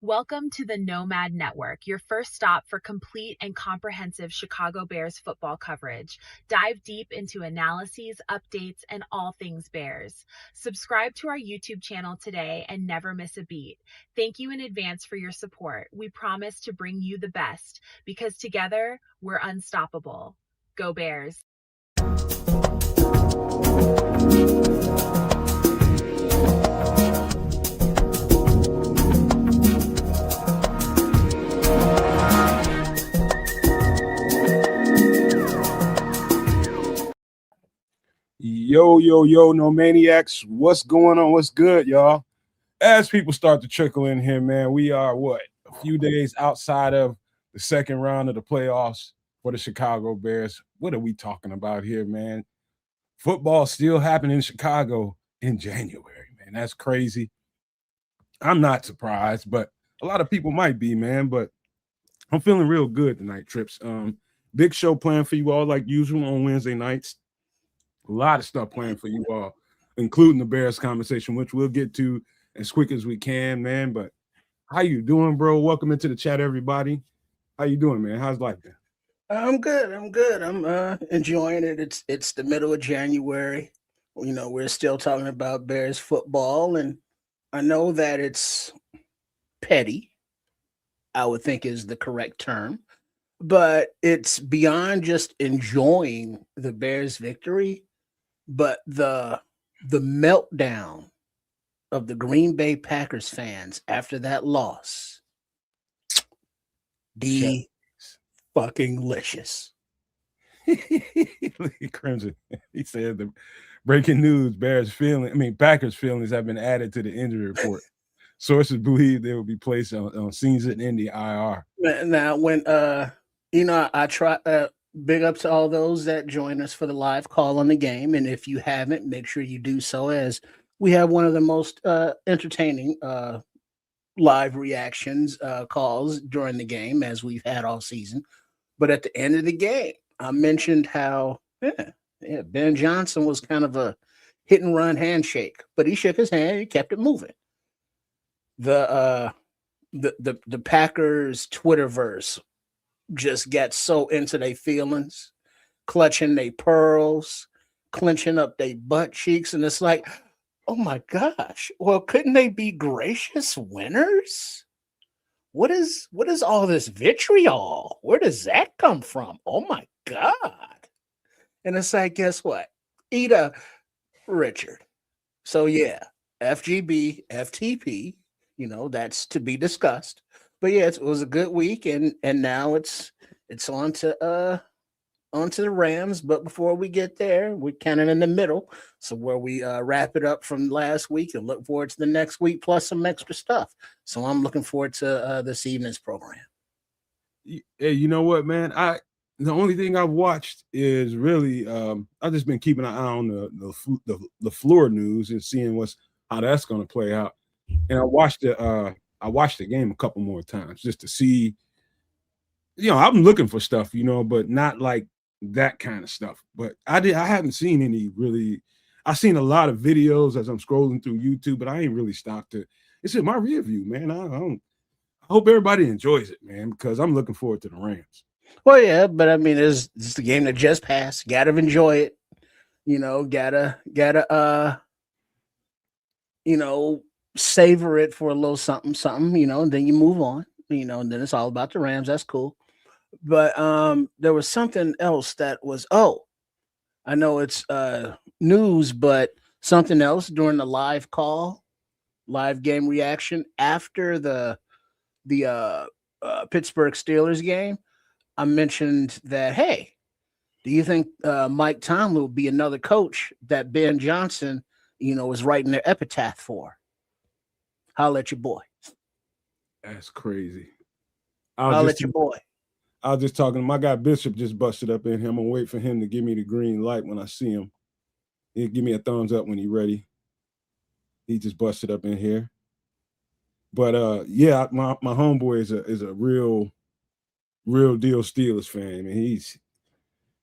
Welcome to the Nomad Network, your first stop for complete and comprehensive Chicago Bears football coverage. Dive deep into analyses, updates, and all things Bears. Subscribe to our YouTube channel today and never miss a beat. Thank you in advance for your support. We promise to bring you the best because together we're unstoppable. Go Bears. Yo, no maniacs. What's going on? What's good, y'all? As people start to trickle in here, man, we are a few days outside of the second round of the playoffs for the Chicago Bears. What are we talking about here, man? Football still happening in Chicago in January, man. That's crazy. I'm not surprised, but a lot of people might be, man. But I'm feeling real good tonight, Trips. Big show planned for you all like usual on Wednesday nights. A lot of stuff planned for you all, including the Bears conversation, which we'll get to as quick as we can, man. But how you doing, bro? Welcome into the chat, everybody. How you doing, man? How's life been? I'm good. I'm enjoying it. It's the middle of January. You know, we're still talking about Bears football, and I know that it's petty, I would think is the correct term, but it's beyond just enjoying the Bears victory, but the meltdown of the Green Bay Packers fans after that loss. Fucking licious. Crimson. He said the breaking news: Packers feelings have been added to the injury report. Sources believe they will be placed on season in the IR. Now, when I try big up to all those that join us for the live call on the game, and if you haven't, make sure you do so, as we have one of the most entertaining live reactions calls during the game as we've had all season. But at the end of the game, I mentioned how Ben Johnson was kind of a hit and run handshake, but he shook his hand, he kept it moving. The Packers Twitterverse just got so into their feelings, clutching their pearls, clenching up their butt cheeks, and it's like, oh my gosh, well, couldn't they be gracious winners? What is all this vitriol? Where does that come from? Oh my God. And it's like, guess what? Eat a Richard. So yeah, FGB, FTP, that's to be discussed. But yeah, it was a good week, and now it's on to onto the Rams. But before we get there, we're kind of in the middle. So where we wrap it up from last week and look forward to the next week plus some extra stuff. So I'm looking forward to this evening's program. Hey, you know what, man? The only thing I've watched is really I've just been keeping an eye on the floor news and seeing how that's going to play out. And I watched the game a couple more times just to see. I'm looking for stuff, but not like that kind of stuff. But I haven't seen any really. I've seen a lot of videos as I'm scrolling through YouTube, but I ain't really stopped to. It's in my rear view, man. I hope everybody enjoys it, man, because I'm looking forward to the Rams. Well, yeah, but I mean, it's the game that just passed. Gotta enjoy it. Gotta savor it for a little something, and then you move on. And then it's all about the Rams. That's cool. But there was something else that was, I know it's news, but something else during the live game reaction after the Pittsburgh Steelers game. I mentioned that, hey, do you think Mike Tomlin will be another coach that Ben Johnson, is writing their epitaph for? Holla at your boy. That's crazy. Holla at your boy. I was just talking to my guy Bishop, just busted up in here. I'm gonna wait for him to give me the green light when I see him. He'll give me a thumbs up when he's ready. He just busted up in here. But yeah, my homeboy is a real deal Steelers fan. And he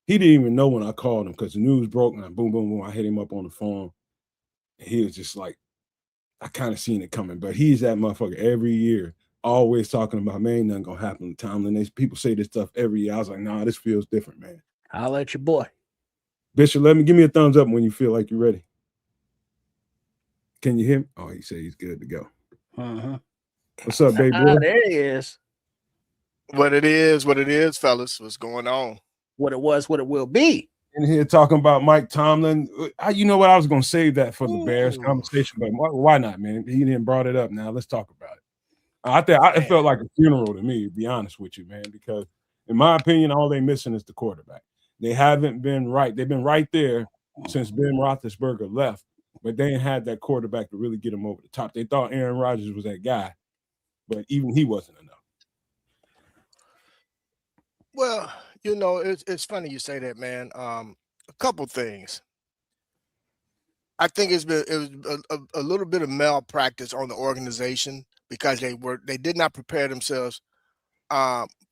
didn't even know when I called him because the news broke and boom, boom, boom. I hit him up on the phone. And he was just like, I kind of seen it coming, but he's that motherfucker every year always talking about, man, ain't nothing gonna happen to Tomlin. People say this stuff every year. I was like, nah, this feels different, man. I'll let your boy. Bishop, give me a thumbs up when you feel like you're ready. Can you hear me? Oh, he said he's good to go. What's up, baby boy? There he is. What it is, fellas. What's going on? What it was, what it will be. In here talking about Mike Tomlin. You know what? I was going to save that for the Bears conversation, but why not, man? He didn't brought it up. Now let's talk about it. It felt like a funeral to me, to be honest with you, man, because in my opinion, all they missing is the quarterback. They haven't been right. They've been right there since Ben Roethlisberger left, but they ain't had that quarterback to really get them over the top. They thought Aaron Rodgers was that guy, but even he wasn't enough. Well, it's funny you say that, man. A couple things. I think it was a little bit of malpractice on the organization because they did not prepare themselves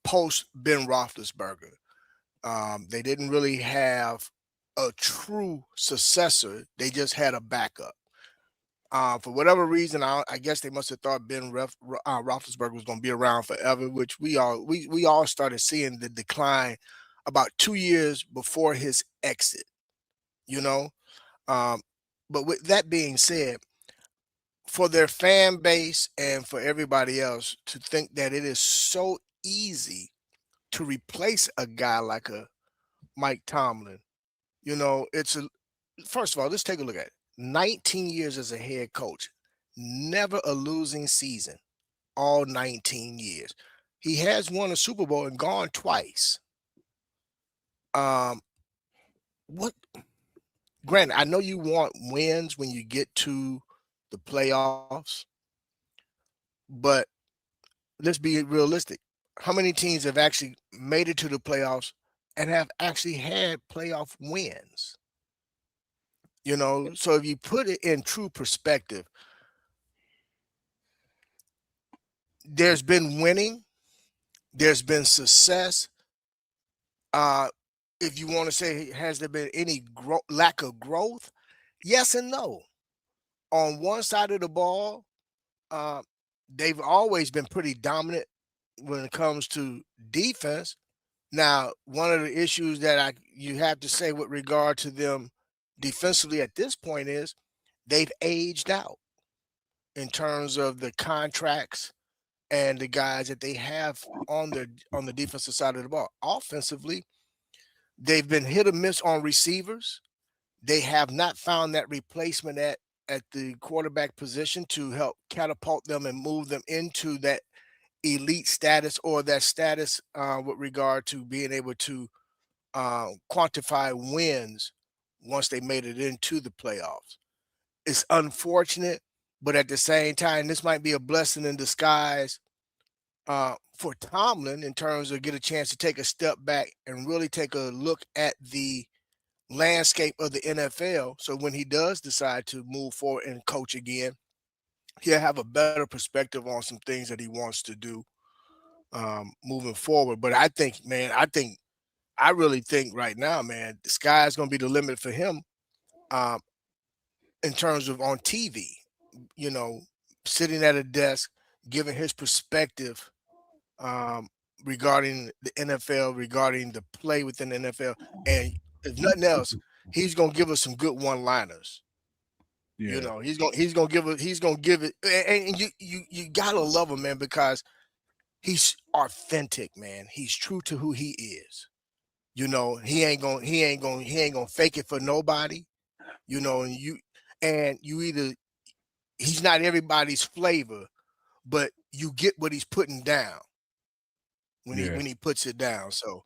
post Ben Roethlisberger. They didn't really have a true successor. They just had a backup. For whatever reason, I guess they must have thought Ben Roethlisberger was going to be around forever, which we all started seeing the decline about 2 years before his exit. But with that being said, for their fan base and for everybody else to think that it is so easy to replace a guy like a Mike Tomlin, first of all, let's take a look at it. 19 years as a head coach, never a losing season, all 19 years. He has won a Super Bowl and gone twice. Granted, I know you want wins when you get to the playoffs, but let's be realistic. How many teams have actually made it to the playoffs and have actually had playoff wins? So if you put it in true perspective, there's been winning, there's been success. If you want to say, has there been any lack of growth? Yes and no. On one side of the ball, they've always been pretty dominant when it comes to defense. Now, one of the issues that you have to say with regard to them defensively at this point is they've aged out in terms of the contracts and the guys that they have on the defensive side of the ball. Offensively, they've been hit or miss on receivers. They have not found that replacement at the quarterback position to help catapult them and move them into that elite status or that status with regard to being able to quantify wins once they made it into the playoffs. It's unfortunate, but at the same time, this might be a blessing in disguise for Tomlin in terms of get a chance to take a step back and really take a look at the landscape of the NFL. So when he does decide to move forward and coach again, he'll have a better perspective on some things that he wants to do moving forward. But I really think right now, man, the sky is going to be the limit for him in terms of on TV, sitting at a desk, giving his perspective regarding the NFL, regarding the play within the NFL. And if nothing else, he's going to give us some good one-liners. Yeah. He's going to give it. And you got to love him, man, because he's authentic, man. He's true to who he is. He ain't gonna fake it for nobody. And you either he's not everybody's flavor, but you get what he's putting down when he puts it down. So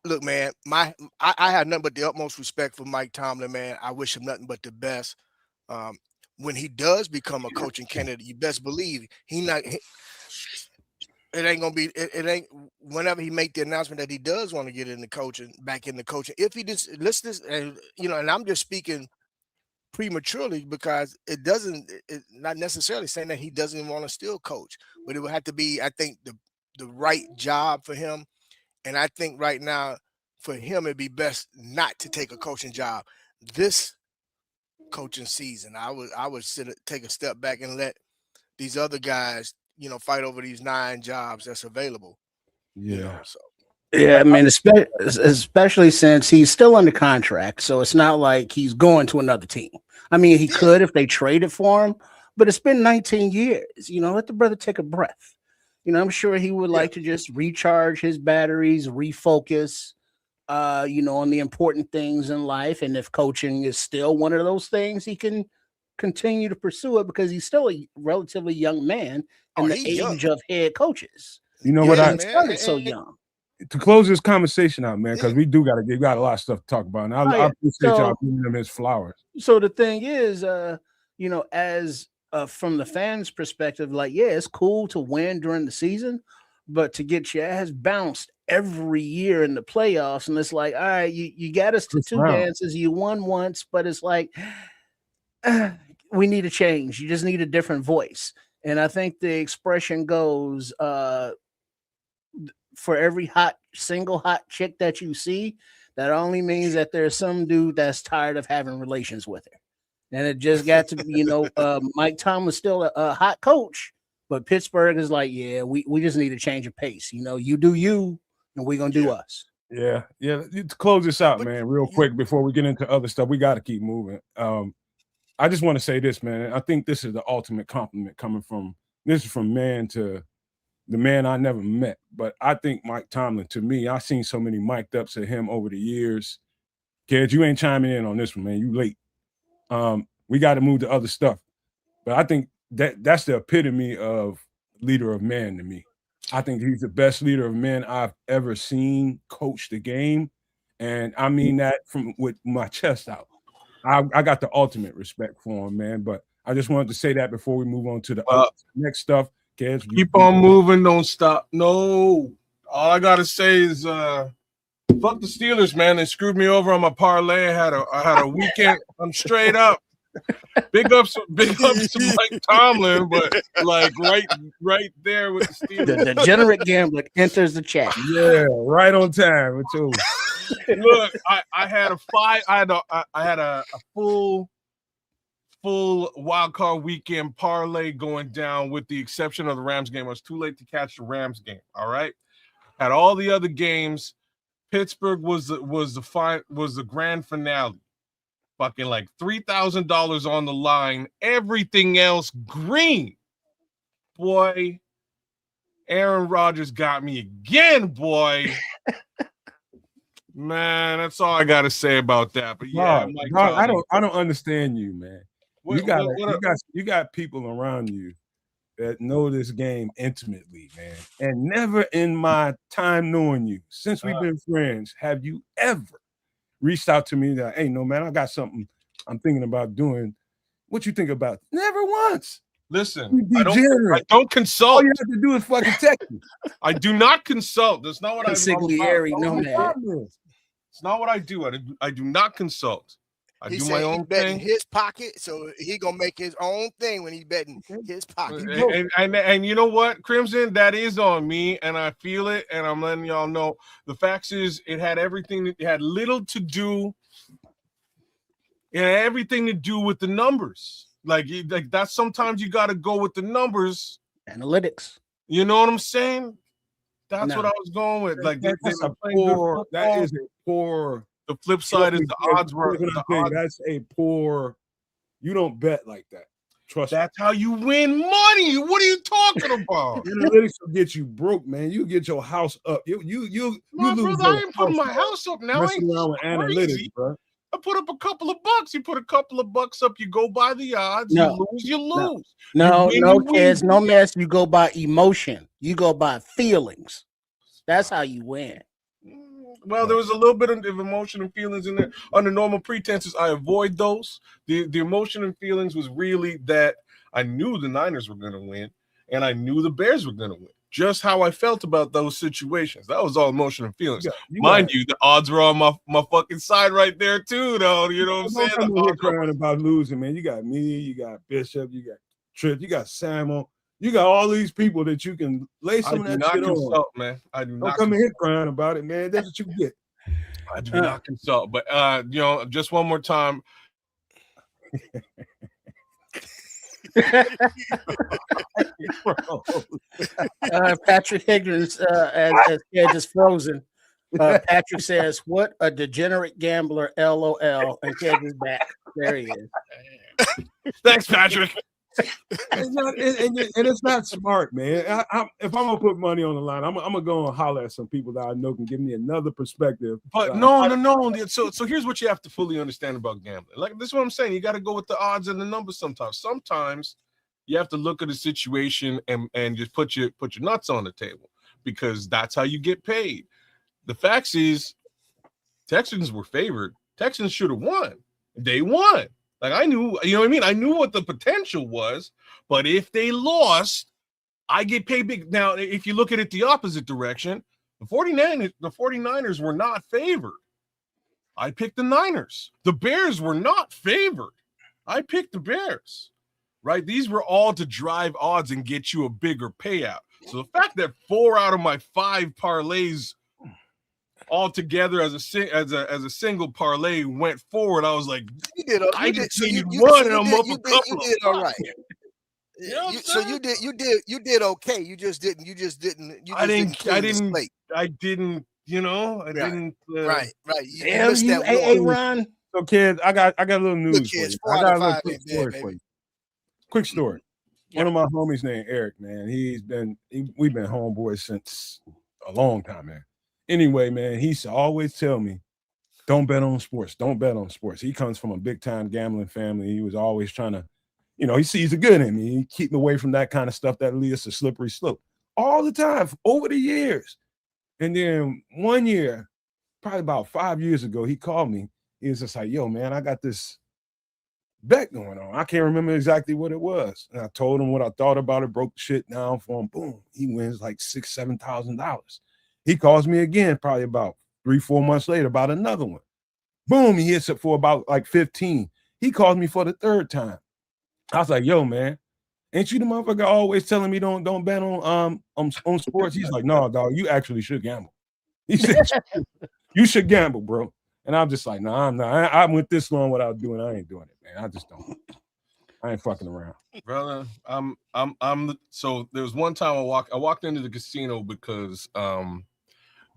look, man, I have nothing but the utmost respect for Mike Tomlin, man. I wish him nothing but the best. When he does become a coaching candidate, you best believe it ain't gonna be. It ain't. Whenever he make the announcement that he does want to get into coaching, back into coaching, if he just listen, and I'm just speaking prematurely because it doesn't. It's not necessarily saying that he doesn't want to still coach, but it would have to be, I think, the right job for him. And I think right now, for him, it'd be best not to take a coaching job this coaching season. I would take a step back and let these other guys, fight over these 9 jobs that's available. Yeah. So. Yeah, I mean, especially since he's still under contract, so it's not like he's going to another team. I mean, he could if they traded for him, but it's been 19 years. Let the brother take a breath. I'm sure he would like to just recharge his batteries, refocus, on the important things in life. And if coaching is still one of those things, he can continue to pursue it because he's still a relatively young man in the age of head coaches. You know what he started so young. To close this conversation out, man, because we got a lot of stuff to talk about. And I appreciate y'all giving him his flowers. So the thing is, as from the fans' perspective, it's cool to win during the season, but to get your ass bounced every year in the playoffs, and it's like, all right, you got us to 2 dances, you won once, but it's like we need a change. You just need a different voice. And I think the expression goes, for every single hot chick that you see, that only means that there's some dude that's tired of having relations with her. And it just got to be, Mike Tomlin's still a hot coach, but Pittsburgh is like, yeah, we just need a change of pace. You do you, and we're going to do us. Yeah. To close this out, man, real quick before we get into other stuff, we got to keep moving. I just want to say this, man. I think this is the ultimate compliment coming from man to the man I never met. But I think Mike Tomlin, to me, I've seen so many mic'd ups of him over the years. Kids, you ain't chiming in on this one, man. You late. We got to move to other stuff. But I think that's the epitome of leader of men to me. I think he's the best leader of men I've ever seen coach the game. And I mean that with my chest out. I got the ultimate respect for him, man. But I just wanted to say that before we move on to the next stuff. Kids, keep on moving, don't stop. No, all I gotta say is fuck the Steelers, man. They screwed me over on my parlay. I had a weekend. I'm straight up. Big ups to Mike Tomlin, but right there with the Steelers. The degenerate gambler enters the chat. Yeah, right on time with you. Look, I had a full wild card weekend parlay going down, with the exception of the Rams game. I was too late to catch the Rams game. All right, had all the other games. Pittsburgh was the grand finale. Fucking like $3,000 on the line. Everything else green. Boy, Aaron Rodgers got me again, boy. Man, that's all I gotta say about that. But yeah, I don't understand you, man. You got people around you that know this game intimately, man. And never in my time knowing you, since we've been friends, have you ever reached out to me that, hey, no, man, I got something I'm thinking about doing. What you think about? Never once. Listen, I don't consult. All you have to do is fucking text me. I do not consult. That's not what I do. It's not what I do. I do not consult. I do my own thing. His pocket, so he gonna make his own thing when he's betting his pocket. And you know what, Crimson, that is on me, and I feel it, and I'm letting y'all know. The fact is, it had everything. It had little to do. It had everything to do with the numbers. Like that's sometimes you got to go with the numbers. Analytics. You know what I'm saying? That's what I was going with. Like that is a poor. The flip side is the odds were. That's a poor. You don't bet like that. Trust. That's how you win money. What are you talking about? Analytics will get you broke, man. You get your house up. You brother, I ain't putting my house up now. Messing around with analytics, bro. I put up a couple of bucks. You put a couple of bucks up. You go by the odds. No, you lose. No, kids, no mess. You go by emotion. You go by feelings. That's how you win. Well, there was a little bit of emotion and feelings in there. Under normal pretenses, I avoid those. The emotion and feelings was really that I knew the Niners were going to win, and I knew the Bears were going to win. Just how I felt about those situations. That was all emotion and feelings. Mind you, the odds were on my fucking side right there too, though. You know what I'm saying? You're crying about losing, man. You got me, you got Bishop, you got Tripp, you got Samuel. You got all these people that you can lay some of that shit on. Man. I do not Don't come in here crying about it, man. That's what you get. I do not consult. But just one more time. Patrick Higgins, as Ed is frozen. Patrick says, "What a degenerate gambler!" LOL. And Ed is back. There he is. Thanks, Patrick. And it's not smart, man. If I'm gonna put money on the line, I'm gonna go and holler at some people that I know can give me another perspective. But no. So here's what you have to fully understand about gambling. Like this is what I'm saying. You got to go with the odds and the numbers sometimes. Sometimes you have to look at a situation and just put your nuts on the table because that's how you get paid. The facts is Texans were favored. Texans should have won. They won. Like I knew, you know what I mean? I knew what the potential was, but if they lost, I get paid big. Now, if you look at it the opposite direction, the 49ers were not favored. I picked the Niners. The Bears were not favored. I picked the Bears. Right? These were all to drive odds and get you a bigger payout. So the fact that 4 out of my 5 parlays all together as a single parlay went forward, I was like, you did. I did. So you won, and I'm up a couple. You did all right. So you did okay. You just didn't. I didn't. You know, I didn't. Right. Damn you, Aaron. So, kids, I got a little news for you. I got a little quick story for you. Quick story. One of my homies named Eric, man. We've been homeboys since a long time, man. Anyway, man, he used to always tell me, don't bet on sports. Don't bet on sports. He comes from a big-time gambling family. He was always trying to, he sees the good in me. He keep me away from that kind of stuff that leads to slippery slope all the time over the years. And then one year, probably about 5 years ago, he called me. He was just like, yo, man, I got this bet going on. I can't remember exactly what it was. And I told him what I thought about it, broke the shit down for him. Boom. He wins like $6,000-$7,000. He calls me again, probably about 3-4 months later, about another one. Boom, he hits it for about like 15. He calls me for the third time. I was like, yo, man, ain't you the motherfucker always telling me don't bet on sports? He's like, no, dog, you actually should gamble. He said, you should gamble, bro. And I'm just like, nah, I'm not. I went this long without doing it. I ain't doing it, man. I just don't. I ain't fucking around. Brother, so there was one time I walked into the casino because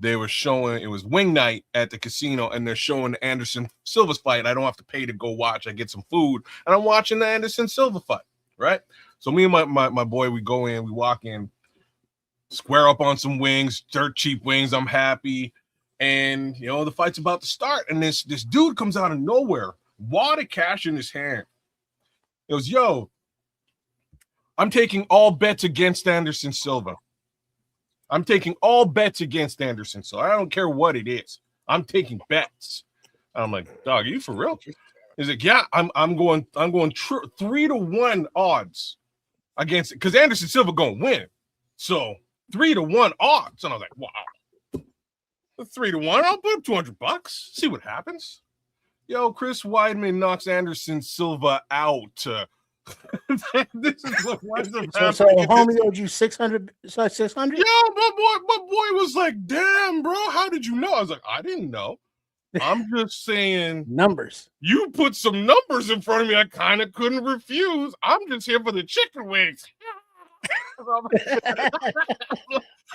they were showing, it was wing night at the casino, and they're showing the Anderson Silva's fight. I don't have to pay to go watch. I get some food, and I'm watching the Anderson Silva fight, right? So me and my boy, we go in, we walk in, square up on some wings, dirt cheap wings. I'm happy. And, the fight's about to start, and this dude comes out of nowhere, wad of cash in his hand. He goes, yo, I'm taking all bets against Anderson Silva. I'm taking all bets against Anderson Silva. I don't care what it is. I'm taking bets. I'm like, dog, are you for real? He's like, yeah, I'm going 3-1 odds against it because Anderson Silva going to win. So 3-1 odds. And I was like, wow. 3-1, I'll put up $200. See what happens. Yo, Chris Weidman knocks Anderson Silva out. This is what winds up happening. So homie owed you 600. So 600. Yo, my boy was like, "Damn, bro, how did you know?" I was like, "I didn't know. I'm just saying numbers. You put some numbers in front of me. I kind of couldn't refuse. I'm just here for the chicken wings."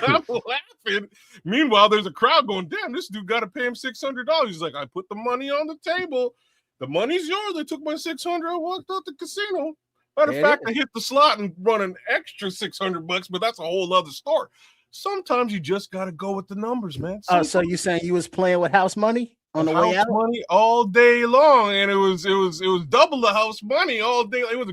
I'm laughing. Meanwhile, there's a crowd going, damn, this dude got to pay him $600. He's like, I put the money on the table. The money's yours. They took my $600. I walked out the casino. Matter of fact, I hit the slot and run an extra $600, but that's a whole other story. Sometimes you just got to go with the numbers, man. So you saying you was playing with house money on the way out? Money all day long, and it was double the house money all day. It was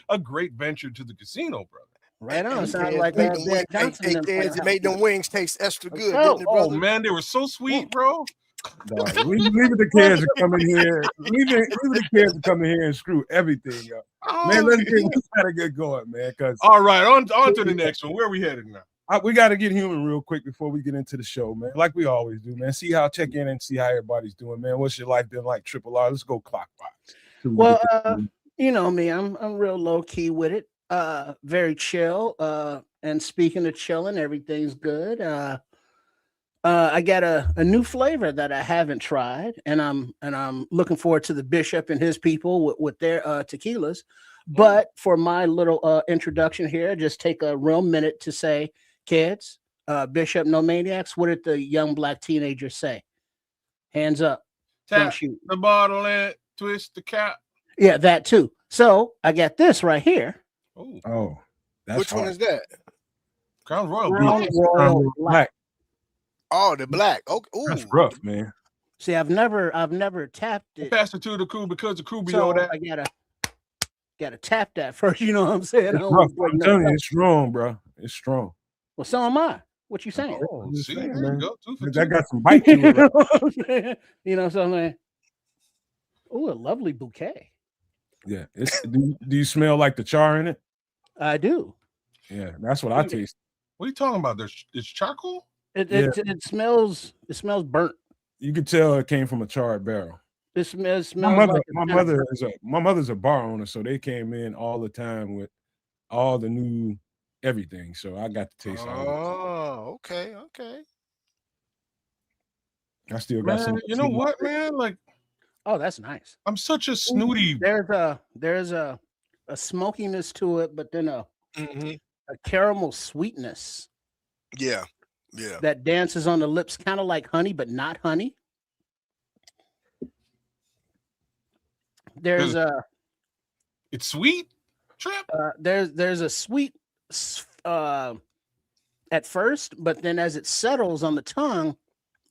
a great venture to the casino, brother. Right on. Sound like it made them wings taste extra good. Oh, didn't it, brother? Man, they were so sweet, bro. No, leave the kids to come in here. Leave the kids to come in here and screw everything up. Man, let's gotta get going, man. All right, on to the next one. Where are we headed now? We got to get human real quick before we get into the show, man. Like we always do, man. Check in and see how everybody's doing, man. What's your life been like? Triple R. Let's go clockwise. Well, you know me. I'm real low key with it. Very chill. And speaking of chilling, everything's good. I got a new flavor that I haven't tried, and I'm looking forward to the Bishop and his people with their tequilas. But for my little introduction here, just take a real minute to say, kids, Bishop No Maniacs, what did the young black teenagers say? Hands up. Don't Tap shoot. the bottle and twist the cap. Yeah, that too. So I got this right here. Oh, Oh, that's Which one hard. is that? Crown Royal Crown Black. Royal Royal Black. Oh, the black. Okay. That's Ooh. rough, man. See, I've never tapped it. Pass it to the crew because the crew be So all that. I gotta tap that first. You know what I'm saying? I It's don't rough. wanna break I'm nothing telling you, up. it's strong, bro. It's strong. Well, so am I. What you saying? Oh, I'm just see, saying, there man. you go. 2 for That 2. got some bite to You it. know Right? what I'm saying? You know something? Oh, a lovely bouquet. Yeah. Do you smell like the char in it? I do. Yeah, that's what I taste. What are you talking about? It's charcoal? It smells burnt. You could tell it came from a charred barrel. It smells My like mother, it's my been mother burnt. is my mother's a bar owner, so they came in all the time with all the new everything. So I got to taste all of it. Oh, okay, okay. I still got some. Man, you know what, man? Like, Oh, that's nice. I'm such a Ooh, snooty. there's a smokiness to it, but then a caramel sweetness Yeah, yeah. that dances on the lips, kind of like honey, but not honey. There's a It's sweet, Trip. there's a sweet at first, but then as it settles on the tongue,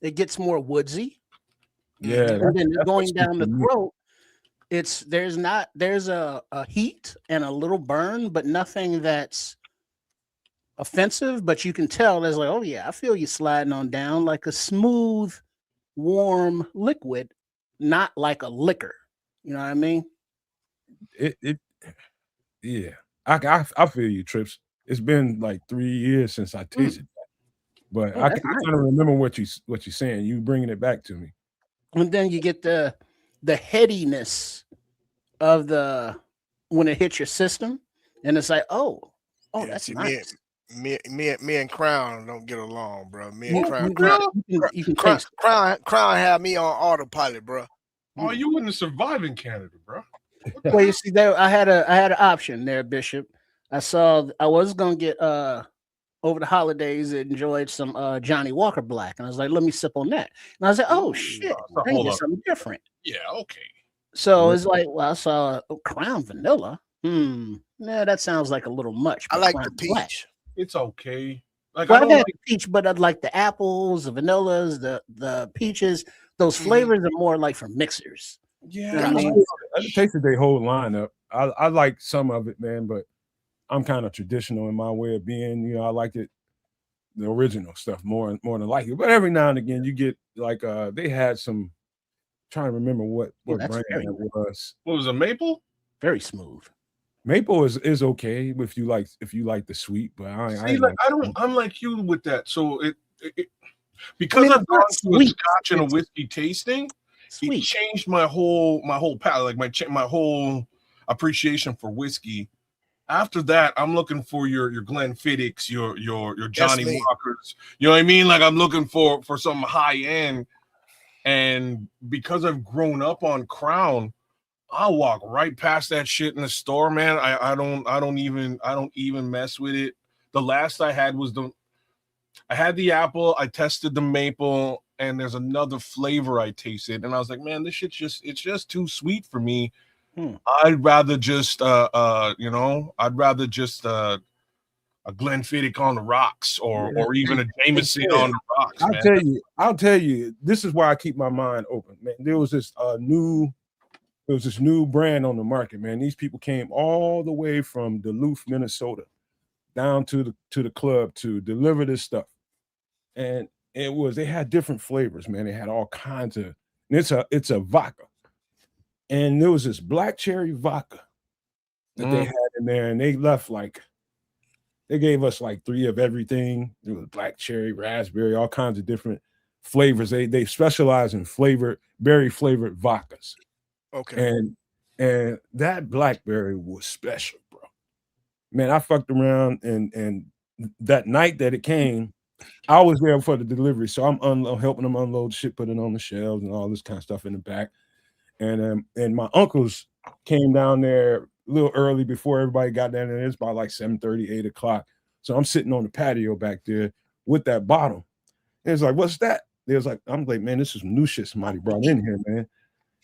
it gets more woodsy. Yeah, And then that's going what's down the good to me. throat, there's a heat and a little burn, but nothing that's offensive. But you can tell there's like, oh yeah, I feel you sliding on down like a smooth, warm liquid, not like a liquor. You know what I mean? Yeah. I feel you, Trips. It's been like 3 years since I tasted that, but Oh, I that's nice. kind of remember what you're saying. You bringing it back to me. And then you get the headiness of when it hits your system, and it's like, oh, Yeah, that's see, nice. me and Crown don't get along, bro. Me You, and Crown, you can Crown, taste it. Crown had me on autopilot, bro. Oh, you wouldn't survive in Canada, bro. Well, you see, there I had an option there, Bishop. I was gonna get over the holidays enjoyed some Johnny Walker Black, and I was like, let me sip on that, and I was like, oh shit, I can hold get up. something different. Yeah, okay. So it's like, well, I saw Crown Vanilla. Nah, that sounds like a little much. I but like Crown the Black. peach. It's okay. Like, Well, I I don't got like. the peach, but I'd like the apples, the vanillas, the peaches. Those flavors are more like for mixers. Yeah, You know what I Gotcha. mean? I tasted their whole lineup. I like some of it, man, but I'm kind of traditional in my way of being. You know, I like it the original stuff more than like it. But every now and again, you get like they had some. Trying to remember what that's brand very that was. What was it, maple? Very smooth. Maple is okay if you like the sweet, but See, like I'm like you with that. So because mean, I've it's gone not to a sweet. scotch and a It's whiskey tasting, it sweet. changed my whole palate, like my whole appreciation for whiskey. After that, I'm looking for your Glenfiddichs, your Johnny me. Walkers. You know what I mean? Like I'm looking for some high end. And because I've grown up on Crown, I'll walk right past that shit in the store, man. I don't even mess with it. The last I had was I had the apple, I tested the maple, and there's another flavor I tasted, and I was like, man, this shit's it's just too sweet for me. I'd rather just a Glenfiddich on the rocks, or even a Jameson on the rocks, man. I'll tell you, this is why I keep my mind open, man. There was this new brand on the market, man. These people came all the way from Duluth, Minnesota, down to the club to deliver this stuff. And they had different flavors, man. They had all kinds of, and it's a vodka. And there was this black cherry vodka that they had in there, and they gave us like 3 of everything. It was black cherry, raspberry, all kinds of different flavors. They specialize in berry flavored vodkas. Okay. And that blackberry was special, bro. Man, I fucked around and that night that it came, I was there for the delivery. So I'm helping them unload shit, put it on the shelves and all this kind of stuff in the back. And my uncles came down there little early before everybody got down there. It's about like 7:30, 8 o'clock. So I'm sitting on the patio back there with that bottle. And it's like, what's that? There's like, I'm like, man, this is new shit somebody brought in here, man.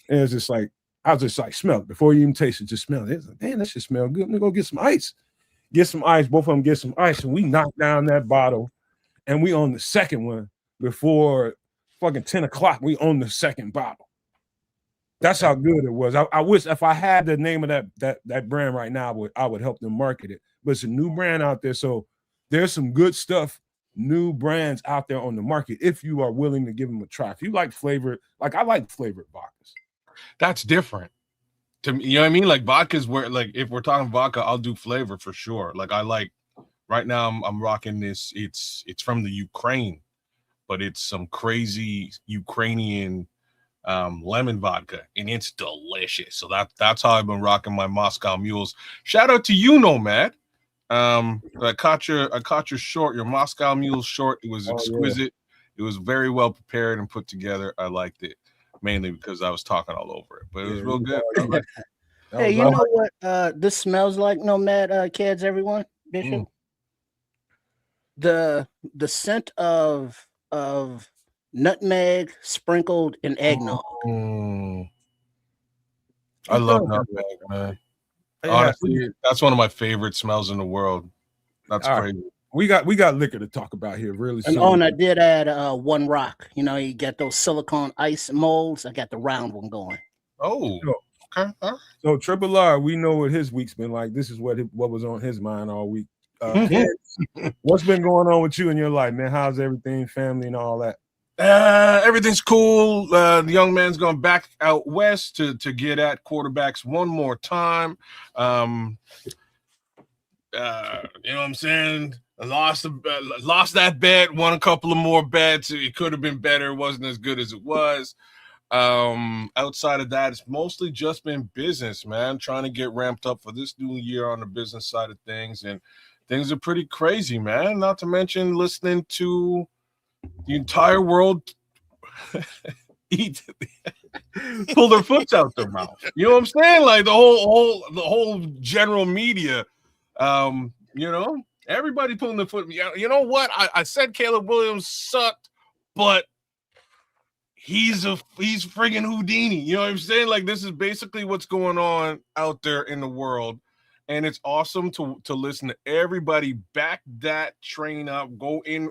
And it's just like, I was just like, smell it. Before you even taste it, just smell it. It's like, damn, that shit smell good. Let me go get some ice. Get some ice. Both of them get some ice. And we knock down that bottle. And we on the second one before fucking 10 o'clock. We on the second bottle. That's how good it was. I wish if I had the name of that brand right now, I would help them market it. But it's a new brand out there. So there's some good stuff, new brands out there on the market if you are willing to give them a try. If you like flavored, like I like flavored vodkas. That's different to me. You know what I mean? Like vodkas where, like, if we're talking vodka, I'll do flavor for sure. Like I like right now I'm rocking this. It's from the Ukraine, but it's some crazy Ukrainian lemon vodka, and it's delicious. So that's how I've been rocking my Moscow Mules. Shout out to you, Nomad. I caught your short, your Moscow Mule short. It was exquisite. Yeah. It was very well prepared and put together. I liked it mainly because I was talking all over it, but it was real good. Hey, you know what this smells like, Nomad, kids, everyone, Bishop? The scent of nutmeg sprinkled in eggnog. I love nutmeg, man. Honestly, that's one of my favorite smells in the world. That's crazy. We got liquor to talk about here really soon. And I did add one rock. You know, you get those silicone ice molds. I got the round one going. Oh, okay. So Triple R, we know what his week's been like. This is what was on his mind all week. What's been going on with you in your life, man? How's everything, family, and all that? Everything's cool. The young man's going back out west to get at quarterbacks one more time. You know what I'm saying? I lost that bet, won a couple of more bets. It could have been better. It wasn't as good as it was. Outside of that, it's mostly just been business, man. Trying to get ramped up for this new year on the business side of things, and things are pretty crazy, man. Not to mention listening to the entire world pull their foots out their mouth. You know what I'm saying? Like the whole general media. You know, everybody pulling their foot. You know what? I said Caleb Williams sucked, but he's friggin' Houdini. You know what I'm saying? Like this is basically what's going on out there in the world. And it's awesome to listen to everybody back that train up, go in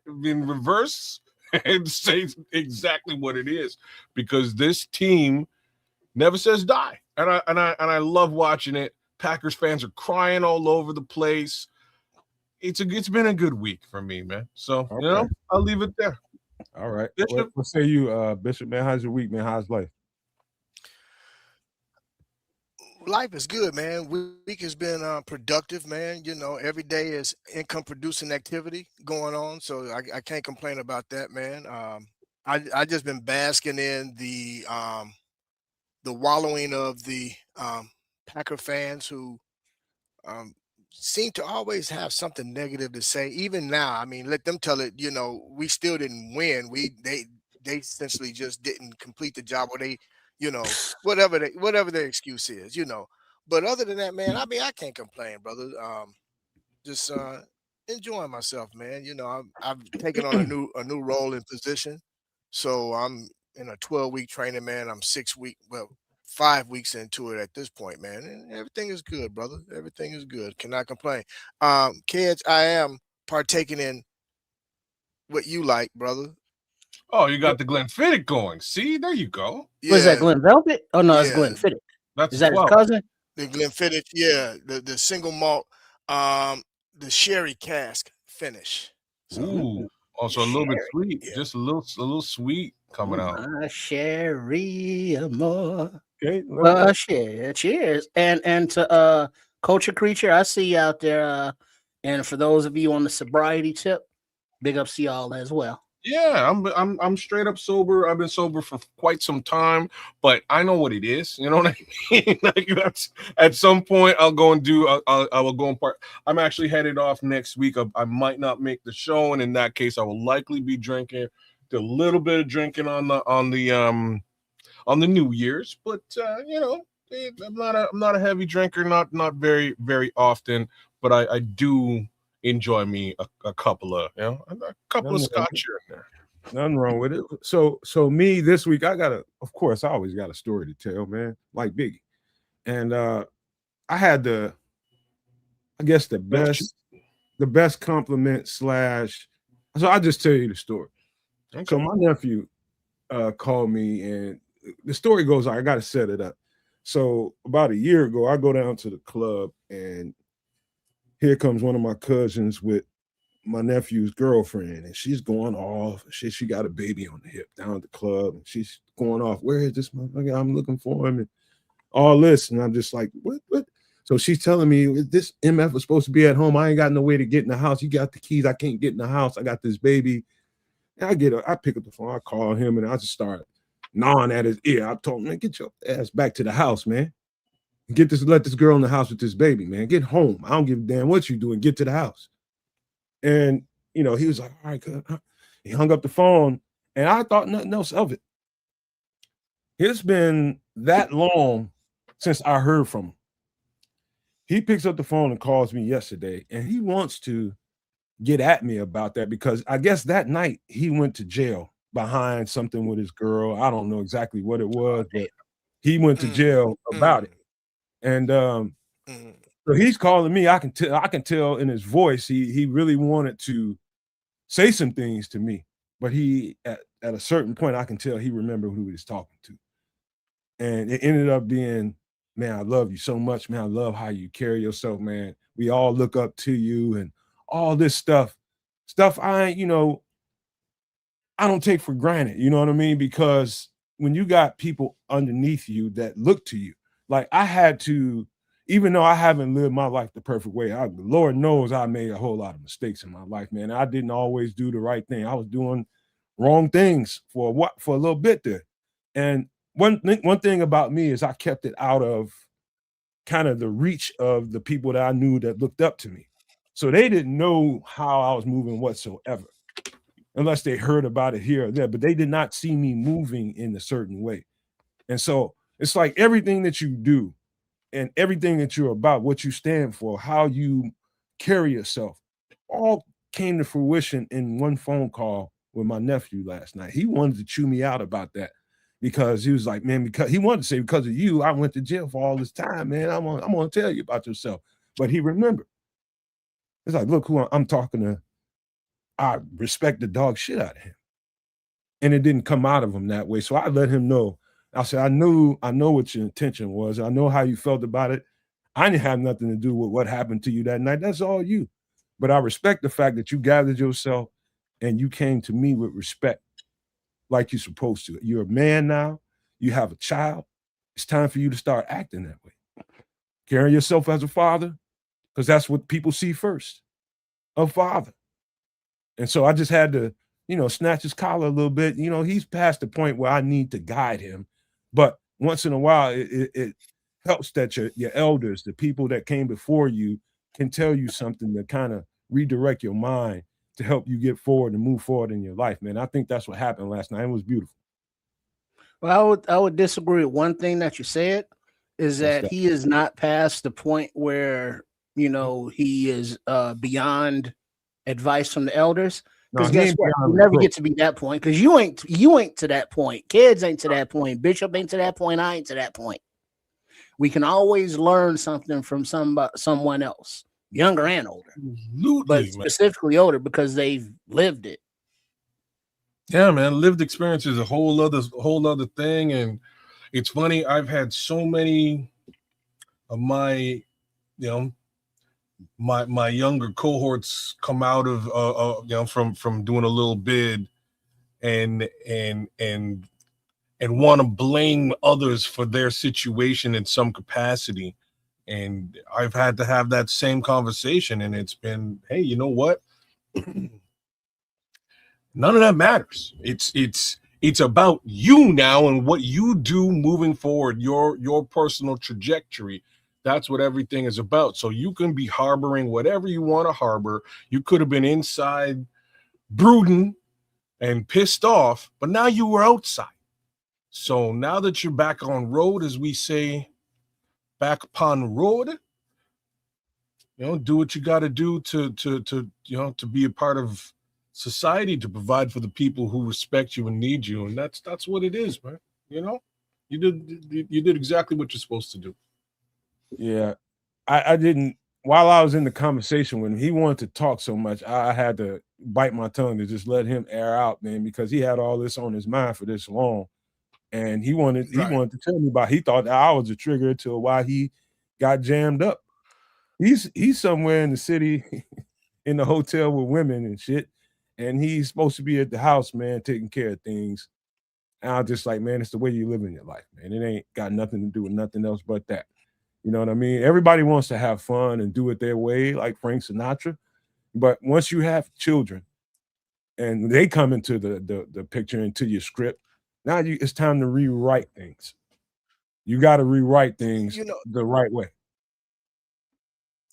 reverse and say exactly what it is, because this team never says die. And I love watching it. Packers fans are crying all over the place. It's been a good week for me, man. So you know, I'll leave it there. All right. What say you, Bishop, man? How's your week, man? How's life? Life is good, man. Week has been productive, man. You know, every day is income producing activity going on, so I can't complain about that, man. I just been basking in the wallowing of the Packer fans who seem to always have something negative to say. Even now, I mean, let them tell it. You know, we still didn't win. They essentially just didn't complete the job, or they. You know, whatever their excuse is, you know. But other than that, man, I mean, I can't complain, brother. Just enjoying myself, man. You know, I've taken on a new role and position. So I'm in a 12-week training, man. I'm 5 weeks into it at this point, man. And everything is good, brother. Everything is good. Cannot complain. Kids, I am partaking in what you like, brother. Oh, you got the Glenfiddich going. See, there you go. Yeah. Was that Glen Velvet? Oh no, it's Glenfiddich. Is that 12. His cousin? The Glenfiddich, yeah, the single malt, the sherry cask finish. So, ooh, also a little bit sweet, just a little sweet coming out. Sherry amore. Okay, well, cheers, and to Culture Creature, I see you out there, and for those of you on the sobriety tip, big ups to y'all as well. Yeah, I'm straight up sober. I've been sober for quite some time, but I know what it is. You know what I mean? Like at some point, I'll go and do. I will go and part. I'm actually headed off next week. I might not make the show, and in that case, I will likely be drinking. A little bit of drinking on the New Year's, but you know, I'm not a heavy drinker, not very very often, but I do enjoy me a couple of scotch here and there. Nothing wrong with it. So me this week, of course, I always got a story to tell, man, like Biggie. And I had I guess the best compliment / so I'll just tell you the story. Okay. So my nephew called me, and the story goes, I got to set it up. So about a year ago, I go down to the club, and here comes one of my cousins with my nephew's girlfriend, and she's going off. She got a baby on the hip down at the club, and she's going off. Where is this motherfucker? I'm looking for him, and all this. And I'm just like, what? So she's telling me this MF was supposed to be at home. I ain't got no way to get in the house. You got the keys. I can't get in the house. I got this baby. And I pick up the phone. I call him, and I just start gnawing at his ear. I told him, man, get your ass back to the house, man. Let this girl in the house with this baby, man. Get home. I don't give a damn what you do, and get to the house. And, he was like, all right, good. He hung up the phone, and I thought nothing else of it. It's been that long since I heard from him. He picks up the phone and calls me yesterday, and he wants to get at me about that because I guess that night he went to jail behind something with his girl. I don't know exactly what it was, but he went to jail about it. And so he's calling me. I can tell in his voice he really wanted to say some things to me, but he at a certain point I can tell he remembered who he was talking to. And it ended up being, man, I love you so much, man. I love how you carry yourself, man. We all look up to you and all this stuff I don't take for granted, you know what I mean? Because when you got people underneath you that look to you, like I had to, even though I haven't lived my life the perfect way, the Lord knows I made a whole lot of mistakes in my life, man. I didn't always do the right thing. I was doing wrong things for a little bit there. And one thing about me is I kept it out of kind of the reach of the people that I knew that looked up to me. So they didn't know how I was moving whatsoever, unless they heard about it here or there, but they did not see me moving in a certain way. And so it's like everything that you do and everything that you're about, what you stand for, how you carry yourself, all came to fruition in one phone call with my nephew last night. He wanted to chew me out about that because he was like, man, because he wanted to say, because of you, I went to jail for all this time, man. I'm gonna tell you about yourself. But he remembered. It's like, look who I'm talking to. I respect the dog shit out of him. And it didn't come out of him that way. So I let him know. I said, I know what your intention was. I know how you felt about it. I didn't have nothing to do with what happened to you that night. That's all you. But I respect the fact that you gathered yourself and you came to me with respect like you're supposed to. You're a man now. You have a child. It's time for you to start acting that way. Carry yourself as a father, because that's what people see first, a father. And so I just had to, snatch his collar a little bit. He's past the point where I need to guide him. But once in a while, it helps that your elders, the people that came before you, can tell you something to kind of redirect your mind to help you get forward and move forward in your life, man. I think that's what happened last night. It was beautiful. Well, I would disagree with one thing that you said, is that he is not past the point where, he is beyond advice from the elders. Because guess what? You never get to be that point, because you ain't to that point. Kids ain't to that point. Bishop ain't to that point. I ain't to that point. We can always learn something from someone else, younger and older. Absolutely, but specifically older because they've lived it. Yeah, man. Lived experience is a whole other thing. And it's funny, I've had so many of my, my younger cohorts come out of from doing a little bid and want to blame others for their situation in some capacity. And I've had to have that same conversation, and it's been, hey, you know what? None of that matters. It's about you now and what you do moving forward, your personal trajectory. That's what everything is about. So you can be harboring whatever you want to harbor. You could have been inside brooding and pissed off, but now you were outside. So now that you're back on road, as we say, back upon the road. You know, do what you got to do to you know, to be a part of society, to provide for the people who respect you and need you, and that's what it is, man. You know, you did exactly what you're supposed to do. Yeah, I didn't. While I was in the conversation with him, he wanted to talk so much, I had to bite my tongue to just let him air out, man, because he had all this on his mind for this long, and he wanted Right. to tell me about. He thought that I was a trigger to why he got jammed up. He's somewhere in the city, in the hotel with women and shit, and he's supposed to be at the house, man, taking care of things. And I was just like, man, it's the way you live in your life, man. It ain't got nothing to do with nothing else but that. You know what I mean? Everybody wants to have fun and do it their way, like Frank Sinatra. But once you have children and they come into the picture, into your script, now it's time to rewrite things. You got to rewrite things You know, the right way.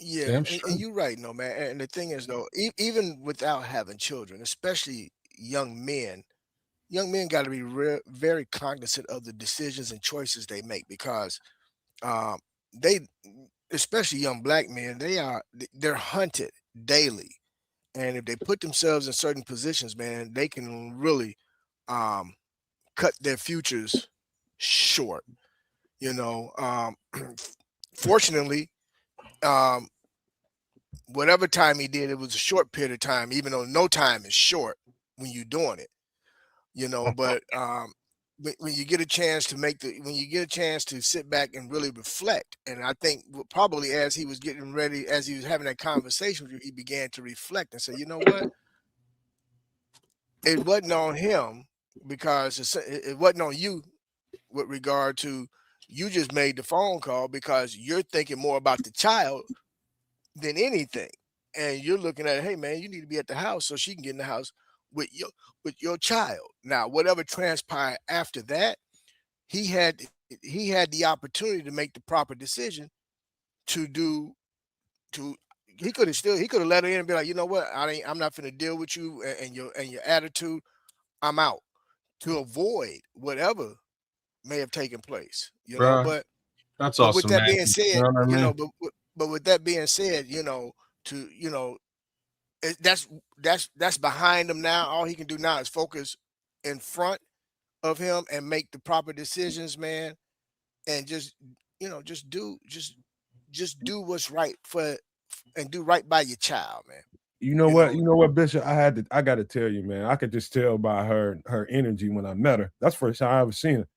yeah, Damn and straight. you're right, no man. And the thing is, though, even without having children, especially young men got to be very cognizant of the decisions and choices they make because um, they, especially young black men, they're hunted daily, and if they put themselves in certain positions, man, they can really um, cut their futures short. You know, fortunately, um, whatever time he did, it was a short period of time, even though no time is short when you're doing it, you know. But when you get a chance to when you get a chance to sit back and really reflect, and I think probably as he was getting ready, as he was having that conversation with you, he began to reflect and say, you know what, it wasn't on him because it wasn't on you with regard to you just made the phone call because you're thinking more about the child than anything. And you're looking at, hey man, you need to be at the house so she can get in the house with your child. Now, whatever transpired after that, he had he had the opportunity to make the proper decision to do to he could have let her in and be like, you know what, I'm not gonna deal with you and your attitude. I'm out to avoid whatever may have taken place, you know. Bruh, But that's with awesome, that man. being You said, know what I you know, mean? but with that being said, you know, to you know, that's behind him now. All he can do now is focus in front of him and make the proper decisions, man, and just you know, just do what's right for and do right by your child, man. You know You what? know, You know what, Bishop? I got to tell you, man. I could just tell by her energy when I met her. That's the first time I ever seen her.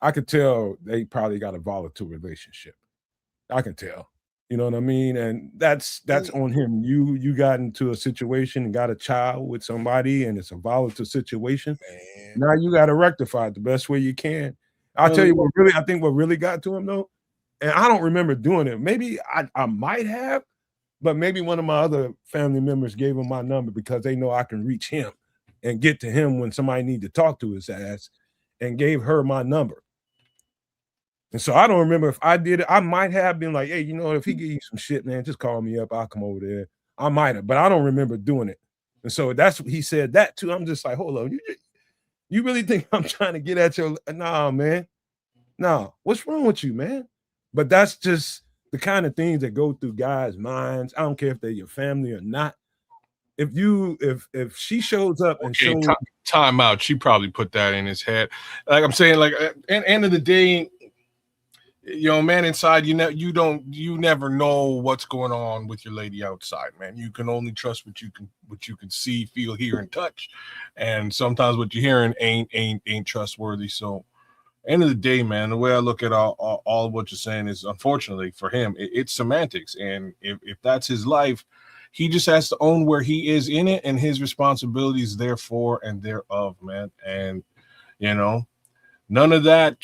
I could tell they probably got a volatile relationship. I can tell. You know what I mean? And that's and on him. You got into a situation and got a child with somebody, and it's a volatile situation. man, Now you got to rectify it the best way you can. I'll tell Well, you I think what really got to him though, and I don't remember doing it. Maybe I might have, but maybe one of my other family members gave him my number because they know I can reach him and get to him when somebody need to talk to his ass, and gave her my number. And so I don't remember if I did it. I might have been like, hey, you know, if he give you some shit, man, just call me up. I'll come over there. I might have, but I don't remember doing it. And so that's he said that too. I'm just like, hold on, you really think I'm trying to get at your nah, man. Nah, what's wrong with you, man? But that's just the kind of things that go through guys' minds. I don't care if they're your family or not. If she shows up and okay, shows time out. She probably put that in his head. Like I'm saying, like at the end of the day, you know, man, inside you never know what's going on with your lady outside, man. You can only trust what you can see, feel, hear, and touch. And sometimes what you're hearing ain't trustworthy. So end of the day, man, the way I look at all of what you're saying is, unfortunately for him, it's semantics. And if that's his life, he just has to own where he is in it and his responsibilities therefore and thereof, man. And you know, none of that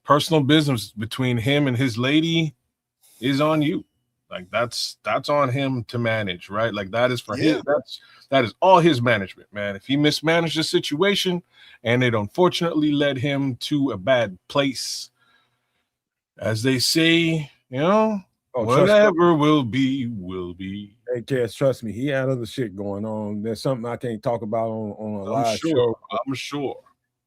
personal business between him and his lady is on you. Like that's on him to manage, right? Like that is for yeah, his that is all his management, man. If he mismanaged the situation and it unfortunately led him to a bad place, as they say, you know, oh, trust me. whatever will be, will be. Hey, Cass, trust me, he had other shit going on. There's something I can't talk about on a I'm live sure. show. I'm sure.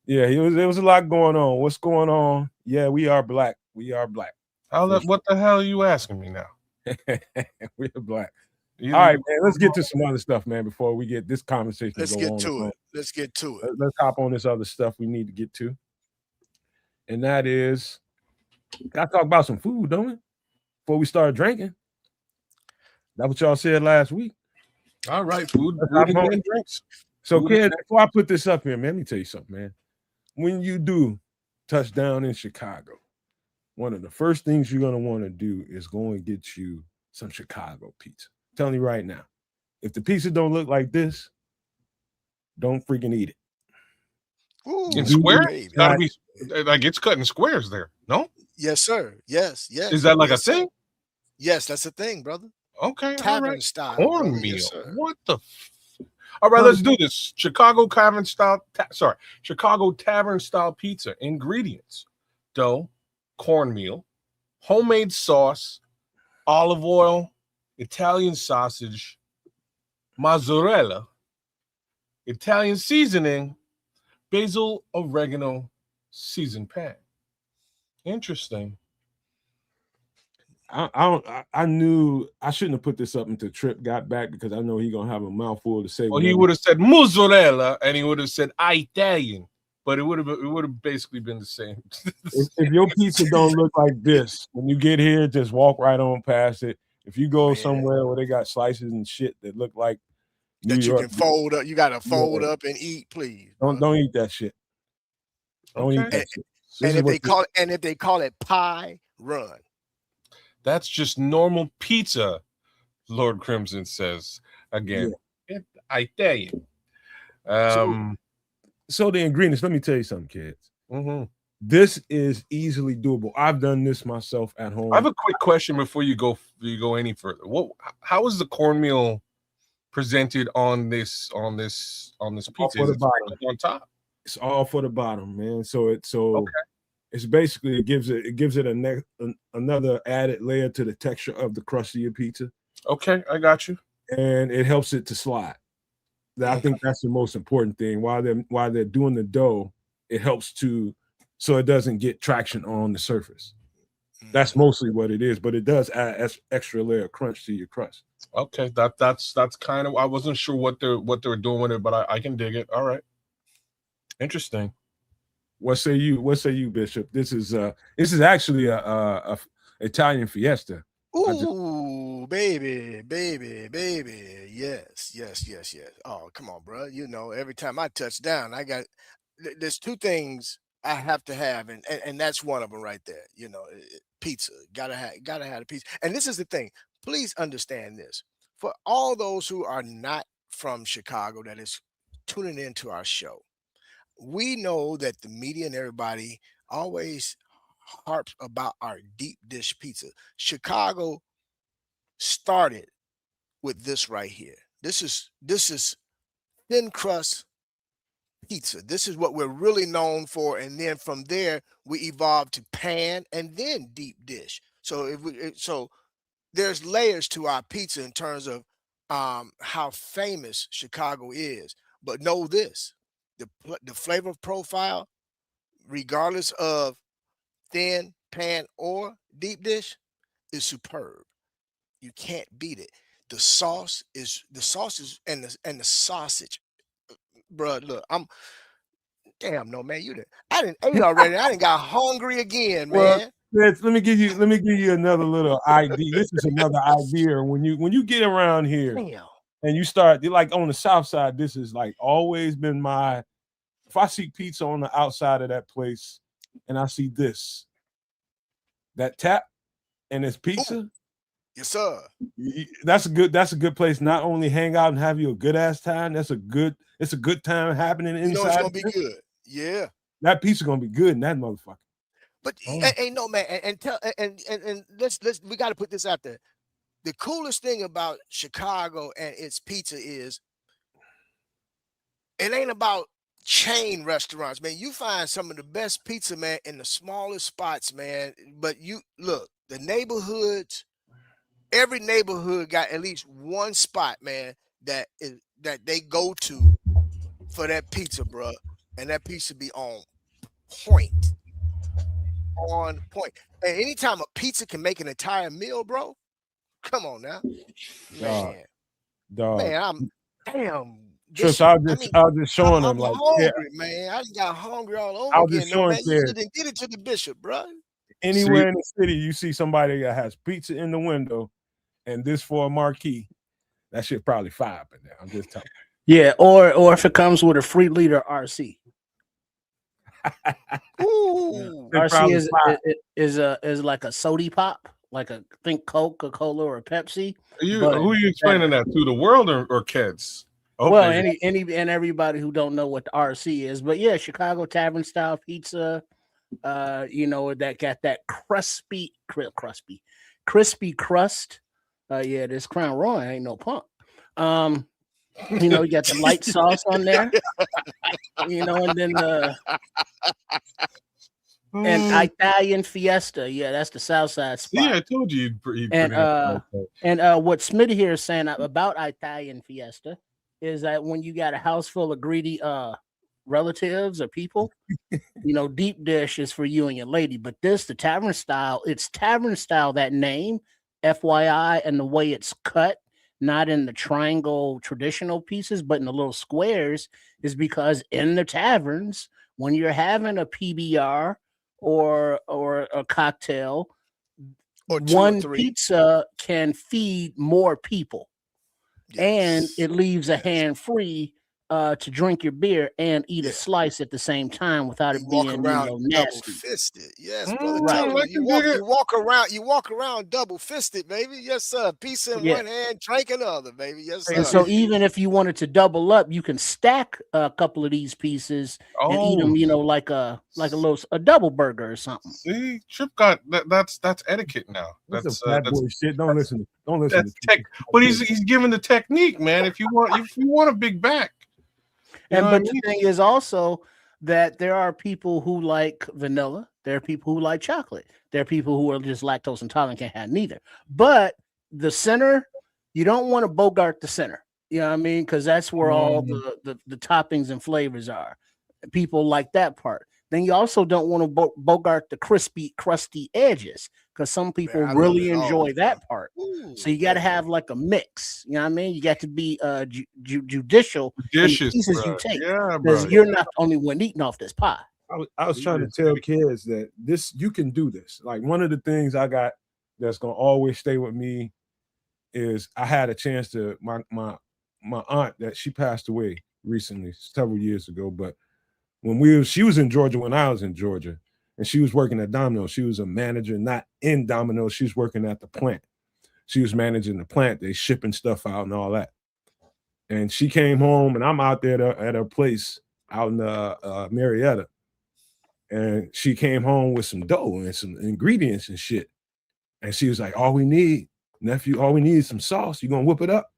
Yeah, there was a lot going on. What's going on? Yeah, we are black. We are black. What the hell are you asking me now? We're black. Either All right, you- man. Let's get to some other stuff, man, before we get this conversation Let's go get on. to it. Let's get to it. Let's hop on this other stuff we need to get to. And that is, gotta talk about some food, don't we? Before we start drinking. That's what y'all said last week. All right, food hop and on. then drinks. So, Food kid, before I put this up here, man, let me tell you something, man. When you do touch down in Chicago, one of the first things you're gonna want to do is go and get you some Chicago pizza. I'm telling you right now, if the pizza don't look like this, don't freaking eat it. Ooh, in squares, baby. gotta be like it's cut in squares there. No, Yes, sir. Yes, yes. is that like yes, a thing? sir. Yes, that's a thing, brother. Okay, Tavern all right. style. brother. Cornmeal. Yes, sir. What the? All right, let's do this. Chicago tavern style. Chicago tavern style pizza. Ingredients: dough, cornmeal, homemade sauce, olive oil, Italian sausage, mozzarella, Italian seasoning, basil, oregano, seasoned pan. Interesting. I knew I shouldn't have put this up until Trip got back because I know he's gonna have a mouthful to say. Well, he would have said mozzarella and he would have said Italian, but it would have basically been the same. if your pizza don't look like this when you get here, just walk right on past it. If you go somewhere where they got slices and shit that look like that you can fold up, you gotta fold up and eat, please. Don't eat that shit. Don't eat that shit. And if they call it pie, run. That's just normal pizza, Lord Crimson says again. Yeah. Italian. So the ingredients, let me tell you something, kids. Mm-hmm. This is easily doable. I've done this myself at home. I have a quick question before you go any further. How is the cornmeal presented on this pizza? For the bottom. On top? It's all for the bottom, man. It's basically it gives it another added layer to the texture of the crust of your pizza. Okay, I got you. And it helps it to slide. I think that's the most important thing. While they're doing the dough, it helps so it doesn't get traction on the surface. That's mostly what it is, but it does add extra layer of crunch to your crust. Okay, that's kind of, I wasn't sure what they're doing with it, but I can dig it. All right, interesting. What say you, Bishop? This is actually a Italian fiesta. Ooh, baby. Yes. Oh, come on, bro. You know, every time I touch down, there's two things I have to have, and that's one of them right there. You know, pizza. Gotta have the pizza. And this is the thing. Please understand this. For all those who are not from Chicago that is tuning into our show, we know that the media and everybody always harps about our deep dish pizza. Chicago started with this right here. This is thin crust pizza. This is what we're really known for, and then from there we evolved to pan and then deep dish. So there's layers to our pizza in terms of how famous Chicago is. But know this: the flavor profile, regardless of thin, pan, or deep dish, is superb. You can't beat it. The sauce is and the sausage, bro. Look, no man. I didn't ate already. I didn't got hungry again, man. Well, let me give you another little idea. This is another idea. When you get around here and you start, like on the south side, this is like always been if I see pizza on the outside of that place and I see that tap and it's pizza. Ooh. Yes, sir. That's a good place. Not only hang out and have you a good ass time. It's a good time happening inside. You know it's gonna be good. Yeah. That pizza gonna be good in that motherfucker. But ain't no man, and let's we got to put this out there. The coolest thing about Chicago and its pizza is it ain't about chain restaurants, man. You find some of the best pizza, man, in the smallest spots, man. But you look, the neighborhoods, every neighborhood got at least one spot, man, that they go to for that pizza, bro. And that pizza be on point. on point. And anytime a pizza can make an entire meal, bro, come on now, Dog, man. dog. Man, I'm damn. Trips, This, I I was mean, just showing I'm them like, yeah, hungry, man. I just got hungry all I over was just again. No, showing man, you kids. should have did it to the bishop, bro. Anywhere in the city, you see somebody that has pizza in the window, and this for a marquee, that shit probably fire up in there. I'm just telling Yeah, or if it comes with a free liter RC. Ooh, They RC probably fire. is like a soda pop, like a think Coca-Cola or Pepsi. Who But are you explaining that to? The world or kids? well, any and everybody who don't know what the RC is, but yeah, Chicago tavern style pizza. That got that crispy crust. Yeah, this Crown Royal ain't no punk. You got the light sauce on there. And then and Italian Fiesta. Yeah, that's the South Side spot. See, I told you you'd put And it in what Smitty here is saying about Italian Fiesta is that when you got a house full of greedy relatives or people, deep dish is for you and your lady. But the tavern style, it's tavern style, that name, FYI, and the way it's cut, not in the triangle traditional pieces, but in the little squares, is because in the taverns, when you're having a PBR or a cocktail, or two one or three. pizza can feed more people, and Yes. it leaves a hand free to drink your beer and eat a Yeah. slice at the same time without it You being walk around double nasty. fisted. Yes, brother. Right. Tell I you, can dig it. you walk around double fisted, baby. Yes, sir. Pizza in Yeah. one hand, drink another, baby. Yes, And sir. so even if you wanted to double up, you can stack a couple of these pieces and eat them, like a double burger or something. See, Trip got that's etiquette now. That's bad boy shit. Don't listen. That's tech. But he's giving the technique, man. If you want a big back, But the thing is also that there are people who like vanilla. There are people who like chocolate. There are people who are just lactose intolerant, can't have neither. But the center, you don't want to bogart the center. You know what I mean? Because that's where all the toppings and flavors are. People like that part. Then you also don't want to bogart the crispy, crusty edges, because some people really enjoy that part. Ooh, so you got to have like a mix. You know what I mean? You got to be judicious in the pieces you take, because you're not the only one eating off this pie. I was trying to tell kids that you can do this. Like, one of the things I got that's gonna always stay with me is I had a chance to my aunt, that she passed away recently, several years ago, but she was in Georgia when I was in Georgia, and she was working at Domino's. She was a manager, not in Domino's. She was working at the plant. She was managing the plant. They shipping stuff out and all that. And she came home, and I'm out there at her place out in Marietta. And she came home with some dough and some ingredients and shit. And she was like, all we need is some sauce. You gonna whip it up?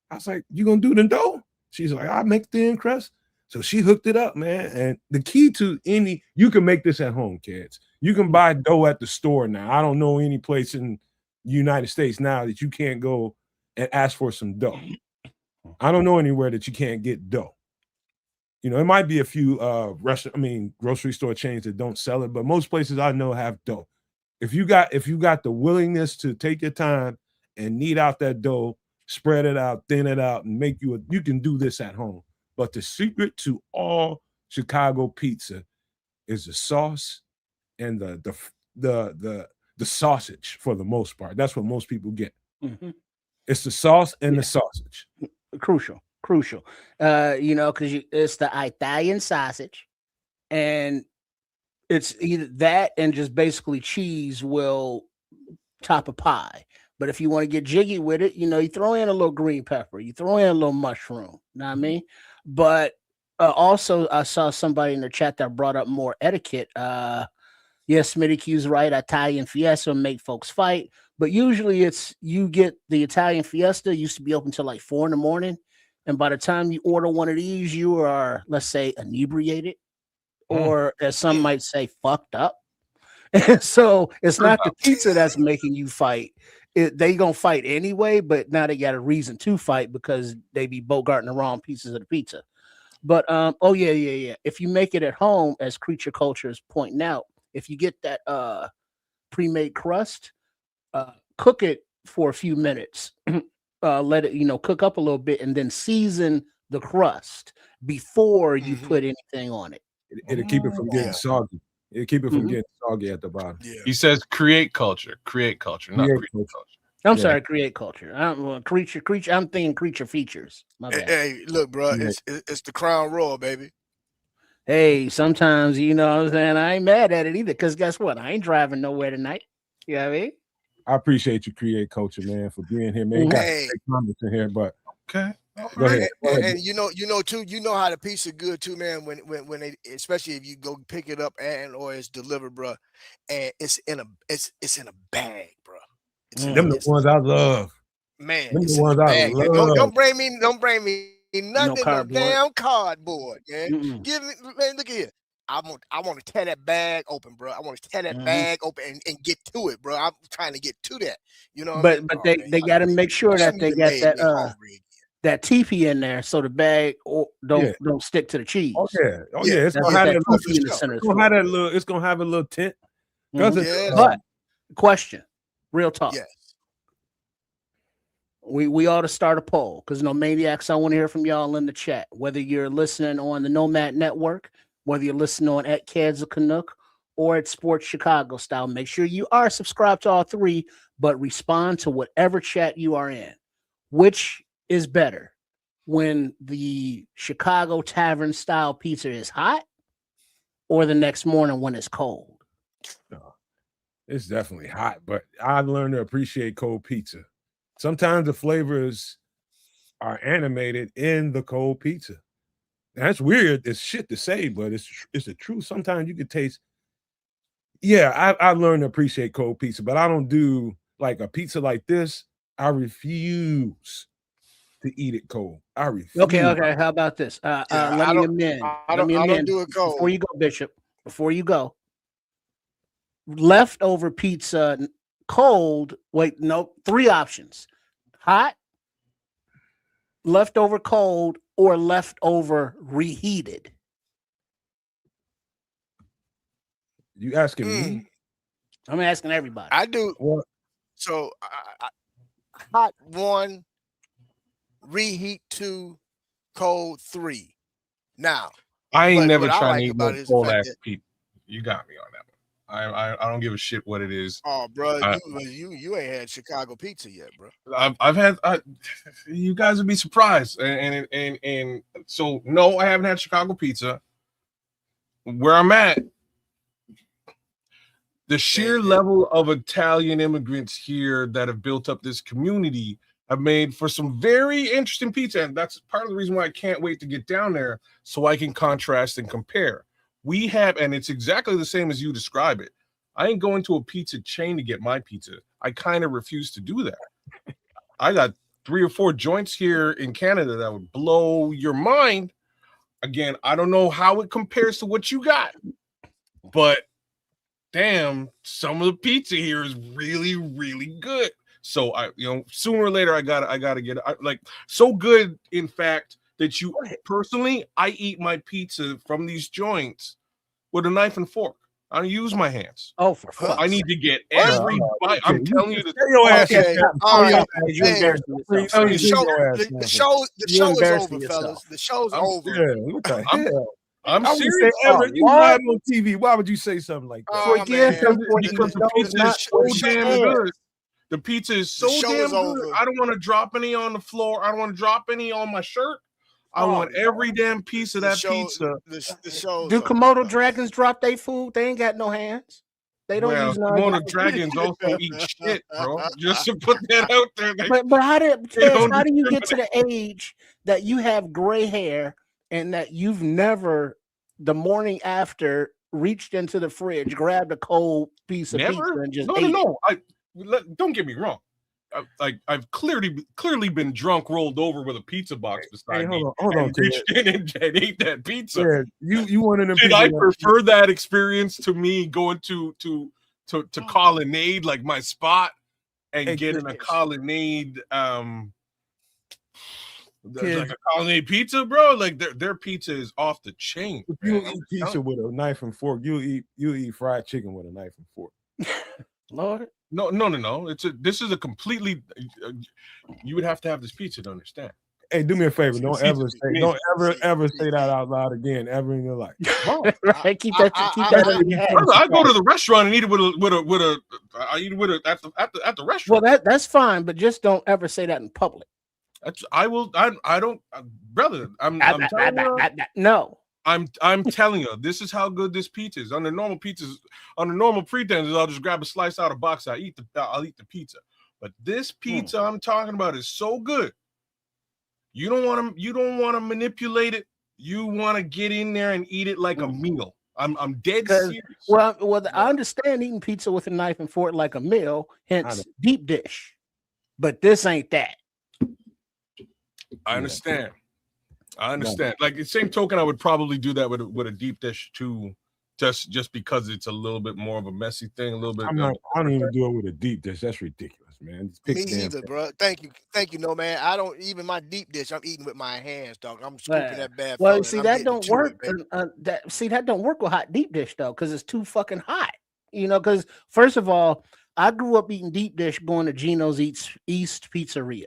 I was like, you gonna do the dough? She's like, I'll make thin crust. So she hooked it up, man. And the key to you can make this at home, kids. You can buy dough at the store now. I don't know any place in the United States now that you can't go and ask for some dough. I don't know anywhere that you can't get dough. It might be a few grocery store chains that don't sell it, but most places I know have dough. If you got the willingness to take your time and knead out that dough, spread it out, thin it out, and you can do this at home. But the secret to all Chicago pizza is the sauce and the sausage, for the most part. That's what most people get. Mm-hmm. It's the sauce and the sausage. Crucial. Because it's the Italian sausage, and it's either that and just basically cheese will top a pie. But if you want to get jiggy with it, you throw in a little green pepper, you throw in a little mushroom. You know what I mean? But also, I saw somebody in the chat that brought up more etiquette. Yes, vidIQ's right. Italian Fiesta make folks fight, but usually you get the Italian Fiesta used to be open till like 4 a.m, and by the time you order one of these, you are, let's say, inebriated, or as some might say, fucked up. And so it's not the pizza that's making you fight. They gonna fight anyway, but now they got a reason to fight because they be bogarting the wrong pieces of the pizza. But If you make it at home, as Creature Culture is pointing out, if you get that pre-made crust, cook it for a few minutes. Let it, cook up a little bit, and then season the crust before you put anything on it. It'll keep it from getting soggy. It'll keep it from getting soggy at the bottom. Yeah. He says create culture, not create culture. I'm sorry, create culture. Creature. I'm thinking creature features. My bad. Hey, look, bro, it's the Crown Royal, baby. Hey, sometimes you know what I'm saying, I ain't mad at it either, because guess what? I ain't driving nowhere tonight. You know what I mean? I appreciate you, Create Culture, man, for being here, man. Got comments in here, but okay. Go ahead. And you know too, you know how the pizza good too, man. When they, especially if you go pick it up or it's delivered, bro, and it's in a bag, bro. Them the ones I love. Man, them it's the ones I love. Don't bring me nothing no damn cardboard, man. Mm-mm. Give me, man. Look here. I want to tear that bag open, bro. I want to tear that bag open and get to it, bro. I'm trying to get to that. You know, but they got to make sure that they got that teepee in there, so the bag don't stick to the cheese. Yeah. It's gonna have that teepee in the center. It's gonna have a little tint. But question, real talk. Yes. We ought to start a poll, because maniacs, I want to hear from y'all in the chat. Whether you're listening on the Nomad Network, whether you're listening on at Kids of Canuck or at Sports Chicago Style, make sure you are subscribed to all three, but respond to whatever chat you are in. Which is better, when the Chicago Tavern style pizza is hot, or the next morning when it's cold? It's definitely hot, but I've learned to appreciate cold pizza. Sometimes the flavors are animated in the cold pizza. That's weird. It's shit to say, but it's the truth. Sometimes you can taste. Yeah, I've learned to appreciate cold pizza, but I don't do like a pizza like this. I refuse to eat it cold. I refuse. Okay. How about this? Let me amend. I don't do it cold. Before you go, Bishop. Before you go, leftover pizza cold. Wait, no, 3 options: hot, leftover cold, or leftover reheated. You asking me? I'm asking everybody. I do. What? So hot 1, reheat 2, cold 3. Now, I ain't never trying like to eat about no it cold ass pizza. You got me on that one. I don't give a shit what it is. Oh, bro, you ain't had Chicago pizza yet, bro. I've had. You guys would be surprised, and so no, I haven't had Chicago pizza. Where I'm at, the sheer level of Italian immigrants here that have built up this community have made for some very interesting pizza, and that's part of the reason why I can't wait to get down there so I can contrast and compare. We have, and it's exactly the same as you describe it. I ain't going to a pizza chain to get my pizza. I kind of refuse to do that. I got 3 or 4 joints here in Canada that would blow your mind. Again, I don't know how it compares to what you got, but damn, some of the pizza here is really, really good. So sooner or later I gotta get it. Like, so good, in fact, that I eat my pizza from these joints with a knife and fork. I don't use my hands. Oh, for fuck's I need to get every bite. I'm telling you, the show is over, fellas. The show's over. Yeah, what the hell? I'm serious. You lied on TV. Why would you say something like that? Because the pizza is so damn good. The pizza is so damn good. I don't want to drop any on the floor. I don't want to drop any on my shirt. I want every damn piece of that pizza. Do Komodo dragons drop their food? They ain't got no hands. They don't use no. Komodo dragons also eat shit, bro. Just to put that out there. But how do you get to the age that you have gray hair and that you've never, the morning after, reached into the fridge, grabbed a cold piece of pizza and just ate it? Don't get me wrong. I've clearly been drunk, rolled over with a pizza box beside me. Hold on, reached in and ate that pizza. Yeah, you one of them. Did I prefer that experience to me going to Colonnade, like my spot, and getting a Colonnade There's like a colony pizza, bro. Like their pizza is off the chain. If you eat pizza with a knife and fork, you eat fried chicken with a knife and fork. Lord. No. This is a completely. You would have to have this pizza to understand. Hey, do me a favor. Don't ever say that out loud again, ever in your life. Right? Keep that on your head. I go to the restaurant and eat it with a. I eat it with at the restaurant. Well, that's fine, but just don't ever say that in public. I will. I don't, brother. I'm telling you, no. I'm telling you, this is how good this pizza is. Under normal pretenses, I'll just grab a slice out of box. I'll eat the pizza. But this pizza I'm talking about is so good. You don't want to manipulate it. You want to get in there and eat it like a meal. I'm dead serious. Well, I understand eating pizza with a knife and fork like a meal, hence deep dish. But this ain't that. I understand. Like the same token, I would probably do that with a deep dish too, just because it's a little bit more of a messy thing. A little bit. I don't even do it with a deep dish. That's ridiculous, man. Me either, bro. Thank you. No, man. I don't even my deep dish. I'm eating with my hands, dog. I'm scooping that bad. Well, see that don't work. That don't work with hot deep dish though, because it's too fucking hot. Because first of all, I grew up eating deep dish, going to Gino's East Pizzeria,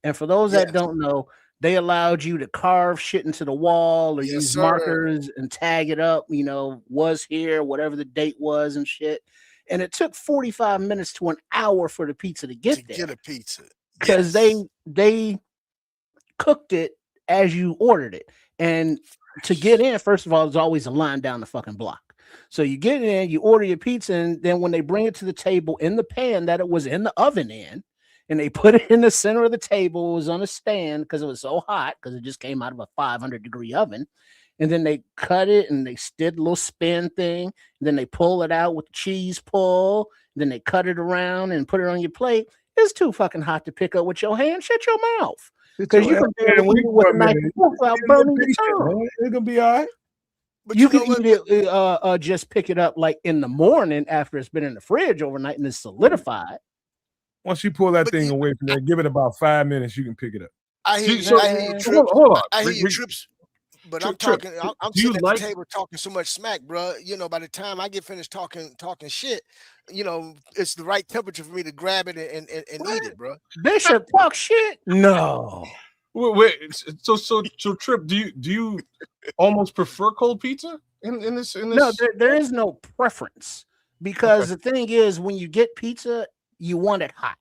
and for those that don't know, they allowed you to carve shit into the wall or use markers and tag it up, was here, whatever the date was and shit. And it took 45 minutes to an hour for the pizza to get there. Get a pizza. Because they cooked it as you ordered it. And to get in, first of all, there's always a line down the fucking block. So you get in, you order your pizza, and then when they bring it to the table in the pan that it was in the oven in, and they put it in the center of the table. It was on a stand because it was so hot because it just came out of a 500-degree oven. And then they cut it and they did a little spin thing. And then they pull it out with the cheese pull. Then they cut it around and put it on your plate. It's too fucking hot to pick up with your hand. Shut your mouth. Because you can eat it with a knife without burning your tongue. It's going to be all right. But you can eat it, just pick it up like in the morning after it's been in the fridge overnight and it's solidified. Once you pull that thing away from there, give it about 5 minutes, you can pick it up. I hear you, Trips. I hear you, Trips. But I'm talking. I'm sitting at the table talking so much smack, bro. By the time I get finished talking shit, it's the right temperature for me to grab it and eat it, bro. Bishop talk shit? No. Wait. So Trip, do you almost prefer cold pizza in this? No, there is no preference because the thing is, when you get pizza, you want it hot.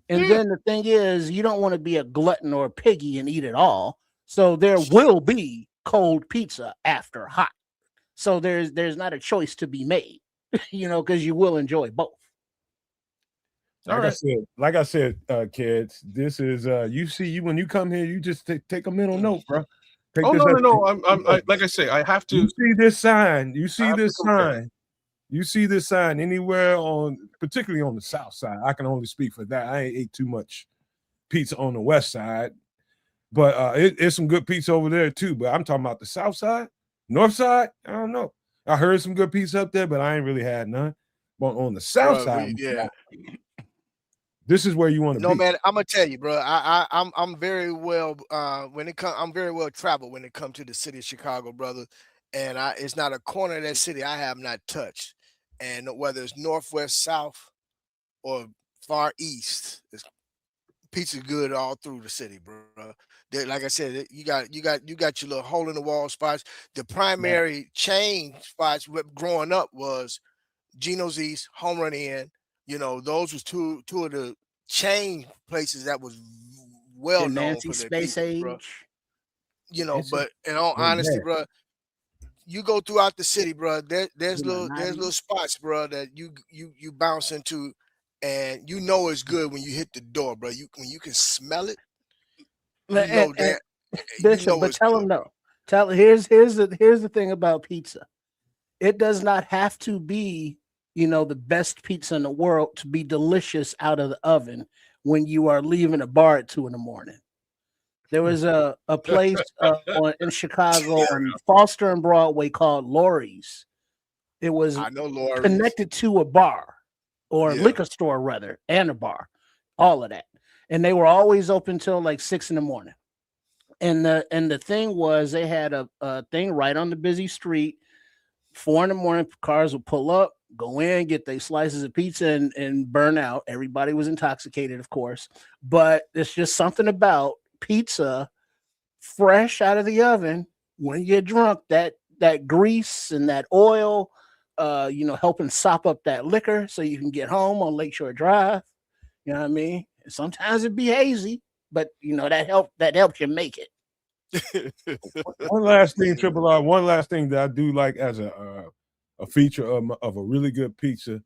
And then the thing is, you don't want to be a glutton or a piggy and eat it all. So there will be cold pizza after hot. So there's not a choice to be made, because you will enjoy both. Like I said, kids, this is you see when you come here, you just take a mental note, bro. No. I'm like I say, I have to. You see this sign. You see this sign anywhere particularly on the south side. I can only speak for that. I ain't ate too much pizza on the west side, but it's some good pizza over there too. But I'm talking about the south side, north side. I don't know. I heard some good pizza up there, but I ain't really had none. But on the south side, this is where you want to be. No, man, I'm gonna tell you, bro. I'm very well I'm very well traveled when it comes to the city of Chicago, brother. And it's not a corner of that city I have not touched. And whether it's northwest, south, or far east, pizza good all through the city, bro. Like I said, you got your little hole in the wall spots. The primary chain spots growing up was Gino's East, Home Run Inn. Those was two of the chain places that was well known for their space pizza, age. Bro. But in all honesty, bro, you go throughout the city, bro. There's little spots, bro, that you bounce into, and it's good when you hit the door, bro. When you can smell it, Bishop, but tell them no. Here's the thing about pizza. It does not have to be the best pizza in the world to be delicious out of the oven when you are leaving a bar at 2 a.m. There was a place in Chicago on Foster and Broadway called Lori's. It was connected to a bar or a liquor store rather, and a bar, all of that. And they were always open till like 6 a.m. And the thing was, they had a thing right on the busy street. 4 a.m, cars would pull up, go in, get their slices of pizza, and burn out. Everybody was intoxicated, of course, but it's just something about pizza fresh out of the oven when you get drunk. That grease and that oil, helping sop up that liquor so you can get home on Lakeshore Drive. You know what I mean? Sometimes it be hazy, but that helps you make it. One last thing, Triple R. One last thing that I do like as a feature of a really good pizza,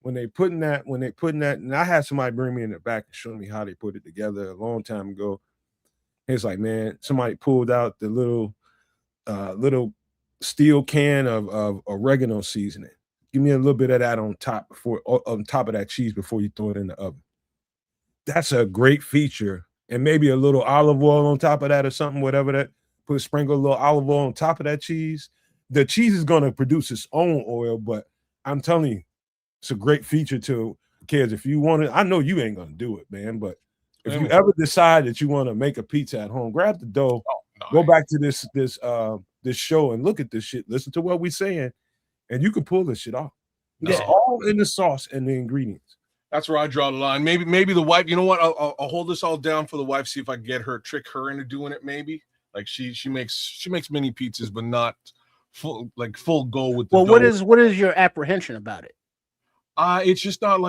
when they putting that, and I had somebody bring me in the back and show me how they put it together a long time ago. It's like, man, somebody pulled out the little steel can of oregano seasoning. Give me a little bit of that on top of that cheese before you throw it in the oven. That's a great feature. And maybe a little olive oil on top of that or something, whatever that. Sprinkle a little olive oil on top of that cheese. The cheese is going to produce its own oil, but I'm telling you, it's a great feature to kids. If you want it, I know you ain't going to do it, man, but if you ever decide that you want to make a pizza at home, grab the dough, go back to this show and look at this shit, listen to what we're saying, and you can pull this shit off. It's all in the sauce and the ingredients. That's where I draw the line. Maybe the wife. You know what? I'll hold this all down for the wife. See if I can get her, trick her into doing it. Maybe like she makes mini pizzas, but not full go with. The dough. What is your apprehension about it? It's just not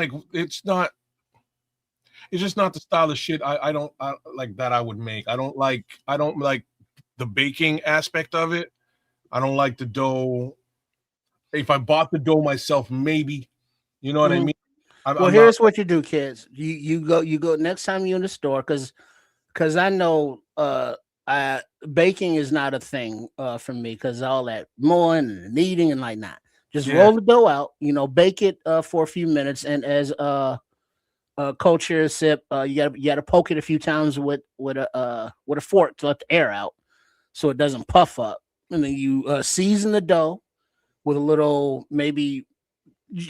the style of shit I don't like that I would make. I don't like the baking aspect of it. I don't like the dough. If I bought the dough myself, maybe, you know what I mean. Here's what you do, kids. You go next time you're in the store, because I know baking is not a thing for me, because all that mowing and kneading and like that. Just roll the dough out, bake it for a few minutes, and as Coach here sip, you gotta poke it a few times with a fork to let the air out so it doesn't puff up, and then you season the dough with a little, maybe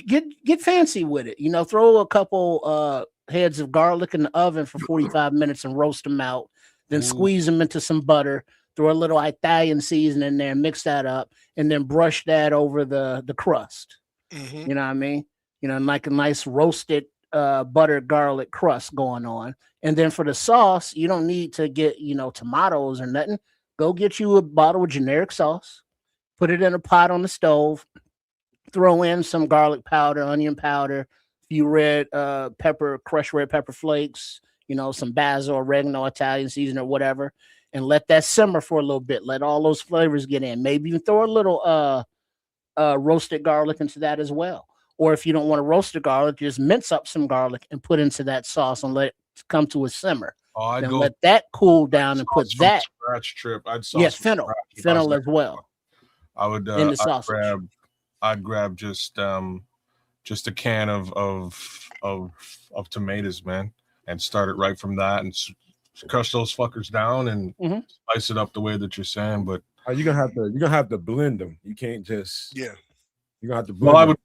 get fancy with it. Throw a couple heads of garlic in the oven for 45 minutes and roast them out. Then squeeze them into some butter. Throw a little Italian seasoning in there, mix that up, and then brush that over the crust. Mm-hmm. You know what I mean? Like a nice roasted buttered garlic crust going on. And then for the sauce, you don't need to get tomatoes or nothing. Go get you a bottle of generic sauce. Put it in a pot on the stove. Throw in some garlic powder, onion powder, a few crushed red pepper flakes, some basil, oregano, Italian seasoning, or whatever, and let that simmer for a little bit. Let all those flavors get in. Maybe even throw a little roasted garlic into that as well. Or if you don't want to roast the garlic, just mince up some garlic and put into that sauce and let it come to a simmer. Then let that cool down and put that. Scratch trip. Fennel as well. I would in the sausage. I'd grab just a can of tomatoes, man, and start it right from that, and crush those fuckers down and spice it up the way that you're saying. But you're gonna have to blend them. You can't just You're gonna have to blend. Well,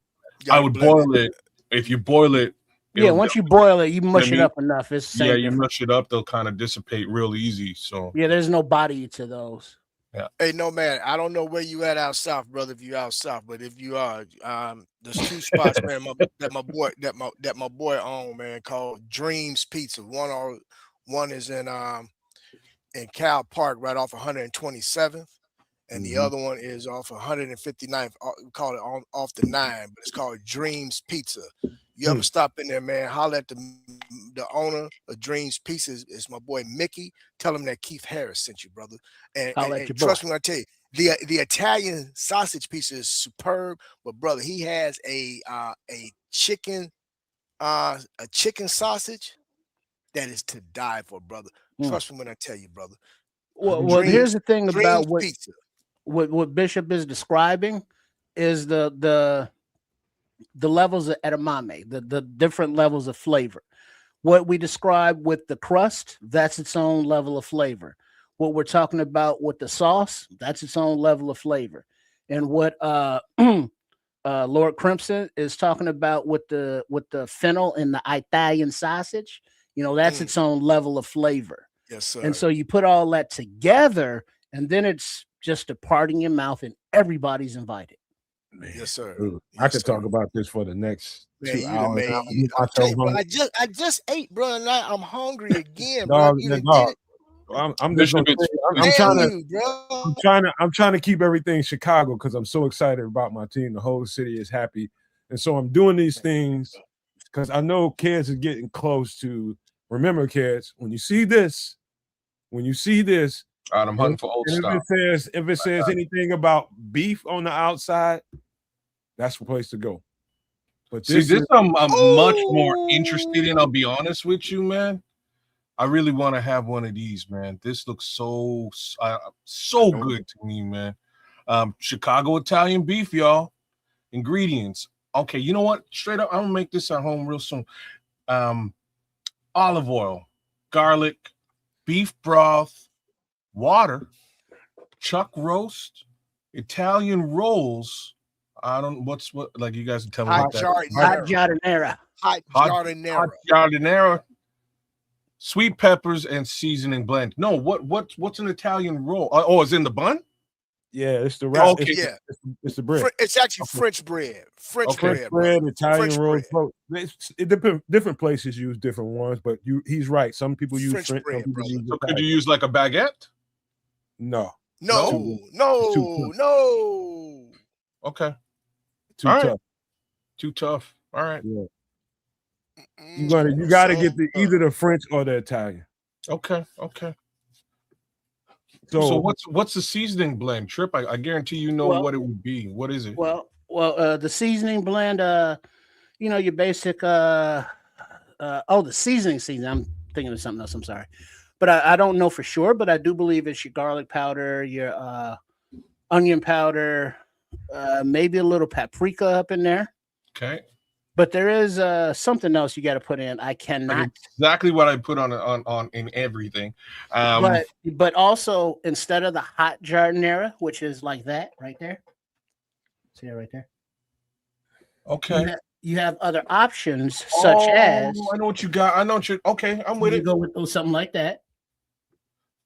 I would boil it. If you boil it, once you boil it, you mush it up enough. It's the same you mush it up, they'll kind of dissipate real easy. So there's no body to those. Yeah. Hey, no, man, I don't know where you at out south, brother. If you out south, but if you are, there's 2 spots, man, that my boy own, man, called Dreams Pizza. One is in Cal Park, right off 127th, and the other one is off 159th. We call it off the 9, but it's called Dreams Pizza. You ever stop in there, man? Holler at the owner of Dreams Pizza. Is my boy Mickey. Tell him that Keith Harris sent you, brother. And trust me when I tell you, the Italian sausage pizza is superb. But brother, he has a chicken sausage that is to die for, brother. Trust me when I tell you, brother. Well, here's the thing about what Bishop is describing is the levels of edamame, the different levels of flavor. What we describe with the crust, that's its own level of flavor. What we're talking about with the sauce, that's its own level of flavor. And what Lord Crimson is talking about with the fennel and the Italian sausage, that's its own level of flavor. Yes, sir. And so you put all that together, and then it's just a part in your mouth, and everybody's invited. Man, yes, sir. dude, I Yes, could sir. talk about this for the next Man, 2 you done hours. made. I'll get I'm telling myself you, bro. hungry. I just ate, bro, and now I'm hungry again, bro. Dog, You done dog, did it. I'm just gonna Bishop, say, I'm it's trying Damn to you, bro. I'm trying to keep everything Chicago because I'm so excited about my team. The whole city is happy, and so I'm doing these things because I know kids are getting close to. Remember, kids, when you see this, all right, I'm hunting for old and stuff. if it says anything about beef on the outside, that's the place to go. But See, this this is I'm much more interested in. I'll be honest with you, man. I really want to have one of these, man. This looks so good to me, man. Chicago Italian beef, y'all. Ingredients. Okay, you know what? Straight up, I'm gonna make this at home real soon. Olive oil, garlic, beef broth, water, chuck roast, Italian rolls. I don't what like you guys can tell me Hot what that is. Hot jardinera. jardinera. Hot Hot jardinera. jardinera, sweet peppers, and seasoning blend. No, what's an Italian roll? Oh, it's in the bun? yeah, it's the wrap. Okay. Yeah. It's the bread. It's actually French bread. French Okay. French bread, bread, brother. Italian French rolls. bread. It depends. Different places use different ones, but he's right. Some people use French French. bread, Some people brother. use So could Italian. you use like a baguette? No, No, too no. Okay. too All right. tough. Too tough. All right. Yeah. You Mm, gotta so, get either the French or the Italian. Okay. So So what's the seasoning blend? Trip, I guarantee you know Well- what it would be. What is it? Well, the seasoning blend, your basic, the seasoning. I'm thinking of something else. I'm sorry, but I don't know for sure. But I do believe it's your garlic powder, your onion powder, maybe a little paprika up in there. Okay. But there is something else you got to put in. I cannot. Like exactly what I put on in everything. But also instead of the hot jardinera, which is like that right there. See it right there. Okay. You have other options such as I know what you got. I know what you. Okay, I'm with you it. go with something like that.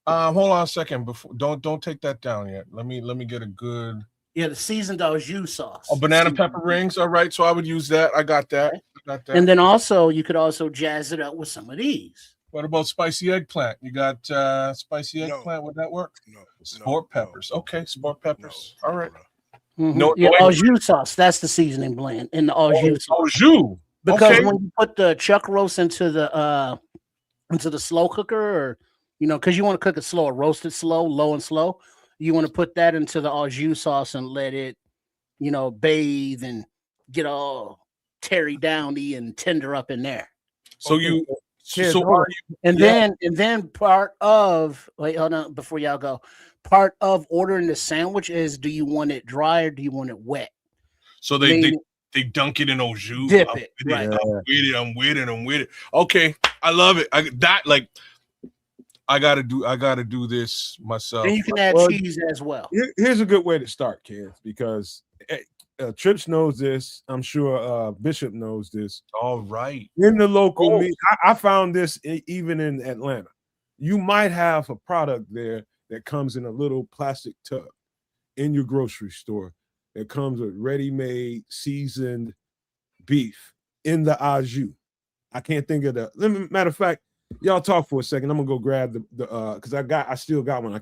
Hold on a second. Before don't take that down yet. Let me get a good. Yeah, the seasoned au jus sauce. Oh, banana pepper rings. All right, so I would use that. I got that. And then also you could also jazz it up with some of these. What about spicy eggplant? You got spicy eggplant? Would that work? No. Sport peppers. Okay, sport peppers. All right. Mm-hmm. No, yeah, no au jus sauce. That's the seasoning blend in the au jus sauce. Au jus. Because Okay. when you put the chuck roast into the slow cooker, or because you want to cook it slow, roast it slow, low and slow. You want to put that into the au jus sauce and let it, bathe and get all terry downy and tender up in there. So you. So are you? And then part of hold on before y'all go. Part of ordering the sandwich is: do you want it dry or do you want it wet? So they dunk it in au jus. Dip I'm it. with Right. I'm with it. Okay, I love it. I gotta do this myself. And you can add cheese as well. Here's a good way to start, kids, because Trips knows this. I'm sure Bishop knows this. All right. In the local meat, I found this even in Atlanta. You might have a product there that comes in a little plastic tub in your grocery store that comes with ready-made seasoned beef in the au jus. I can't think of the. Matter of fact, y'all talk for a second. I'm gonna go grab the because I still got one. I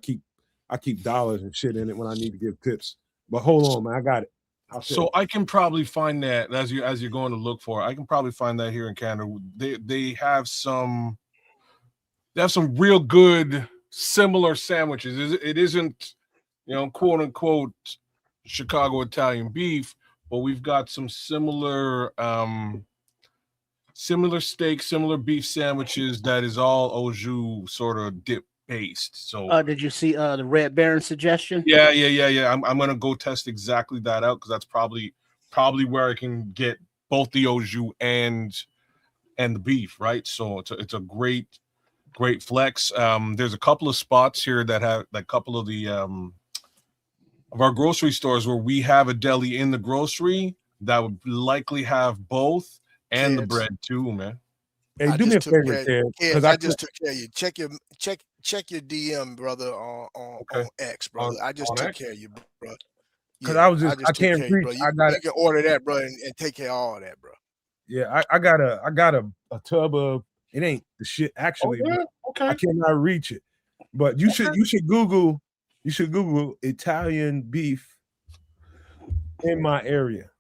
keep dollars and shit in it when I need to give tips. But hold on, man, I got it. So I can probably find that as you're going to look for it. I can probably find that here in Canada. They have some real good similar sandwiches. It isn't quote unquote Chicago Italian beef, but we've got some similar steak, similar beef sandwiches that is all au jus sort of dip based. So did you see the Red Baron suggestion? Yeah. I'm gonna go test exactly that out because that's probably where I can get both the au jus and the beef, right? So it's a great flex. There's a couple of spots here that have a couple of the of our grocery stores where we have a deli in the grocery that would likely have both and the bread too, man. Hey, I do me a just took favor, care. Ted, Kids, because I just took care of you. Check your DM, brother, Okay. on X, brother. I just on took X? care of you, bro. because Yeah, I I I just took can't care of you, reach. bro. I got You can order that, bro, and take care of all that, bro. yeah, I got a tub of it ain't the shit Oh actually, yeah. but I Okay. cannot reach it. But you should Google Italian beef in my area.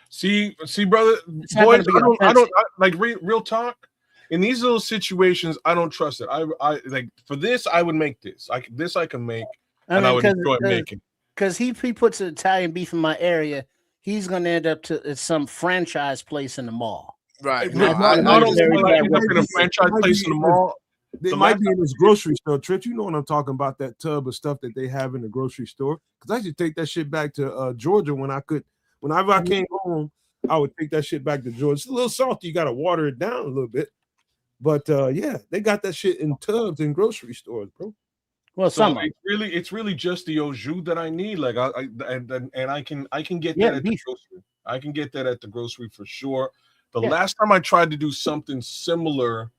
See, brother, It's not boys. going to be I don't authentic. like real talk. In these little situations, I don't trust it. I like for this, I would make this. I can make, and I would enjoy making. Because he puts Italian beef in my area, he's going to end up to some franchise place in the mall. Right. No, Not might only very will I bad end up in a franchise place in the mall. They The might last be in this grocery store, Trent. You know what I'm talking about? That tub of stuff that they have in the grocery store. Because I should take that shit back to Georgia whenever I came home, I would take that shit back to Georgia. It's a little salty. You got to water it down a little bit. But yeah, they got that shit in tubs in grocery stores, bro. Well, So some of it's really just the au jus that I need. Like and I can get Yeah, that at beef. the grocery. I can get that at the grocery for sure. The Yeah. last time I tried to do something similar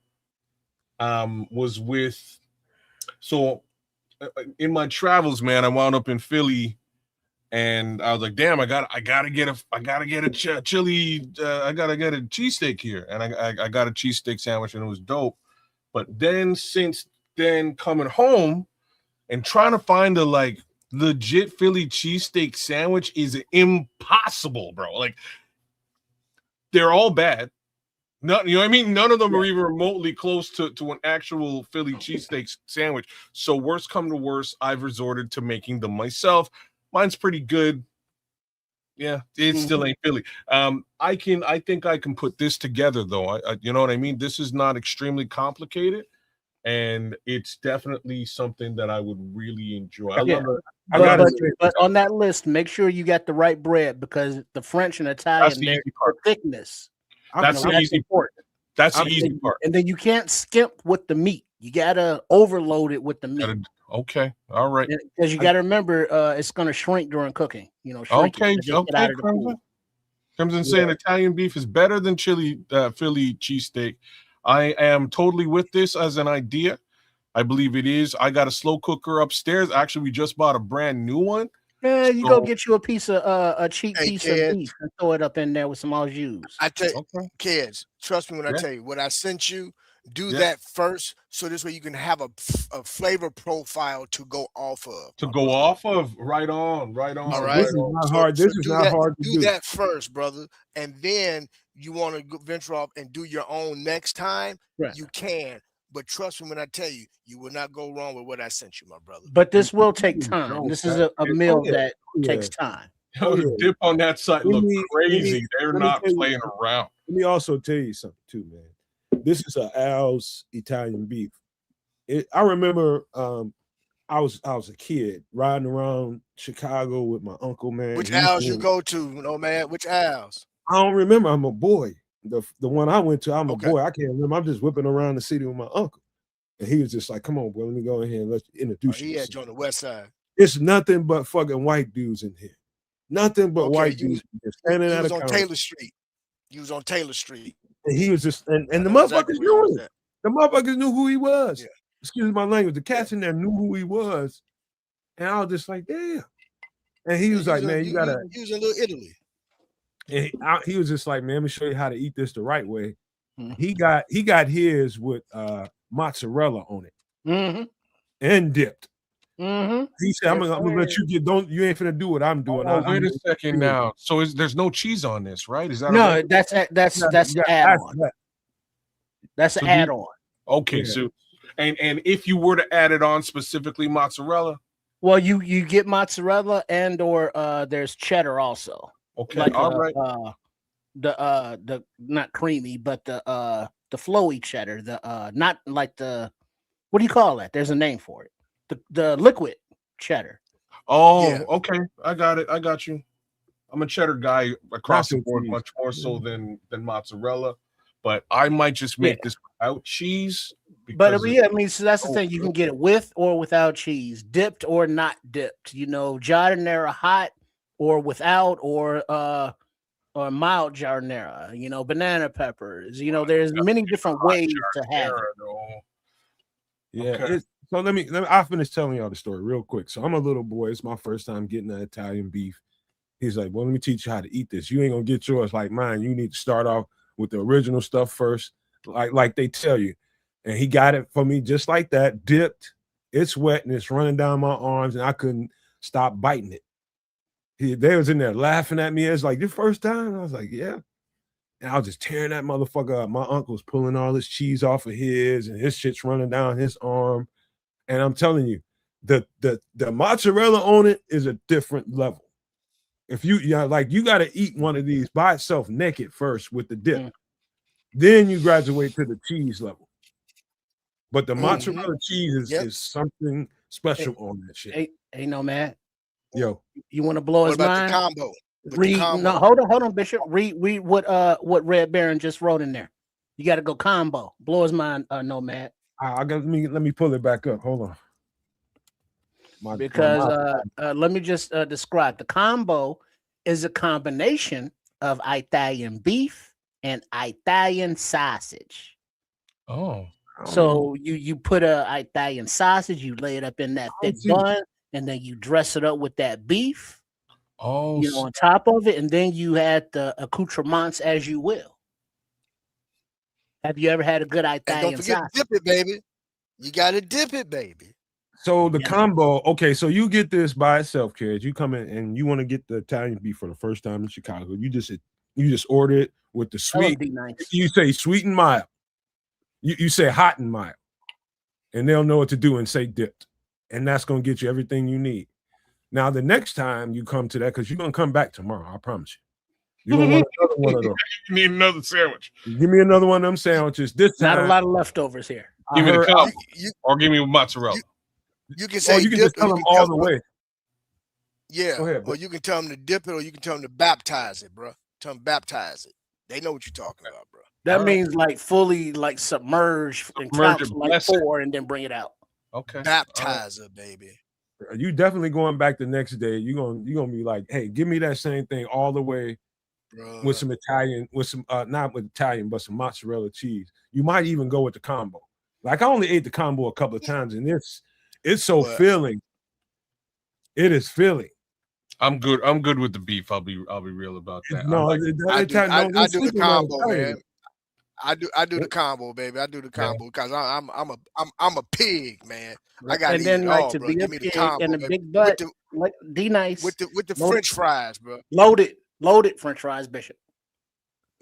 was with in my travels, man, I wound up in Philly and I was like, damn, I gotta get a chili, I gotta get a cheesesteak here. And I got a cheesesteak sandwich and it was dope. But then since then coming home and trying to find a like legit Philly cheesesteak sandwich is impossible, bro. Like they're all bad. No, you know what I mean? None of them are even remotely close to an actual Philly cheesesteak sandwich. So worst come to worst, I've resorted to making them myself. Mine's pretty good. Yeah, it still ain't Philly. I think I can put this together though. I you know what I mean? This is not extremely complicated. And it's definitely something that I would really enjoy. I love it. But on that list, make sure you got the right bread because the French and Italian, That's the there's easy part. thickness. That's the easy part. That's the easy part. And then you can't skimp with the meat. You gotta overload it with the meat. Okay, all right. Because you gotta remember, it's gonna shrink during cooking. You know, shrink Okay, it, get out of the pool. Comes in saying Italian beef is better than Philly cheesesteak. I am totally with this as an idea. I believe it is. I got a slow cooker upstairs. Actually, we just bought a brand new one. Yeah, you go get you a piece of a cheap piece of kids, beef and throw it up in there with some au jus. I tell you, kids, trust me when I tell you what I sent you. Do that first, so this way you can have a flavor profile to go off of. Right on. All right. This is not hard. This is not hard to do. Do that first, brother, and then you want to venture off and do your own next time. Right. You can. But trust me when I tell you, you will not go wrong with what I sent you, my brother. But this will take time. This is a meal that takes time. Dip on that site look crazy. They're not playing around. Let me also tell you something too, man. This is a Al's Italian beef. I remember I was a kid riding around Chicago with my uncle, man. Which Al's you go to, man? Which Al's? I don't remember. I'm a boy. The one I went to, I'm a boy. I can't remember. I'm just whipping around the city with my uncle. And he was just like, come on, boy, let me go in here and let's introduce you. He had you on the west side. It's nothing but fucking white dudes in here. Nothing but white dudes standing at a counter. Taylor Street. You was on Taylor Street. And he was just, and the motherfuckers knew it. The motherfuckers knew who he was. Yeah. Excuse my language. The cats in there knew who he was. And I was just like, damn. And he was like, man, you gotta. He was in Little Italy. And he was just like, man, let me show you how to eat this the right way. He got his with mozzarella on it and dipped. He said, I'm gonna let you you ain't finna do what I'm doing. Wait a second now. So there's no cheese on this, right? Is that no? That's add-on. That's an add-on. Okay, so and if you were to add it on specifically mozzarella, well, you get mozzarella and or there's cheddar also. Okay, like all right. The not creamy, but the flowy cheddar. The not like the what do you call that? There's a name for it. The liquid cheddar. Oh, yeah. Okay. I got it. I got you. I'm a cheddar guy across the board, much more so than mozzarella. But I might just make this without cheese. But I mean, so that's the thing. You can get it with or without cheese, dipped or not dipped. You know, giardiniera hot or without, or or mild giardiniera, banana peppers. There's many different ways to have it. Yeah. Okay. So let me I'll finish telling y'all the story real quick. So I'm a little boy. It's my first time getting that Italian beef. He's like, well, let me teach you how to eat this. You ain't gonna get yours like mine. You need to start off with the original stuff first, like they tell you. And he got it for me just like that, dipped. It's wet and it's running down my arms, and I couldn't stop biting it. They was in there laughing at me. It's like, your first time? I was like, yeah. And I was just tearing that motherfucker up. My uncle's pulling all this cheese off of his, and his shit's running down his arm. And I'm telling you, the mozzarella on it is a different level. If you you got to eat one of these by itself naked first with the dip, then you graduate to the cheese level. But the mozzarella cheese is something special on that shit. Hey, Nomad. Yo, you want to blow his mind? The combo? No, hold on, Bishop. Read what Red Baron just wrote in there. You got to go combo. Blow his mind, Nomad. Let me pull it back up. Hold on. Let me just describe. The combo is a combination of Italian beef and Italian sausage. Oh. So you put a Italian sausage, you lay it up in that thick bun, and then you dress it up with that beef. Oh, on top of it, and then you add the accoutrements as you will. Have you ever had a good Italian sausage? Don't forget to dip it, baby. You got to dip it, baby. So the combo, okay, so you get this by itself, kids. You come in and you want to get the Italian beef for the first time in Chicago. You just order it with the sweet. Nice. You say sweet and mild. You say hot and mild, and they'll know what to do and say dipped, and that's gonna get you everything you need. Now the next time you come to that, because you're gonna come back tomorrow, I promise you. You're gonna want another one of those. You need another sandwich. Give me another one of them sandwiches. This time, not a lot of leftovers here. Give me the combo, or give me mozzarella. You can say you can just tell them all the way. Yeah. Go ahead, or you can tell them to dip it, or you can tell them to baptize it, bro. Tell them baptize it. They know what you're talking about, bro. That means like fully like submerge and count like 4 and then bring it out. Okay. Baptizer, baby. You definitely going back the next day. You're gonna be like, hey, give me that same thing all the way, bro. With some Italian, with some not with Italian, but some mozzarella cheese. You might even go with the combo. Like I only ate the combo a couple of times, and it's so filling. It is filling. I'm good with the beef. I'll be real about that. No, I do the combo, man. I do the combo, baby. I do the combo because I'm a pig, man. I got to eat it all, bro. Give me the combo, and a big butt, like D-Nice with the French fries, bro. Loaded French fries, Bishop.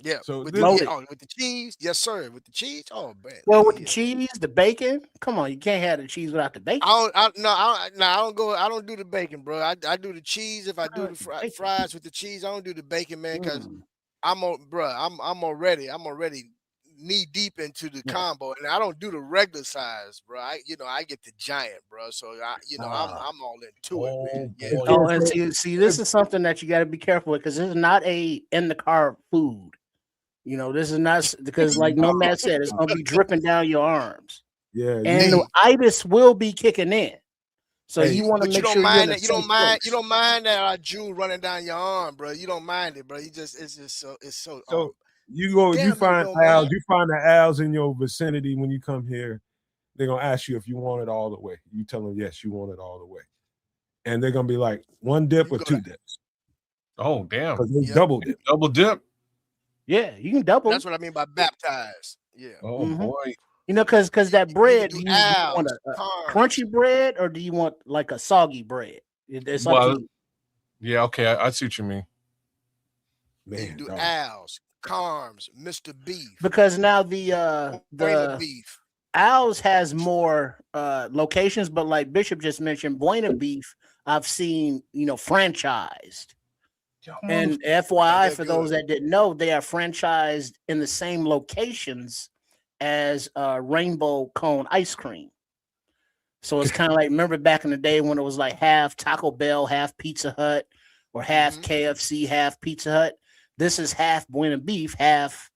Yeah, so with the cheese, yes, sir. With the cheese, oh man. Well, with the cheese, the bacon. Come on, you can't have the cheese without the bacon. I don't do the bacon, bro. I do the cheese. If I do the fries with the cheese, I don't do the bacon, man, because I'm already knee deep into the combo, and I don't do the regular size, bro. I get the giant, bro. So I'm all into it, man. Yeah. Oh, and see, this is something that you got to be careful with because this is not a in the car food. This is not because, like Nomad said, it's gonna be dripping down your arms. Yeah, and the itis will be kicking in. So you want to make sure you don't mind that jewel running down your arm, bro. You don't mind it, bro. It's so. You find the owls in your vicinity when you come here. They're gonna ask you if you want it all the way. You tell them yes, you want it all the way, and they're gonna be like 1 dip or 2 dips. Oh damn! Because they double dip. Double dip. Yeah, you can double. That's what I mean by baptize. Yeah. Oh boy. Because that bread, do you want a crunchy bread or do you want like a soggy bread? It's yeah, okay, I see what you mean. Man, you do owls, Carms, Mr. Beef. Because now the beef. Owls has more locations, but like Bishop just mentioned, Buena Beef, I've seen franchised. And FYI, for those that didn't know, they are franchised in the same locations as Rainbow Cone ice cream. So it's kind of like, remember back in the day when it was like half Taco Bell, half Pizza Hut, or half KFC, half Pizza Hut. This is half Buena Beef, half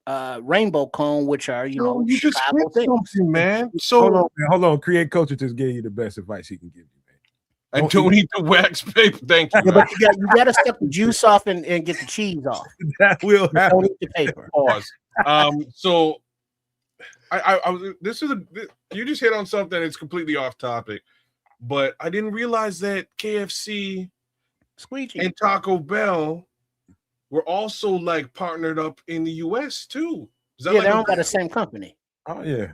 Rainbow Cone, which are you just Chicago things, man. So hold on. Create Culture just gave you the best advice he can give you, man. And don't eat the wax paper. Thank you, Yeah, man. but you gotta suck the juice off and get the cheese off. That will Don't happen. eat the paper. Pause. So I was. You just hit on something that's completely off topic, but I didn't realize that KFC Squeegee. and Taco Bell were also like partnered up in the U.S. too. Is that Yeah, like they're a owned by the same company. Oh yeah.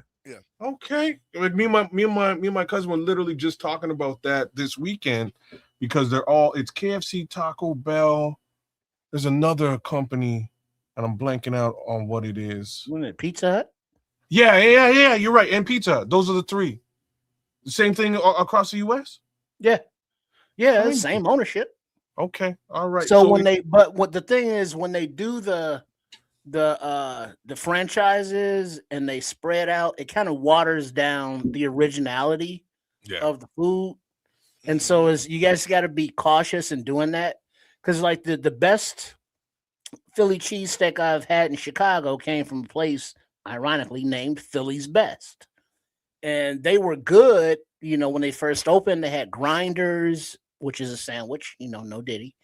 Okay, like me and my cousin were literally just talking about that this weekend because it's KFC, Taco Bell. There's another company, and I'm blanking out on what it is. Wasn't it Pizza Hut? Yeah. You're right, and Pizza Hut. Those are the three. The same thing across the U.S. Yeah, same ownership. Okay, all right. So when what the thing is when they do the franchises and they spread out, it kind of waters down the originality of the food. And so you guys got to be cautious in doing that, because like the best Philly cheesesteak I've had in Chicago came from a place ironically named Philly's Best, and they were good. When they first opened, they had grinders, which is a sandwich. No Diddy.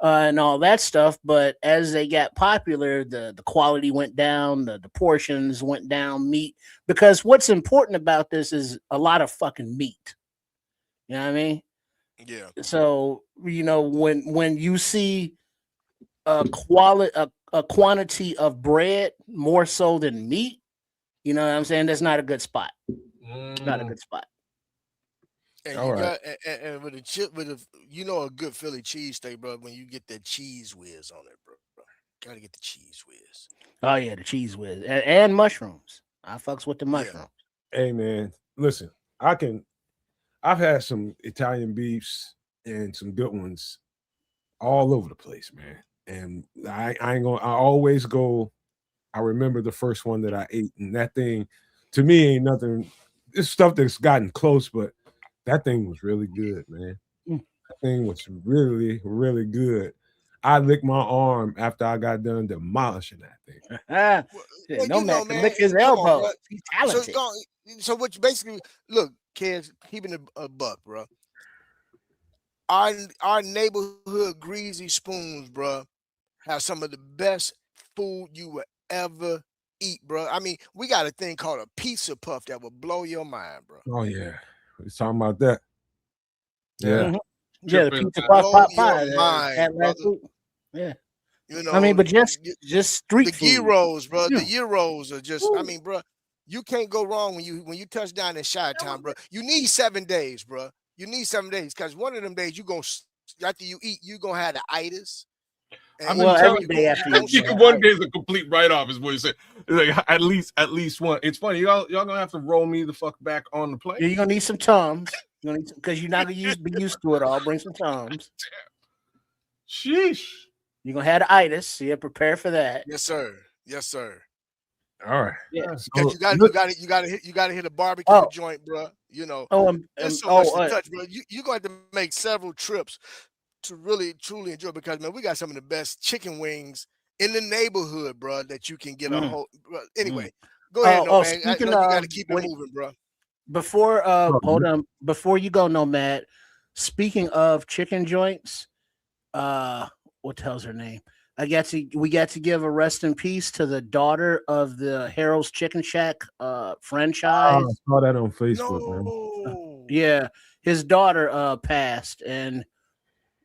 And all that stuff, but as they got popular, the quality went down, the portions went down, meat, because what's important about this is a lot of fucking meat. You know what I mean? Yeah. So when you see a quantity of bread more so than meat, you know what I'm saying? That's not a good spot. Not a good spot. And All you right. got and with a good Philly cheesesteak, bro, when you get that cheese whiz on it, bro. Gotta get the cheese whiz. Oh yeah, the cheese whiz and mushrooms. I fucks with the mushrooms. Hey man, listen, I've had some Italian beefs and some good ones all over the place, man. And I ain't gonna. I always go. I remember the first one that I ate, and that thing, to me, ain't nothing. It's stuff that's gotten close, but that thing was really good, man. That thing was really, really good. I licked my arm after I got done demolishing that thing. Well, No man can man, lick his come on, elbow. bro. He's So, talented. so what you basically look, kids, keeping a buck, bro. Our neighborhood greasy spoons, bro, have some of the best food you will ever eat, bro. I mean, we got a thing called a pizza puff that will blow your mind, bro. Oh yeah, we're talking about that. Yeah. Yeah, the pizza pot Blow pot your pie mind, last brother. week. Yeah. I mean, but just street the food. gyros, bro. Yeah. The gyros are just. I Ooh. mean, bro, you can't go wrong when you touch down in Chi-Town, bro. You need 7 days, bro. You need 7 days because one of them days you gonna after you eat, you gonna have the itis. I've been telling every day after you eat. one day is a complete write-off, is what you said. Like at least one. It's funny, y'all gonna have to roll me the fuck back on the plate. Yeah, you're gonna need some Tums. Because you're not gonna be used to it all. Bring some Tums. Sheesh. You're gonna have the itis. Yeah, prepare for that. Yes, sir. Yes, sir. All right. Yeah. Because you gotta hit a barbecue joint, bro. It's so much to touch, bro. You're going to have to make several trips to really truly enjoy, because man, we got some of the best chicken wings in the neighborhood, bro, that you can get a whole. Bro. Anyway, go ahead, man. I know you got to keep it moving, bro. Before hold on, before you go, Nomad. Speaking of chicken joints, what the hell's her name? We got to give a rest in peace to the daughter of the Harold's Chicken Shack franchise. I saw that on Facebook, man. Yeah, his daughter passed, and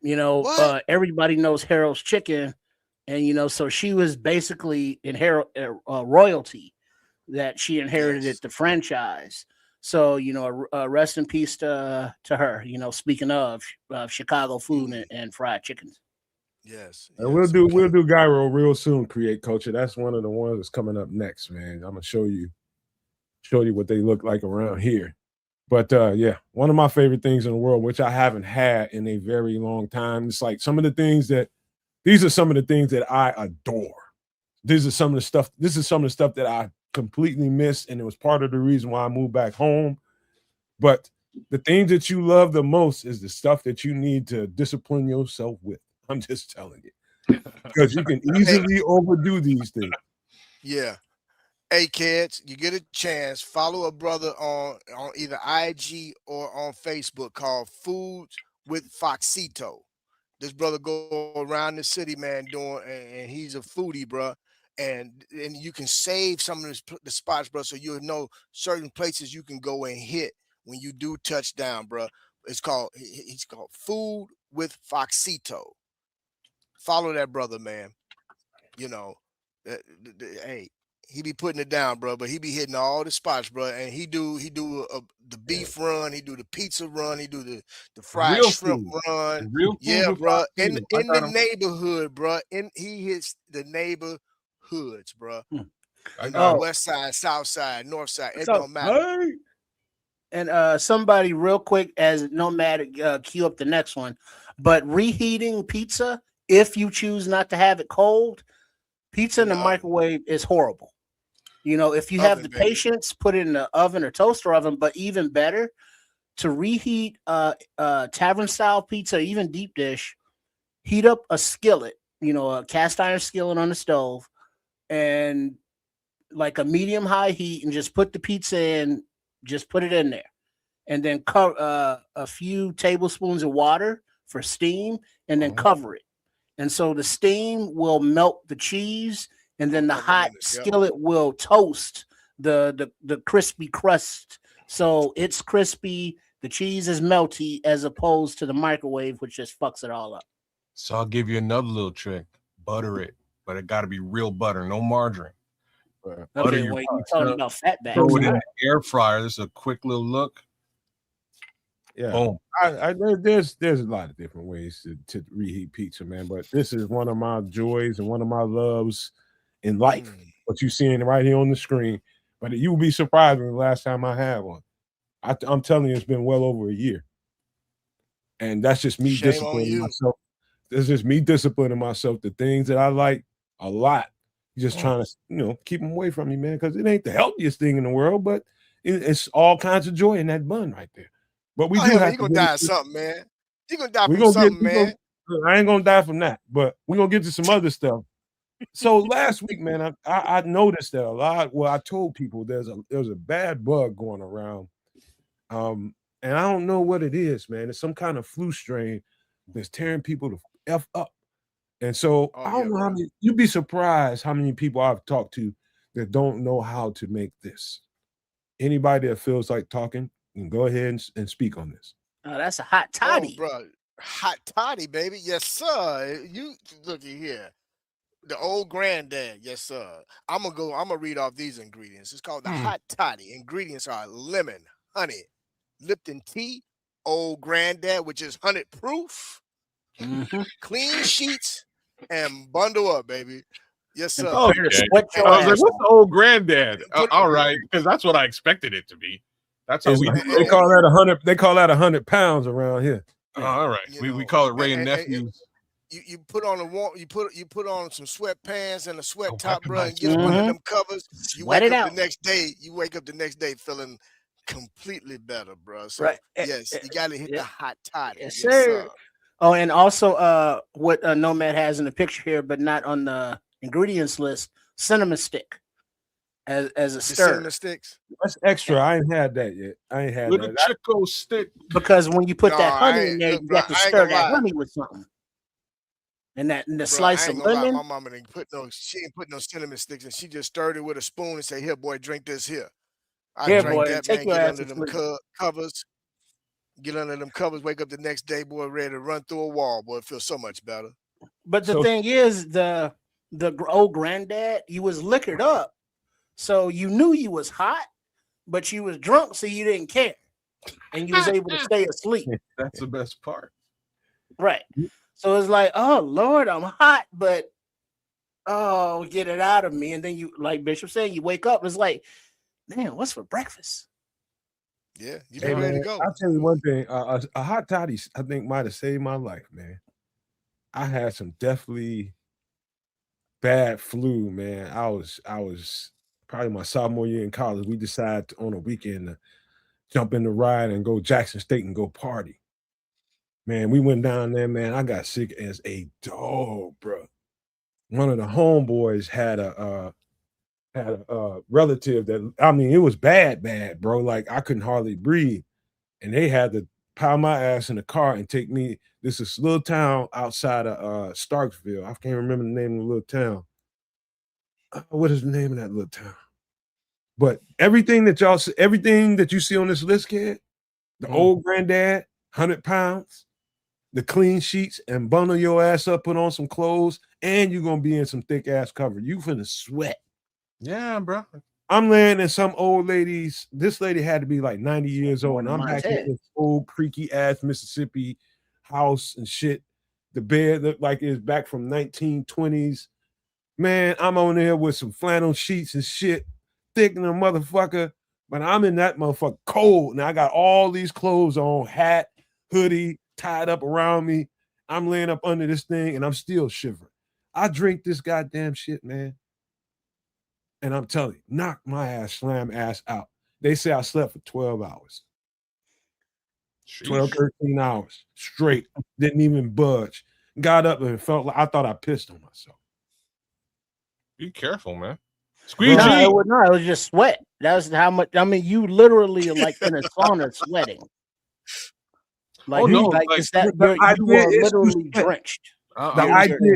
everybody knows Harold's Chicken, and so she was basically in royalty that she inherited the franchise. So rest in peace to her. Speaking of Chicago food and fried chickens. Yes. We'll do gyro real soon. Create Culture. That's one of the ones that's coming up next, man. I'm gonna show you what they look like around here. But yeah, one of my favorite things in the world, which I haven't had in a very long time. It's like these are some of the things that I adore. This is some of the stuff that I completely missed, and it was part of the reason why I moved back home. But the things that you love the most is the stuff that you need to discipline yourself with. I'm just telling you, because you can easily overdo these things. Yeah. Hey, kids, you get a chance, follow a brother on either IG or on Facebook called Foods with Foxito. This brother go around the city, man, doing, and he's a foodie, bro. And you can save some of the spots, bro, so you'll know certain places you can go and hit when you do touchdown, bro. It's called he's called Food with Foxito. Follow that brother, man. You know, hey, he be putting it down, bro. But he be hitting all the spots, bro. And he do the beef run, he do the pizza run, he do the fried Real shrimp food. run. Real food Yeah, with bro. Foxito. In I the got him. neighborhood, bro. He hits the neighborhoods, bro. I In got the him. west side, south side, north side. It So, don't matter. Hey. and somebody real quick as Nomad cue up the next one, but reheating pizza, if you choose not to have it cold, pizza in the oven. microwave is horrible. You know, if you have Oven, the baby. patience, put it in the oven or toaster oven. But even better, to reheat tavern style pizza, even deep dish, heat up a skillet, you know, a cast iron skillet on the stove, and like a medium high heat, and just put the pizza in, just put it in there, and then cover a few tablespoons of water for steam, and then cover it. And so the steam will melt the cheese, and then the Couple hot minutes, yep. skillet will toast the crispy crust. So it's crispy, the cheese is melty, as opposed to the microwave, which just fucks it all up. So I'll give you another little trick. Butter it, but it got to be real butter, no margarine. Butter Okay, your wait, you pizza, talking about fat bags? throw it in the air fryer. This is a quick little look. Yeah, Boom. there's a lot of different ways to reheat pizza, man. But this is one of my joys and one of my loves in life. What you're seeing right here on the screen. But you'll be surprised when the last time I had one. I'm telling you, it's been well over a year, and that's just me Shame on disciplining you. myself. That's just me disciplining myself. The things that I like a lot, just trying to keep them away from me, man, because it ain't the healthiest thing in the world, but it's all kinds of joy in that bun right there. But we Oh, do hell, man, have you to gonna get die of into, something, man. You gonna die we're from gonna get something, man. I ain't gonna die from that, but we're gonna get to some other stuff. So last week, man, I noticed that a lot. Well, I told people there's a bad bug going around. And I don't know what it is, man. It's some kind of flu strain that's tearing people to F up. And so Oh, I yeah, don't know bro. how many, you'd be surprised how many people I've talked to that don't know how to make this. Anybody that feels like talking, can go ahead and speak on this. Oh, that's a hot Oh, toddy. bro. Hot toddy, baby. Yes, sir. You looky here. The old granddad, yes, sir. I'm gonna read off these ingredients. It's called the hot toddy. Ingredients are lemon, honey, Lipton tea, old granddad, which is 100 proof, clean sheets, and bundle up, baby. Yes, And sir. prepare to Okay. sweat your I was like, ass what's off. the old granddad? Put- All right, because that's what I expected it to be. That's how It's, we they roll. call that 100. They call that 100 pounds around here. All right. you We know, call it Ray and and Nephews. you put on you put on some sweatpants and a sweat Oh, top, that's a bro, nice and get up under Mhm. them covers. You Sweat wake it up out. the next day. You wake up the next day feeling completely better, bro. So Right. yes, you gotta hit Yeah. the hot toddy. Yes, Yes, sir. sir. Oh, and also what Nomad has in the picture here, but not on the ingredients list, cinnamon stick as a The stir. cinnamon sticks. That's extra. I ain't had that yet. I ain't had Little that. Chico stick. Because when you put No, that I honey in ain't. there, Look, you bro, got to I ain't stir gonna that lie, honey with something. And the bro. I slice ain't of gonna lie. lemon. My mama didn't put no. She ain't put no cinnamon sticks, and she just stirred it with a spoon and say, "Here, boy, drink this here." I Here, drank boy, that, take man. your Get ass under to them sleep. covers. Get under them covers. Wake up the next day, boy, ready to run through a wall. Boy, it feels so much better. But the So thing is, old granddad, you was liquored up, so you knew you was hot, but you was drunk, so you didn't care, and you was able to stay asleep. That's the best part. Right. So it's like, oh Lord, I'm hot, but oh, get it out of me. And then you, like Bishop saying, you wake up, it's like, man, what's for breakfast? Yeah, you hey be ready to man, go. I'll tell you one thing. A hot toddy, I think, might have saved my life, man. I had some definitely bad flu, man. I was probably my sophomore year in college. We decided on a weekend to jump in the ride and go Jackson State and go party. Man, we went down there, man. I got sick as a dog, bro. One of the homeboys had a relative that, I mean, it was bad, bro. Like I couldn't hardly breathe, and they had to pile my ass in the car and take me. This is a little town outside of Starksville. I can't remember the name of the little town. What is the name of that little town? But everything that you see on this list, kid, the old granddad, 100 pounds, the clean sheets, and bundle your ass up, put on some clothes, and you're gonna be in some thick ass cover. You finna sweat. Yeah, bro. I'm laying in some old ladies. This lady had to be like 90 years old, and I'm back in this old creaky ass Mississippi house and shit. The bed looked like it's back from 1920s. Man, I'm on there with some flannel sheets and shit, thick than a motherfucker. But I'm in that motherfucker cold. Now I got all these clothes on, hat, hoodie, tied up around me. I'm laying up under this thing and I'm still shivering. I drink this goddamn shit, man. And I'm telling you, knock my ass, slam ass out. They say I slept for 12 hours. 12, 13 hours straight. Didn't even budge. Got up and felt like I thought I pissed on myself. Be careful, man. Squeegee. No, it was just sweat. That was how much. I mean, you literally are like in a sauna sweating. Like, you are literally drenched. The idea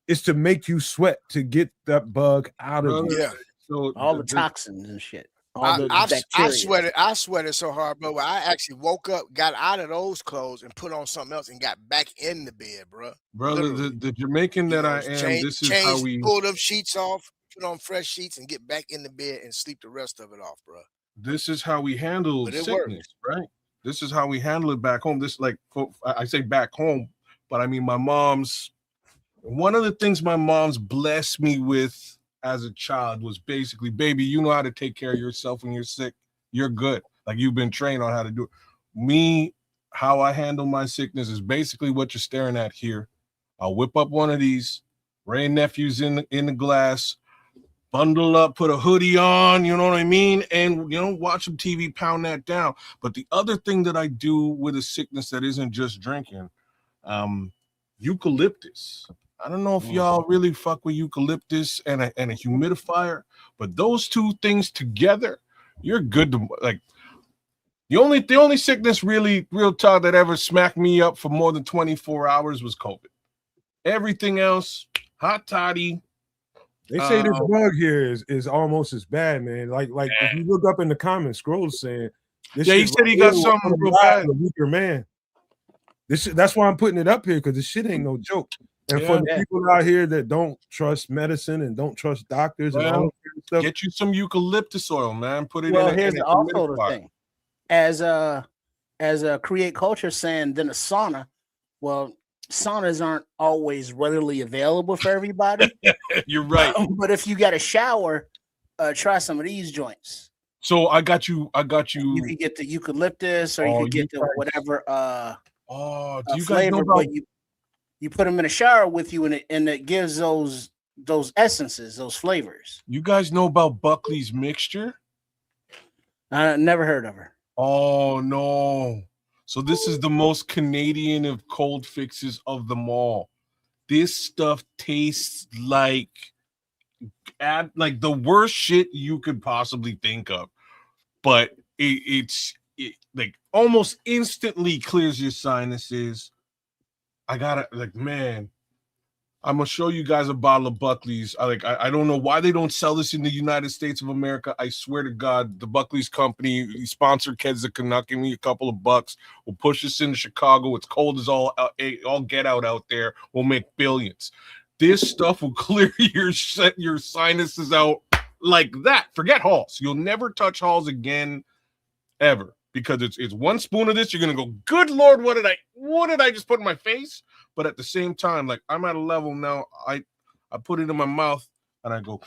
is to make you sweat to get that bug out of you. Yeah. So all the toxins and shit. I sweated so hard, bro. I actually woke up, got out of those clothes, and put on something else, and got back in the bed, bro. Brother, the Jamaican that I am, this is how we pull them sheets off, put on fresh sheets, and get back in the bed and sleep the rest of it off, bro. This is how we handle sickness, right? This is how we handle it back home. This, like, I say back home, but I mean my mom's. One of the things my mom's blessed me with as a child was basically, baby, you know how to take care of yourself when you're sick. You're good. Like, you've been trained on how to do it. Me, how I handle my sickness is basically what you're staring at here. I'll whip up one of these Ray nephews in the glass, bundle up, put a hoodie on, you know what I mean? And, watch some TV, pound that down. But the other thing that I do with a sickness that isn't just drinking, eucalyptus. I don't know if y'all really fuck with eucalyptus and a humidifier, but those two things together, you're good to, like, the only sickness real talk that ever smacked me up for more than 24 hours was COVID. Everything else, hot toddy. They say this bug here is almost as bad, man. Like if you look up in the comments, Scrolls saying this. Yeah, he said he got something real bad. Weaker man. That's why I'm putting it up here, because this shit ain't no joke. And for the people out here that don't trust medicine and don't trust doctors and all that kind of stuff, get you some eucalyptus oil, man. Put it in. Well, here's also the thing. As a create culture saying, then a sauna. Well, saunas aren't always readily available for everybody. You're right. But if you got a shower, try some of these joints. So I got you. You can get the eucalyptus, or you can get the whatever. Do you guys flavor, know about? You put them in a shower with you, and it gives those essences, those flavors. You guys know about Buckley's mixture? I never heard of her. Oh no! So this is the most Canadian of cold fixes of them all. This stuff tastes like the worst shit you could possibly think of, but it like almost instantly clears your sinuses. I gotta, man, I'm gonna show you guys a bottle of Buckley's. I don't know why they don't sell this in the United States of America. I swear to God, the Buckley's company sponsored Kids the Canuck. Give me a couple of bucks. We'll push this into Chicago. It's cold as all get out there. We'll make billions. This stuff will clear your sinuses out like that. Forget Halls. You'll never touch Halls again, ever. Because it's one spoon of this, you're gonna go, good Lord, what did I just put in my face? But at the same time, like, I'm at a level now, I put it in my mouth and I go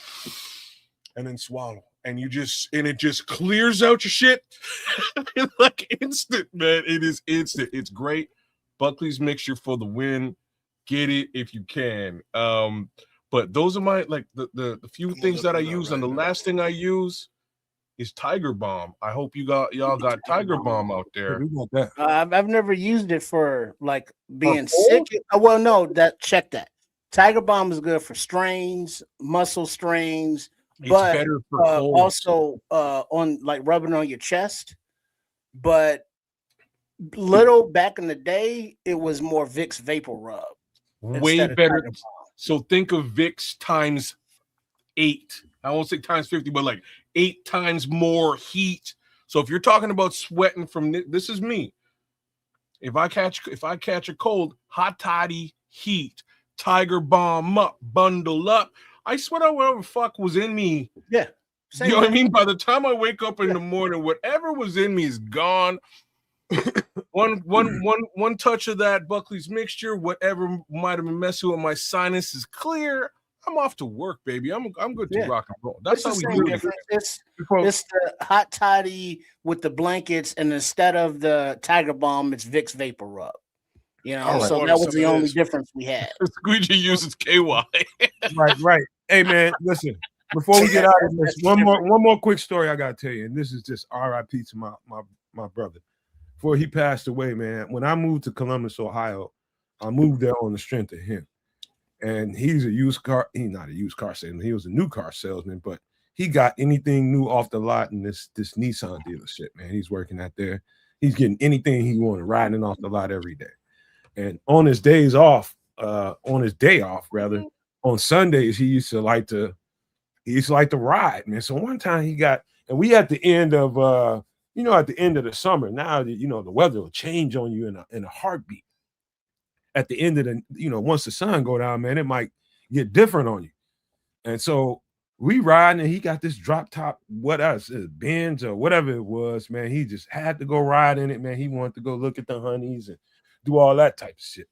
and then swallow, and it just clears out your shit. It's like instant, man. It is instant. It's great. Buckley's mixture for the win. Get it if you can. But those are my, like, the few things that I use, and the last thing I use is Tiger Balm. I hope y'all got Tiger Balm out there. I've never used it for, like, being sick. Well, no, check that. Tiger Balm is good for strains, muscle strains, but better for also on, like, rubbing on your chest. But Little back in the day, it was more Vicks Vapor Rub. Way instead of better. Tiger Balm. So think of Vicks times 8. I won't say times 50, but like 8 times more heat. So if you're talking about sweating from this is me. If I catch a cold, hot toddy, heat, Tiger Balm up, bundle up. I sweat out whatever the fuck was in me. Yeah. You know what I mean? By the time I wake up in the morning, whatever was in me is gone. one touch of that Buckley's mixture, whatever might have been messing with my sinus is clear. I'm off to work, baby. I'm good to rock and roll. That's how we do it. It's the hot toddy with the blankets, and instead of the Tiger Balm, it's Vicks Vapor Rub. You know, so that was the only difference we had. Squeegee uses KY. Right. Hey man, listen. Before we get out of this, one more quick story I gotta tell you, and this is just R.I.P. to my brother. Before he passed away, man. When I moved to Columbus, Ohio, I moved there on the strength of him. And he's he's not a used car salesman. He was a new car salesman, but he got anything new off the lot in this Nissan dealership, man. He's working out there. He's getting anything he wanted, riding off the lot every day. And on his days off, on his day off, rather, on Sundays, he used to like to ride, man. So one time he got, and we at the end of at the end of the summer, now that the weather will change on you in a heartbeat. At the end of the, once the sun go down, man, it might get different on you. And so we riding, and he got this drop top, what else, Benz or whatever it was, man. He just had to go ride in it, man. He wanted to go look at the honeys and do all that type of shit.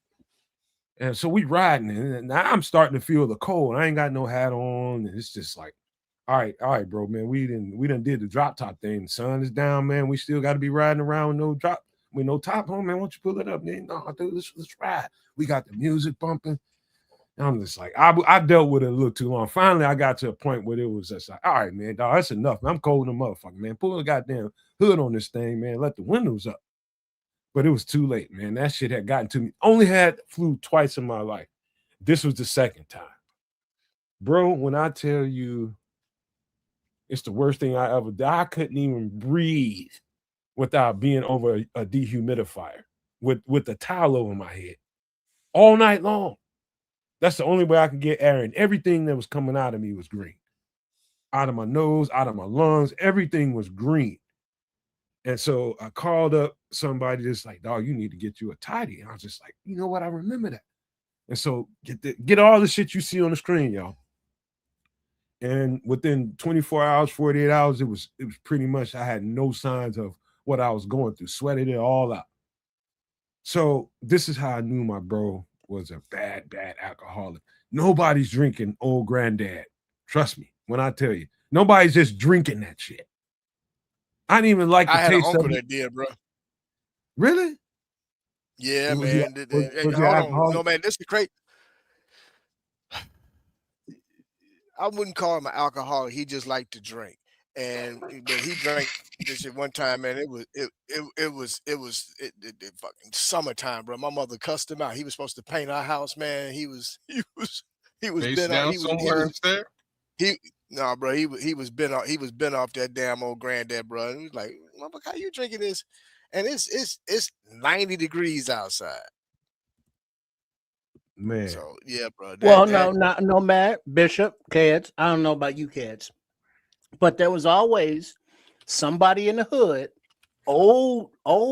And so we riding, and now I'm starting to feel the cold. I ain't got no hat on, and it's just like, all right, bro, man. We done did the drop top thing. The sun is down, man. We still got to be riding around with no top on, man. Why don't you pull it up, man? No, dude, let's ride. We got the music bumping. And I'm just like, I dealt with it a little too long. Finally, I got to a point where it was just like, all right, man, dog, that's enough. I'm cold in the motherfucker, man. Pull the goddamn hood on this thing, man. Let the windows up. But it was too late, man. That shit had gotten to me. Only had flu twice in my life. This was the second time. Bro, when I tell you it's the worst thing I ever did, I couldn't even breathe without being over a dehumidifier with a towel over my head all night long. That's the only way I could get air, and everything that was coming out of me was green. Out of my nose, out of my lungs, everything was green. And so I called up somebody just like, dog, you need to get you a tidy. And I was just like, you know what? I remember that. And so get all the shit you see on the screen, y'all. And within 24 hours, 48 hours, it was pretty much, I had no signs of what I was going through, sweated it all out. So this is how I knew my bro was a bad alcoholic. Nobody's drinking old granddad. Trust me when I tell you, nobody's just drinking that shit. I didn't even like the taste of it. I had an uncle that did, bro. Really? Yeah, man. Hold on. No, man, this is great. I wouldn't call him an alcoholic. He just liked to drink. But he drank this shit one time, man. It was fucking summertime, bro. My mother cussed him out. He was supposed to paint our house, man. He was bent off. Bro. He was bent off that damn old granddad, bro. And he was like, motherfucker, how you drinking this? And it's 90 degrees outside. Man. So yeah, bro. No, Matt, Bishop, kids. I don't know about you kids. But there was always somebody in the hood, old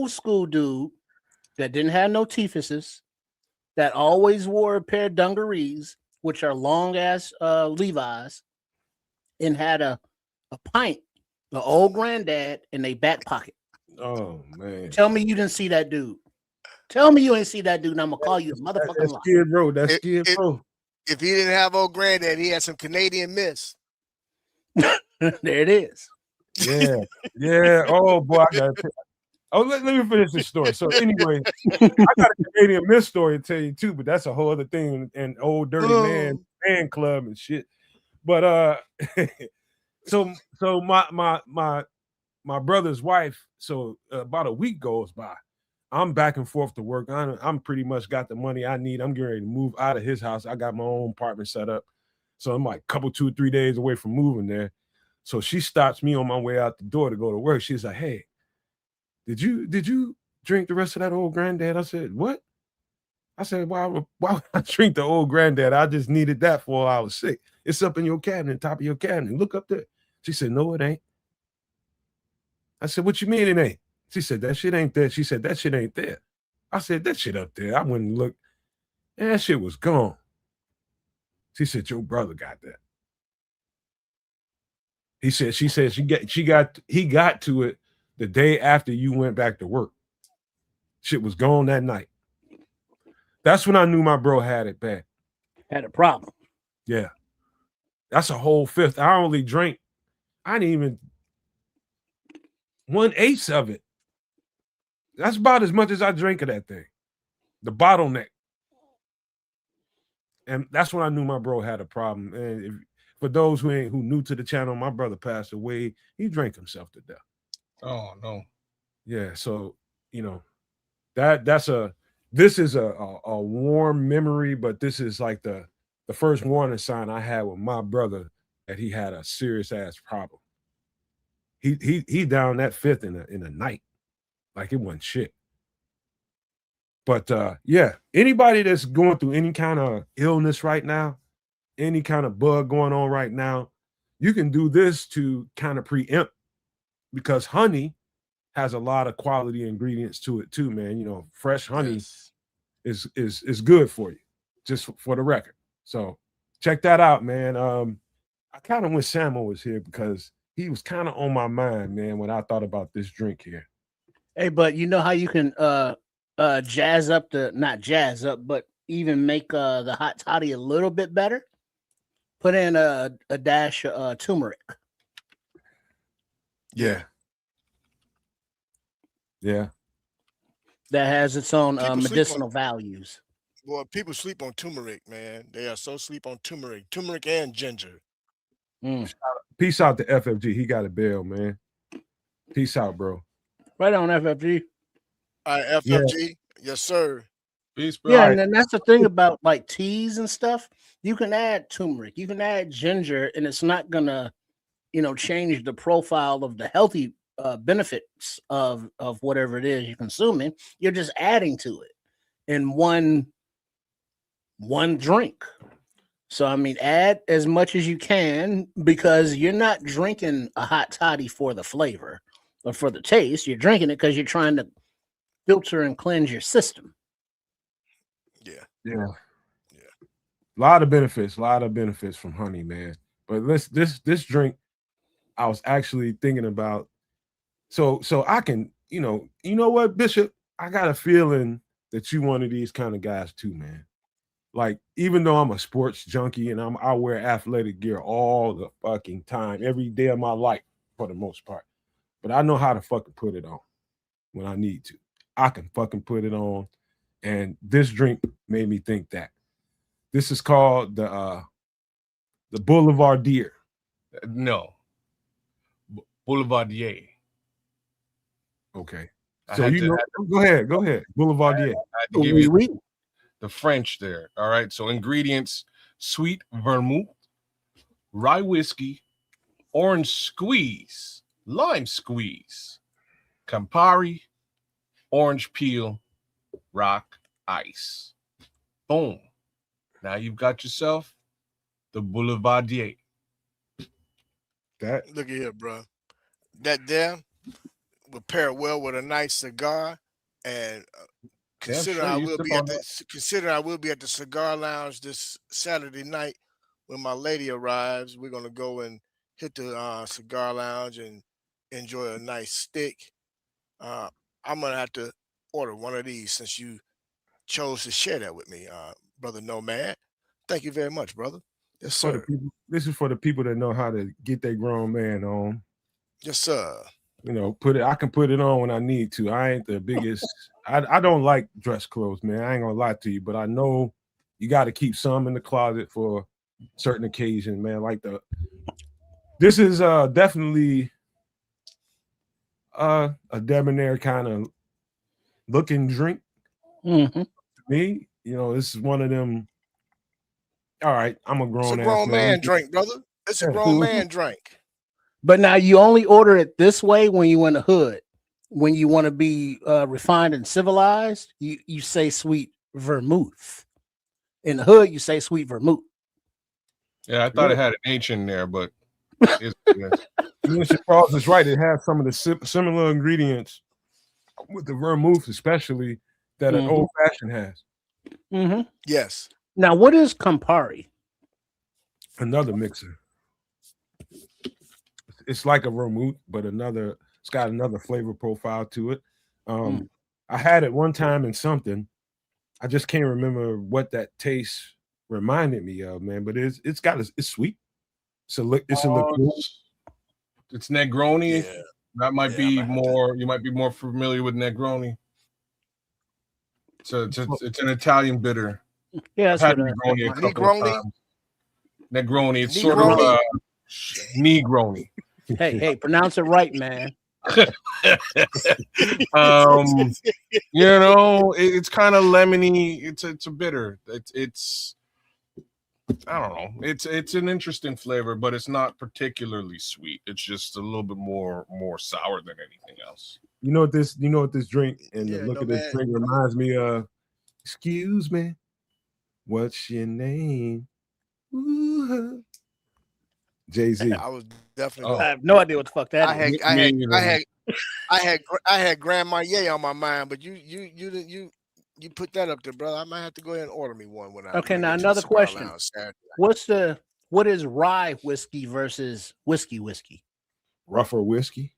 school dude that didn't have no teethuses, that always wore a pair of dungarees, which are long ass Levi's, and had a pint, the old granddad, in their back pocket. Oh man! Tell me you didn't see that dude. Tell me you ain't see that dude, and I'm gonna call you a motherfucking That's Skid Row. That's Skid Row. If he didn't have old granddad, he had some Canadian Miss. There it is. Yeah. Oh boy, I gotta tell you. Oh, let me finish this story. So anyway, I got a Canadian Miss story to tell you too, but that's a whole other thing. And old dirty man fan club and shit. But so my brother's wife. So about a week goes by. I'm back and forth to work. I'm pretty much got the money I need. I'm getting ready to move out of his house. I got my own apartment set up. So I'm like 2-3 days away from moving there. So she stops me on my way out the door to go to work. She's like, hey, did you drink the rest of that old granddad. I said, what? I said, why would I drink the old granddad? I just needed that for while I was sick. It's up in your cabinet, top of your cabinet. Look up there. She said, no, it ain't. I said, what you mean it ain't? She said, that shit ain't there. She said, that shit ain't there. I said, that shit up there. I went and looked. And that shit was gone. She said, your brother got that. He said, he got to it the day after you went back to work. Shit was gone that night. That's when I knew my bro had it bad. Had a problem. Yeah. That's a whole fifth. I only drank, I didn't even 1/8 of it. That's about as much as I drank of that thing. The bottleneck. And that's when I knew my bro had a problem. And for those who new to the channel, my brother passed away. He drank himself to death. Oh no. Yeah. So, you know, this is a warm memory, but this is like the first warning sign I had with my brother that he had a serious ass problem. He down that fifth in a night. Like it wasn't shit. But yeah, anybody that's going through any kind of illness right now, any kind of bug going on right now, you can do this to kind of preempt, because honey has a lot of quality ingredients to it too, man. You know, fresh honey is good for you, just for the record. So check that out, man. I kind of wish Samo was here because he was kind of on my mind, man, when I thought about this drink here. Hey, but you know how you can jazz up not jazz up, but even make the hot toddy a little bit better? Put in a dash of turmeric. Yeah. Yeah. That has its own medicinal values. Boy, people sleep on turmeric, man. They are so sleep on turmeric and ginger. Peace out to FFG. He got a bill, man. Peace out, bro. Right on, FFG. All right, FFG. Yes, sir. Peace, bro. Yeah, and then that's the thing about like teas and stuff. You can add turmeric, you can add ginger, and it's not gonna, change the profile of the healthy benefits of whatever it is you're consuming. You're just adding to it in one drink. So I mean, add as much as you can, because you're not drinking a hot toddy for the flavor or for the taste. You're drinking it because you're trying to filter and cleanse your system. Yeah. A lot of benefits from honey, man. But this drink, I was actually thinking about. So I can, you know what, Bishop? I got a feeling that you one of these kind of guys too, man. Like, even though I'm a sports junkie and I wear athletic gear all the fucking time, every day of my life for the most part, but I know how to fucking put it on when I need to. I can fucking put it on, and this drink made me think that. This is called the Boulevardier. No. Boulevardier. Okay. So go ahead. Boulevardier. I had to give you the French there. All right. So ingredients: sweet vermouth, rye whiskey, orange squeeze, lime squeeze, Campari, orange peel, rock ice. Boom. Now you've got yourself the Boulevardier. That look at here, bro. That there would pair well with a nice cigar, and consider I will be at the cigar lounge this Saturday night when my lady arrives. We're gonna go and hit the cigar lounge and enjoy a nice steak. I'm gonna have to order one of these since you chose to share that with me, brother Nomad. Thank you very much, brother. Yes, sir. This is for the people that know how to get their grown man on. Yes, sir. I can put it on when I need to. I ain't the biggest. I don't like dress clothes, man. I ain't gonna lie to you, but I know you got to keep some in the closet for certain occasions, man. This is definitely a debonair kind of looking drink. Mm-hmm. To me, this is one of them. All right, I'm a grown man drink, brother. It's a grown man drink. But now you only order it this way when you in the hood. when you want to be refined and civilized, you say sweet vermouth. In the hood, you say sweet vermouth. Yeah, I thought it had an H in there, but it's Mr. Charles is right. It has some of the similar ingredients with the vermouth, especially that an old fashioned has. Mm-hmm. Yes. Now, what is Campari? Another mixer. It's like a vermouth, but it's got another flavor profile to it. I had it one time in something. I just can't remember what that taste reminded me of, man. But it's sweet. It's a liqueur. It's Negroni. Yeah. That might be more. You might be more familiar with Negroni. So it's an Italian bitter. Yeah, I've had Negroni a couple of times. Negroni. It's sort of Negroni. Hey, pronounce it right, man. It's kind of lemony. It's a bitter. It's I don't know. It's an interesting flavor, but it's not particularly sweet. It's just a little bit more sour than anything else. You know what this drink and the look of this drink reminds me of? Excuse me, what's your name? Jay-Z. I was definitely. I have no idea what the fuck that is. I had Grandma Ye on my mind, but you put that up there, brother. I might have to go ahead and order me one when I. Okay, now another question. What is rye whiskey versus whiskey? Rougher whiskey.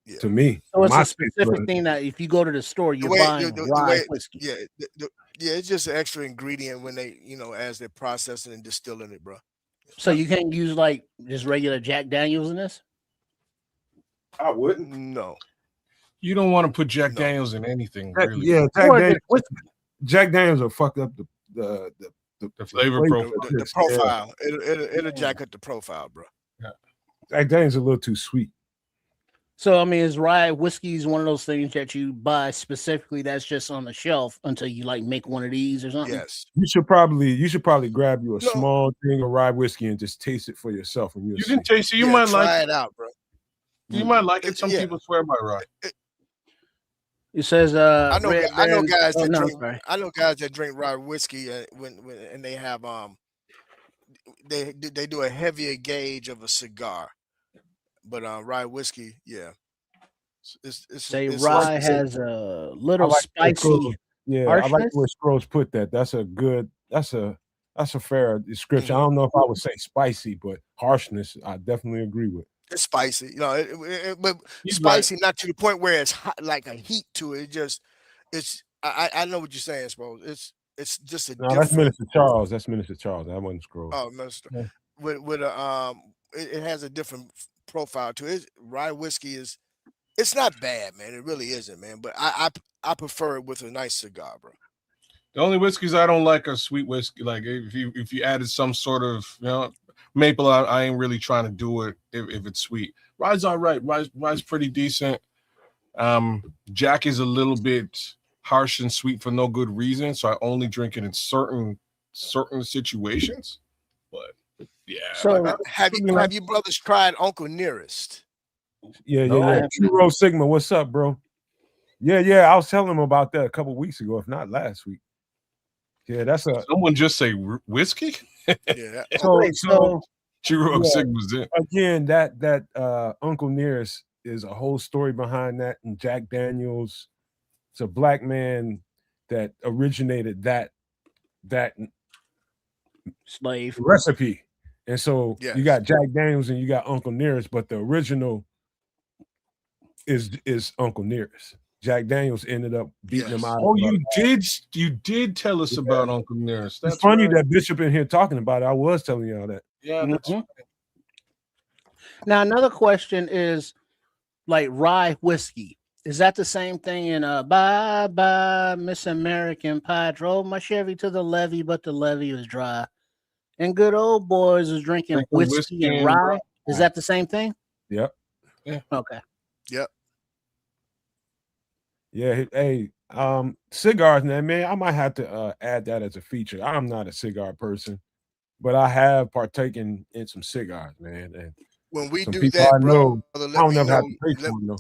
Yeah. To me, so it's a specific thing that if you go to the store, you're buying rye whiskey. Yeah, it's just an extra ingredient when they, as they're processing and distilling it, bro. So you can't use like just regular Jack Daniels in this? I wouldn't. No. You don't want to put Jack Daniels in anything, really. Yeah, Jack Daniels will fuck up the flavor profile. The profile. It'll jack up the profile, bro. Yeah. Jack Daniels a little too sweet. So I mean, is rye whiskey is one of those things that you buy specifically that's just on the shelf until you like make one of these or something? Yes. You should probably grab you a small thing of rye whiskey and just taste it for yourself. And you can taste it. You might try it out, bro. You might like it. Some people swear by rye. It says, I know guys that drink rye whiskey when they have they do a heavier gauge of a cigar, but rye whiskey, yeah. Rye has a little spicy. Yeah, harshness? I like where Scrolls put that. That's a fair description. I don't know if I would say spicy, but harshness, I definitely agree with. It's spicy, but spicy not to the point where it's hot, like a heat to it. I know what you're saying, bro. It's just a. No, that's Minister Charles. That wasn't Scrolls. Oh, Minister. Yeah. With it has a different profile to it. Rye whiskey it's not bad, man. It really isn't, man. But I prefer it with a nice cigar, bro. The only whiskeys I don't like are sweet whiskey. Like if you added some sort of maple, I ain't really trying to do it if it's sweet. Rye's all right. Rye's pretty decent. Jack is a little bit harsh and sweet for no good reason, so I only drink it in certain situations. But yeah. So have you brothers tried Uncle Nearest? Yeah. True Rose Sigma, what's up, bro? Yeah. I was telling him about that a couple weeks ago, if not last week. Yeah, that's someone just say whiskey. Yeah. So True Rose Sigma's in. Again, that Uncle Nearest is a whole story behind that, and Jack Daniels. It's a black man that originated that slave recipe. And so you got Jack Daniels and you got Uncle Nearest, but the original is Uncle Nearest. Jack Daniels ended up beating him out. Oh, you did tell us about Uncle Nearest. It's funny that Bishop in here talking about it. I was telling y'all that. Yeah. That's right. Now another question is like rye whiskey. Is that the same thing in Bye Bye Miss American Pie? Drove my Chevy to the levee, but the levee was dry. And good old boys was drinking whiskey and rye. Is that the same thing? Yep. Yeah. Okay. Yep. Yeah. Hey, cigars, man. I might have to add that as a feature. I'm not a cigar person, but I have partaken in some cigars, man. And when we do that, bro, I don't ever have to pay for them, though.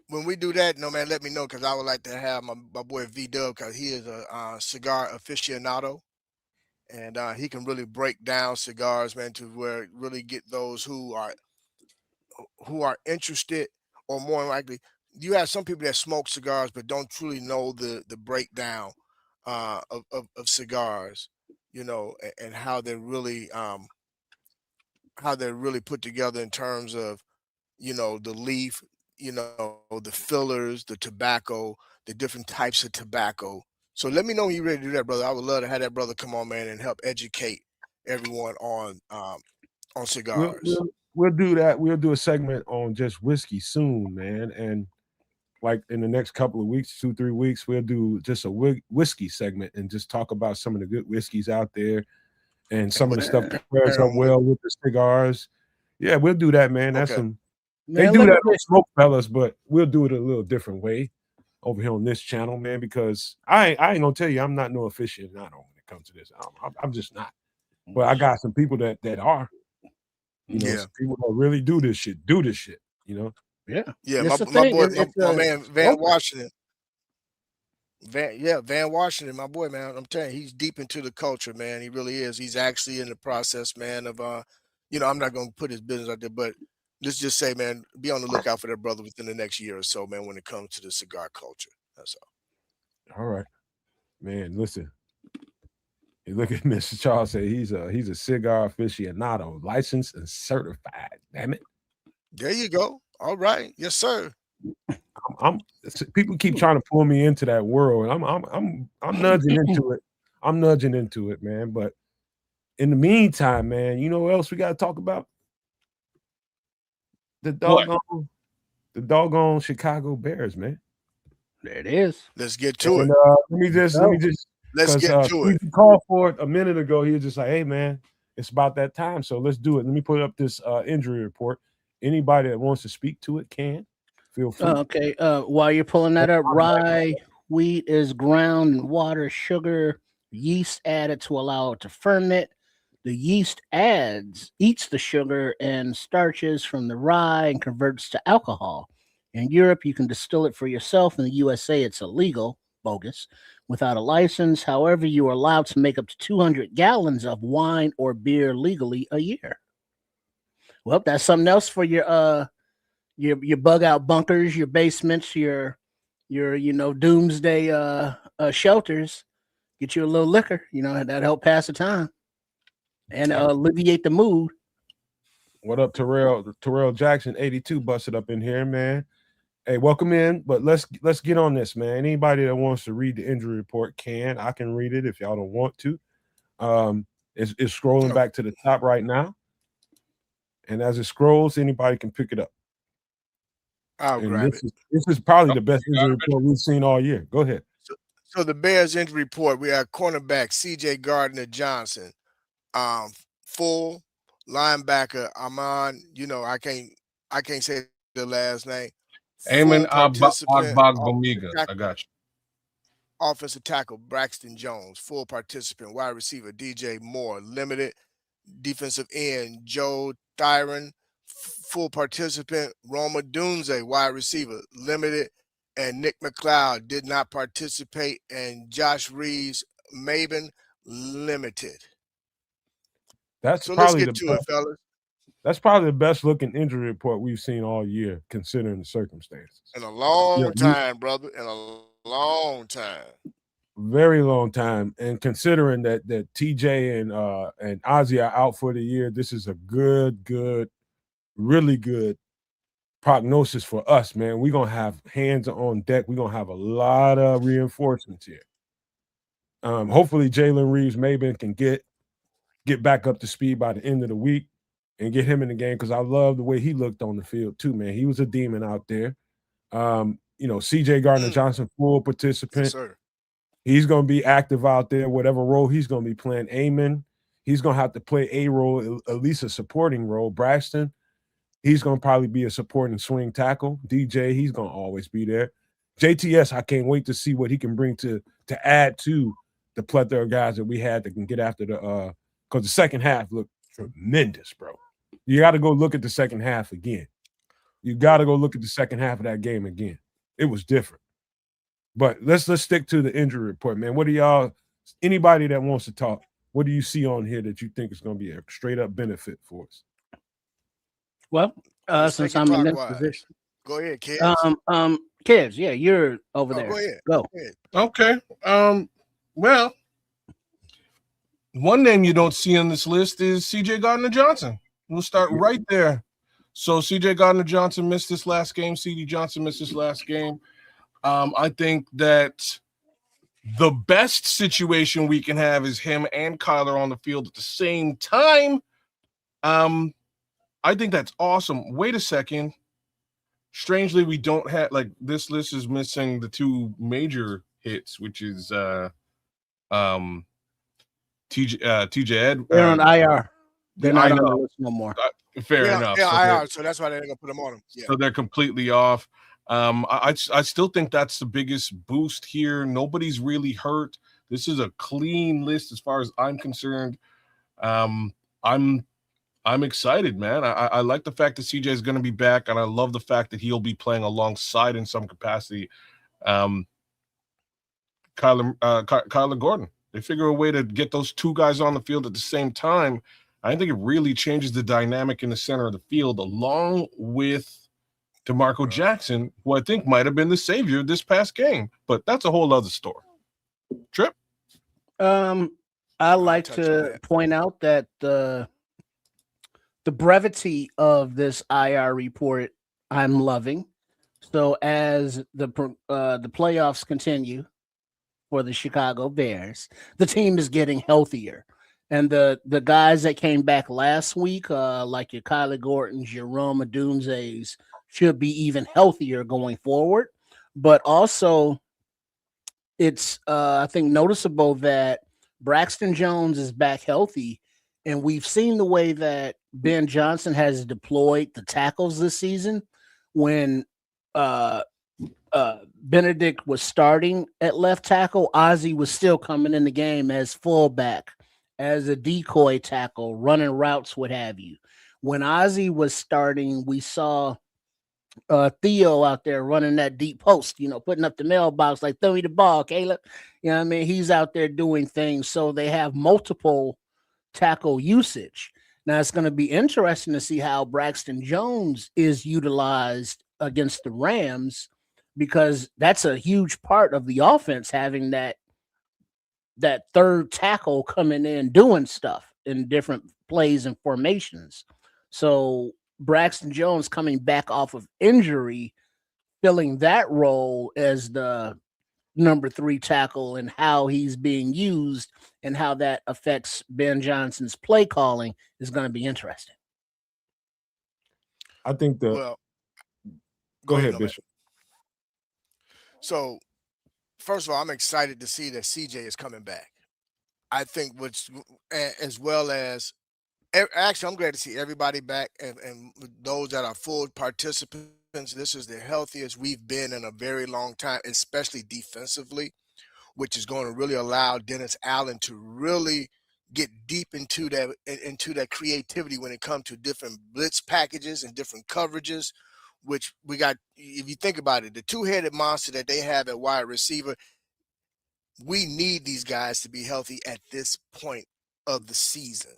when we do that, no man, let me know because I would like to have my boy V-Dub because he is a cigar aficionado. And he can really break down cigars, man, to where really get those who are interested, or more likely, you have some people that smoke cigars but don't truly know the breakdown of cigars, and how they're really put together in terms of the leaf, the fillers, the tobacco, the different types of tobacco. So let me know when you're ready to do that, brother. I would love to have that brother come on, man, and help educate everyone on We'll cigars. we'll we'll do that. We'll do a segment on just whiskey soon, man. And like in the next couple of weeks, 2-3 weeks, we'll do just a whiskey segment and just talk about some of the good whiskeys out there and And some of what the stuff Man, that pairs pair up 'em with. well with the cigars. Yeah, we'll do that, man. That's Okay. some they man, do let that me on just Smoke Fellas, but we'll do it a little different way over here on this channel, man. Because I ain't gonna tell you, I'm not no aficionado when it comes to this. I'm just not. But I got some people that are, Yeah. some people that really do this shit. Do this shit, you know. yeah. Yeah. It's a My thing. boy, It's my a man Van culture. Washington. Van Washington, my boy, man. I'm telling you, he's deep into the culture, man. He really is. He's actually in the process, man, of I'm not gonna put his business out there, but let's just say, man, be on the lookout for that brother within the next year or so, man, when it comes to the cigar culture. That's all. All right, man. Listen, you look at Mr. Charles. Say he's a cigar aficionado, licensed and certified. Damn it. There you go. All right. Yes, sir. People keep trying to pull me into that world, and I'm nudging into it. I'm nudging into it, man. But in the meantime, man, you know what else we got to talk about? The What? doggone, the doggone Chicago Bears, man. There it is. Let's get to And it. let me Go. just, Let's because get to it. Stevie called for it a minute ago. He was just like, "Hey, man, it's about that time, so let's do it." Let me put up this injury report. Anybody that wants to speak to it can feel free. Okay. While you're pulling that up, rye wheat is ground in water, sugar, yeast added to allow it to ferment. The yeast eats the sugar and starches from the rye and converts to alcohol. In Europe, you can distill it for yourself. In the USA, it's illegal, bogus, without a license. However, you are allowed to make up to 200 gallons of wine or beer legally a year. Well, that's something else for your bug out bunkers, your basements, your doomsday shelters. Get you a little liquor, that help pass the time and alleviate the mood. What up, Terrell Jackson, 82 busted up in here, man. Hey, welcome in. But let's get on this, man. Anybody that wants to read the injury report can. I can read it if y'all don't want to. It's scrolling No, back to the top right now. And as it scrolls, anybody can pick it up. I'll And grab it. this is probably Oh, the best injury report we've seen all year. Go ahead. So the Bears injury report, we have cornerback CJ Gardner Johnson, um, full linebacker Amon, I can't say the last name. Eamon Full participant Agbogbamiga. I got you. offensive tackle Braxton Jones, full participant wide receiver DJ Moore, limited defensive end Joe Thyron, full participant Roma Dunze, wide receiver, limited, and Nick McLeod did not participate, and Josh Reeves Maven, limited. That's So let's probably get the to best. it, fellas. That's probably the best looking injury report we've seen all year, considering the circumstances. In a Yeah, long time, brother. In a long time. very long time. And considering that TJ and Ozzy are out for the year, this is a good, really good prognosis for us, man. We're gonna have hands on deck. We're gonna have a lot of reinforcements here. Hopefully Jalen Reeves Maben can get back up to speed by the end of the week and get him in the game because I love the way he looked on the field too, man. He was a demon out there. CJ Gardner Johnson, full Yes, participant. sir. He's going to be active out there, whatever role he's going to be playing. Amen. He's going to have to play a role, at least a supporting role. Braxton, he's going to probably be a supporting swing tackle. DJ, he's going to always be there. JTS, I can't wait to see what he can bring to add to the plethora of guys that we had that can get after because the second half looked tremendous, bro. You got to go look at the second half again. You got to go look at the second half of that game again. It was different. But let's stick to the injury report, man. What do y'all? Anybody that wants to talk, what do you see on here that you think is going to be a straight up benefit for us? Well, Let's since take it I'm in this clockwise. position, Go ahead, kids. kids, yeah, you're over there. Go ahead. Go. Go ahead. Okay. Well, one name you don't see on this list is C.J. Gardner-Johnson. We'll start right there. So C.J. Gardner-Johnson missed this last game. C.D. Johnson missed this last game. I think that the best situation we can have is him and Kyler on the field at the same time. I think that's awesome. Wait a second. Strangely, we don't have this list is missing the two major hits, which is TJ Ed. They're on IR. They're not I on know. the list no more. Fair enough. So that's why they're gonna put them on them. Yeah. So they're completely off. I still think that's the biggest boost here. Nobody's really hurt. This is a clean list as far as I'm concerned. I'm excited, man. I like the fact that CJ is going to be back, and I love the fact that he'll be playing alongside in some capacity. Kyler Gordon. They figure a way to get those two guys on the field at the same time. I think it really changes the dynamic in the center of the field, along with DeMarco Jackson, who I think might have been the savior this past game. But that's a whole other story. Trip? I like to point out that the brevity of this IR report I'm loving. So as the playoffs continue for the Chicago Bears, the team is getting healthier. And the guys that came back last week, like your Kyler Gordons, your Rome Odunze's, should be even healthier going forward. But also, it's I think noticeable that Braxton Jones is back healthy, and we've seen the way that Ben Johnson has deployed the tackles this season. When Benedict was starting at left tackle, Ozzy was still coming in the game as fullback, as a decoy tackle, running routes, what have you. When Ozzy was starting, we saw Theo out there running that deep post, putting up the mailbox, like, throw me the ball, Caleb. You know what I mean? He's out there doing things. So they have multiple tackle usage. Now it's going to be interesting to see how Braxton Jones is utilized against the Rams, because that's a huge part of the offense, having that third tackle coming in doing stuff in different plays and formations. So Braxton Jones coming back off of injury, filling that role as the number 3 tackle, and how he's being used and how that affects Ben Johnson's play calling is going to be interesting. I think Well, go ahead, Bishop. So, first of all, I'm excited to see that CJ is coming back. I think as well as actually, I'm glad to see everybody back, and those that are full participants. This is the healthiest we've been in a very long time, especially defensively, which is going to really allow Dennis Allen to really get deep into that creativity when it comes to different blitz packages and different coverages, which we got. If you think about it, the two-headed monster that they have at wide receiver, we need these guys to be healthy at this point of the season.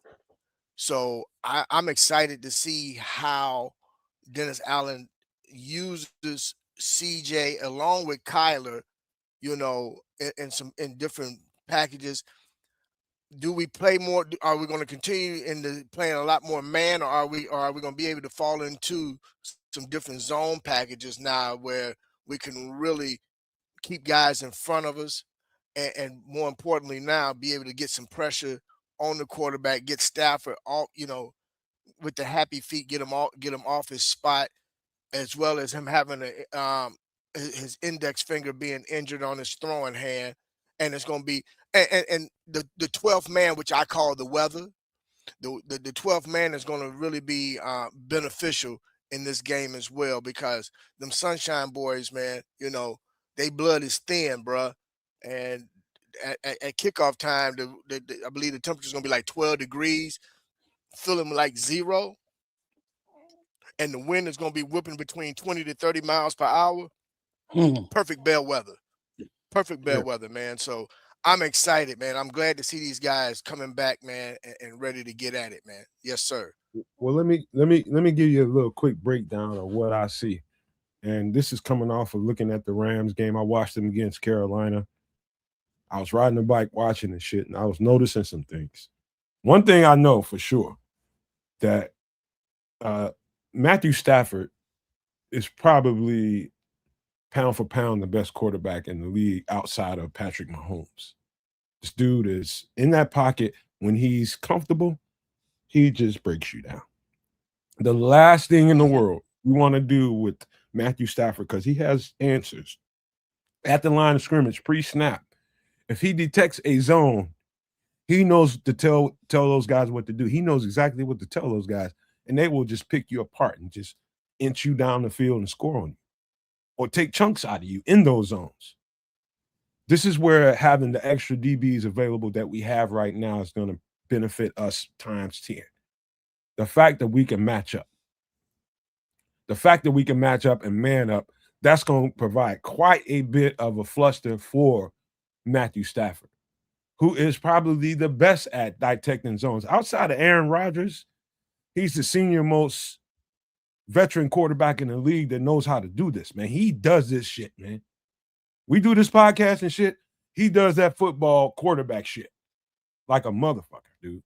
So I'm excited to see how Dennis Allen uses CJ along with Kyler, in different packages. Do we play more? Are we going to continue into playing a lot more man, or are we going to be able to fall into some different zone packages now, where we can really keep guys in front of us, and more importantly now be able to get some pressure on the quarterback, get Stafford all, with the happy feet, get him off his spot, as well as him having his index finger being injured on his throwing hand. And it's going to be and the 12th man, which I call the weather, the 12th man is going to really be beneficial in this game as well, because them Sunshine Boys, man, they blood is thin, bruh. And at kickoff time, I believe the temperature is going to be like 12 degrees, feeling like 0. and the wind is going to be whipping between 20 to 30 miles per hour, perfect bellwether. Perfect bellwether, man. So I'm excited, man. I'm glad to see these guys coming back, man, and ready to get at it, man. Yes, sir. Well, let me give you a little quick breakdown of what I see. And this is coming off of looking at the Rams game. I watched them against Carolina. I was riding the bike watching and shit, and I was noticing some things. One thing I know for sure, that Matthew Stafford is probably pound for pound the best quarterback in the league outside of Patrick Mahomes. This dude is in that pocket. When he's comfortable, he just breaks you down. The last thing in the world you want to do with Matthew Stafford, because he has answers at the line of scrimmage pre-snap. If he detects a zone, he knows to tell those guys what to do. He knows exactly what to tell those guys, and they will just pick you apart and just inch you down the field and score on you, or take chunks out of you in those zones. This is where having the extra DBs available that we have right now is going to benefit us times 10. The fact that we can match up. The fact that we can match up and man up, that's going to provide quite a bit of a fluster for Matthew Stafford, who is probably the best at detecting zones. Outside of Aaron Rodgers, he's the senior most veteran quarterback in the league that knows how to do this, man. He does this shit, man. We do this podcast and shit. He does that football quarterback shit like a motherfucker, dude.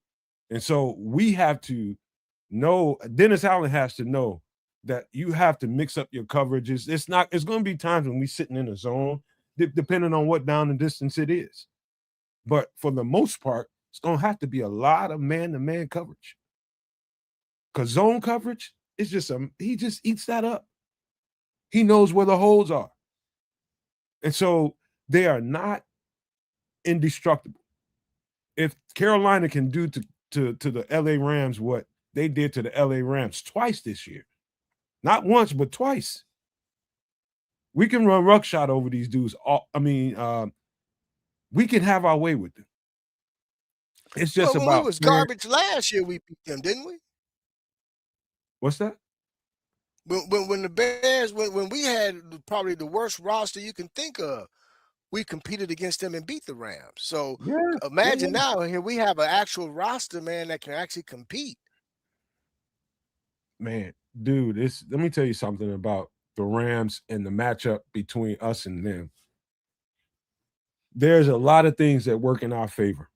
And so we have to know, Dennis Allen has to know that you have to mix up your coverages. It's going to be times when we sitting in a zone, depending on what down and distance it is. But for the most part, it's going to have to be a lot of man-to-man coverage. Because zone coverage is he just eats that up. He knows where the holes are. And so they are not indestructible. If Carolina can do to the LA Rams what they did to the LA Rams twice this year, not once, but twice, we can run ruckshot over these dudes. We can have our way with them. It's just when about we was garbage last year, we beat them, didn't we? What's that? When the Bears, when we had probably the worst roster you can think of, we competed against them and beat the Rams. So imagine now here we have an actual roster, man, that can actually compete. Man, dude, let me tell you something about the Rams and the matchup between us and them. There's a lot of things that work in our favor.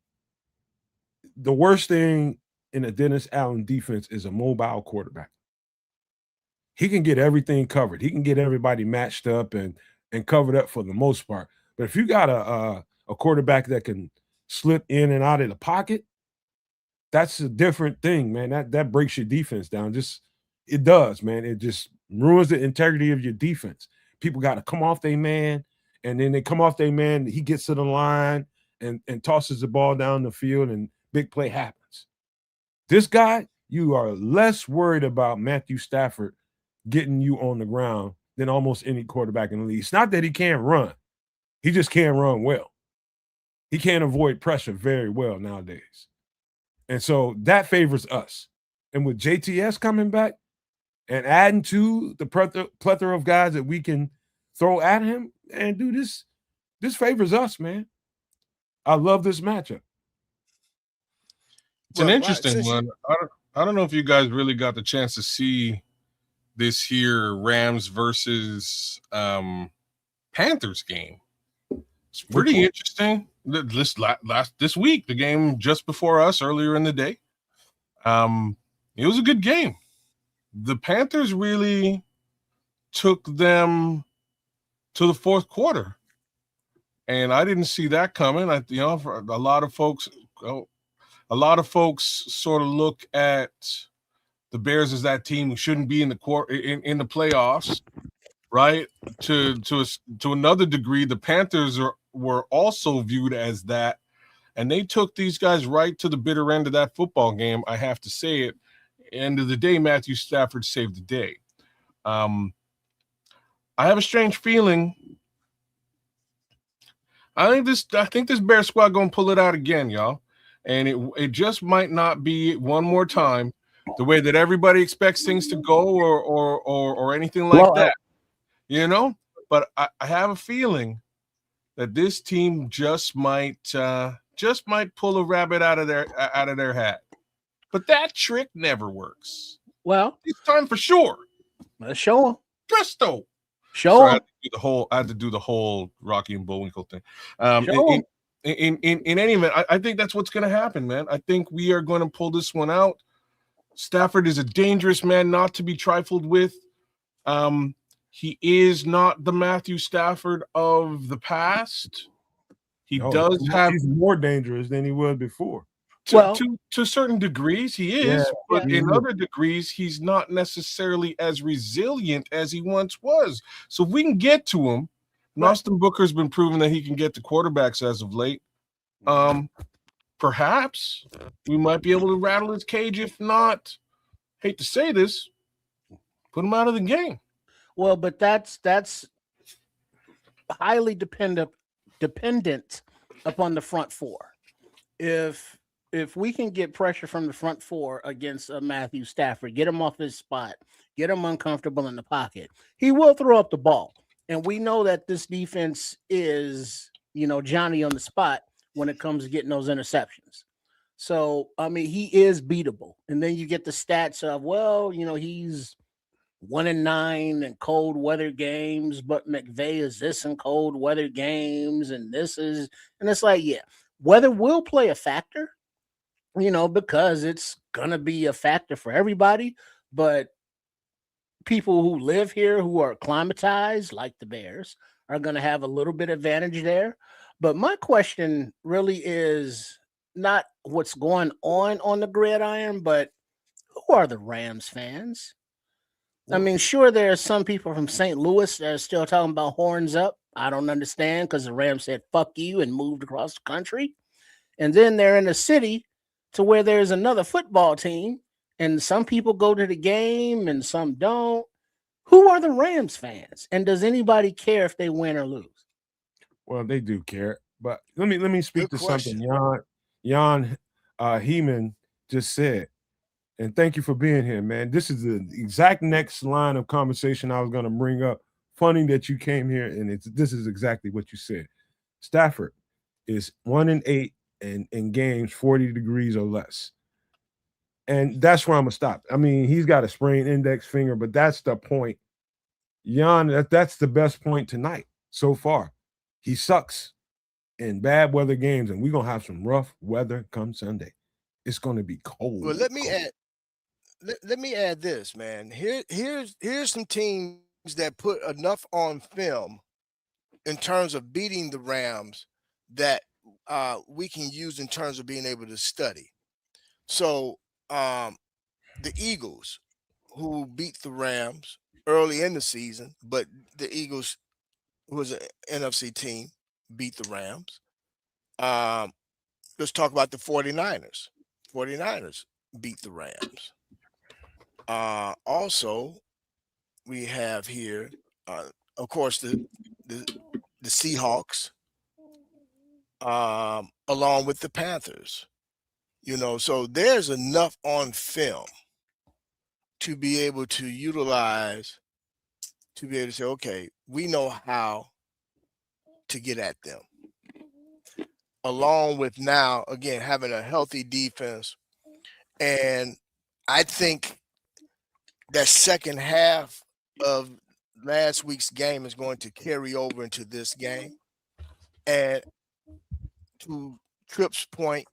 The worst thing in a Dennis Allen defense is a mobile quarterback. He can get everything covered. He can get everybody matched up and covered up for the most part. But if you got a quarterback that can slip in and out of the pocket, that's a different thing, man. That breaks your defense down. It does, man. It just ruins the integrity of your defense. People got to come off their man, and then they come off their man. He gets to the line and tosses the ball down the field, and big play happens. This guy, you are less worried about Matthew Stafford getting you on the ground than almost any quarterback in the league. It's not that he can't run. He just can't run well. He can't avoid pressure very well nowadays. And so that favors us. And with JTS coming back and adding to the plethora of guys that we can throw at him, and do this favors us, man. I love this matchup. It's an interesting one. I don't know if you guys really got the chance to see this here Rams versus Panthers game. It's pretty interesting. This week, the game just before us earlier in the day. It was a good game. The Panthers really took them to the fourth quarter, and I didn't see that coming. For a lot of folks sort of look at the Bears as that team who shouldn't be in the playoffs, right? To another degree, the Panthers were also viewed as that, and they took these guys right to the bitter end of that football game. I have to say it. End of the day, Matthew Stafford saved the day. I have a strange feeling. I think this Bear squad gonna pull it out again, y'all. And it just might not be one more time, the way that everybody expects things to go, or anything like that, you know. But I have a feeling that this team just might pull a rabbit out of their hat. But that trick never works. Well, This time for sure. let's show them. Presto. Show Sorry, them. I had to do the whole Rocky and Bullwinkle thing. Show 'em. In any event, I think that's what's going to happen, man. I think we are going to pull this one out. Stafford is a dangerous man not to be trifled with. He is not the Matthew Stafford of the past. He's more dangerous than he was before. To certain degrees, he is, but in other degrees, he's not necessarily as resilient as he once was. So if we can get to him, and Austin Booker's been proving that he can get to quarterbacks as of late. Perhaps we might be able to rattle his cage. If not, hate to say this, put him out of the game. Well, but that's highly dependent upon the front four. If we can get pressure from the front four against Matthew Stafford, get him off his spot, get him uncomfortable in the pocket, he will throw up the ball. And we know that this defense is, Johnny on the spot when it comes to getting those interceptions. So, I mean, he is beatable. And then you get the stats of, he's 1-9 in cold weather games, but McVay is this in cold weather games, and it's like, weather will play a factor, because it's gonna be a factor for everybody. But people who live here, who are acclimatized, like the Bears, are gonna have a little bit advantage there. But my question really is not what's going on the gridiron, but who are the Rams fans? I mean, sure, there are some people from St. Louis that are still talking about horns up. I don't understand, because the Rams said fuck you and moved across the country. And then they're in a city to where there's another football team, and some people go to the game and some don't. Who are the Rams fans? And does anybody care if they win or lose? Well, they do care. But let me speak to something Jan Heeman just said. And thank you for being here, man. This is the exact next line of conversation I was going to bring up. Funny that you came here, and this is exactly what you said. Stafford is 1-8 in games 40 degrees or less. And that's where I'm going to stop. I mean, he's got a sprained index finger, but that's the point. Jan, that's the best point tonight so far. He sucks in bad weather games, and we're going to have some rough weather come Sunday. It's going to be cold. Well, let me add this, man. Here's some teams that put enough on film in terms of beating the Rams that we can use in terms of being able to study. So the Eagles, who beat the Rams early in the season, but the Eagles, who was an NFC team, beat the Rams. Let's talk about the 49ers. 49ers beat the Rams. Also, we have here, of course, the Seahawks, along with the Panthers. So there's enough on film to be able to utilize, to be able to say, okay, we know how to get at them. Along with now, again, having a healthy defense. And I think that second half of last week's game is going to carry over into this game. And to Tripp's point,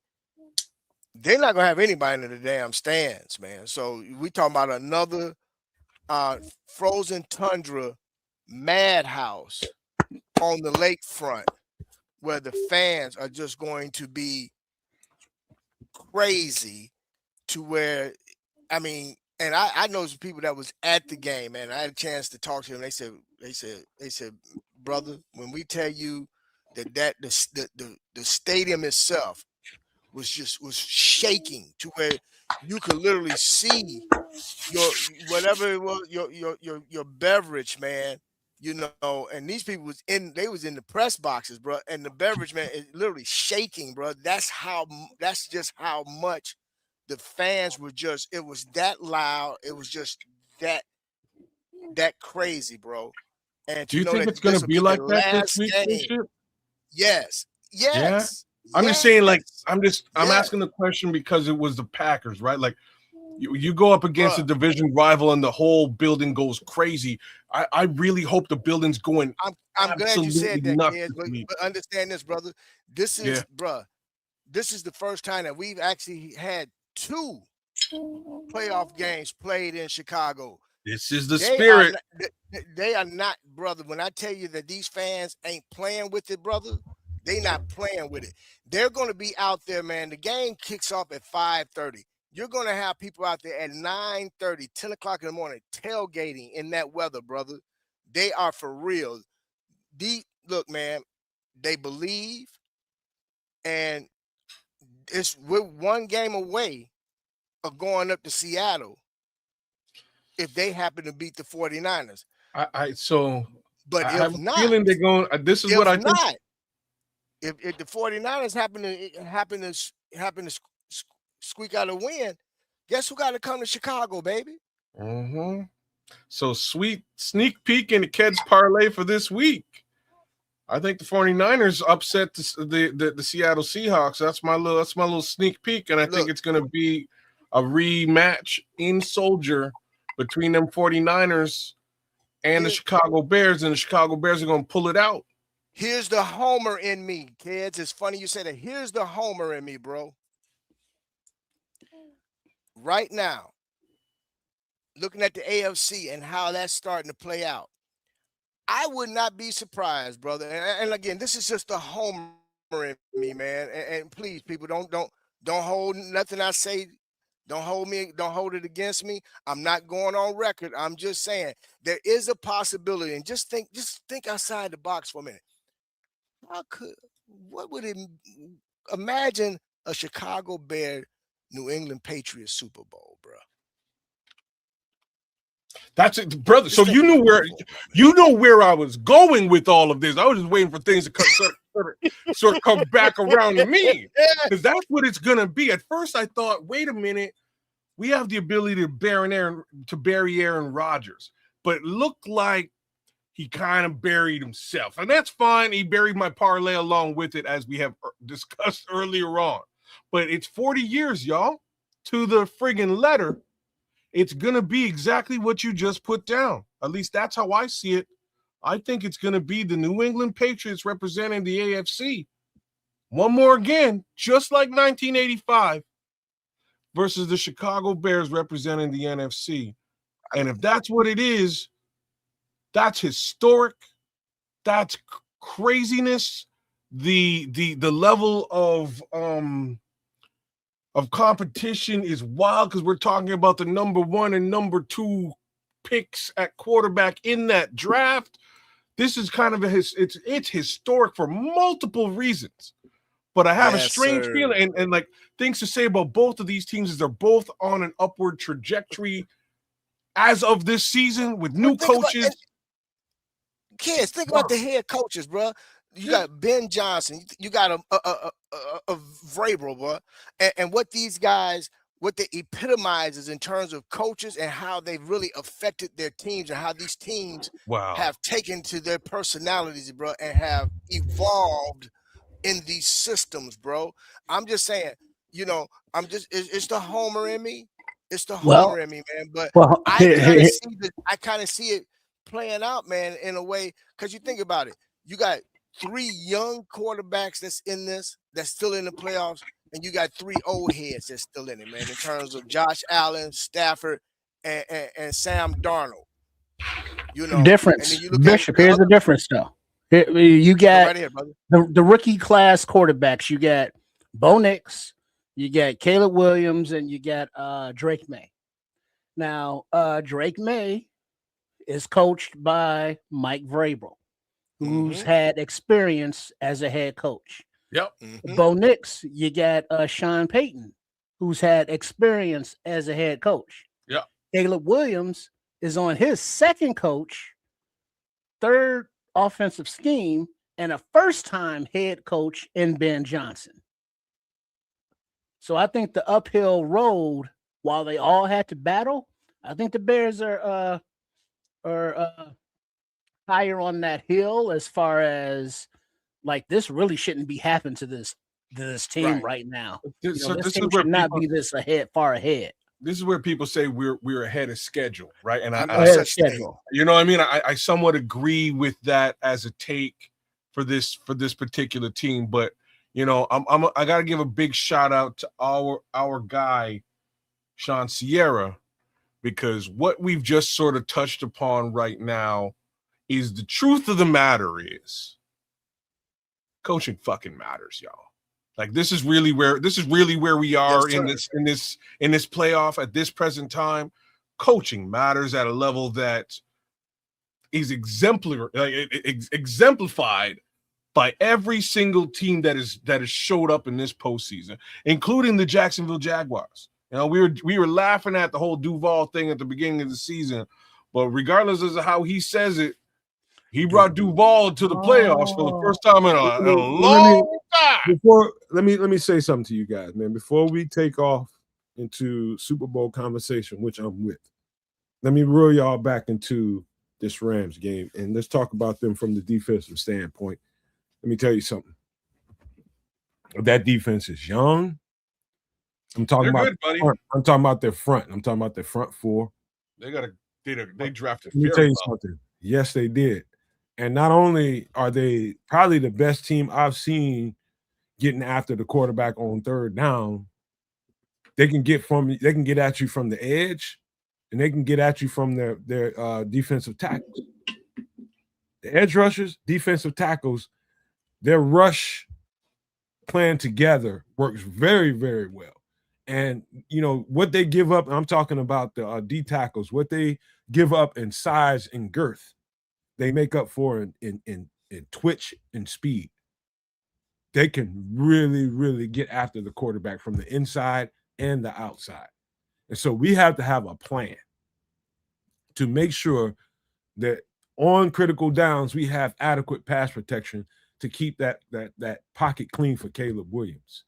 they're not going to have anybody in the damn stands, man. So we talking about another frozen tundra madhouse on the lakefront, where the fans are just going to be crazy, to where, I mean, and I know some people that was at the game, and I had a chance to talk to them. They said, brother, when we tell you that the stadium itself was shaking to where you could literally see your whatever it was, your beverage, man. And these people was in the press boxes, bro, and the beverage, man, is literally shaking, bro. That's just how much the fans were just, it was that loud. It was just that crazy, bro. And Do to you know think that it's going this to will be be like the that this last week, game. Bishop? Yes. Yeah. Yes. I'm just saying, like, Yes. I'm Yeah. asking the question because it was the Packers, right? Like, you go up against a Bruh. division rival and the whole building goes crazy. I really hope the building's going I'm glad you absolutely said that, nuts kids. this week. But understand this, brother. This Yeah. is, bruh, this is the first time that we've actually had 2 playoff games played in Chicago. This is the They are spirit. not, they are not, brother. When I tell you that these fans ain't playing with it, brother, they not playing with it. They're going to be out there, man. The game kicks off at 5:30. You're going to have people out there at 9:30, 10 o'clock in the morning, tailgating in that weather, brother. They are for real. Look, man, they believe, and we're one game away of going up to Seattle if they happen to beat the 49ers. I But have if a not, feeling they're going. This is what if I think. not, if the 49ers happen to squeak out a win, guess who got to come to Chicago, baby? Mm-hmm. So sweet sneak peek in the Keds parlay for this week. I think the 49ers upset the Seattle Seahawks. That's my little sneak peek, and I think it's going to be a rematch in Soldier between them 49ers and the Chicago Bears, and the Chicago Bears are going to pull it out. Here's the homer in me, kids. It's funny you say that. Here's the homer in me, bro. Right now, looking at the AFC and how that's starting to play out, I would not be surprised, brother. And again, this is just a homer in me, man. And please, people, don't hold nothing I say. Don't hold it against me. I'm not going on record. I'm just saying there is a possibility. And just think outside the box for a minute. What would it imagine a Chicago Bear New England Patriots Super Bowl, bro? That's it, brother. So you knew where I was going with all of this. I was just waiting for things to sort of come back around to me, because that's what it's gonna be. At first, I thought, wait a minute, we have the ability to bury Aaron Rodgers, but it looked like he kind of buried himself, and that's fine. He buried my parlay along with it, as we have discussed earlier on. But it's 40 years, y'all, to the friggin' letter. It's going to be exactly what you just put down. At least that's how I see it. I think it's going to be the New England Patriots representing the AFC. One more again, just like 1985, versus the Chicago Bears representing the NFC. And if that's what it is, that's historic. That's craziness. The level of competition is wild, because we're talking about the number 1 and number 2 picks at quarterback in that draft. This is kind of it's historic for multiple reasons. But I have a strange feeling, and like, things to say about both of these teams is they're both on an upward trajectory as of this season with new coaches. Kids, think about the head coaches, bro. You got Ben Johnson. You got a Vrabel, bro. And what these guys, what they epitomizes in terms of coaches and how they've really affected their teams, and how these teams have taken to their personalities, bro, and have evolved in these systems, bro. I'm just saying, it's the homer in me. It's the homer in me, man. But I kind of see it playing out, man, in a way, because you think about it. You got 3 young quarterbacks that's still in the playoffs, and you got 3 old heads that's still in it, man, in terms of Josh Allen, Stafford, and Sam Darnold. Difference. And then you look Bishop, here's the difference, though. You got right here, brother. The rookie class quarterbacks. You got Bo Nix, you got Caleb Williams, and you got Drake May. Now, Drake May is coached by Mike Vrabel, who's had experience as a head coach. Yep. Bo Nix, you got Sean Payton, who's had experience as a head coach. Yep. Caleb Williams is on his second coach, third offensive scheme, and a first-time head coach in Ben Johnson. So I think the uphill road, while they all had to battle, I think the Bears are higher on that hill as far as like this really shouldn't be happening to this team Right. right now. So This this team is where should not people be this far ahead. this is where people say we're ahead of schedule, right? And No Ahead of such thing. schedule. you know what I mean? I somewhat agree with that as a take for this particular team, but you know, I got to give a big shout out to our guy Sean Sierra, because what we've just sort of touched upon right now is the truth of the matter is coaching fucking matters, y'all. Like this is really where we are Yes, in this playoff at this present time. Coaching matters at a level that is exemplary, exemplified by every single team that has showed up in this postseason, including the Jacksonville Jaguars. You know, we were laughing at the whole Duval thing at the beginning of the season, but regardless of how he says it, he brought Duval to the playoffs for the first time in a long time. Let me say something to you guys, man. Before we take off into Super Bowl conversation, which I'm with, let me reel y'all back into this Rams game, and let's talk about them from the defensive standpoint. Let me tell you something. That defense is young. I'm talking They're about good, buddy. front. I'm talking about their front. I'm talking about their front four. They drafted. Let me tell you something. Yes, they did. And not only are they probably the best team I've seen getting after the quarterback on third down, they can get at you from the edge, and they can get at you from their defensive tackles. The edge rushers, defensive tackles, their rush plan together works very, very well. And you know what they give up. I'm talking about the D tackles. What they give up in size and girth, they make up for in twitch and speed. They can really, really get after the quarterback from the inside and the outside. And so we have to have a plan to make sure that on critical downs we have adequate pass protection to keep that pocket clean for Caleb Williams.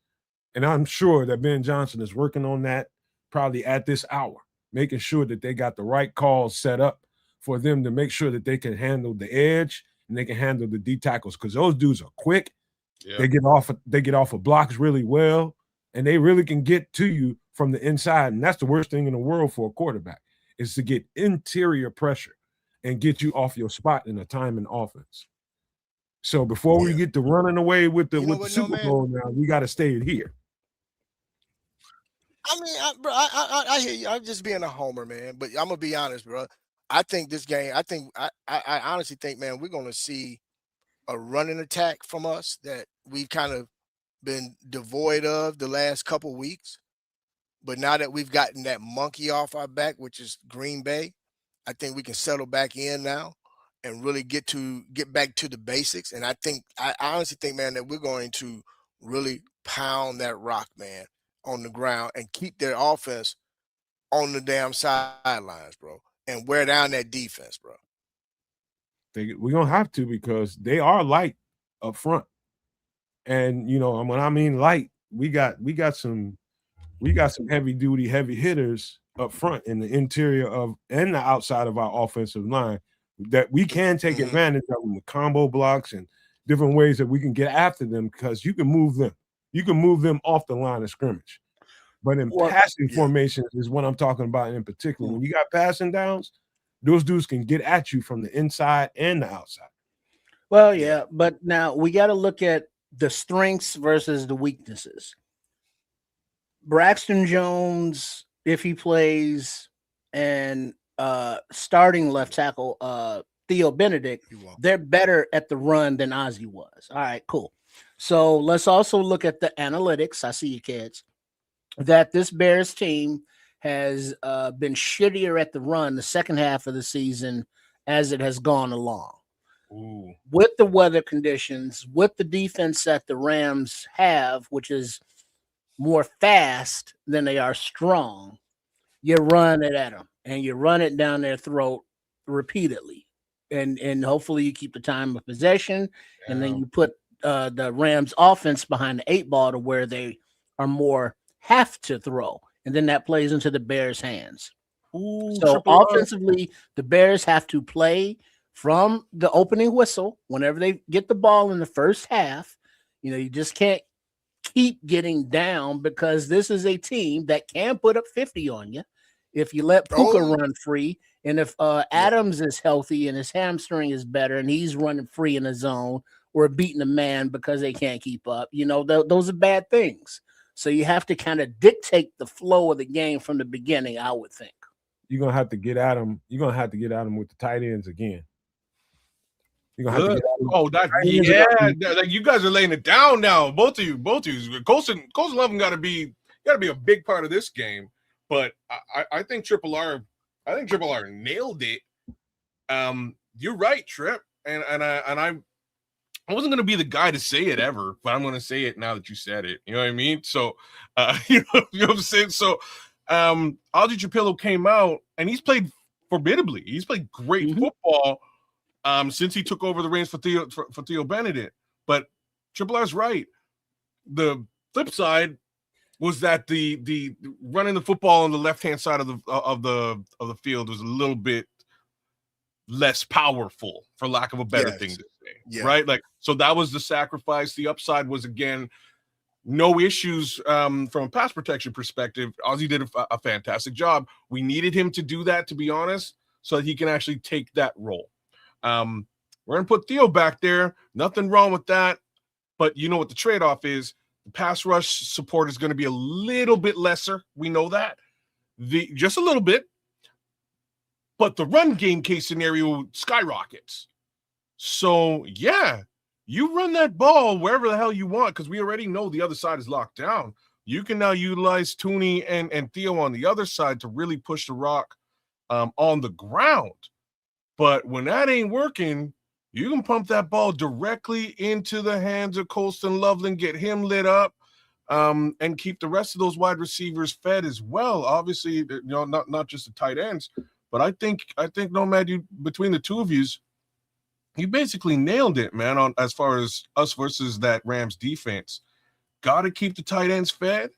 And I'm sure that Ben Johnson is working on that probably at this hour, making sure that they got the right calls set up for them to make sure that they can handle the edge and they can handle the D tackles, because those dudes are quick. Yeah. They get off of blocks really well, and they really can get to you from the inside. And that's the worst thing in the world for a quarterback, is to get interior pressure and get you off your spot in a timing offense. So before we get to running away with the Super Bowl now, we got to stay here. I mean, I hear you. I'm just being a homer, man. But I'm gonna be honest, bro. I think this game. I honestly think, man, we're gonna see a running attack from us that we've kind of been devoid of the last couple weeks. But now that we've gotten that monkey off our back, which is Green Bay, I think we can settle back in now and really get back to the basics. And I honestly think, man, that we're going to really pound that rock, man, on the ground and keep their offense on the damn sidelines, bro, and wear down that defense, bro. We're gonna have to, because they are light up front. And you know, when I mean light, we got some heavy duty, heavy hitters up front in the interior of and the outside of our offensive line that we can take advantage of them with combo blocks and different ways that we can get after them, because you can move them. You can move them off the line of scrimmage. But in passing formations is what I'm talking about in particular. When you got passing downs, those dudes can get at you from the inside and the outside. Well, yeah, but now we got to look at the strengths versus the weaknesses. Braxton Jones, if he plays, and starting left tackle Theo Benedet, they're better at the run than Ozzy was. All right, cool. So let's also look at the analytics. I see you, kids. That this Bears team has been shittier at the run the second half of the season as it has gone along. Ooh. With the weather conditions, with the defense that the Rams have, which is more fast than they are strong, you run it at them and you run it down their throat repeatedly. And hopefully you keep the time of possession, and then you put the Rams offense behind the 8 ball to where they are more have to throw, and then that plays into the Bears' hands. Ooh, So triple R. offensively, the Bears have to play from the opening whistle whenever they get the ball in the first half. You just can't keep getting down because this is a team that can put up 50 on you if you let Puka run free. And if Adams is healthy and his hamstring is better and he's running free in the zone, we're beating a man because they can't keep up. Those are bad things. So you have to kind of dictate the flow of the game from the beginning, I would think. You're gonna have to get at him. You're gonna have to get at him with the tight ends again. You're gonna have to get at him. Oh, like you guys are laying it down now. Both of you. Colson Lovin got to be a big part of this game. But I think Triple R nailed it. You're right, Trip, and I wasn't gonna be the guy to say it ever, but I'm gonna say it now that you said it. You know what I mean? So, you know what I'm saying. So, ozzy Trapilo came out and he's played formidably. He's played great football since he took over the reins for Theo Benedet. But Triple R's right. The flip side was that the running the football on the left-hand side of the field was a little bit less powerful, for lack of a better thing to say, right? Like, so that was the sacrifice. The upside was, again, no issues from a pass protection perspective. Ozzy did a fantastic job. We needed him to do that, to be honest, so that he can actually take that role. We're going to put Theo back there. Nothing wrong with that. But you know what the trade-off is. The pass rush support is going to be a little bit lesser. We know that. Just a little bit. But the run game case scenario skyrockets. So, yeah, you run that ball wherever the hell you want because we already know the other side is locked down. You can now utilize Tooney and Theo on the other side to really push the rock on the ground. But when that ain't working, you can pump that ball directly into the hands of Colston Loveland, get him lit up, and keep the rest of those wide receivers fed as well. Obviously, not just the tight ends, but I think Nomad, between the two of you basically nailed it, man. On as far as us versus that Rams defense, got to keep the tight ends fed,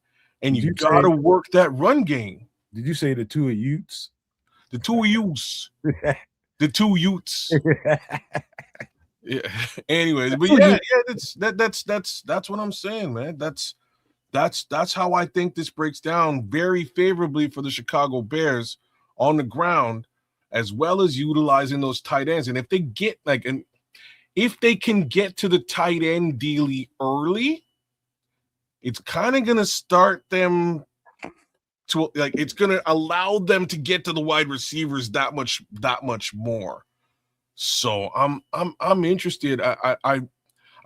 and you got to work that run game. Did you say the two of Utes? The two of Utes. The two Utes. Yeah. Anyway, but that's what I'm saying, man. That's how I think this breaks down very favorably for the Chicago Bears on the ground, as well as utilizing those tight ends. And if they get if they can get to the tight end dealy early, it's kind of gonna start them to it's gonna allow them to get to the wide receivers that much more. So I'm interested. I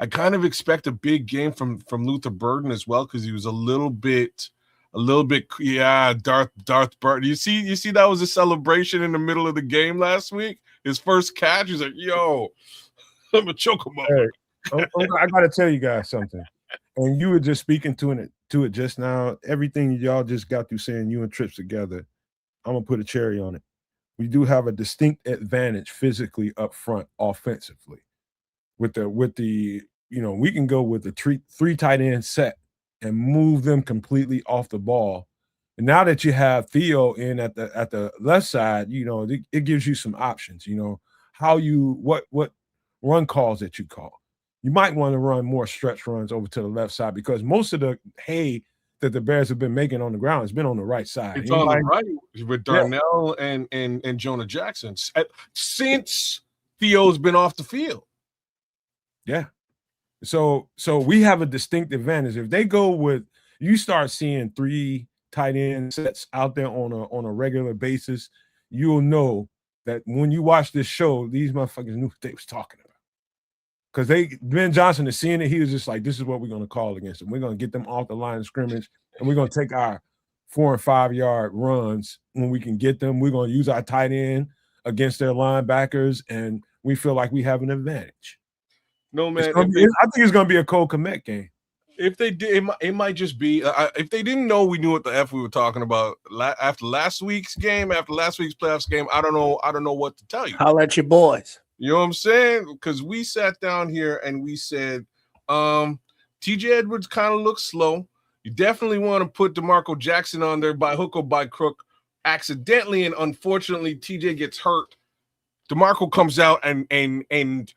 kind of expect a big game from Luther Burden as well, because he was a little bit Darth Burden. You see that was a celebration in the middle of the game last week. His first catch, he's like, "Yo, I'm gonna choke him up." Hey, I gotta tell you guys something. And you were just speaking to it just now. Everything y'all just got through saying, you and Trips together, I'm gonna put a cherry on it. We do have a distinct advantage physically up front, offensively. With the we can go with the three tight end set and move them completely off the ball. And now that you have Theo in at the left side, it gives you some options. What run calls that you call. You might want to run more stretch runs over to the left side, because most of the hay that the Bears have been making on the ground has been on the right side. It's on the right with Darnell and Jonah Jackson since Theo's been off the field. Yeah. So we have a distinct advantage. If they go with, you start seeing three tight end sets out there on a regular basis, you'll know that when you watch this show, these motherfuckers knew what they was talking about. Because Ben Johnson is seeing it. He was just like, this is what we're going to call against them. We're going to get them off the line of scrimmage, and we're going to take our 4 and 5 yard runs when we can get them. We're going to use our tight end against their linebackers, and we feel like we have an advantage. No, man. I think it's going to be a Cole Kmet game. If they did, it might just be. If they didn't know we knew what the F we were talking about after last week's game, after last week's playoffs game, I don't know what to tell you. Holla at your boys. You know what I'm saying? Because we sat down here and we said, TJ Edwards kind of looks slow. You definitely want to put DeMarco Jackson on there by hook or by crook. Accidentally and unfortunately, TJ gets hurt. DeMarco comes out and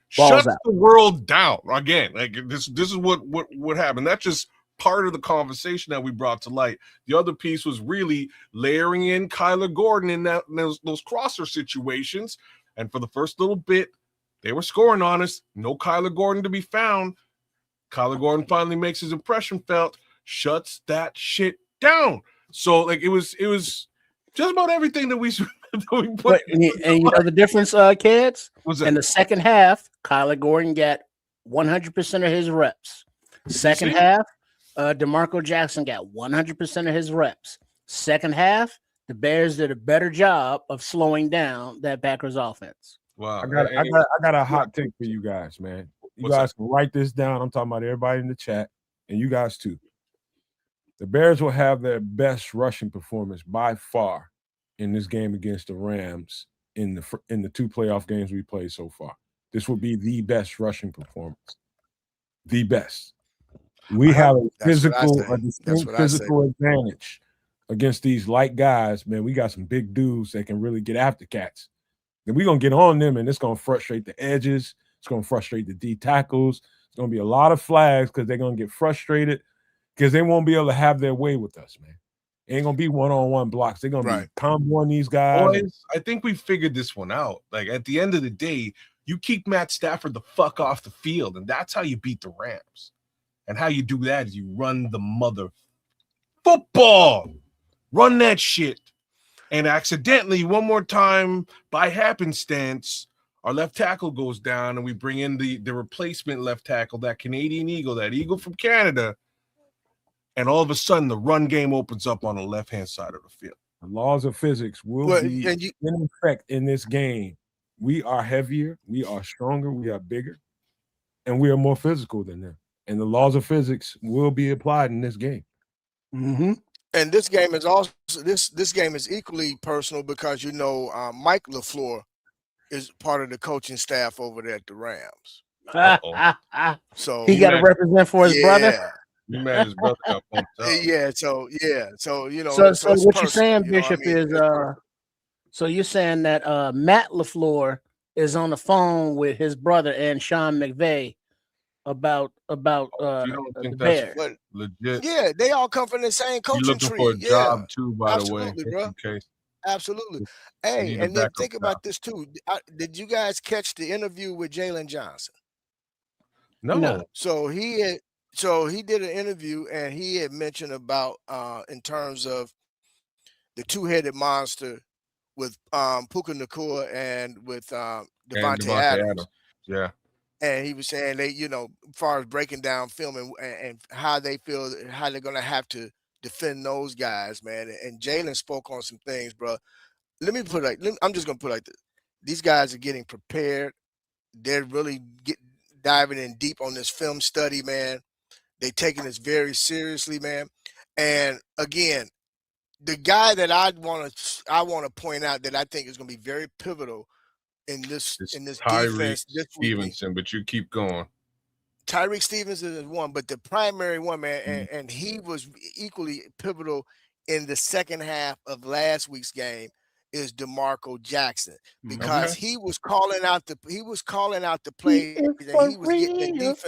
shuts the world down again. Like this is what happened. That's just part of the conversation that we brought to light. The other piece was really layering in Kyler Gordon in those crosser situations. And for the first little bit, they were scoring on us. No Kyler Gordon to be found. Kyler Gordon finally makes his impression felt, shuts that shit down. So like it was just about everything that we put. And you know the difference, kids? In the second half, Kyler Gordon got 100% of his reps. Second half, DeMarco Jackson got 100% of his reps. Second half, the Bears did a better job of slowing down that Packers offense. Wow. I got a hot take for you guys, man. You guys can write this down. I'm talking about everybody in the chat, and you guys too. The Bears will have their best rushing performance by far in this game against the Rams in the 2 playoff games we played so far. This will be the best rushing performance. The best. We have a distinct physical advantage against these light guys, man. We got some big dudes that can really get after cats. And we're going to get on them, and it's going to frustrate the edges. It's going to frustrate the D tackles. It's going to be a lot of flags because they're going to get frustrated because they won't be able to have their way with us, man. It ain't going to be one-on-one blocks. They're going to be comboing these guys. Boys, I think we figured this one out. Like, at the end of the day, you keep Matt Stafford the fuck off the field, and that's how you beat the Rams. And how you do that is you run the mother football. Run that shit. And accidentally, one more time, by happenstance, our left tackle goes down, and we bring in the replacement left tackle, that Canadian Eagle, that Eagle from Canada. And all of a sudden, the run game opens up on the left-hand side of the field. The laws of physics will be in effect in this game. We are heavier, we are stronger, we are bigger, and we are more physical than them. And the laws of physics will be applied in this game. Mm-hmm. And this game is also this game is equally personal because Mike LaFleur is part of the coaching staff over there at the Rams. So he got to represent for his brother. You mad his brother got pumped up. So So what you're saying, Bishop, is so you're saying that Matt LaFleur is on the phone with his brother and Sean McVay about the Bears. Legit. Yeah, they all come from the same coaching tree. For a job too, by the way. Bro. Absolutely. Hey, and then think about this too. Did you guys catch the interview with Jalen Johnson? No. So he did an interview and he had mentioned about in terms of the two-headed monster with Puka Nacua and with Devontae Adams. Yeah. And he was saying they, as far as breaking down film and how they feel, how they're going to have to defend those guys, man. And Jalen spoke on some things, bro. I'm just going to put it like this. These guys are getting prepared. They're really diving in deep on this film study, man. They're taking this very seriously, man. And again, the guy that I want to point out that I think is going to be very pivotal in this defense. Stevenson, but you keep going. Tyreek Stevenson is one, but the primary one, man, and he was equally pivotal in the second half of last week's game, is DeMarco Jackson, because he was calling out the plays, and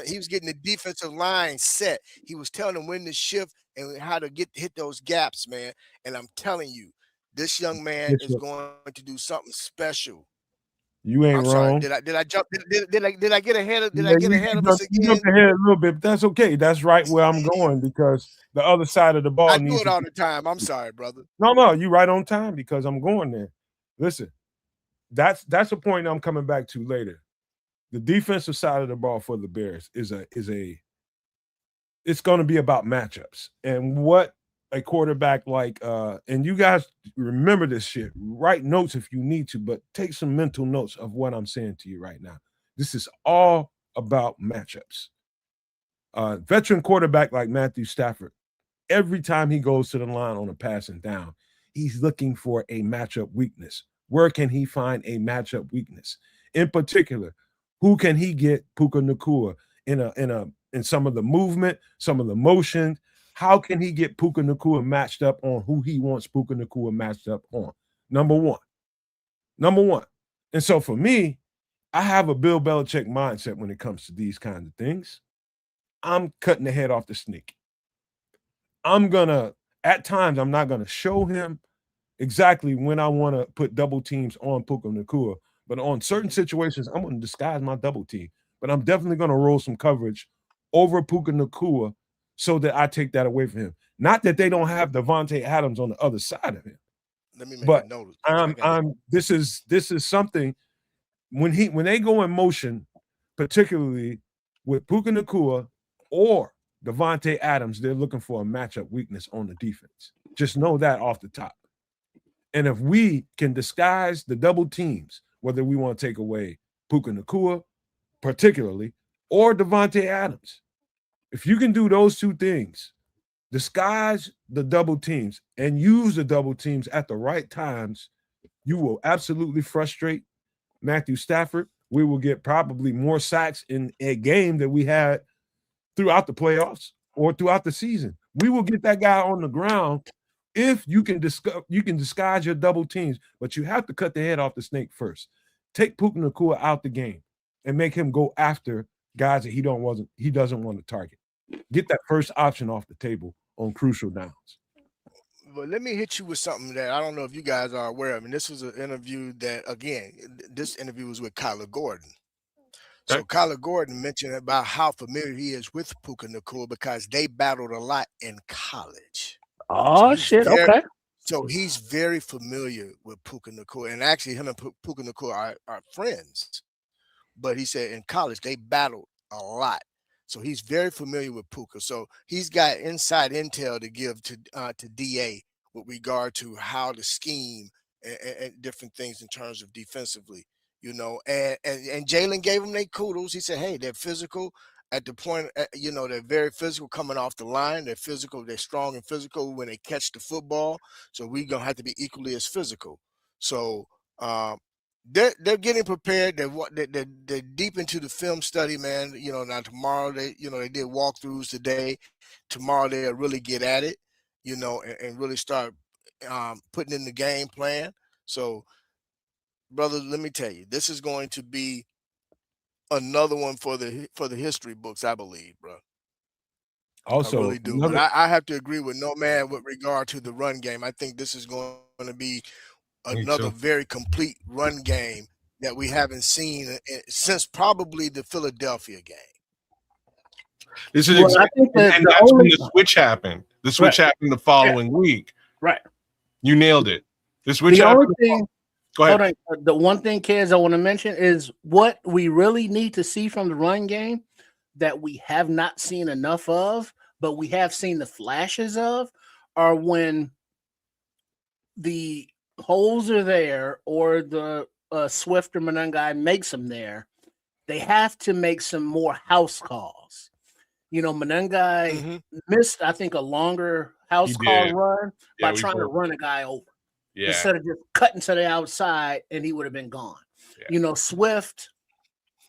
he was getting the defensive line set. He was telling them when to shift and how to hit those gaps, man. And I'm telling you, this young man is going to do something special. You ain't wrong. Did I jump? Did I get ahead of? Did I get ahead of us again? You jumped ahead a little bit, but that's okay. That's right where I'm going, because the other side of the ball. I do it all the time. I'm sorry, brother. No, you right on time, because I'm going there. Listen, that's a point I'm coming back to later. The defensive side of the ball for the Bears is it's going to be about matchups and what a quarterback like and you guys remember this shit. Write notes if you need to, but take some mental notes of what I'm saying to you right now. This is all about matchups. Veteran quarterback like Matthew Stafford, every time he goes to the line on a passing down, he's looking for a matchup weakness. Where can he find a matchup weakness? In particular, who can he get Puka Nacua in some of the movement, some of the motion, How can he get Puka Nacua matched up on who he wants Puka Nacua matched up on? Number one. And so for me, I have a Bill Belichick mindset when it comes to these kinds of things. I'm cutting the head off the snake. At times, I'm not gonna show him exactly when I want to put double teams on Puka Nacua, but on certain situations, I'm going to disguise my double team. But I'm definitely going to roll some coverage over Puka Nacua so that I take that away from him. Not that they don't have Devontae Adams on the other side of him. Let me make But a note. this is something when they go in motion, particularly with Puka Nacua or Devontae Adams, they're looking for a matchup weakness on the defense. Just know that off the top. And if we can disguise the double teams, whether we want to take away Puka Nacua, particularly, or Devontae Adams, if you can do those two things, disguise the double teams and use the double teams at the right times, you will absolutely frustrate Matthew Stafford. We will get probably more sacks in a game that we had throughout the playoffs or throughout the season. We will get that guy on the ground if you can disguise your double teams, but you have to cut the head off the snake first. Take Puka Nacua out the game and make him go after guys that he doesn't want to target. Get that first option off the table on crucial downs. But let me hit you with something that I don't know if you guys are aware of. And this was an interview that, again, this interview was with Kyler Gordon. So Kyler Gordon mentioned about how familiar he is with Puka Nacua because they battled a lot in college. Oh, shit. Okay. So he's very familiar with Puka Nacua. And actually, him and Puka Nacua are friends. But he said in college, they battled a lot. So he's very familiar with Puka. So he's got inside intel to give to DA with regard to how to scheme and different things in terms of defensively, you know. And Jalen gave them their kudos. He said, hey, they're physical at the point, you know, they're very physical coming off the line. They're physical. They're strong and physical when they catch the football. So we're going to have to be equally as physical. So they're getting prepared. They're deep into the film study, man. You know, now tomorrow they did walkthroughs today. Tomorrow they'll really get at it, you know, and really start putting in the game plan. So, brother, let me tell you, this is going to be another one for the history books, I believe, bro. Also, I really do. But I have to agree with no man with regard to the run game. I think this is going to be another very complete run game that we haven't seen since probably the Philadelphia game. This is exactly, and that's when the switch happened. The switch happened the following week. Right. You nailed it. The switch happened. Go ahead. The one thing, kids, I want to mention is what we really need to see from the run game that we have not seen enough of, but we have seen the flashes of, are when the holes are there or the Swift or Monangai makes them there, they have to make some more house calls. You know, Monangai missed, I think, a longer house call run by trying to run a guy over. Yeah. Instead of just cutting to the outside and he would have been gone. Yeah. You know, Swift,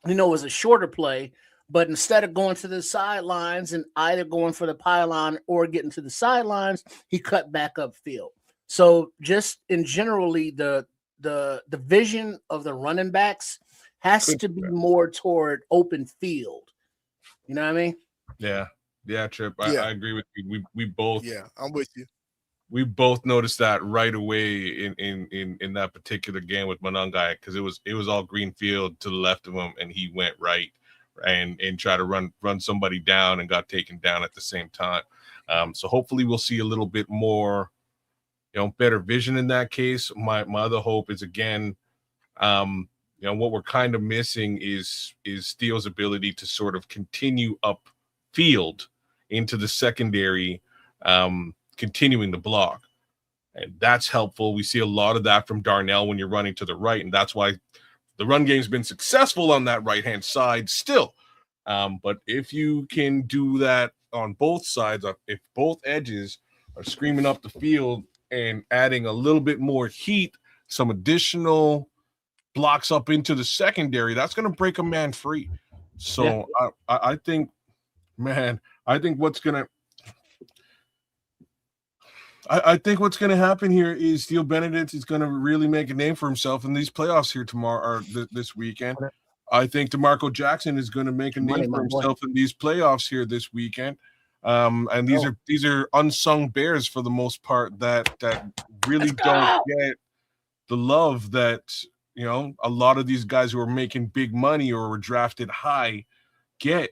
you know, was a shorter play, but instead of going to the sidelines and either going for the pylon or getting to the sidelines, he cut back upfield. So just in generally, the vision of the running backs has to be more toward open field. You know what I mean? Yeah, Trip. I agree with you. We both. Yeah, I'm with you. We both noticed that right away in that particular game with Monangai, because it was all green field to the left of him, and he went right and tried to run somebody down and got taken down at the same time. So hopefully we'll see a little bit more, you know, better vision in that case. My other hope is, again, you know, what we're kind of missing is Steele's ability to sort of continue upfield into the secondary, continuing the block. And that's helpful. We see a lot of that from Darnell when you're running to the right, and that's why the run game's been successful on that right-hand side still. But if you can do that on both sides, if both edges are screaming up the field and adding a little bit more heat, some additional blocks up into the secondary, that's going to break a man free. So I think, man, I think what's going to I think what's going to happen here is Theo Benedet is going to really make a name for himself in these playoffs here tomorrow or this weekend. I think DeMarco Jackson is going to make a name for himself in these playoffs here this weekend. And these are unsung Bears for the most part that really don't get the love that a lot of these guys who are making big money or were drafted high get.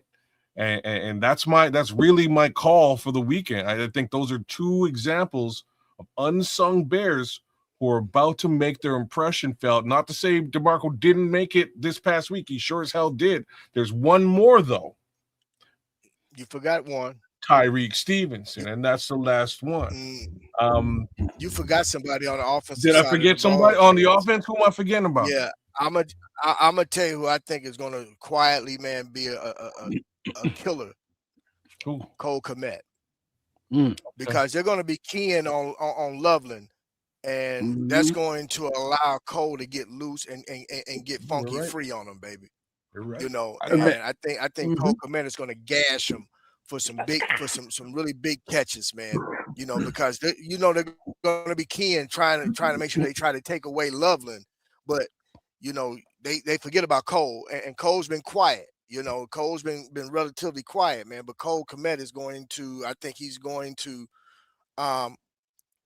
And that's really my call for the weekend. I think those are two examples of unsung Bears who are about to make their impression felt. Not to say DeMarco didn't make it this past week. He sure as hell did. There's one more, though. You forgot one. Tyreek Stevenson, and that's the last one. You forgot somebody on the offensive side. Did I forget somebody on the offense? Who am I forgetting about? Yeah, I'm gonna tell you who I think is gonna quietly, man, be a killer. Who? Cole Kmet. Because they're gonna be keying on Loveland, and that's going to allow Cole to get loose and get funky free on him, baby. You're right. And I think Cole Kmet is gonna gash him for some really big catches, man. Because they're going to be keying trying to make sure they try to take away Loveland, but they forget about Cole, and Cole's been quiet. Cole's been relatively quiet, man. But Cole Kmet is going to, I think he's going to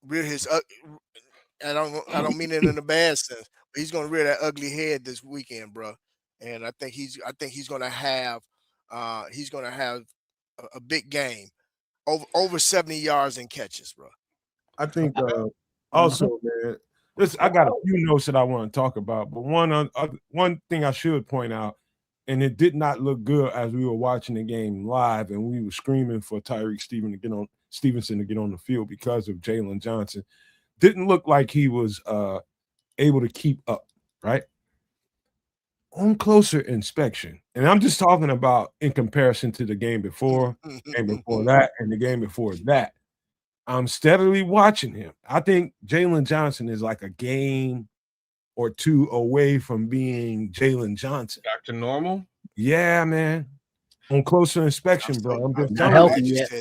rear his. I don't mean it in a bad sense, but he's going to rear that ugly head this weekend, bro. And I think he's going to have a big game, over 70 yards and catches, bro. I think also, man, I got a few notes that I want to talk about, but one thing I should point out, and it did not look good as we were watching the game live, and we were screaming for Tyreek Stevenson to get on the field because of Jalen Johnson. Didn't look like he was able to keep up, right? On closer inspection, and I'm just talking about in comparison to the game before, game before that, and the game before that, I'm steadily watching him. I think Jalen Johnson is like a game or two away from being Jalen Johnson. Back to normal? Yeah, man. On closer inspection, bro. I'm just not healthy yet.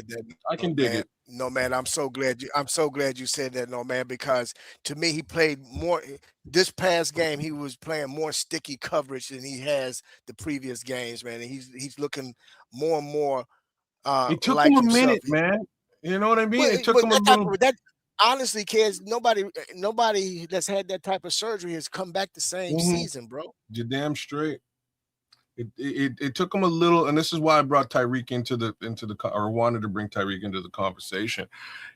I can dig it. No, man, I'm so glad you said that, no, man, because to me, he played more this past game. He was playing more sticky coverage than he has the previous games, man. And he's looking more and more. It took like him a himself. minute, man. You know what I mean? It took him a little. Honestly, kids, nobody that's had that type of surgery has come back the same season, bro. You're damn straight. It took him a little, and this is why I brought Tyreek into the or wanted to bring Tyreek into the conversation.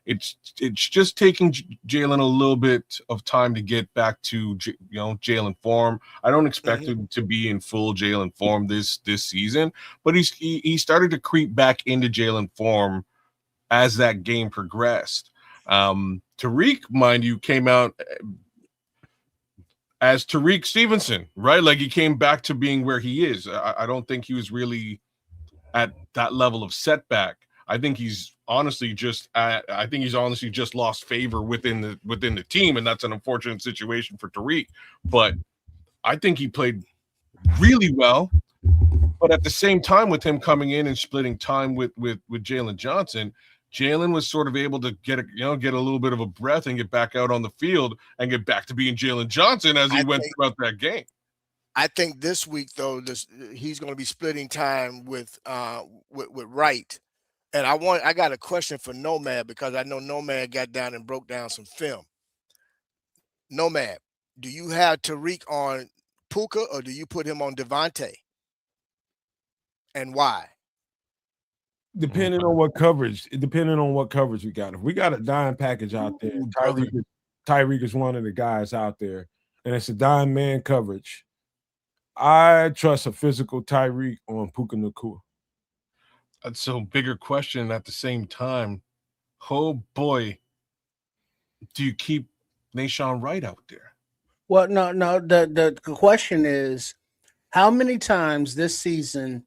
It's just taking Jalen a little bit of time to get back to Jalen form. I don't expect him to be in full Jalen form this season, but he started to creep back into Jalen form as that game progressed. Tariq, mind you, came out as Tyreek Stevenson, right? Like he came back to being where he is. I don't think he was really at that level of setback. I think he's honestly just lost favor within the team, and that's an unfortunate situation for Tariq. But I think he played really well. But at the same time, with him coming in and splitting time with Jalen Johnson, Jalen was sort of able to get a little bit of a breath and get back out on the field and get back to being Jalen Johnson as he went throughout that game. I think this week, though, he's going to be splitting time with Wright. And I got a question for Nomad, because I know Nomad got down and broke down some film. Nomad, do you have Tariq on Puka or do you put him on Devontae? And why? Depending on what coverage we got. If we got a dime package out there, Tyreek is one of the guys out there, and it's a dime man coverage. I trust a physical Tyreek on Puka Nacua. That's a bigger question at the same time. Oh boy, do you keep Nahshon Wright out there? Well, no. The question is, how many times this season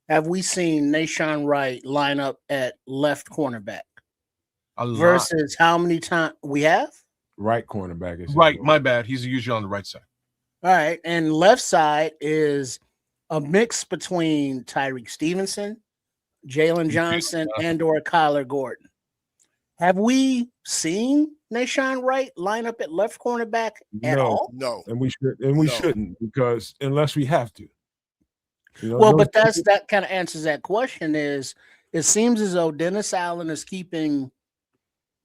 have we seen Nahshon Wright line up at left cornerback? Versus how many times we have? Right cornerback is right. My bad. He's usually on the right side. All right, and left side is a mix between Tyreek Stevenson, Jalen Johnson, and/or Kyler Gordon. Have we seen Nashawn Wright line up at left cornerback at No, all? No. and we shouldn't, because unless we have to. Well, but that kind of answers that question. Is it seems as though Dennis Allen is keeping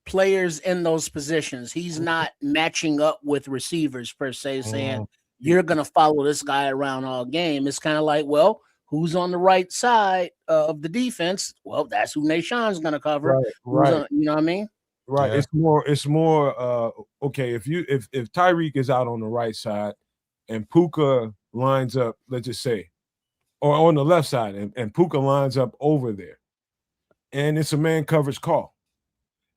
players in those positions. He's not matching up with receivers per se, saying you're going to follow this guy around all game. It's kind of like, well, who's on the right side of the defense? Well, that's who Nashawn's going to cover. Right. You know what I mean? Right. Yeah. It's more okay, if Tyreek is out on the right side and Puka lines up, let's just say, or on the left side, and Puka lines up over there, and it's a man coverage call.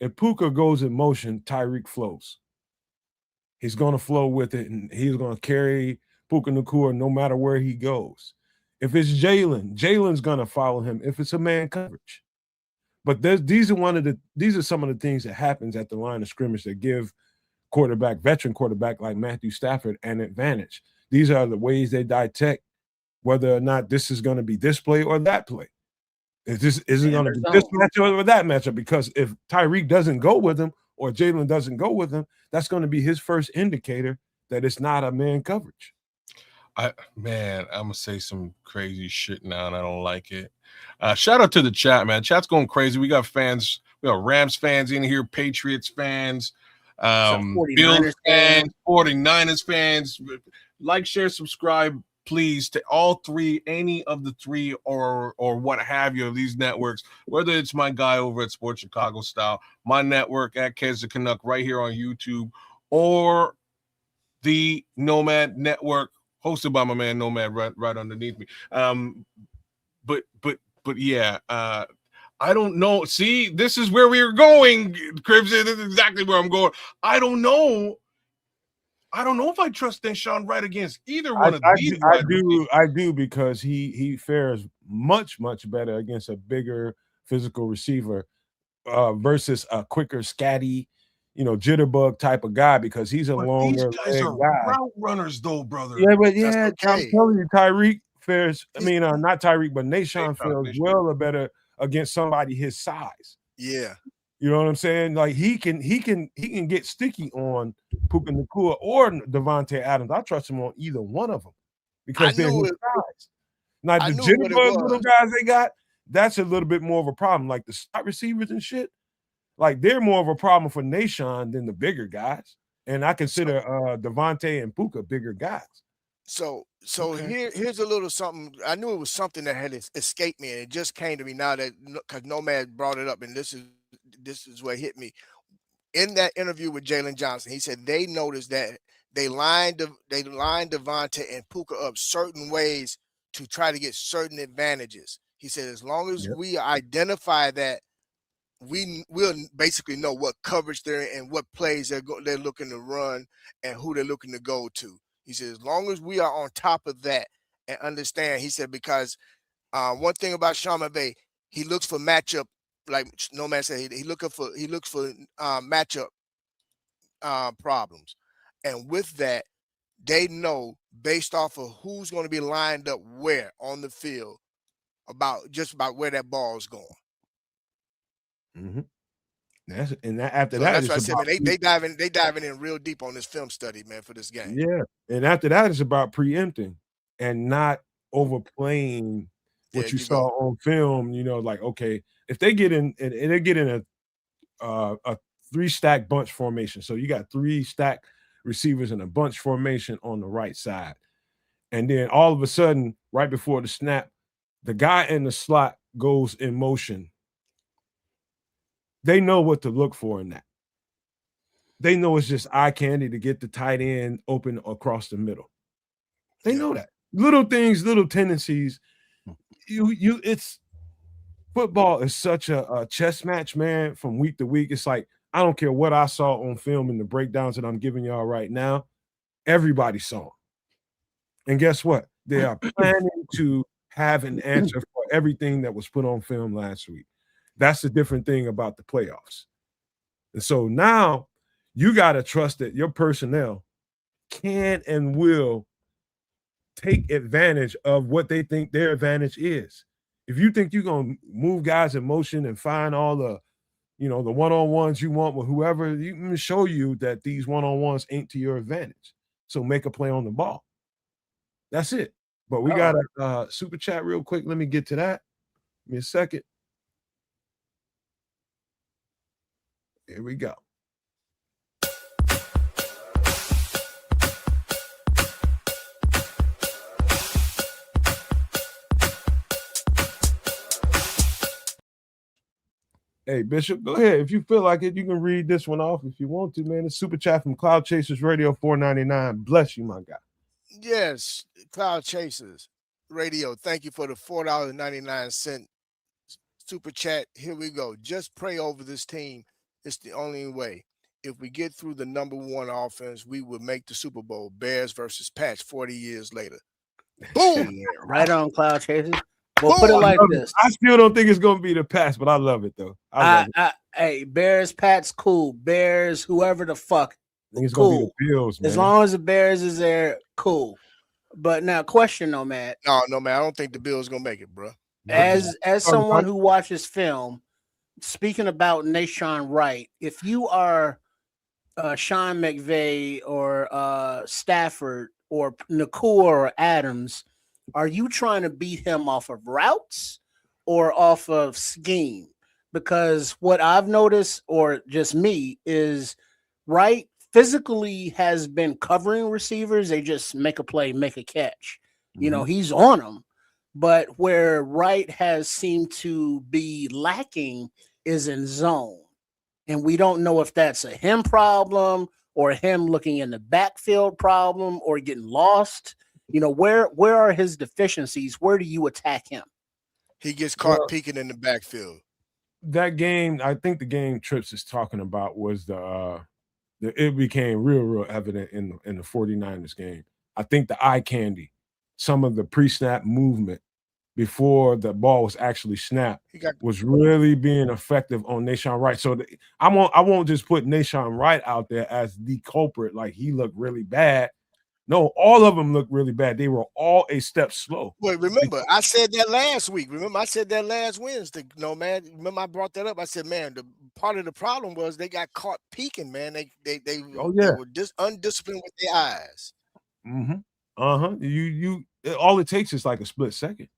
If Puka goes in motion, Tyreek flows. He's going to flow with it, and he's going to carry Puka Nacua no matter where he goes. If it's Jalen's going to follow him if it's a man coverage. But these are some of the things that happens at the line of scrimmage that give veteran quarterback like Matthew Stafford an advantage. These are the ways they detect whether or not this is going to be this play or that play. Is it going to be this matchup or that matchup? Because if Tyreek doesn't go with him or Jalen doesn't go with him, that's going to be his first indicator that it's not a man coverage. I'm gonna say some crazy shit now, and I don't like it. Shout out to the chat, man. Chat's going crazy. We got fans. We got Rams fans in here, Patriots fans, 49ers fans, 49ers fans. Like, share, subscribe, please, to all three, any of the three, or what have you of these networks. Whether it's my guy over at Sports Chicago Style, my network at Kez the Canuck right here on YouTube, or the Nomad Network, hosted by my man Nomad right underneath me. But yeah, I don't know. See, this is where we were going, Cribs. This is exactly where I'm going. I don't know if I trust Nashawn Wright against either one of these. I do, because he fares much better against a bigger physical receiver versus a quicker, scatty, jitterbug type of guy, because he's a longer leg guy. Route runners, though, brother. Yeah, but I'm telling you, Tyreek fares. Not Tyreek, but Nashawn fares well better against somebody his size. Yeah, you know what I'm saying. Like he can get sticky on Puka Nacua or Devontae Adams. I trust him on either one of them because they're his size. Now the jitterbug little guys they got, that's a little bit more of a problem. Like the slot receivers and shit. Like they're more of a problem for Nashawn than the bigger guys, and I consider Devontae and Puka bigger guys. So here's a little something. I knew it was something that had escaped me, and it just came to me now that because Nomad brought it up, and this is what hit me. In that interview with Jalen Johnson, he said they noticed that they lined Devontae and Puka up certain ways to try to get certain advantages. He said as long as we identify that, we'll basically know what coverage they're in and what plays they're looking to run and who they're looking to go to. He said as long as we are on top of that and understand, he said, because one thing about Sean McVay, he looks for matchup, like Nomad said, he looks for matchup problems. And with that, they know based off of who's going to be lined up where on the field about where that ball is going. Mm-hmm. That's what I said, man. They diving in real deep on this film study, man, for this game. Yeah, and after that, it's about preempting and not overplaying what you saw on film. Like, okay, if they get in and they get in a 3-stack bunch formation, so you got 3 stack receivers in a bunch formation on the right side, and then all of a sudden, right before the snap, the guy in the slot goes in motion. They know what to look for in that. They know it's just eye candy to get the tight end open across the middle. They know that. Little things, little tendencies. It's football is such a chess match, man, from week to week. It's like, I don't care what I saw on film in the breakdowns that I'm giving y'all right now. Everybody saw them. And guess what? They are planning to have an answer for everything that was put on film last week. That's the different thing about the playoffs. And so now you got to trust that your personnel can and will take advantage of what they think their advantage is. If you think you're going to move guys in motion and find all the the one-on-ones you want with whoever, you can show you that these one-on-ones ain't to your advantage. So make a play on the ball. That's it. But we got a super chat real quick. Let me get to that. Give me a second. Here we go. Hey, Bishop, go ahead. If you feel like it, you can read this one off if you want to, man. It's super chat from Cloud Chasers Radio 499. Bless you, my guy. Yes, Cloud Chasers Radio. Thank you for the $4.99 super chat. Here we go. Just pray over this team. It's the only way. If we get through the number one offense, we will make the Super Bowl. Bears versus Pats 40 years later. Boom! Right on, Cloud Chasers. Well, put it like this. I still don't think it's going to be the Pats, but I love it, though. Hey, Bears, Pats, cool. Bears, whoever the fuck, I think it's cool. going to be the Bills, man. As long as the Bears is there, cool. But now, question though, Matt. No, man. I don't think the Bills going to make it, bro. As someone who watches film, speaking about Nashawn Wright, if you are Sean McVay or Stafford or Nakua or Adams, are you trying to beat him off of routes or off of scheme? Because what I've noticed, or just me, is Wright physically has been covering receivers. They just make a play, make a catch. Mm-hmm. He's on them. But where Wright has seemed to be lacking is in zone. And we don't know if that's a him problem or him looking in the backfield problem or getting lost. Where are his deficiencies? Where do you attack him? He gets caught peeking in the backfield. That game, I think the game Trips is talking about was it became real evident in the 49ers game. I think the eye candy, some of the pre-snap movement before the ball was actually snapped was really being effective on Nashawn Wright. So I won't just put Nashawn Wright out there as the culprit, like he looked really bad. No, all of them looked really bad. They were all a step slow. Well, remember, I said that last week. Remember, I said that last Wednesday. No, man. Remember, I brought that up. I said, man, the part of the problem was they got caught peeking, man. They were undisciplined with their eyes. Mm-hmm. You all it takes is like a split second.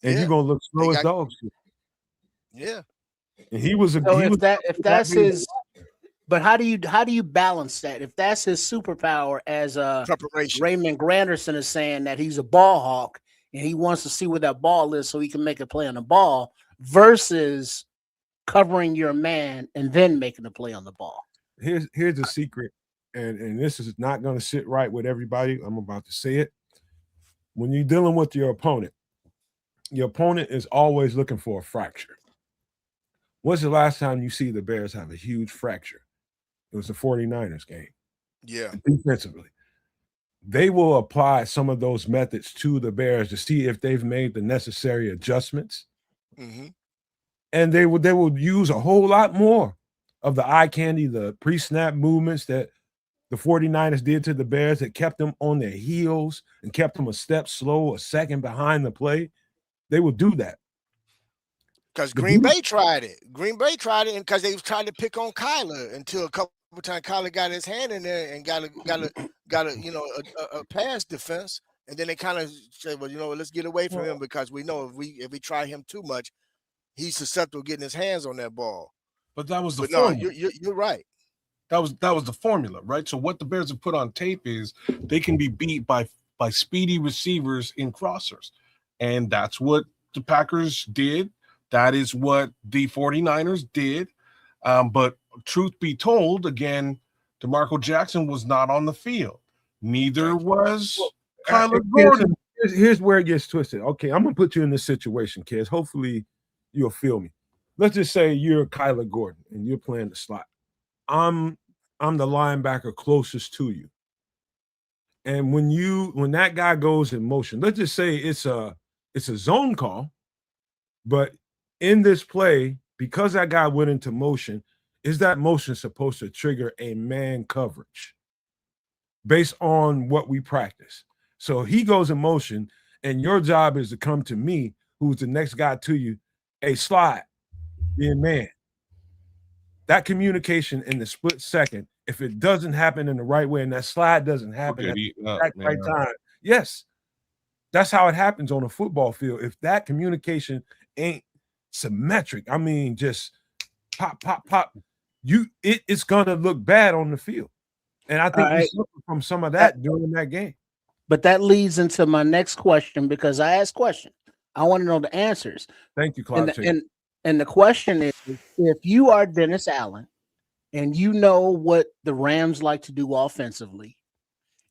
And you're gonna look slow as dogs. Yeah. And he was if that's his. But how do you balance that? If that's his superpower, as preparation, Raymond Granderson is saying that he's a ball hawk and he wants to see where that ball is so he can make a play on the ball, versus covering your man and then making a play on the ball. Here's a secret, and this is not going to sit right with everybody. I'm about to say it. When you're dealing with your opponent is always looking for a fracture. When's the last time you see the Bears have a huge fracture? It was the 49ers game. Yeah. Defensively. They will apply some of those methods to the Bears to see if they've made the necessary adjustments. Mm-hmm. And they will use a whole lot more of the eye candy, the pre-snap movements that the 49ers did to the Bears that kept them on their heels and kept them a step slow, a second behind the play. They will do that. Because Green Bay tried it. And because they was trying to pick on Kyler until a couple times Kyler got his hand in there and got a pass defense. And then they kind of said, well, let's get away from him, because we know if we try him too much, he's susceptible to getting his hands on that ball. But that was the formula. No, you're right. That was the formula, right? So what the Bears have put on tape is they can be beat by speedy receivers in crossers. And that's what the Packers did. That is what the 49ers did. But truth be told, again, DeMarco Jackson was not on the field. Neither was Kyler Gordon. Here's where it gets twisted. Okay, I'm going to put you in this situation, kids. Hopefully you'll feel me. Let's just say you're Kyler Gordon and you're playing the slot. I'm the linebacker closest to you. And when that guy goes in motion, let's just say it's a zone call, but in this play, because that guy went into motion, is that motion supposed to trigger a man coverage based on what we practice? So he goes in motion, and your job is to come to me, who's the next guy to you, slide, be a man. that communication in the split second, if it doesn't happen in the right way and that slide doesn't happen at the right time, yes, that's how it happens on a football field. If that communication ain't symmetric, I mean, just pop, pop, pop, it's gonna look bad on the field. And I think we suffered from some of that during that game. But that leads into my next question, because I asked questions. I want to know the answers. Thank you, Cloud. And the question is, if you are Dennis Allen and you know what the Rams like to do offensively,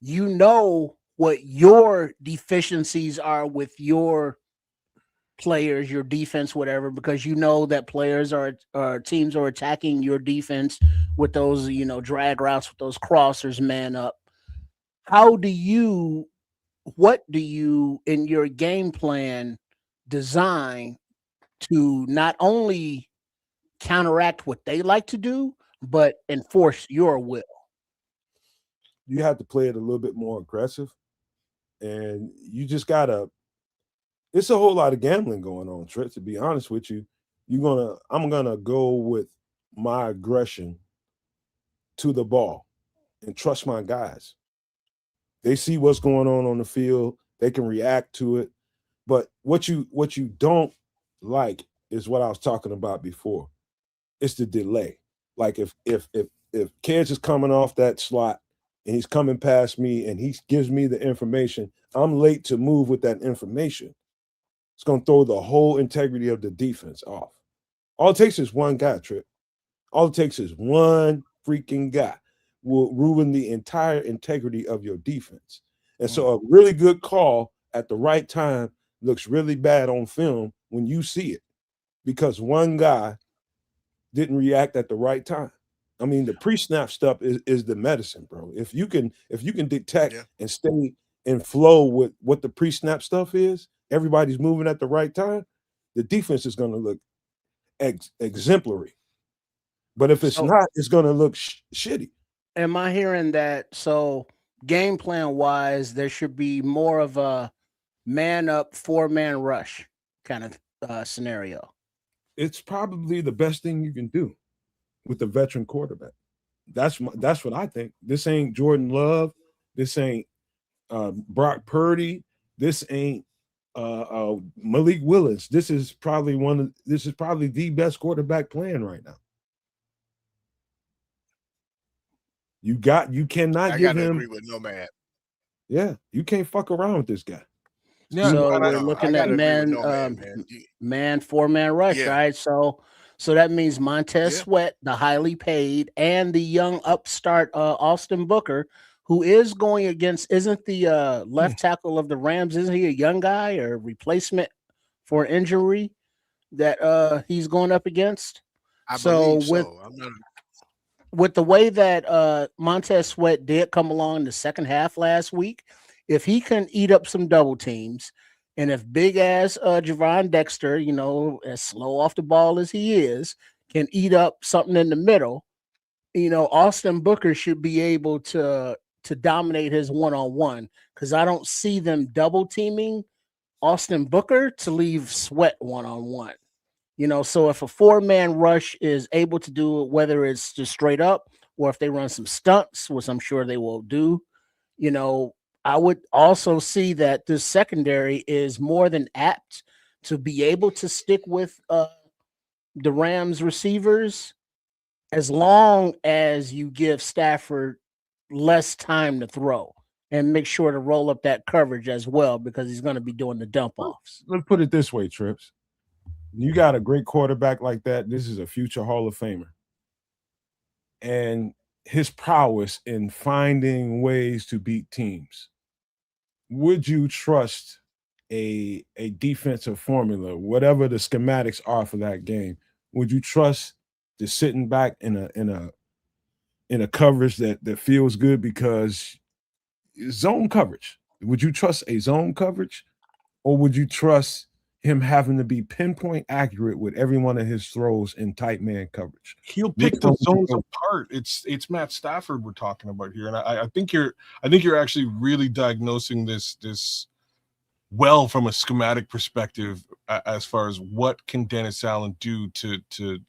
you know what your deficiencies are with your players, your defense, whatever, because you know that players are teams are attacking your defense with those, drag routes, with those crossers, man up. What do you in your game plan design to not only counteract what they like to do, but enforce your will? You have to play it a little bit more aggressive, and you just gotta. It's a whole lot of gambling going on, Trent. To be honest with you, I'm gonna go with my aggression to the ball and trust my guys. They see what's going on the field. They can react to it. But what you don't like is what I was talking about before. It's the delay. Like if Kids is coming off that slot and he's coming past me and he gives me the information, I'm late to move with that information. It's going to throw the whole integrity of the defense off. All it takes is one guy, Trip. All it takes is one freaking guy will ruin the entire integrity of your defense. And so a really good call at the right time looks really bad on film when you see it because one guy didn't react at the right time. I mean, the pre-snap stuff is the medicine, bro. If you can detect and stay in flow with what the pre-snap stuff is, everybody's moving at the right time, the defense is going to look exemplary. But if it's not, it's going to look shitty. Am I hearing that? So game plan wise, there should be more of a man up, 4-man rush kind of scenario. It's probably the best thing you can do with the veteran quarterback. That's what I think. This ain't Jordan Love. This ain't Brock Purdy. This ain't Malik Willis. This is probably the best quarterback playing right now. You cannot give him. Agree with Nomad. Yeah, you can't fuck around with this guy. Yeah, so we're looking at man, 4-man rush, right? So that means Montez Sweat, the highly paid, and the young upstart Austin Booker, who is going against, isn't the left tackle of the Rams, isn't he a young guy or replacement for injury that he's going up against? I believe so. With the way that Montez Sweat did come along in the second half last week, if he can eat up some double teams, and if big ass Javon Dexter, as slow off the ball as he is, can eat up something in the middle, Austin Booker should be able to dominate his one-on-one, because I don't see them double teaming Austin Booker to leave Sweat one-on-one. So if a 4-man rush is able to do it, whether it's just straight up or if they run some stunts, which I'm sure they will do, I would also see that this secondary is more than apt to be able to stick with the Rams receivers as long as you give Stafford less time to throw and make sure to roll up that coverage as well, because he's going to be doing the dump offs. Let's put it this way, Trips. You got a great quarterback like that. This is a future Hall of Famer. And his prowess in finding ways to beat teams. Would you trust a defensive formula, whatever the schematics are for that game? Would you trust the sitting back in a coverage that feels good because zone coverage? Would you trust a zone coverage, or would you trust him having to be pinpoint accurate with every one of his throws in tight man coverage? He'll pick the zones apart. It's Matt Stafford we're talking about here, and I think you're actually really diagnosing this well from a schematic perspective as far as what can Dennis Allen do to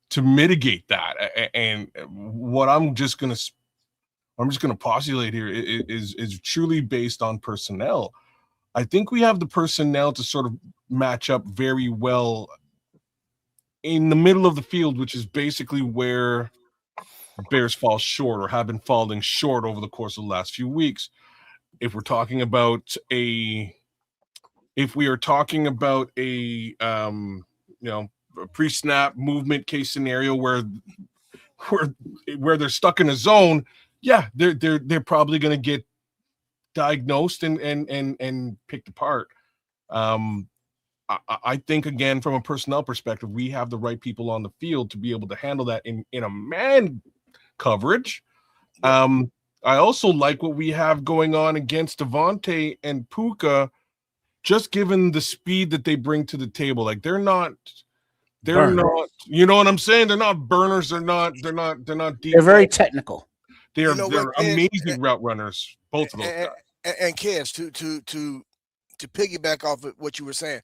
to mitigate that. And what I'm just gonna postulate here is truly based on personnel. I think we have the personnel to sort of match up very well in the middle of the field, which is basically where Bears fall short or have been falling short over the course of the last few weeks. If we are talking about a pre-snap movement case scenario where they're stuck in a zone, yeah, they're probably going to get diagnosed and picked apart. I think, again, from a personnel perspective, we have the right people on the field to be able to handle that in a man coverage. I also like what we have going on against Devontae and Puka, just given the speed that they bring to the table. Like they're not, you know what I'm saying? They're not burners. They're not deep. They're very technical. They're amazing route runners, both of those guys. And Kez, to piggyback off of what you were saying,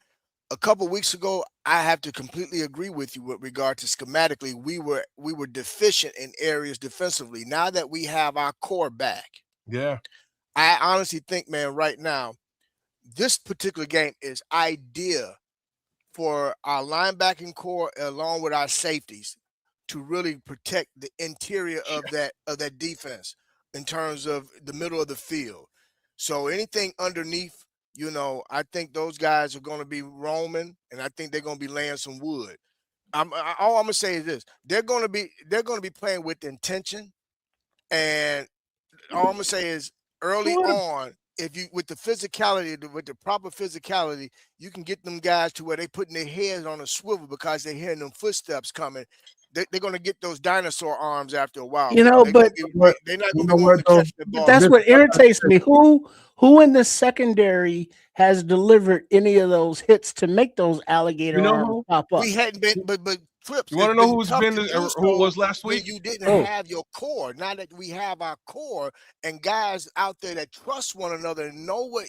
a couple weeks ago, I have to completely agree with you with regard to schematically. We were deficient in areas defensively. Now that we have our core back, yeah, I honestly think, man, right now, this particular game is ideal for our linebacking core along with our safeties to really protect the interior of that defense in terms of the middle of the field. So anything underneath, I think those guys are going to be roaming, and I think they're going to be laying some wood. All I'm going to say is this: they're going to be playing with intention, and all I'm going to say is early on, if you with the physicality, with the proper physicality, you can get them guys to where they putting their heads on a swivel because they're hearing them footsteps coming. They're going to get those dinosaur arms after a while. But they're not going to be wanting to catch the ball. But that's what irritates me. Who in the secondary has delivered any of those hits to make those alligator arms pop up? We hadn't been, but Flips. You want to know who it was last week? You didn't have your core. Now that we have our core and guys out there that trust one another and know where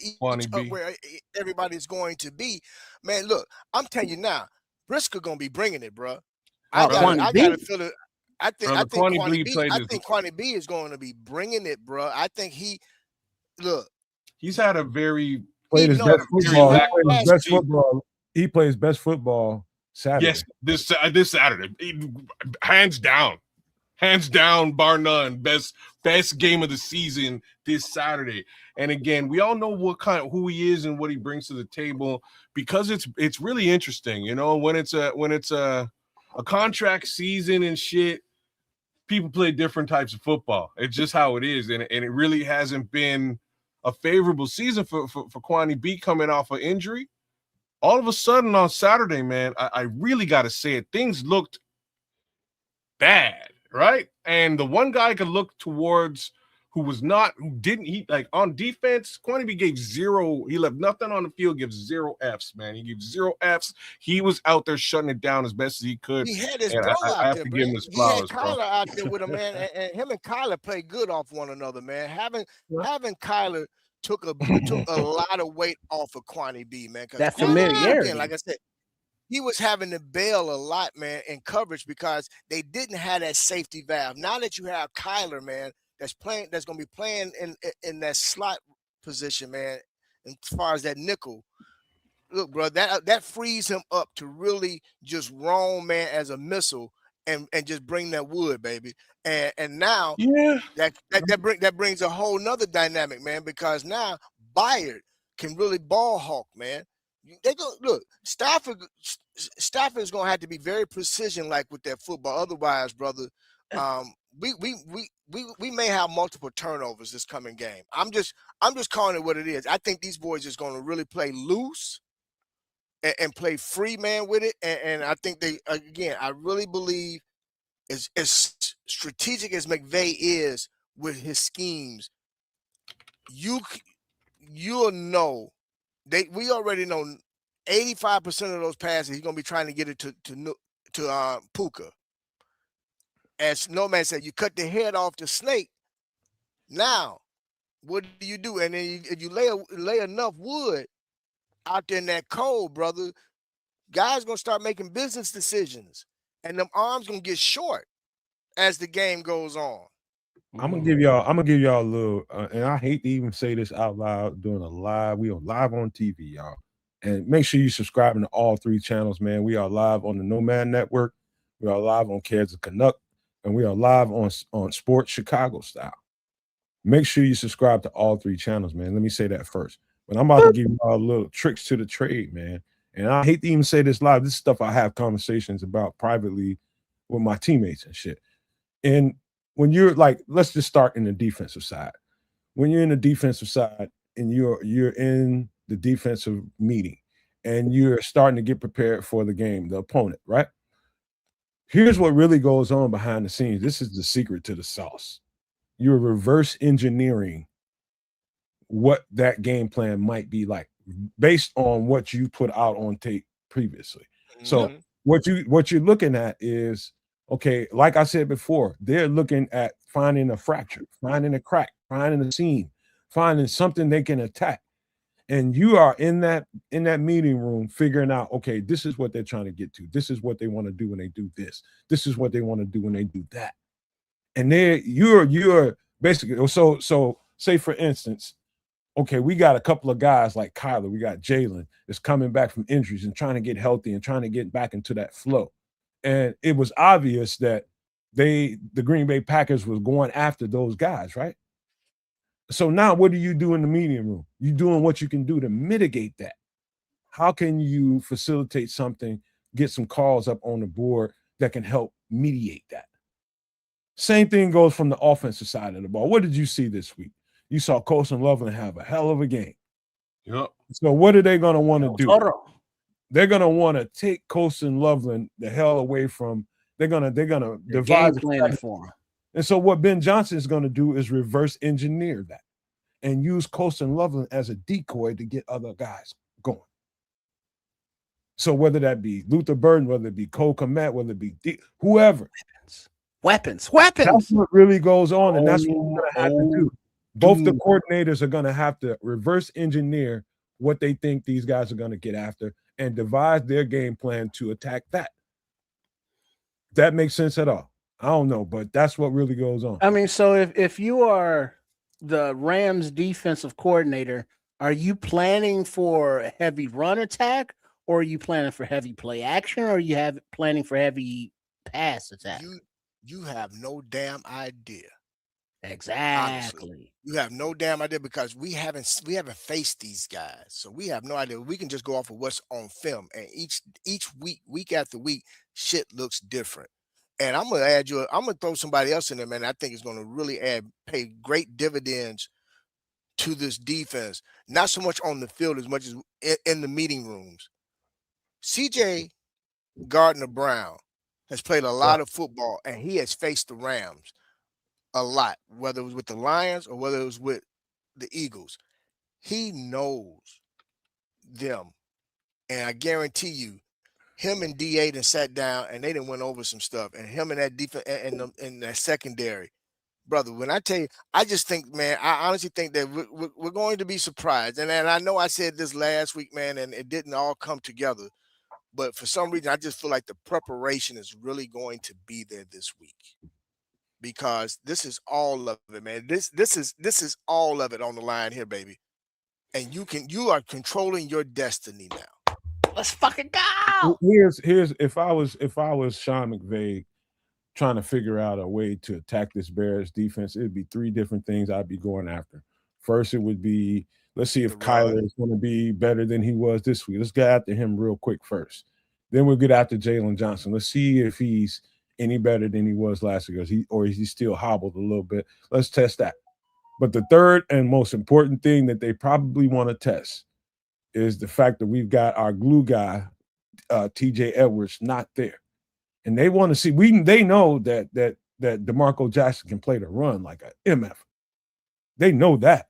everybody's going to be, man. Look, I'm telling you now, Briscoe gonna be bringing it, bro. I got a feeling. I think Kwani B is going to be bringing it, bro. I think he's had a very played his best football. He plays best football Saturday. Yes, this Saturday, hands down, bar none, best game of the season this Saturday. And again, we all know who he is and what he brings to the table, because it's really interesting, when it's a contract season and shit. People play different types of football. It's just how it is, and it really hasn't been a favorable season for Kwani B coming off an injury. All of a sudden on Saturday, man, I really got to say it, things looked bad, right? And the one guy I could look towards who on defense, Kwani B gave zero. He left nothing on the field, gives 0 Fs, man. He gave 0 Fs. He was out there shutting it down as best as he could. He had his bro out there, to give him his flowers, he had Kyler out there with him, man, and him and Kyler played good off one another, man. Having Kyler took a lot of weight off of Kwani B, man. That familiarity. Again, like I said, he was having to bail a lot, man, in coverage because they didn't have that safety valve. Now that you have Kyler, man, that's going to be playing in that slot position, man, as far as that nickel. Look, bro, that frees him up to really just roam, man, as a missile and just bring that wood, baby. And now that brings a whole nother dynamic, man, because now Bayard can really ball hawk, man. They go look. Stafford is going to have to be very precision, like with that football. Otherwise, brother, we may have multiple turnovers this coming game. I'm just calling it what it is. I think these boys just going to really play loose and play free, man, with it. And I think I really believe as strategic as McVay is with his schemes, you'll know. We already know 85% of those passes he's gonna be trying to get it to Puka. As Nomad said, you cut the head off the snake. Now, what do you do? And then if you lay enough wood out there in that cold, brother, guys gonna start making business decisions. and them arms gonna get short as the game goes on. I'm gonna give y'all a little, and I hate to even say this out loud, doing a live. We are live on TV, y'all, and make sure you subscribing to all 3 channels, man. We are live on the Nomad Network, we are live on Cares of Canuck, and we are live on Sports Chicago Style. Make sure you subscribe to all 3 channels, man. Let me say that first. But I'm about to give y'all a little tricks to the trade, man. And I hate to even say this live. This is stuff I have conversations about privately with my teammates and shit. And when you're like, let's just start in the defensive side. When you're in the defensive side and you're in the defensive meeting and you're starting to get prepared for the game, the opponent, right? Here's what really goes on behind the scenes. This is the secret to the sauce. You're reverse engineering what that game plan might be like based on what you put out on tape previously. So what you're looking at is, okay, like I said before, they're looking at finding a fracture, finding a crack, finding a seam, finding something they can attack. And you are in that meeting room figuring out, okay, this is what they're trying to get to. This is what they want to do when they do this. This is what they want to do when they do that. And then you're basically, so say for instance, okay, we got a couple of guys like Kyler, we got Jalen that's coming back from injuries and trying to get healthy and trying to get back into that flow. And it was obvious that the Green Bay Packers was going after those guys, right? So now what do you do in the meeting room? You're doing what you can do to mitigate that. How can you facilitate something, get some calls up on the board that can help mediate that? Same thing goes from the offensive side of the ball. What did you see this week? You saw Colson Loveland have a hell of a game. Yep. So what are they going to want to do? Hold on. They're going to want to take Colson Loveland the hell away from. They're going to divide Game planning for him. And so what Ben Johnson is going to do is reverse engineer that and use Colson Loveland as a decoy to get other guys going. So whether that be Luther Burden, whether it be Cole Kmet, whether it be whoever. Weapons. That's what really goes on, and that's what we're going to have to do. Both the coordinators are going to have to reverse engineer what they think these guys are going to get after and devise their game plan to attack that. That makes sense at all? I don't know, but that's what really goes on. I mean, so if you are the Rams defensive coordinator, are you planning for a heavy run attack, or are you planning for heavy play action, or are you planning for heavy pass attack? You have no damn idea. Exactly. Honestly, you have no damn idea because we haven't faced these guys, so we have no idea. We can just go off of what's on film, and each week after week, shit looks different. And I'm gonna throw somebody else in there, man. I think it's gonna really pay great dividends to this defense. Not so much on the field as much as in the meeting rooms. CJ Gardner-Brown has played a lot of football, and he has faced the Rams a lot, whether it was with the Lions or whether it was with the Eagles. He knows them. And I guarantee you, him and D8 and sat down and they done went over some stuff. And him and that defense and that secondary, brother, when I tell you, I just think, man, I honestly think that we're going to be surprised. And I know I said this last week, man, and it didn't all come together. But for some reason, I just feel like the preparation is really going to be there this week. Because this is all of it, man. This is all of it on the line here, baby. And you are controlling your destiny now. Let's fucking go. Here's if I was Sean McVay trying to figure out a way to attack this Bears defense, it'd be 3 different things I'd be going after. First, it would be, let's see if Kyler is going to be better than he was this week. Let's get after him real quick first. Then we'll get after Jalen Johnson. Let's see if he's any better than he was last year. Is he still hobbled a little bit? Let's test that. But the third and most important thing that they probably want to test is the fact that we've got our glue guy, TJ Edwards, not there. And they want to see, they know that DeMarco Jackson can play the run like an MF. They know that.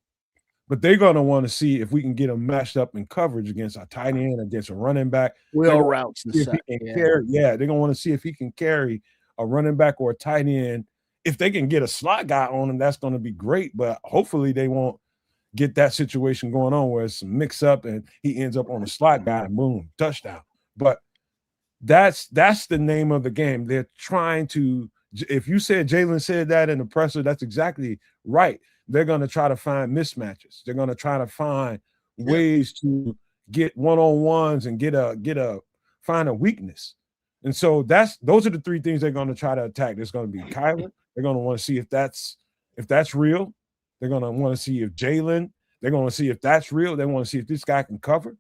But they're going to want to see if we can get him matched up in coverage against a tight end, against a running back. Wheel routes and stuff. They're going to want to see if he can carry a running back or a tight end. If they can get a slot guy on him, that's going to be great. But hopefully they won't get that situation going on where it's a mix up and he ends up on a slot guy and boom, touchdown. But That's the name of the game. They're trying to. If you said Jalen said that in the presser, that's exactly right. They're going to try to find mismatches. They're going to try to find ways to get one-on-ones and find a weakness. And so those are the three things they're going to try to attack. There's going to be Kyler. They're going to want to see if that's real. They're going to want to see if Jalen. They're going to see if that's real. They want to see if this guy can cover.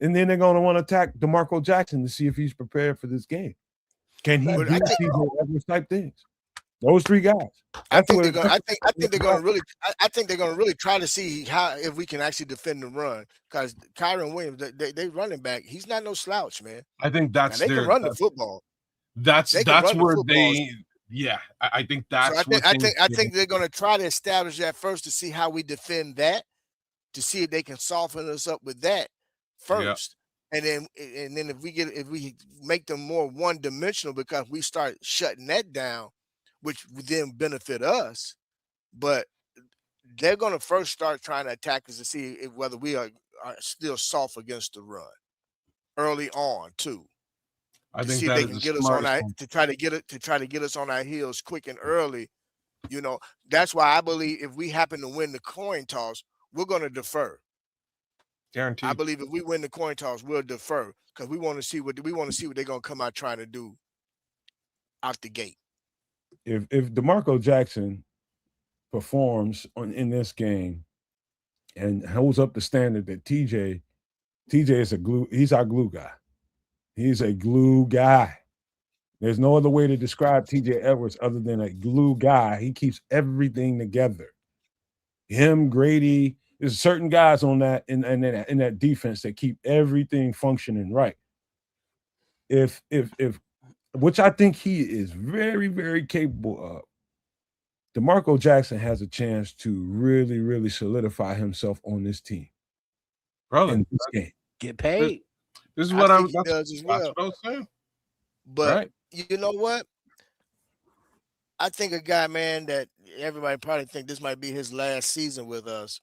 And then they're going to want to attack DeMarco Jackson to see if he's prepared for this game. Can he do TJ Edwards type things? Those three guys. I think they're going to really try to see if we can actually defend the run, because Kyron Williams, they running back, he's not no slouch, man. I think that's they can run the football. That's where they. Yeah, I think that's. So I think they're going to try to establish that first to see how we defend that, to see if they can soften us up with that first. And then if we make them more one-dimensional, because we start shutting that down, which would then benefit us. But they're going to first start trying to attack us to see whether we are still soft against the run early on too. I think see if they can get us on to try to get us on our heels quick and early. You know, that's why I believe if we happen to win the coin toss, we're going to defer. Guaranteed. I believe if we win the coin toss, we'll defer, because we want to see what they're going to come out trying to do out the gate. If DeMarco Jackson performs in this game and holds up the standard that TJ is he's our glue guy. He's a glue guy. There's no other way to describe TJ Edwards other than a glue guy. He keeps everything together. Him, Grady, there's certain guys on that in that defense that keep everything functioning right. If which I think he is very, very capable of, DeMarco Jackson has a chance to really, really solidify himself on this team. Brother, in this game. Get paid. This is what I was saying. But you know what? I think a guy, man, that everybody probably think this might be his last season with us.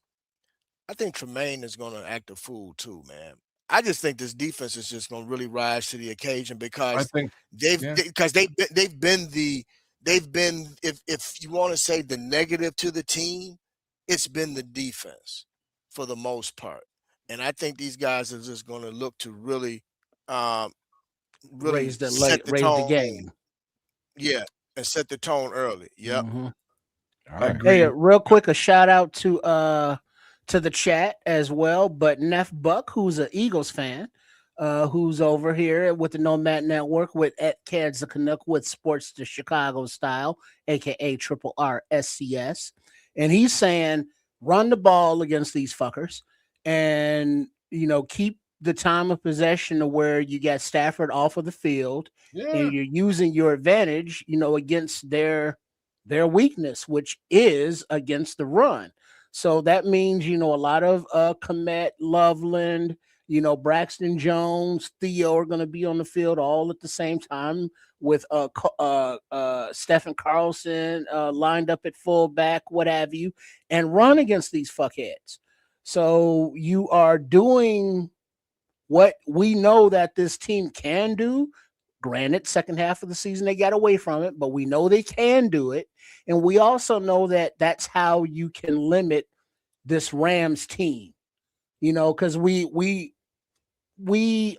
I think Tremaine is going to act a fool too, man. I just think this defense is just going to really rise to the occasion, because they've been if you want to say the negative to the team, it's been the defense for the most part. And I think these guys are just going to look to really raise the game. Yeah, and set the tone early. Yep. Mm-hmm. Right. Hey, real quick, a shout out to the chat as well. But Neff Buck, who's an Eagles fan, who's over here with the Nomad Network with Cads the Canuck with Sports the Chicago Style, aka Triple R SCS, and he's saying run the ball against these fuckers, and keep the time of possession to where you got Stafford off of the field, and you're using your advantage, against their weakness, which is against the run. So that means, a lot of Komet, Loveland, Braxton Jones, Theo are going to be on the field all at the same time, with Stephen Carlson lined up at fullback, what have you, and run against these fuckheads. So you are doing what we know that this team can do. Granted, second half of the season, they got away from it, but we know they can do it. And we also know that that's how you can limit this Rams team, because we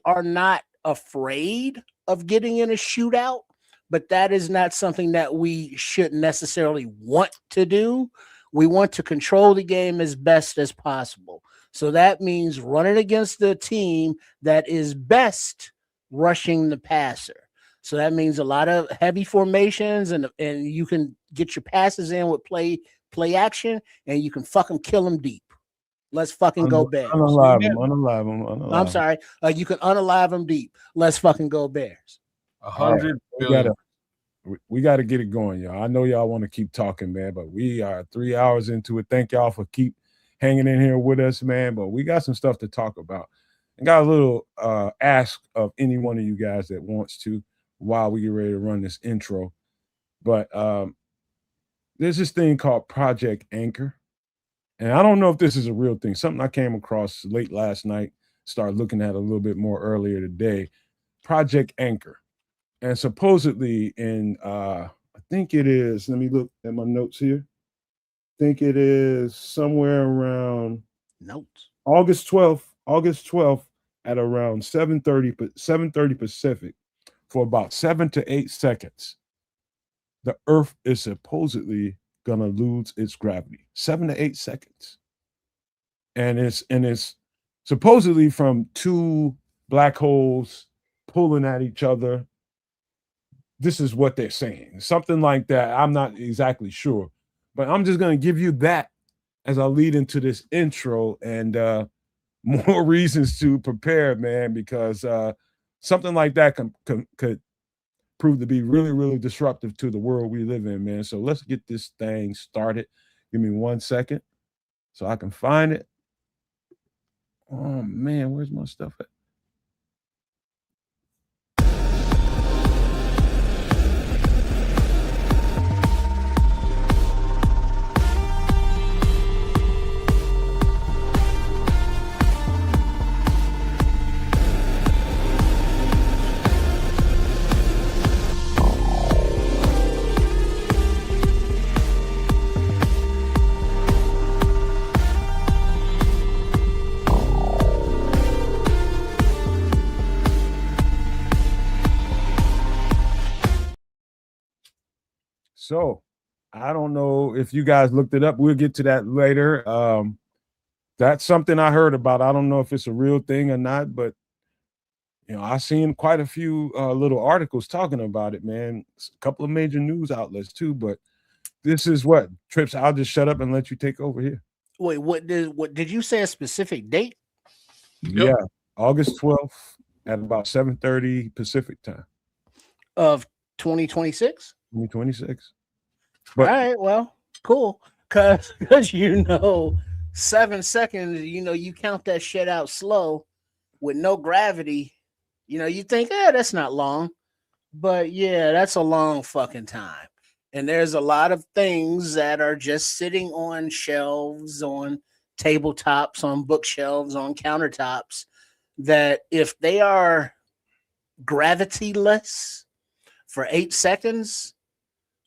are not afraid of getting in a shootout, but that is not something that we should necessarily want to do. We want to control the game as best as possible. So that means running against the team that is best rushing the passer. So that means a lot of heavy formations, and you can get your passes in with play action, and you can fucking kill them deep. Let's fucking go Bears. Unalive them. I'm sorry. You can unalive them deep. Let's fucking go Bears. 100 billion. We got to get it going, y'all. I know y'all want to keep talking, man, but we are 3 hours into it. Thank y'all for keep hanging in here with us, man. But we got some stuff to talk about. And got a little ask of any one of you guys that wants to while we get ready to run this intro. But there's this thing called Project Anchor. And I don't know if this is a real thing. Something I came across late last night, started looking at a little bit more earlier today. Project Anchor. And supposedly in I think it is, let me look at my notes here. I think it is somewhere around Notes. August 12th at around 7:30 Pacific for about 7 to 8 seconds. The Earth is supposedly gonna lose its gravity. 7 to 8 seconds. And it's supposedly from two black holes pulling at each other. This is what they're saying. Something like that. I'm not exactly sure. But I'm just gonna give you that as I lead into this intro and more reasons to prepare, man, because something like that could prove to be really, really disruptive to the world we live in, man. So let's get this thing started. Give me 1 second so I can find it. Oh man, where's my stuff at? So I don't know if you guys looked it up. We'll get to that later. That's something I heard about. I don't know if it's a real thing or not, but I've seen quite a few little articles talking about it, man. A couple of major news outlets too. But this is what Trips. I'll just shut up and let you take over here. Wait, what did you say a specific date? Yeah, August 12th at about 7:30 Pacific time Of 2026? 2026. All But right, well, cool. Cause 7 seconds, you count that shit out slow with no gravity. You think, that's not long. But yeah, that's a long fucking time. And there's a lot of things that are just sitting on shelves, on tabletops, on bookshelves, on countertops, that if they are gravityless for 8 seconds,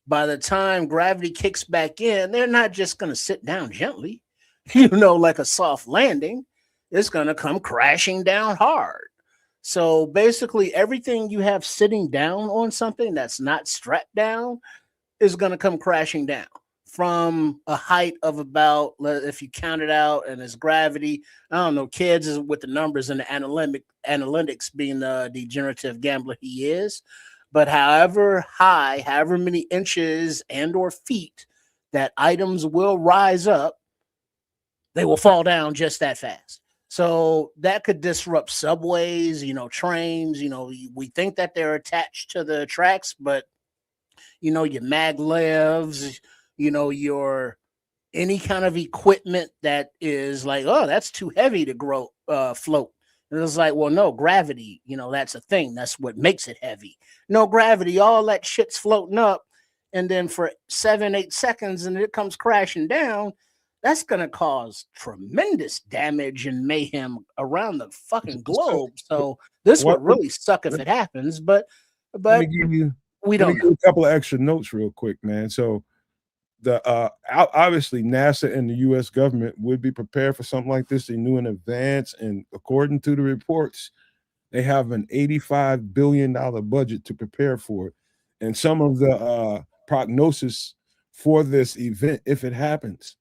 by the time gravity kicks back in, they're not just going to sit down gently, like a soft landing. It's going to come crashing down hard. So basically, everything you have sitting down on something that's not strapped down is going to come crashing down from a height of about, if you count it out and it's gravity, I don't know, kids is with the numbers and the analytics being the degenerative gambler he is. But however high, however many inches and or feet that items will rise up, they will fall down just that fast. So that could disrupt subways, trains. We think that they're attached to the tracks, but your maglevs, your any kind of equipment that is like, oh, that's too heavy to float. And it's like, well, no, gravity, that's a thing. That's what makes it heavy. No gravity, all that shit's floating up. And then for 7, 8 seconds, and it comes crashing down, that's going to cause tremendous damage and mayhem around the fucking globe. So this would really suck if it happens, but let me give you a couple of extra notes real quick, man. So the obviously NASA and the U.S. government would be prepared for something like this. They knew in advance, and according to the reports, they have an $85 billion budget to prepare for it. And some of the prognosis for this event, if it happens,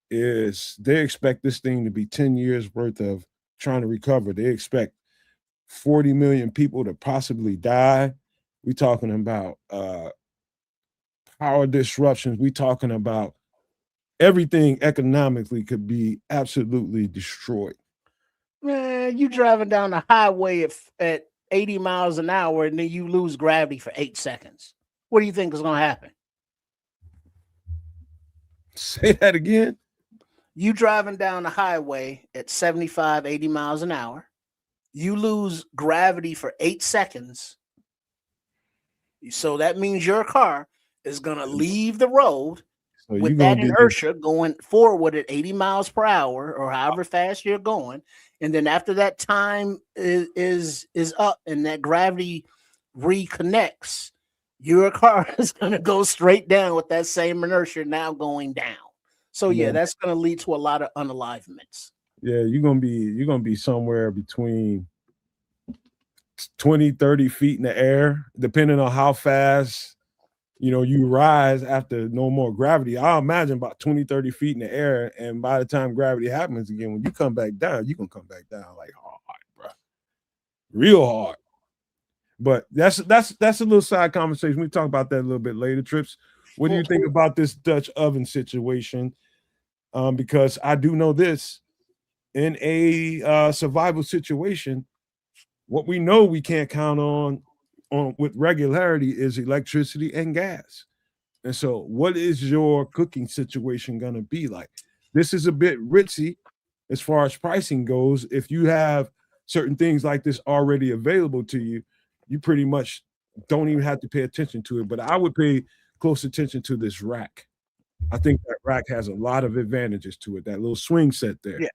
is they expect this thing to be 10 years worth of trying to recover. They expect 40 million people to possibly die. We're talking about power disruptions. We're talking about everything economically could be absolutely destroyed. Man, you driving down the highway at 80 miles an hour and then you lose gravity for 8 seconds. What do you think is going to happen? Say that again. You driving down the highway at 75, 80 miles an hour. You lose gravity for 8 seconds. So that means your car is going to leave the road with that inertia going forward at 80 miles per hour or however fast you're going. And then after that time is up and that gravity reconnects, your car is going to go straight down with that same inertia now going down. So yeah, that's going to lead to a lot of unalivements. Yeah, you're gonna be somewhere between 20, 30 feet in the air, depending on how fast you rise after no more gravity. I'll imagine about 20, 30 feet in the air. And by the time gravity happens again, when you come back down, you can come back down like hard, bro. Real hard. But that's a little side conversation. We talk about that a little bit later. Trips, what do you think about this Dutch oven situation? Because I do know this, in a survival situation, what we know we can't count on with regularity is electricity and gas. And so, what is your cooking situation going to be like? This is a bit ritzy as far as pricing goes. If you have certain things like this already available to you, you pretty much don't even have to pay attention to it. But I would pay close attention to this rack. I think that rack has a lot of advantages to it. That little swing set there. Yeah.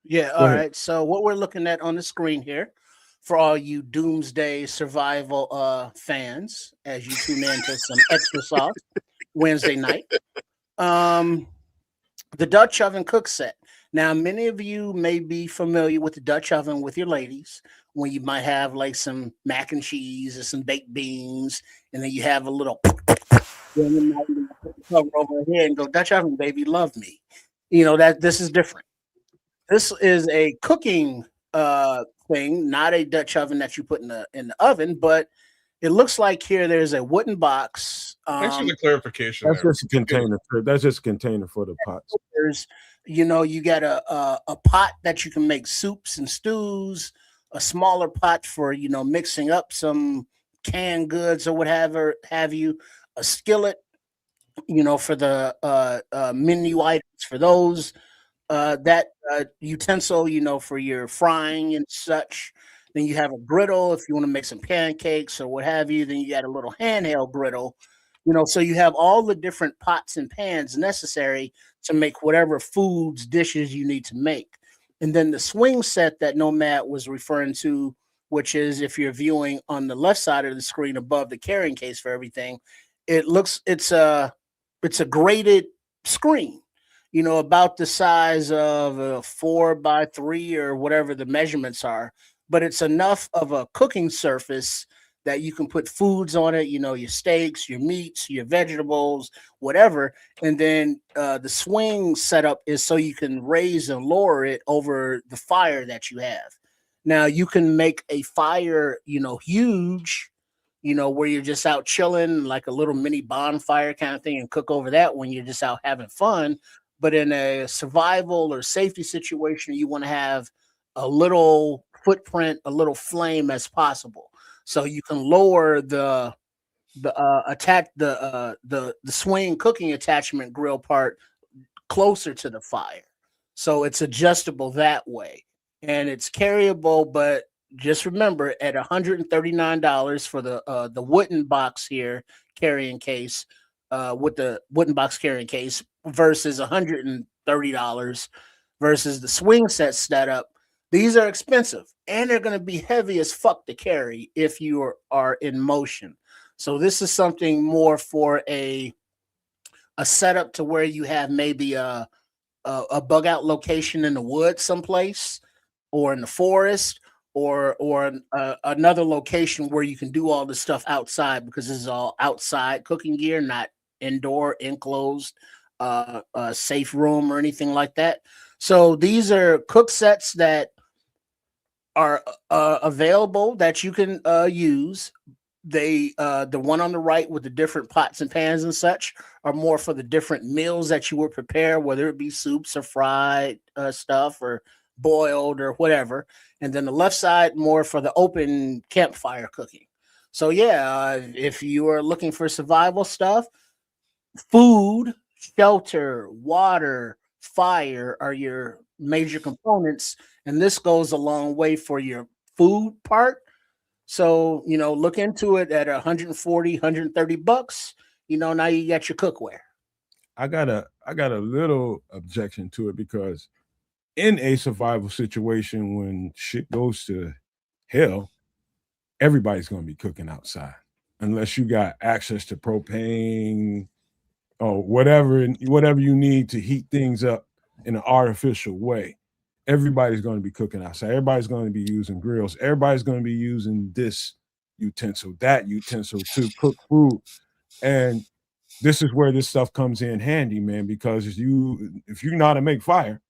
Yeah. Go All ahead. right. So what we're looking at on the screen here, for all you doomsday survival fans, as you tune in to some extra sauce Wednesday night, the Dutch oven cook set. Now, many of you may be familiar with the Dutch oven with your ladies, when you might have like some mac and cheese or some baked beans, and then you have a little then you might put the cover over here and go, Dutch oven, baby, love me. That this is different. This is a cooking thing, not a Dutch oven that you put in the oven, but it looks like here there's a wooden box. Thanks for the clarification. That's just a container. That's just a container for the pots. There's, you got a pot that you can make soups and stews, a smaller pot for mixing up some canned goods or whatever have you, a skillet, for the menu items for those. That utensil, for your frying and such. Then you have a griddle if you want to make some pancakes or what have you. Then you got a little handheld griddle, so you have all the different pots and pans necessary to make whatever foods, dishes you need to make. And then the swing set that Nomad was referring to, which is if you're viewing on the left side of the screen above the carrying case for everything, it's a graded screen, about the size of a 4x3 or whatever the measurements are, but it's enough of a cooking surface that you can put foods on it, your steaks, your meats, your vegetables, whatever. And then the swing setup is so you can raise and lower it over the fire that you have. Now you can make a fire, huge, where you're just out chilling, like a little mini bonfire kind of thing, and cook over that when you're just out having fun. But in a survival or safety situation, you want to have a little footprint, a little flame as possible, so you can lower the swing cooking attachment grill part closer to the fire, so it's adjustable that way, and it's carryable. But just remember, at $139 for the wooden box here carrying case, with the wooden box carrying case, versus $130 versus the swing set setup. These are expensive, and they're going to be heavy as fuck to carry if you are in motion. So this is something more for a setup to where you have maybe a bug out location in the woods someplace, or in the forest, or another location where you can do all this stuff outside, because this is all outside cooking gear, not indoor enclosed safe room or anything like that. So these are cook sets that are available that you can use. They the one on the right with the different pots and pans and such are more for the different meals that you would prepare, whether it be soups or fried stuff or boiled or whatever. And then the left side more for the open campfire cooking. So yeah, if you are looking for survival stuff, food, shelter, water, fire are your major components, and this goes a long way for your food part. So, look into it at 140, 130 bucks. Now you got your cookware. I got a little objection to it, because in a survival situation when shit goes to hell, everybody's going to be cooking outside unless you got access to propane or whatever you need to heat things up in an artificial way. Everybody's going to be cooking outside. Everybody's going to be using grills. Everybody's going to be using this utensil, that utensil to cook food. And this is where this stuff comes in handy, man, because if you know how to make fire,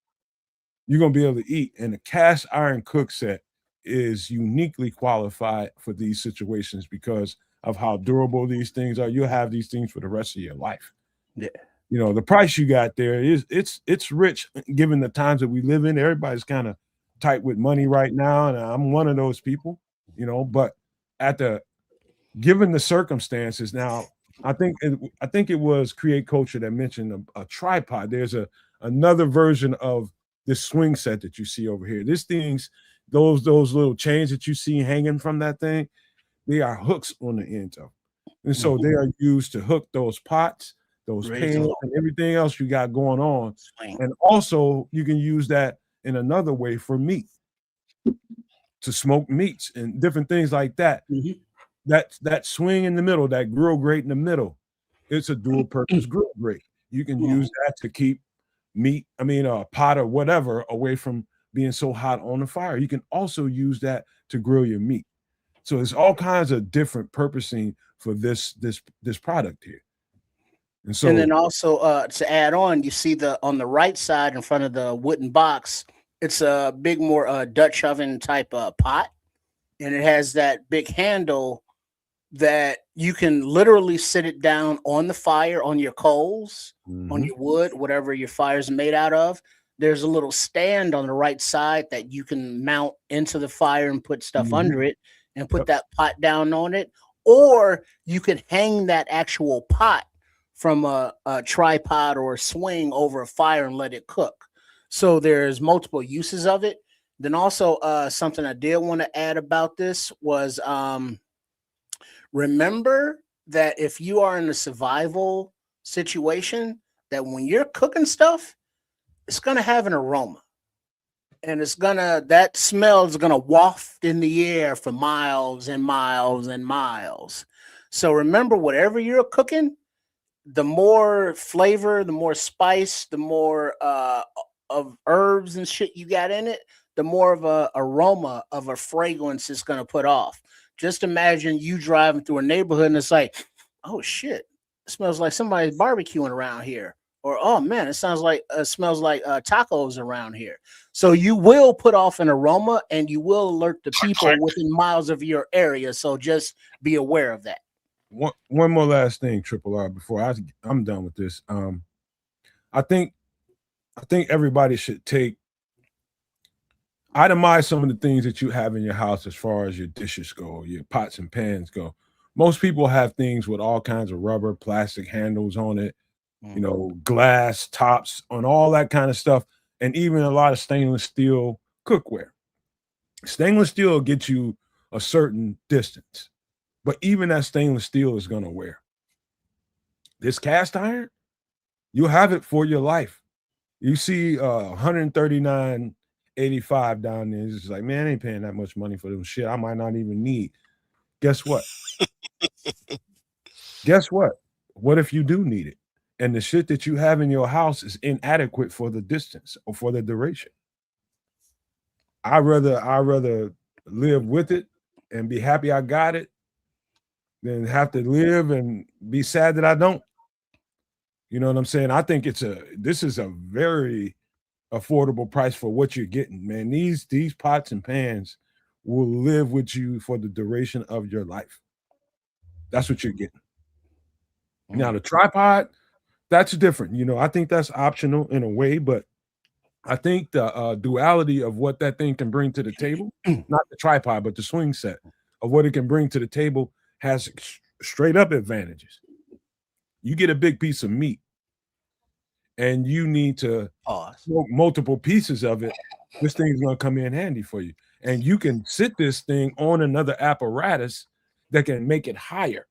you're going to be able to eat. And the cast iron cook set is uniquely qualified for these situations because of how durable these things are. You'll have these things for the rest of your life. Yeah. You know, the price you got there it's rich given the times that we live in. Everybody's kind of tight with money right now, and I'm one of those people, you know, but given the circumstances now, I think it was Create Culture that mentioned a tripod. There's another version of this swing set that you see over here. This thing's those little chains that you see hanging from that thing, they are hooks on the end of. And so they are used to hook those pots, those pans, and everything else you got going on. And also you can use that in another way for meat, to smoke meats and different things like that. That swing in the middle, that grill grate in the middle, it's a dual purpose grill grate. You can use that to keep meat, a pot or whatever away from being so hot on the fire. You can also use that to grill your meat. So there's all kinds of different purposing for this product here. And then also to add on, you see on the right side in front of the wooden box, it's a big more Dutch oven type pot, and it has that big handle that you can literally sit it down on the fire, on your coals, on your wood, whatever your fire's made out of. There's a little stand on the right side that you can mount into the fire and put stuff under it and put that pot down on it. Or you can hang that actual pot from a tripod or a swing over a fire and let it cook. So there's multiple uses of it. Then also something I did want to add about this was remember that if you are in a survival situation, that when you're cooking stuff, it's going to have an aroma. And that smell is going to waft in the air for miles and miles and miles. So remember, whatever you're cooking, the more flavor, the more spice, the more of herbs and shit you got in it, the more of a aroma of a fragrance it's going to put off. Just imagine you driving through a neighborhood and it's like, oh shit, it smells like somebody's barbecuing around here. Or, oh man, it smells like tacos around here. So you will put off an aroma and you will alert the people within miles of your area. So just be aware of that. One more last thing, Triple R, before I'm done with this. I think everybody should itemize some of the things that you have in your house as far as your dishes go, your pots and pans go. Most people have things with all kinds of rubber, plastic handles on it, glass tops on all that kind of stuff, and even a lot of stainless steel cookware. Stainless steel will get you a certain distance, but even that stainless steel is going to wear. This cast iron, you'll have it for your life. You see 139.85 down there. It's just like, man, I ain't paying that much money for them shit I might not even need. Guess what? Guess what? What if you do need it? And the shit that you have in your house is inadequate for the distance or for the duration. I'd rather live with it and be happy I got it than have to live and be sad that I don't. You know what I'm saying? I think this is a very affordable price for what you're getting, man. These pots and pans will live with you for the duration of your life. That's what you're getting. Now the tripod, that's different. I think that's optional in a way, but I think the duality of what that thing can bring to the table, not the tripod, but the swing set of what it can bring to the table has straight up advantages. You get a big piece of meat and you need to smoke multiple pieces of it. This thing's going to come in handy for you. And you can sit this thing on another apparatus that can make it higher.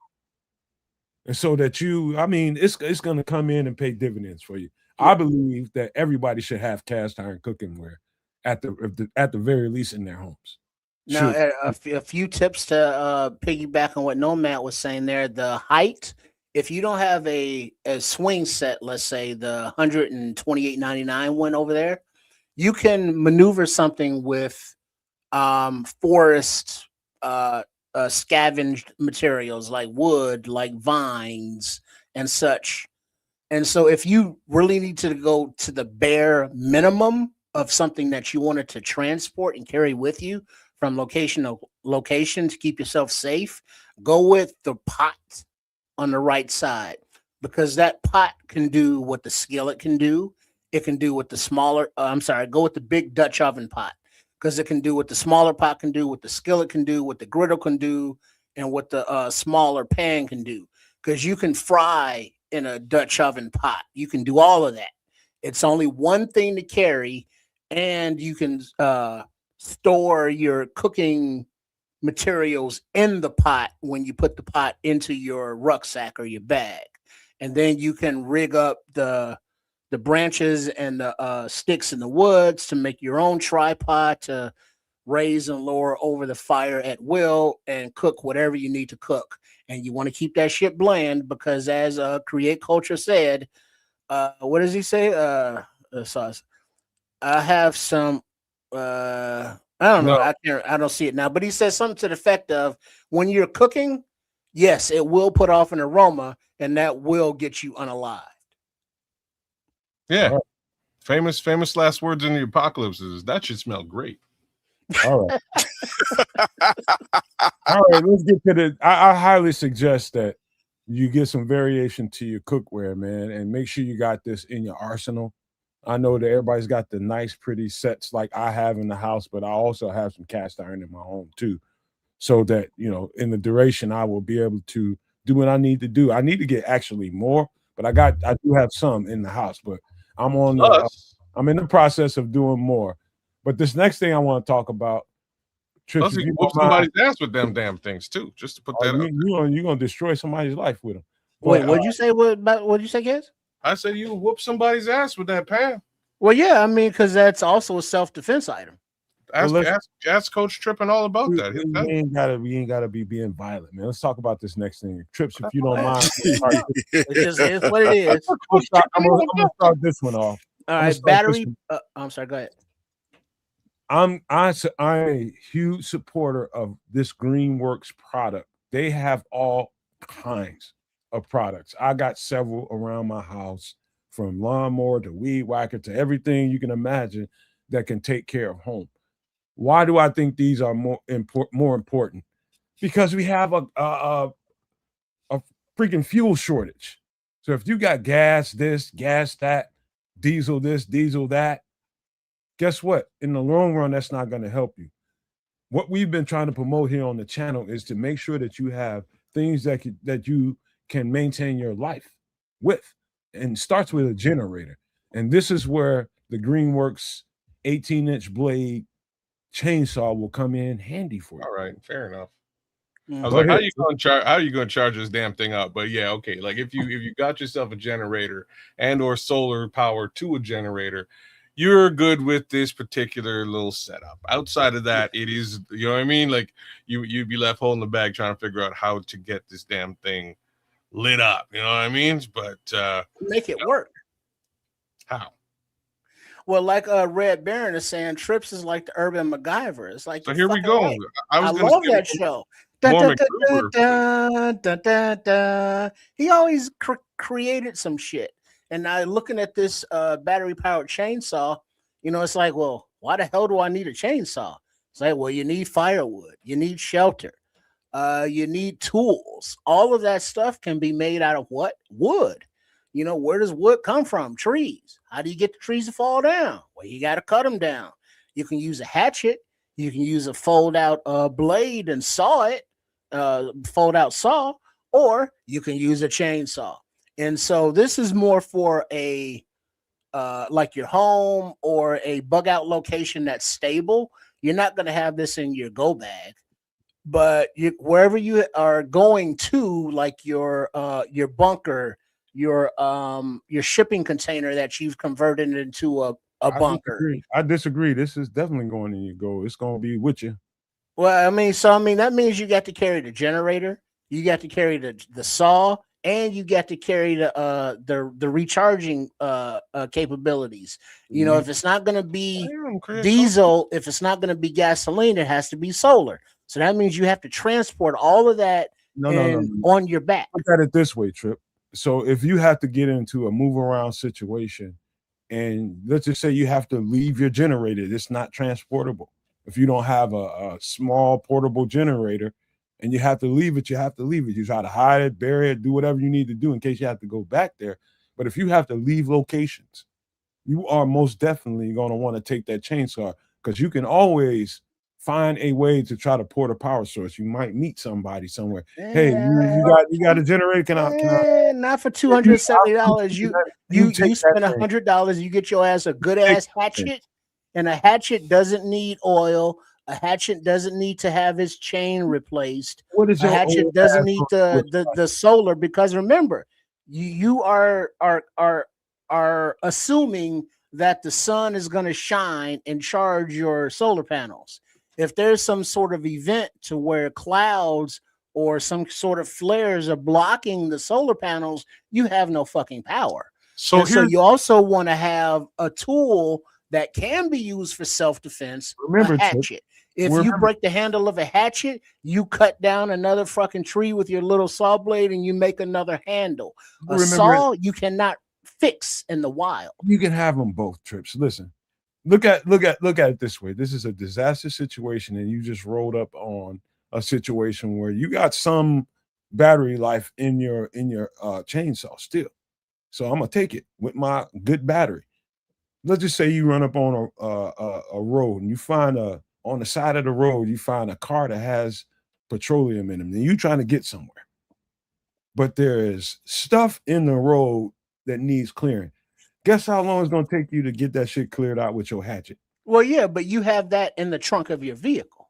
And so that it's going to come in and pay dividends for you. I believe that everybody should have cast iron cooking at the very least in their homes. Now, Should a few tips to piggyback on what Nomad was saying there. The height, if you don't have a swing set, let's say the 128.99 one over there, you can maneuver something with forest scavenged materials like wood, like vines and such. And so if you really need to go to the bare minimum of something that you wanted to transport and carry with you from location to location to keep yourself safe, go with the pot on the right side, because that pot can do what the skillet can do. It can do what the smaller, go with the big Dutch oven pot, because it can do what the smaller pot can do, what the skillet can do, what the griddle can do, and what the smaller pan can do. Because you can fry in a Dutch oven pot. You can do all of that. It's only one thing to carry, and you can store your cooking materials in the pot when you put the pot into your rucksack or your bag. And then you can rig up the branches and the sticks in the woods to make your own tripod to raise and lower over the fire at will and cook whatever you need to cook. And you want to keep that shit bland, because as Create Culture said, what does he say? Sauce. I have some I don't know. I don't see it now, but he says something to the effect of, when you're cooking, yes, it will put off an aroma, and that will get you unalived. Yeah. Right. Famous last words in the apocalypse is, that should smell great. All right. All right, let's get to the. I highly suggest that you get some variation to your cookware, man, and make sure you got this in your arsenal. I know that everybody's got the nice, pretty sets like I have in the house, but I also have some cast iron in my home too, so that in the duration I will be able to do what I need to do. I need to get actually more, but I do have some in the house, but I'm in the process of doing more. But this next thing I want to talk about, Plus, you whoop somebody's ass with them damn things too, just to put that up. You're gonna destroy somebody's life with them. Wait, what'd you say? What'd you say, kids? I said you whoop somebody's ass with that pan. Well, yeah, I mean, because that's also a self-defense item. Ask Coach Trippin all about that. We ain't gotta be being violent, man. Let's talk about this next thing. Trips, if you don't mind. It just is what it is. I'm gonna start this one off. All right, battery. I'm sorry. Go ahead. I'm a huge supporter of this Greenworks product. They have all kinds of products. I got several around my house, from lawnmower to weed whacker to everything you can imagine that can take care of home. Why do I think these are more important? Because we have a freaking fuel shortage. So if you got gas this, gas that, diesel this, diesel that, guess what? In the long run, that's not going to help you. What we've been trying to promote here on the channel is to make sure that you have things that you can maintain your life with, and starts with a generator. And this is where the Greenworks 18-inch blade chainsaw will come in handy for you. All right, fair enough. I was like, how are you going to charge this damn thing up? But yeah, okay. Like if you got yourself a generator and or solar power to a generator, you're good with this particular little setup. Outside of that, it is, you know what I mean? Like you'd be left holding the bag trying to figure out how to get this damn thing lit up. You know what I mean? But make it work. How? Well, like Red Baron is saying, Trips is like the urban MacGyver. It's like, so here we go. Right. I love that show. He always created some shit. And now looking at this battery powered chainsaw, it's like, well, why the hell do I need a chainsaw? It's like, well, you need firewood, you need shelter, you need tools. All of that stuff can be made out of what? Wood. Where does wood come from? Trees. How do you get the trees to fall down? Well, you got to cut them down. You can use a hatchet. You can use a fold out blade and saw it, fold out saw, or you can use a chainsaw. And so this is more for a like your home or a bug out location that's stable. You're not going to have this in your go bag, but wherever you are going to, like your bunker your shipping container that you've converted into a bunker. I disagree. This is definitely going in your goal. It's going to be with you. Well, I mean that means you got to carry the generator, you got to carry the saw, and you got to carry the recharging capabilities. You know, if it's not going to be diesel, if it's not going to be gasoline, it has to be solar. So that means you have to transport all of that on your back. Look at it this way, Trip. So if you have to get into a move around situation, and let's just say you have to leave your generator, it's not transportable. If you don't have a small portable generator and you have to leave it, you have to leave it. You try to hide it, bury it, do whatever you need to do in case you have to go back there. But if you have to leave locations, you are most definitely going to want to take that chainsaw, because you can always find a way to try to port a power source. You might meet somebody somewhere. Hey, you got a generator? Can I? Not for $270. You spend $100. You get your ass a good ass hatchet, and a hatchet doesn't need oil. A hatchet doesn't need to have its chain replaced. A hatchet doesn't need the solar, because remember, you are assuming that the sun is going to shine and charge your solar panels. If there's some sort of event to where clouds or some sort of flares are blocking the solar panels, you have no fucking power. So you also want to have a tool that can be used for self-defense. Remember, a hatchet. If you break the handle of a hatchet, you cut down another fucking tree with your little saw blade and you make another handle. A saw you cannot fix in the wild. You can have them both, Trips. Listen, look at it this way. This is a disaster situation, and you just rolled up on a situation where you got some battery life in your chainsaw still. So I'm gonna take it with my good battery. Let's just say you run up on a road and you find on the side of the road, you find a car that has petroleum in them, and you're trying to get somewhere. But there is stuff in the road that needs clearing. Guess how long it's going to take you to get that shit cleared out with your hatchet? Well, yeah, but you have that in the trunk of your vehicle.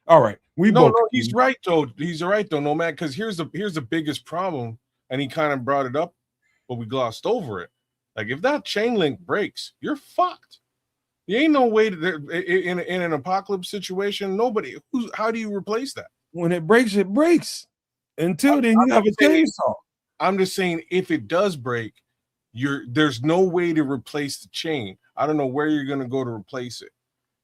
All right. He's right though. He's right though, no man. Because here's the biggest problem, and he kind of brought it up, but we glossed over it. Like, if that chain link breaks, you're fucked. There ain't no way to, in an apocalypse situation. How do you replace that? When it breaks, it breaks. Until then, you have a chainsaw. I'm just saying, if it does break, there's no way to replace the chain. I don't know where you're gonna go to replace it.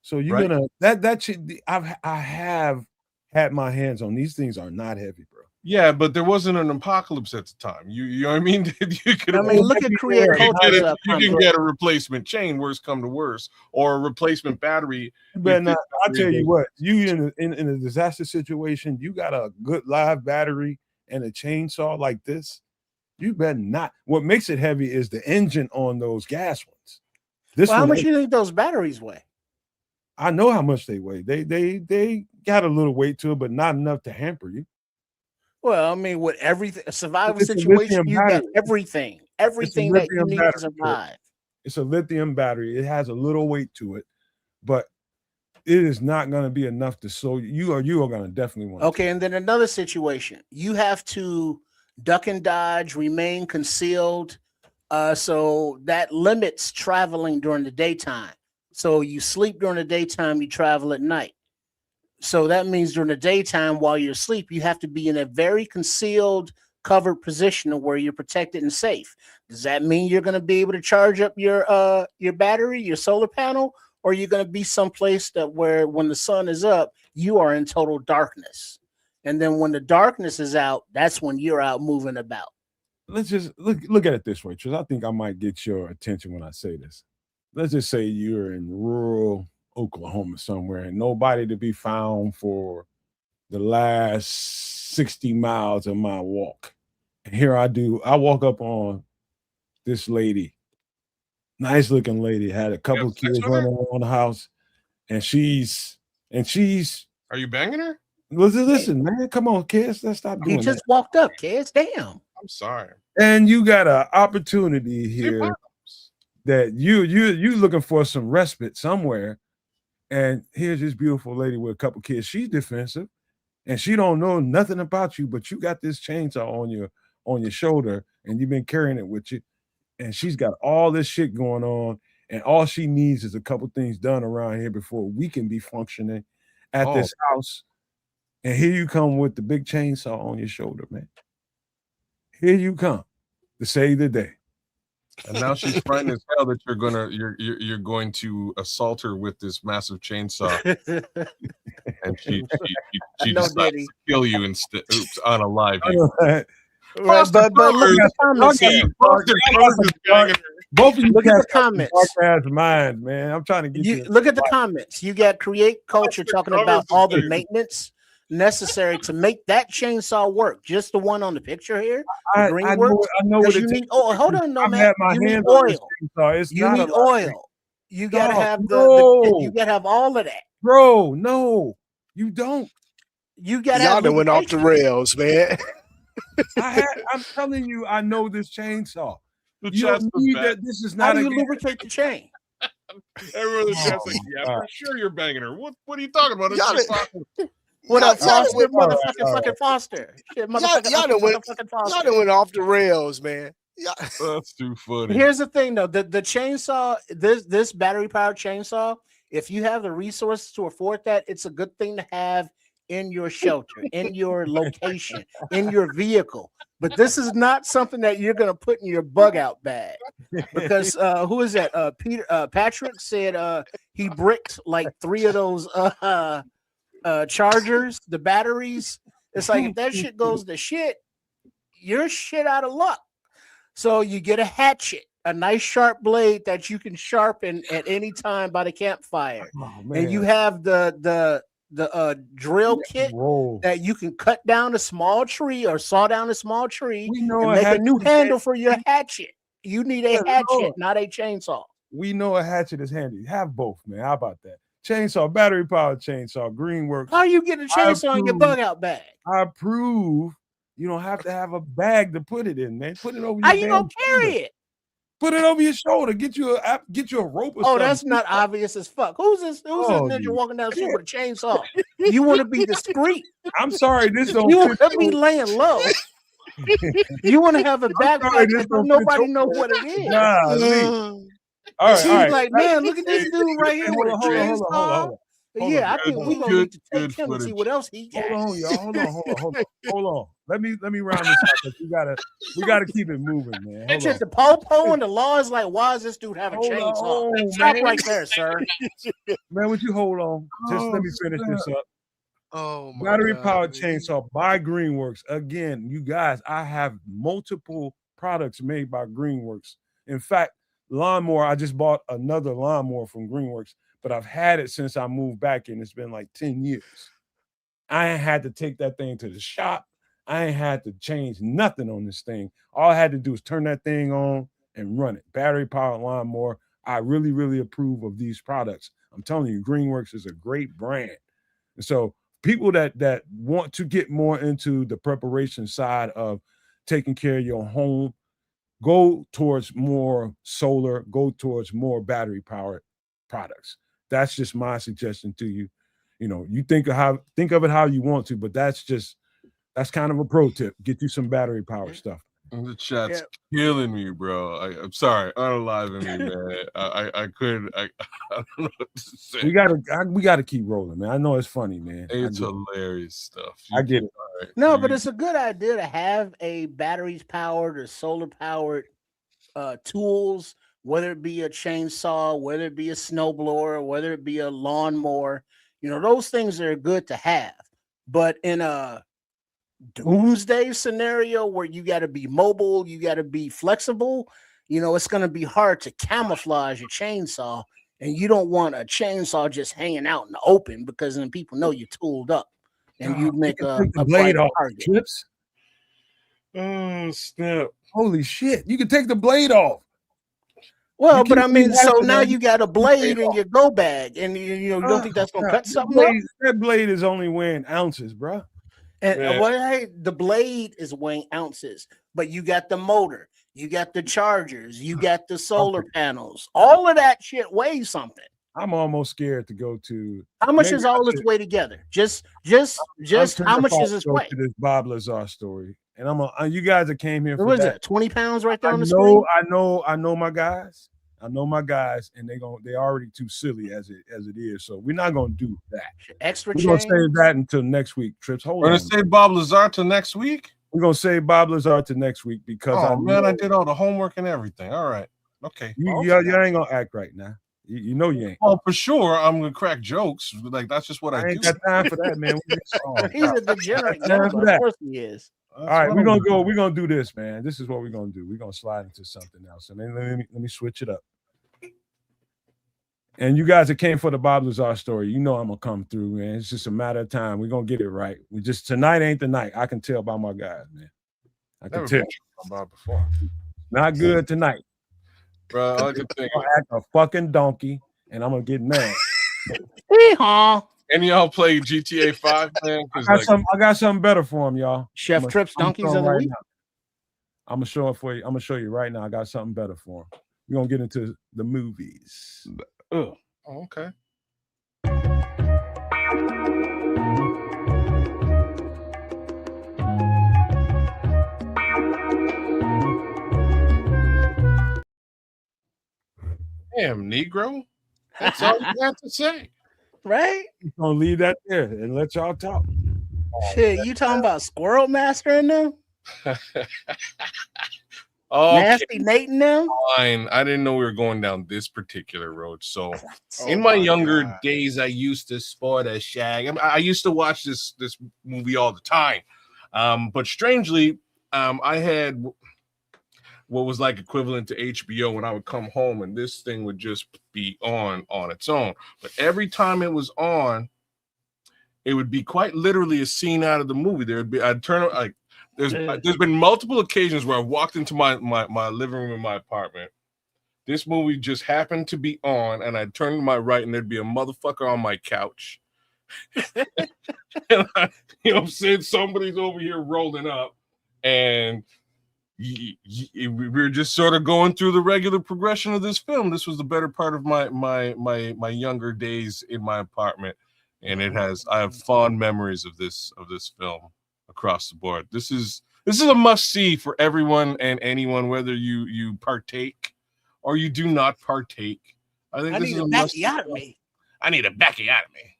So you're gonna I have had my hands on these things. Are not heavy, bro. Yeah, but there wasn't an apocalypse at the time. You know what I mean? Look at create cultures. You can get a replacement chain, worst come to worst, or a replacement battery. But I'll tell you what, you in a disaster situation, you got a good live battery and a chainsaw like this, you better not. What makes it heavy is the engine on those gas ones. How much do you think those batteries weigh? I know how much they weigh. They got a little weight to it, but not enough to hamper you. Well, I mean, with everything, a survival situation, you got everything that you need to survive. It's a lithium battery. It has a little weight to it, but it is not going to be enough to. So you are going to definitely want. Okay, and then another situation, you have to duck and dodge, remain concealed. So that limits traveling during the daytime. So you sleep during the daytime, you travel at night. So that means during the daytime, while you're asleep, you have to be in a very concealed, covered position where you're protected and safe. Does that mean you're going to be able to charge up your battery, your solar panel, or you're going to be someplace where when the sun is up, you are in total darkness? And then when the darkness is out, that's when you're out moving about. Let's just look at it this way, because I think I might get your attention when I say this. Let's just say you're in rural Oklahoma somewhere and nobody to be found for the last 60 miles of my walk. And here I walk up on this lady, nice looking lady, had a couple of kids running around the house, and she's Are you banging her? Listen, man, come on, kids, let's stop doing that. He just walked up, kids. Damn. I'm sorry. And you got an opportunity here that you looking for some respite somewhere. And here's this beautiful lady with a couple of kids. She's defensive, and she don't know nothing about you, but you got this chainsaw on your shoulder and you've been carrying it with you, and she's got all this shit going on, and all she needs is a couple things done around here before we can be functioning at this house. And here you come with the big chainsaw on your shoulder, man. Here you come to save the day. And now she's frightened as hell that you're going to assault her with this massive chainsaw, and she No, decides Diddy. to kill you instead. Oops, on a live. But look at the comments here. Both of you Look at the comments. Dark ass minds, man. I'm trying to get you. Look at the comments. You got Create Culture talking about all the maintenance necessary to make that chainsaw work. Just the one on the picture here. I know what you need. Oh, hold on, no, I've man. had my You need hands on this oil. chainsaw. It's You not need a lot. oil. You gotta have No. you gotta have all of that. Bro, no, you don't. You gotta Y'all have done went off the rails, man. I'm telling you, I know this chainsaw. The You don't chest need is that. bad. This is How not do a you lubricate the chain? Everyone in the chat's like, yeah, God. for sure you're banging her. What are you talking about? Y'all It's done- just What up, Y'all done Foster? went- Motherfucking all fucking right. Foster. Shit, Y'all motherfucking done went- fucking Y'all Foster. done went off the rails, man. that's too funny. Here's the thing, though. The chainsaw, this battery powered chainsaw, if you have the resources to afford that, it's a good thing to have in your shelter, in your location, in your vehicle. But this is not something that you're gonna put in your bug out bag. Because who is that? Patrick said he bricked like 3 of those chargers, the batteries. It's like if that shit goes to shit, you're shit out of luck. So you get a hatchet, a nice sharp blade that you can sharpen at any time by the campfire, and you have the drill kit that you can cut down a small tree or saw down a small tree and make a new handle for your hatchet. You need a hatchet, not a chainsaw. We know a hatchet is handy. Have both, man. How about that? Chainsaw, battery powered chainsaw, Greenworks. How are you getting a chainsaw in your bug out bag? I approve. You don't have to have a bag to put it in, man. Put it over your How you gonna carry shoulder. it? Put it over your shoulder. Get you a rope or something. Oh, that's not obvious as fuck. Who's this ninja walking down the street with a chainsaw? You want to be discreet. I'm sorry, this don't. You want to be laying low. You want to have a backpack that don't nobody know what it is. Nah, all She's right. like, man, look at this dude right here with a Hold chainsaw. Yeah, I think we're gonna need to take him and see what else he got. Hold on, y'all. Hold on. Let me round this out because we gotta keep it moving, man. It's just the po-po and the law is like, why does this dude have a chainsaw? Stop right there, sir. Man, would you hold on? Just let me finish this up. Oh my Battery God, powered man. chainsaw by Greenworks. Again, you guys, I have multiple products made by Greenworks. In fact, lawnmower, I just bought another lawnmower from Greenworks, but I've had it since I moved back in. It's been like 10 years. I ain't had to take that thing to the shop. I ain't had to change nothing on this thing. All I had to do is turn that thing on and run it. Battery powered lawnmower. I really, really approve of these products. I'm telling you, Greenworks is a great brand. And so people that want to get more into the preparation side of taking care of your home, go towards more solar, go towards more battery powered products. That's just my suggestion to you. You know, you think of it how you want to, but that's kind of a pro tip. Get you some battery powered stuff. The chat's killing me, bro. I'm sorry, unaliving me, man. I don't know what to say. We gotta keep rolling, man. I know it's funny, man. It's hilarious stuff. I get it. Right. No, but it's a good idea to have a batteries powered or solar powered tools, whether it be a chainsaw, whether it be a snowblower, whether it be a lawnmower. You know, those things are good to have. But in a doomsday scenario where you got to be mobile, you got to be flexible, you know, it's going to be hard to camouflage your chainsaw, and you don't want a chainsaw just hanging out in the open because then people know you're tooled up and you make a blade off target. Clips. Oh, snap. Holy shit. You can take the blade off. Well, but I mean, so now you got a blade in your go bag, and you don't think that's gonna cut something up? That blade is only weighing ounces, bro. And the blade is weighing ounces, but you got the motor, you got the chargers, you got the solar panels. All of that shit weighs something. I'm almost scared to go to. How much is all this weigh together? Just how much does this weigh? To this Bob Lazar story, and you guys that came here for What is that. that? 20 pounds right there I on the screen. I know my guys. I know my guys, and they already too silly as it is. So we're not gonna do that. Extra We're gonna change. save that until next week. Trips. Hold We're on. gonna save Bob Lazar till next week. We're gonna save Bob Lazar to next week because I did all the homework and everything. All right. Okay. you ain't gonna act right now. You know you ain't. Well, for sure, I'm gonna crack jokes. Like that's just what I ain't do. got time for that, man. He's a degenerate gambler. Of course he is. All right, we're gonna do this, man. This is what we're gonna do. We're gonna slide into something else. And then let me switch it up. And you guys that came for the Bob Lazar story, you know I'm gonna come through, man. It's just a matter of time. We're gonna get it right. Tonight ain't the night. I can tell by my guys, man. I can tell about before. Not good tonight. Bro, I can think. I'm gonna act a fucking donkey and I'm gonna get mad. And y'all play GTA 5, man? I got something better for him, y'all. Chef Trips Donkeys of the Week. I'm gonna show it for you. I'm gonna show you right now. I got something better for him. We're gonna get into the movies. Oh, okay. Damn, Negro. That's all you have to say. Right? I'm gonna leave that there and let y'all talk. Shit, you talking about Squirrel Master in them? Nasty Nate in them? Fine. I didn't know we were going down this particular road. So in my younger days, I used to sport a shag. I used to watch this movie all the time. But strangely, I had what was like equivalent to HBO when I would come home and this thing would just be on its own. But every time it was on, it would be quite literally a scene out of the movie. I'd turn like there's been multiple occasions where I walked into my living room in my apartment. This movie just happened to be on, and I'd turn to my right, and there'd be a motherfucker on my couch. And you know what I'm saying? Somebody's over here rolling up, and we were just sort of going through the regular progression of this film. This was the better part of my younger days in my apartment, and I have fond memories of this film across the board. This is a must-see for everyone and anyone, whether you partake or you do not partake. I think this is a must-see. I need a backiotomy.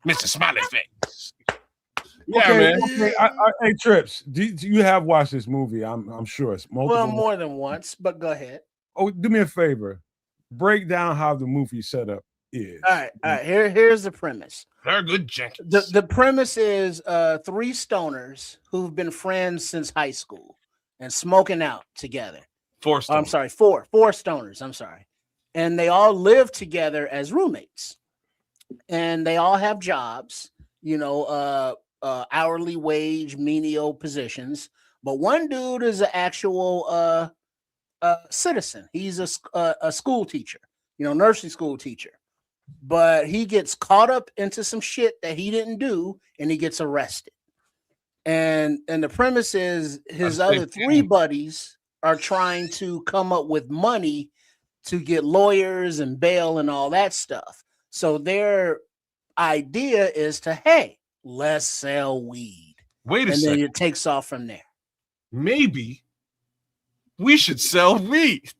Mr. Smiley Face. Yeah, okay, man. Okay. Hey, Trips, do you have watched this movie? I'm sure it's multiple. Well, more than once, but go ahead. Oh, do me a favor. Break down how the movie setup is. All right. Here's the premise. Very good, Jenkins. The premise is three stoners who've been friends since high school and smoking out together. Four stoners. I'm sorry. And they all live together as roommates. And they all have jobs, hourly wage, menial positions. But one dude is an actual citizen. He's a school teacher, nursery school teacher. But he gets caught up into some shit that he didn't do, and he gets arrested. And the premise is his other three buddies are trying to come up with money to get lawyers and bail and all that stuff. So their idea is to, hey, let's sell weed. Wait a second. And then it takes off from there. Maybe we should sell weed.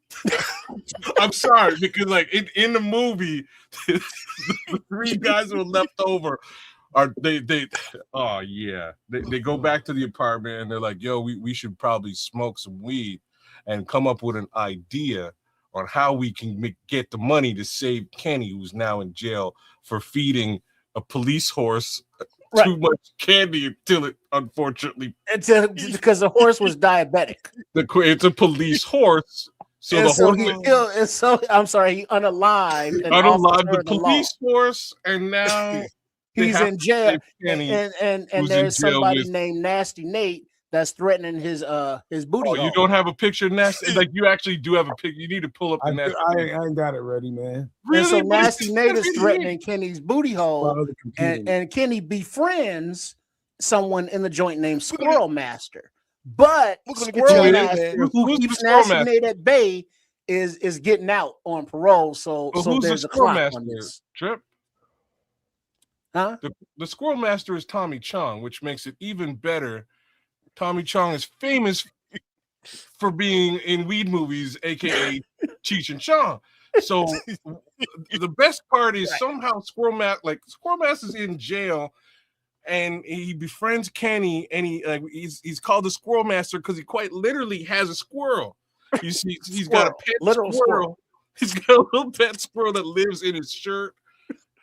I'm sorry, because like in the movie, the three guys who are left over they go back to the apartment and they're like, yo, we should probably smoke some weed and come up with an idea on how we can get the money to save Kenny, who's now in jail for feeding a police horse too much candy until it unfortunately because the horse was diabetic. It's a police horse. So and the horse he unalived the police force, and now he's in jail. And there's somebody named Nasty Nate that's threatening his booty. Oh, you don't have a picture of Nasty? Like you actually do have a picture. You need to pull up the Nasty. I ain't got it ready, man. Really? And so Nasty Nate is threatening Kenny's booty hole, and Kenny befriends someone in the joint named Squirrel Master. But Squirrel Master, who keeps Nasty Nate at bay, is getting out on parole. So there's a clock on this. Trip? Huh? The Squirrel Master is Tommy Chong, which makes it even better. Tommy Chong is famous for being in weed movies, aka Cheech and Chong. So the best part is somehow Squirrel Mask is in jail, and he befriends Kenny, and he's called the Squirrel Master because he quite literally has a squirrel. You see, he's got a pet literal squirrel. He's got a little pet squirrel that lives in his shirt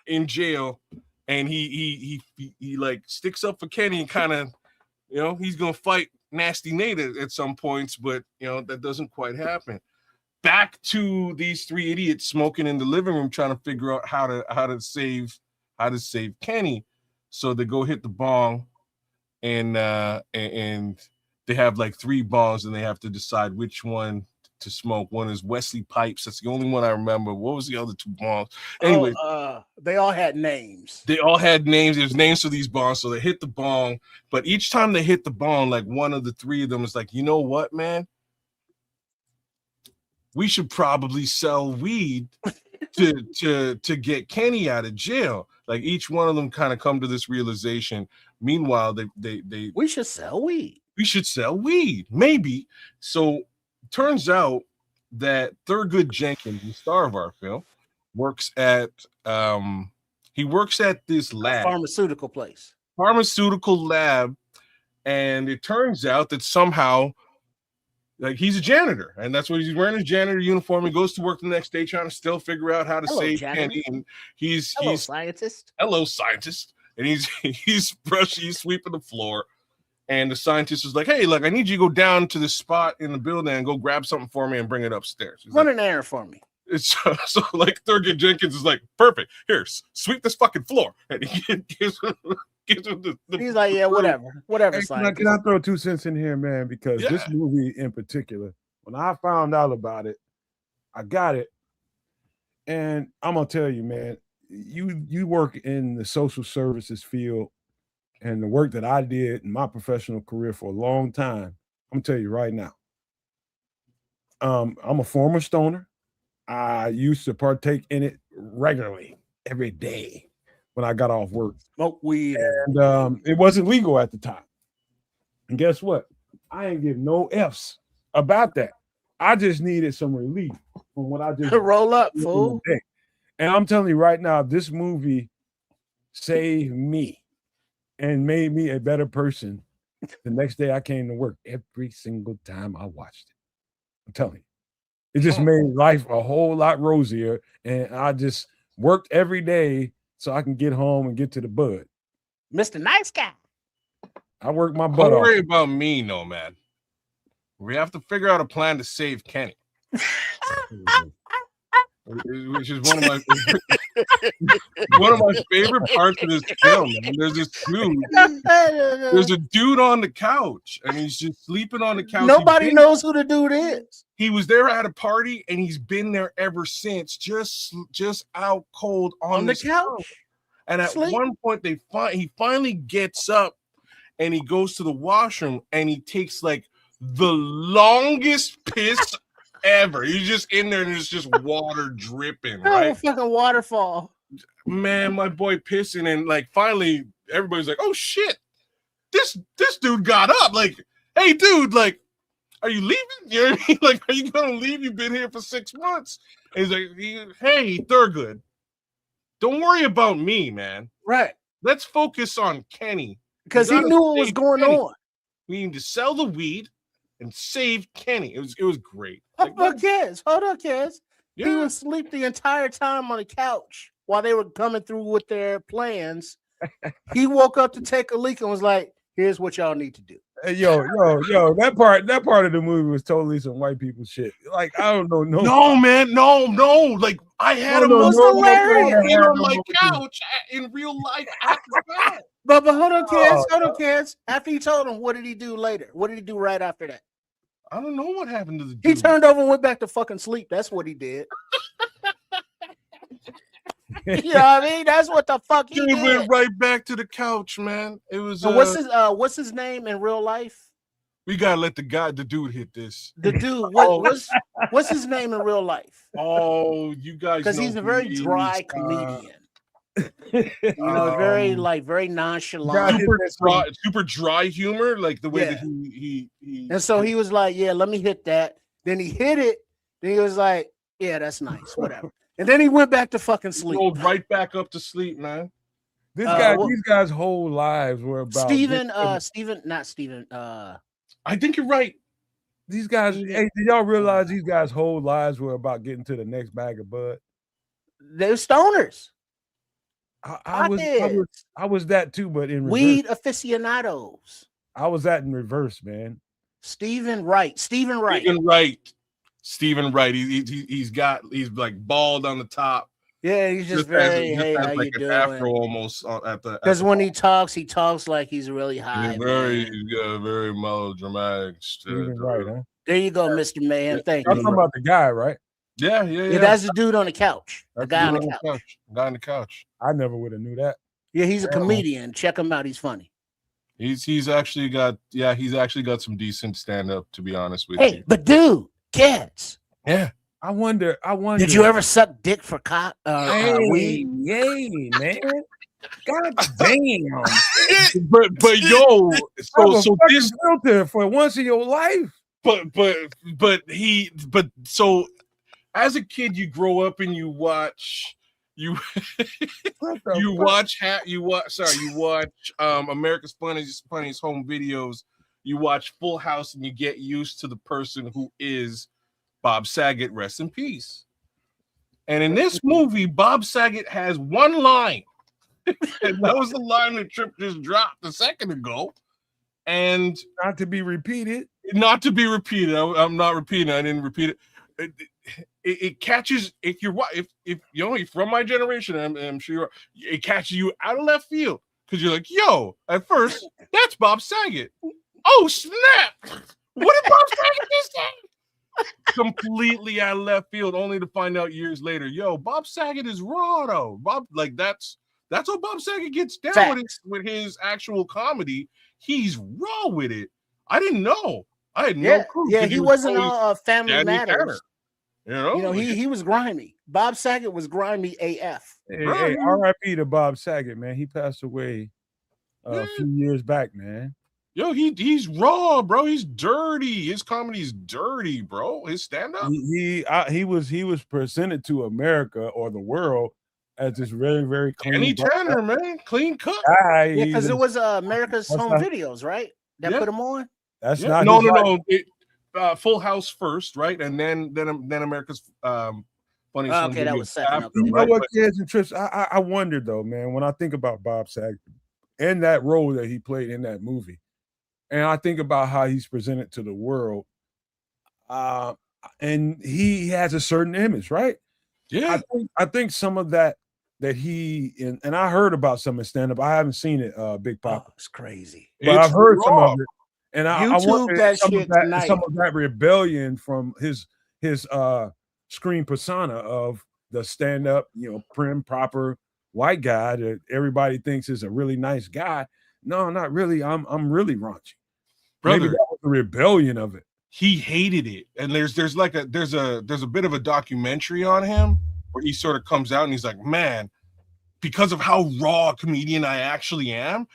in jail, and he like sticks up for Kenny and kind of, he's gonna fight Nasty Nate at some points, but that doesn't quite happen. Back to these three idiots smoking in the living room, trying to figure out how to save Kenny. So they go hit the bong, and they have like 3 bongs, and they have to decide which one to smoke. One is Wesley Pipes. That's the only one I remember. What was the other 2 bongs? Anyway, they all had names. There's names for these bongs. So they hit the bong, but each time they hit the bong, like one of the 3 of them is like, you know what, man? We should probably sell weed to get Kenny out of jail. Like each one of them kind of come to this realization. Meanwhile, we should sell weed. We should sell weed, maybe. So turns out that Thurgood Jenkins, the star of our film, works at this lab, pharmaceutical lab, and it turns out that somehow, like, he's a janitor, and that's what he's wearing, his janitor uniform. He goes to work the next day trying to still figure out how to save Kenny. And he's scientist. Hello, scientist. And he's sweeping the floor. And the scientist is like, hey, look, I need you to go down to this spot in the building and go grab something for me and bring it upstairs. Run an errand for me. It's so like Thurgood Jenkins is like, perfect. Here, sweep this fucking floor. And he gives him he's like, yeah, whatever. Hey, can I throw 2 cents in here, man? Because this movie in particular, when I found out about it, I got it. And I'm gonna tell you, man, you work in the social services field, and the work that I did in my professional career for a long time, I'm gonna tell you right now. I'm a former stoner. I used to partake in it regularly every day when I got off work. Smoke weed. And it wasn't legal at the time. And guess what? I ain't give no F's about that. I just needed some relief from what I just roll up, fool. And I'm telling you right now, this movie saved me and made me a better person the next day I came to work. Every single time I watched it. I'm telling you. It just made life a whole lot rosier. And I just worked every day so I can get home and get to the bud. Mr. Nice Guy. I work my butt off. Don't worry about me, no, man. We have to figure out a plan to save Kenny. Which is one of my favorite parts of this film, man. There's a dude on the couch, and he's just sleeping on the couch. Nobody knows who the dude is. He was there at a party, and he's been there ever since, just out cold on the couch. And at one point, he finally gets up, and he goes to the washroom, and he takes like the longest piss ever. He's just in there, and there's just water dripping, right? Oh, fucking waterfall. Man, my boy pissing, and like finally, everybody's like, "Oh shit, this dude got up." Like, hey, dude, like, are you leaving? You know what I mean? Like, are you gonna leave? You've been here for 6 months. And he's like, "Hey, Thurgood, don't worry about me, man. Right? Let's focus on Kenny because he knew what was going on. We need to sell the weed and save Kenny." It was great. Hold on, kids. Yeah. He was asleep the entire time on the couch while they were coming through with their plans. He woke up to take a leak and was like, "Here's what y'all need to do." Hey, yo, that part of the movie was totally some white people shit. Like, I don't know. No, man, no. Like, I had him on my couch in real life after that. But hold on, kids. After he told him, what did he do later? What did he do right after that? I don't know what happened to the dude. He turned over and went back to fucking sleep. That's what he did. You know what I mean? That's what the fuck he did. Went right back to the couch, man. It was. So what's his name in real life? We gotta let the dude hit this. The dude. What's his name in real life? Oh, you guys. Because he's a very dry comedian. very very nonchalant. Super dry humor, like the way that he and so he was like, yeah, let me hit that. Then he hit it. Then he was like, yeah, that's nice, whatever. And then he went back to fucking sleep. Rolled right back up to sleep, man. These guys' whole lives were about not Steven. I think you're right. These guys, hey, did y'all realize these guys' whole lives were about getting to the next bag of bud? They're stoners. I was that too, but in reverse. Weed aficionados. I was that in reverse, man. Stephen Wright. He's like bald on the top. Yeah, he's just very how like you doing? Afro almost at the because when he talks like he's really high. He's very melodramatic. Right, huh? There you go, Mr. Man. Thank you. I'm talking about the guy, right? Yeah. That's the dude on the couch. The guy on the couch. Guy on the couch. I never would have knew that. Yeah, he's a comedian. Check him out. He's funny. He's actually got some decent stand up, to be honest with you. Hey, but dude, kids. Yeah. I wonder. Did you ever suck dick for weed? Yay, man. God damn. but yo, so this filter for once in your life. But so as a kid, you grow up and you watch America's Funniest Home Videos. You watch Full House and you get used to the person who is Bob Saget, rest in peace. And in this movie, Bob Saget has one line. And that was the line that Trip just dropped a second ago. And not to be repeated. I'm not repeating. I didn't repeat it. It catches if you're from my generation. I'm sure you are, it catches you out of left field because you're like, yo, at first that's Bob Saget. Oh snap! What did Bob Saget just say? Completely out of left field, only to find out years later, yo, Bob Saget is raw though. That's how Bob Saget gets down with his actual comedy. He's raw with it. I didn't know. I had no clue. Yeah, he wasn't on Family Matters. You know, he was grimy. Bob Saget was grimy AF. Hey, R.I.P. to Bob Saget, man. He passed away a few years back, man. Yo, he's raw, bro. He's dirty. His comedy's dirty, bro. His stand-up. He was presented to America or the world as this very, very clean. Kenny Tanner, man, clean cut. Yeah, because it was America's Home Videos, right? That put him on. That's not no. Full House first, right, and then America's Funniest Home okay, that was second. Okay. You know what, kids and trips? I wonder though, man, when I think about Bob Saget and that role that he played in that movie. And I think about how he's presented to the world, and he has a certain image, right? Yeah, I think some of that he and I heard about some of stand up. I haven't seen it, Big Papa. It's crazy, but I've heard some of it, and I wonder some of that rebellion from his screen persona of the stand up, prim, proper white guy that everybody thinks is a really nice guy. No, not really. I'm really raunchy. Brother, maybe that was the rebellion of it. He hated it. And there's a bit of a documentary on him where he sort of comes out and he's like, man, because of how raw a comedian I actually am.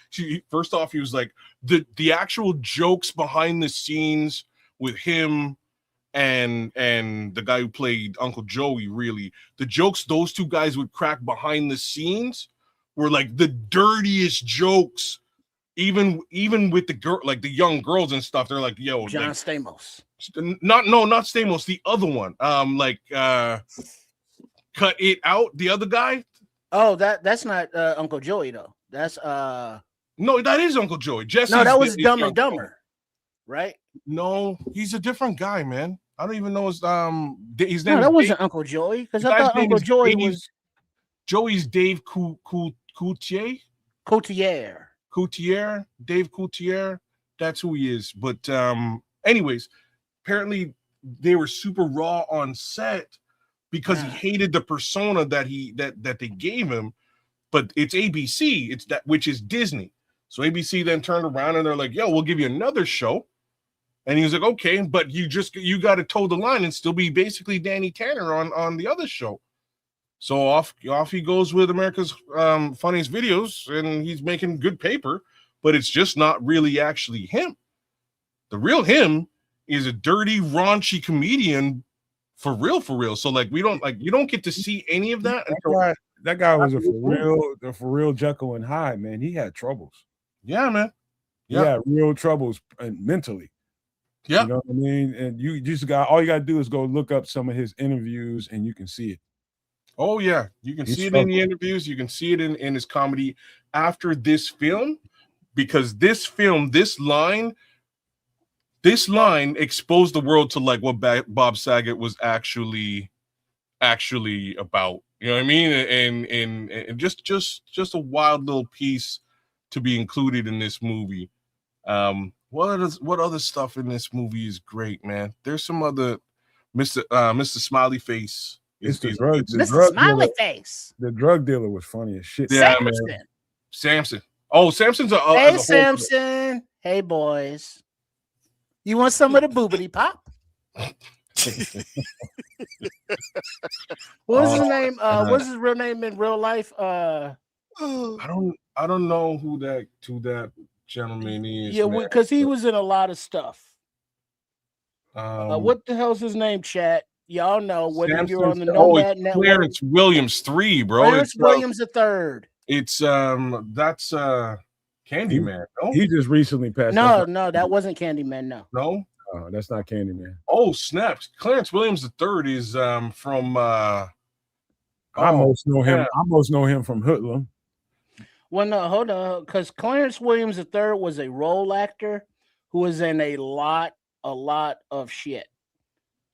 First off, he was like, the actual jokes behind the scenes with him and the guy who played Uncle Joey, really, the jokes those two guys would crack behind the scenes were like the dirtiest jokes. Even with the girl, like the young girls and stuff, they're like, "Yo, John Stamos." Not Stamos. The other one, Cut It Out. The other guy. Oh, that's not Uncle Joey though. That's no, that is Uncle Joey. Jesse. No, that was Dumb and Dumber, right? No, he's a different guy, man. I don't even know his name. No, that wasn't Uncle Joey because I thought Uncle Joey was Joey's Dave Coutier. Dave Coutier, that's who he is. But anyways, apparently they were super raw on set because he hated the persona that they gave him. But it's ABC, which is Disney. So ABC then turned around and they're like, yo, we'll give you another show. And he was like, okay, but you got to toe the line and still be basically Danny Tanner on the other show. So off he goes with America's funniest videos, and he's making good paper, but it's just not really actually him. The real him is a dirty, raunchy comedian for real. So like you don't get to see any of that until that guy was a for real Jekyll and Hyde, man. He had troubles. Yeah, man. Yeah, he had real troubles mentally. Yeah, you know what I mean. And you just all you got to do is go look up some of his interviews, and you can see it. Oh yeah, you can see it in the interviews. You can see it in his comedy after this film, because this line exposed the world to like what Bob Saget was actually about. You know what I mean? And just a wild little piece to be included in this movie. What other stuff in this movie is great, man? There's some other Mr. Smiley Face. It's the drug Smiley dealer. Face. The drug dealer was funny as shit. Yeah, Samson. man. Samson. Oh, Samson's hey, Samson. Hey, boys. You want some of the boobity pop? What's his name? What's his real name in real life? I don't know who that gentleman is. Yeah, because he was in a lot of stuff. What the hell's his name, chat? Y'all know whether you're on the Nomad Network. Clarence Williams 3, bro. Clarence Williams the third. It's that's Candyman. No? He just recently passed. No, that wasn't Candyman. No, that's not Candyman. Oh, snaps! Clarence Williams the third is from. I almost know him. I almost know him from Hoodlum. Well, no, hold on, because Clarence Williams III was a role actor who was in a lot of shit.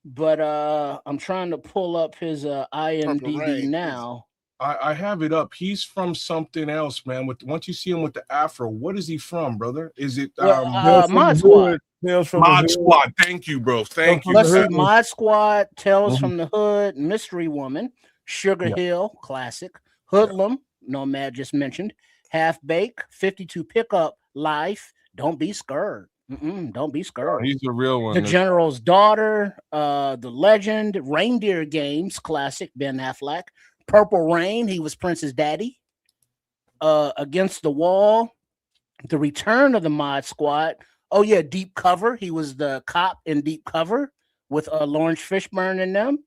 But I'm trying to pull up his IMDb now. I have it up. He's from something else, man. Once you see him with the afro, what is he from, brother? Is it Mod Squad? Mod Squad. Thank you, bro. Thank you. Let's see, Mod Squad, Tales from the Hood, Mystery Woman, Sugar Hill, classic, Hoodlum, Nomad just mentioned, Half Bake, 52 Pickup, Life, Don't Be Scared. Don't be scared. He's a real one. The General's Daughter, The Legend, Reindeer Games, classic, Ben Affleck, Purple Rain, he was Prince's daddy, Against the Wall, The Return of the Mod Squad. Oh yeah, Deep Cover, he was the cop in Deep Cover with Lawrence Fishburne in them.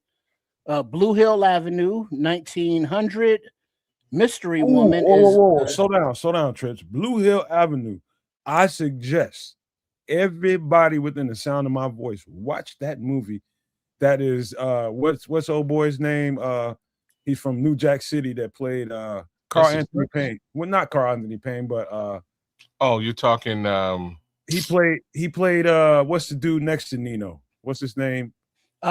Blue Hill Avenue, 1900, Mystery Woman. Slow down, Trish. Blue Hill Avenue. I suggest everybody within the sound of my voice watch that movie. That is what's old boy's name? He's from New Jack City that played Carl Anthony Payne. Well, not Carl Anthony Payne, but you're talking he played what's the dude next to Nino? What's his name?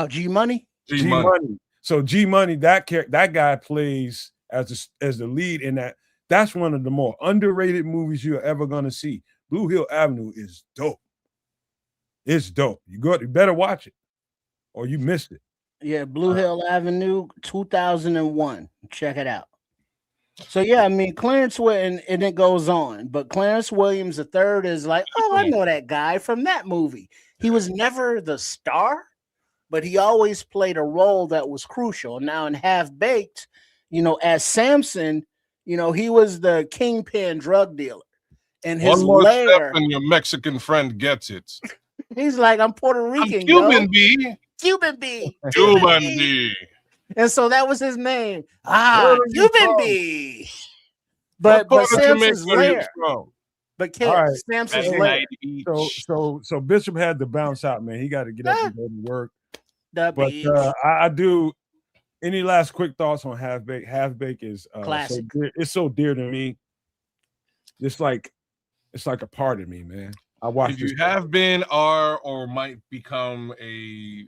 G Money. G Money. So G Money, that guy plays as the lead in that. That's one of the more underrated movies you're ever gonna see. Blue Hill Avenue is dope. It's dope. You better watch it, or you missed it. Yeah, Blue Hill Avenue, 2001. Check it out. So yeah, I mean Clarence and it goes on, but Clarence Williams III is like, oh, I know that guy from that movie. He was never the star, but he always played a role that was crucial. Now in Half Baked, as Samson, he was the kingpin drug dealer. And his one more lair, step and your Mexican friend gets it. He's like, I'm Puerto Rican. I'm Cuban B. Cuban B. Cuban B. And so that was his name. Cuban B. But Samson's lair. But Samson's lair. So Bishop had to bounce out, man. He got to get up and go to work. But I do. Any last quick thoughts on Half Baked? Half Baked is classic. It's so dear to me. It's like a part of me, man. I watch. If you have been, or might become a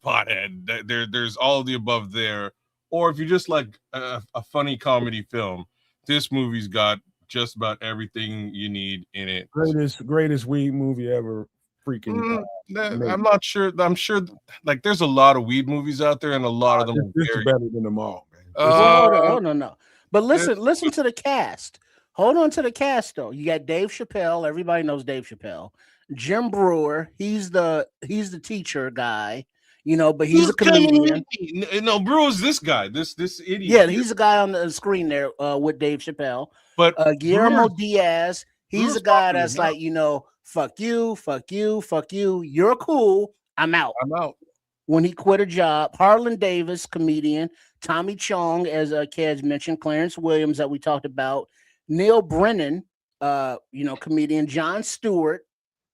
pothead, there's all of the above there. Or if you just like a funny comedy film, this movie's got just about everything you need in it. Greatest weed movie ever. Freaking. I'm not sure. I'm sure. Like, there's a lot of weed movies out there, and a lot of them. This is better than them all, man. No. But listen to the cast. Hold on to the cast though. You got Dave Chappelle. Everybody knows Dave Chappelle. Jim Brewer. He's the teacher guy. but he's a comedian. No, bro, is this guy, this idiot. Yeah, he's a guy on the screen there with Dave Chappelle. But Guillermo Diaz, he's a guy that's like, fuck you, fuck you, fuck you. You're cool. I'm out. When he quit a job. Harlan Davis, comedian. Tommy Chong, as Kez mentioned. Clarence Williams that we talked about. Neil Brennan, comedian. Jon Stewart,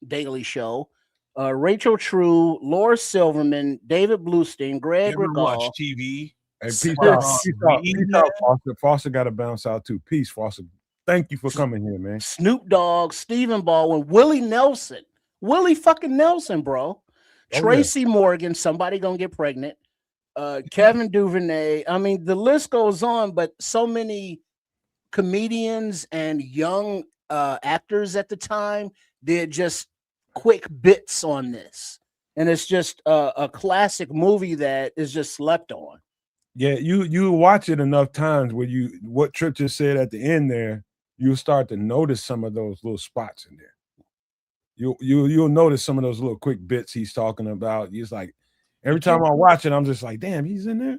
Daily Show. Rachel True, Laura Silverman, David Bluestein, Greg Regal. TV. And peace out, Foster. Foster got to bounce out too. Peace, Foster. Thank you for coming here, man. Snoop Dogg, Stephen Baldwin, Willie Nelson. Willie fucking Nelson, bro. Tracy Morgan, somebody gonna get pregnant. Kevin Duvernay. I mean, the list goes on, but so many comedians and young actors at the time did just quick bits on this. And it's just a classic movie that is just slept on. Yeah, you watch it enough times where what Trip just said at the end there, you'll start to notice some of those little spots in there. You'll notice some of those little quick bits he's talking about. He's like, every time I watch it, I'm just like, damn, he's in there.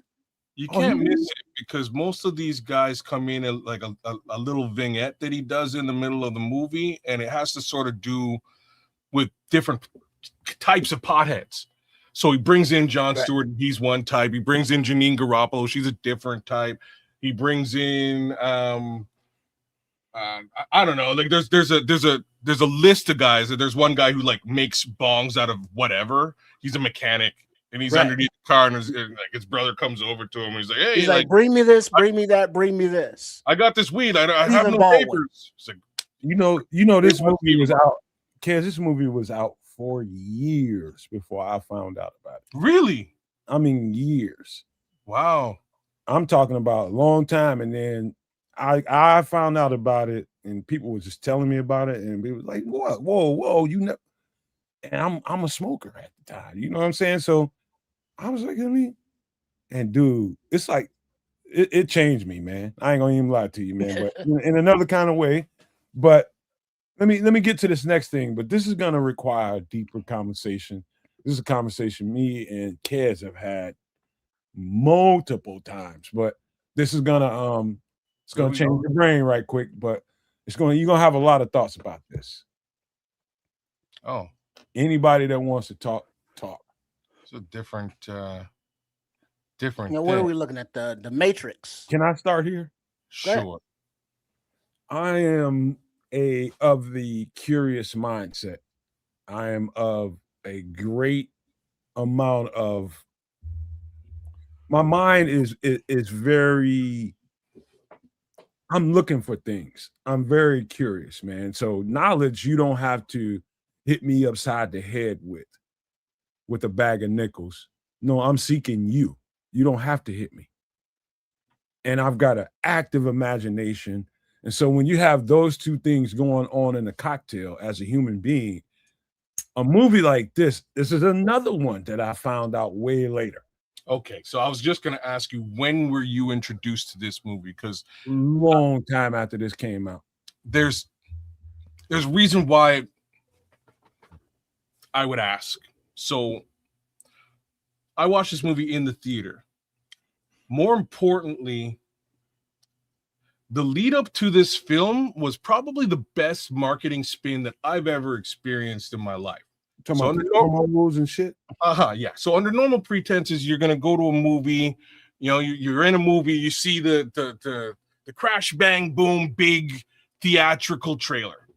You can't miss it because most of these guys come in like a little vignette that he does in the middle of the movie, and it has to sort of do with different types of potheads. So he brings in Jon Stewart, he's one type. He brings in Janine Garoppolo, she's a different type. He brings in I don't know, like there's a list of guys. There's one guy who like makes bongs out of whatever. He's a mechanic and he's underneath the car, and his brother comes over to him and he's like, hey, he's like, bring me this, bring me that, bring me this. I got this weed. I have no papers. It's like, this movie was out. Kez, this movie was out for years before I found out about it. Really? I mean, years. Wow. I'm talking about a long time, and then I found out about it, and people were just telling me about it, and it was like, what? Whoa, and I'm a smoker at the time, you know what I'm saying? So I was like, and dude, it's like it changed me, man. I ain't gonna even lie to you, man, but in another kind of way. But let me get to this next thing, but this is gonna require a deeper conversation. This is a conversation me and Kez have had multiple times, but this is gonna it's gonna change your brain right quick, but you're gonna have a lot of thoughts about this. Oh, anybody that wants to talk. It's a different. What are we looking at? The Matrix. Can I start here? Sure. I am of the curious mindset. I am of a great amount of. My mind is very. I'm looking for things. I'm very curious, man. So knowledge you don't have to hit me upside the head with a bag of nickels. No, I'm seeking you. You don't have to hit me. And I've got an active imagination. And so when you have those two things going on in a cocktail as a human being, a movie like this is another one that I found out way later. Okay, so I was just going to ask you, when were you introduced to this movie? Because long time after this came out. There's reason why I would ask. So I watched this movie in the theater. More importantly, the lead up to this film was probably the best marketing spin that I've ever experienced in my life. Talking about normal rules and shit. Yeah. So under normal pretenses, you're gonna go to a movie. You're in a movie. You see the crash bang boom big theatrical trailer,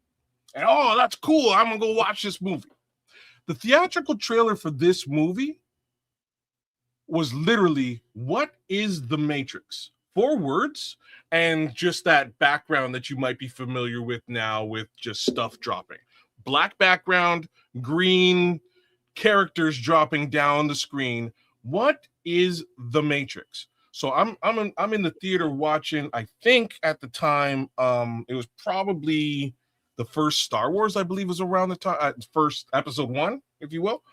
and that's cool. I'm gonna go watch this movie. The theatrical trailer for this movie was literally, what is the Matrix? 4 words and just that background that you might be familiar with now with just stuff dropping. Black background, green characters dropping down the screen. What is the Matrix? So I'm in the theater watching, I think at the time, it was probably the first Star Wars, I believe, was around the time, first episode 1, if you will.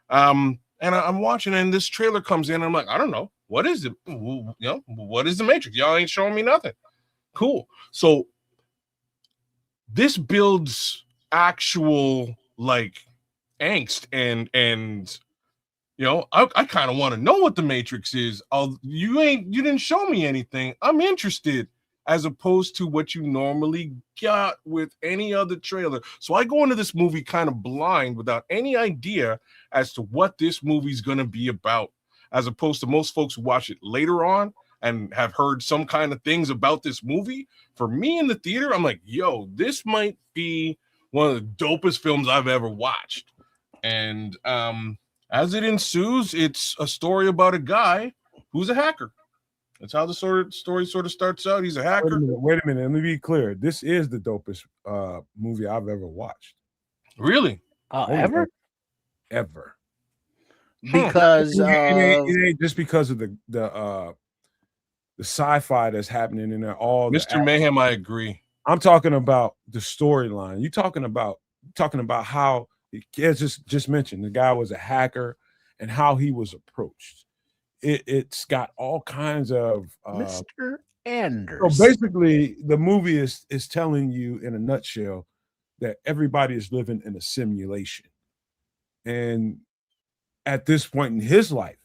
And I'm watching, and this trailer comes in, and I'm like, I don't know. What is it? What is the Matrix? Y'all ain't showing me nothing. Cool. So this builds actual like angst and You know, I kind of want to know what the Matrix is. You didn't show me anything. I'm interested, as opposed to what you normally got with any other trailer. So I go into this movie kind of blind, without any idea as to what this movie's going to be about, as opposed to most folks who watch it later on and have heard some kind of things about this movie. For me in the theater, I'm like, yo, this might be one of the dopest films I've ever watched. And as it ensues, it's a story about a guy who's a hacker. That's how the story sort of starts out. He's a hacker. Wait a minute. Let me be clear. This is the dopest movie I've ever watched. Really? Ever? Ever. Because it ain't just because of the sci-fi that's happening in there. All Mr. Mayhem, I agree. I'm talking about the storyline. You're talking about how just mentioned the guy was a hacker and how he was approached. It's got all kinds of Mr. Anders. So basically, the movie is telling you in a nutshell that everybody is living in a simulation. And at this point in his life,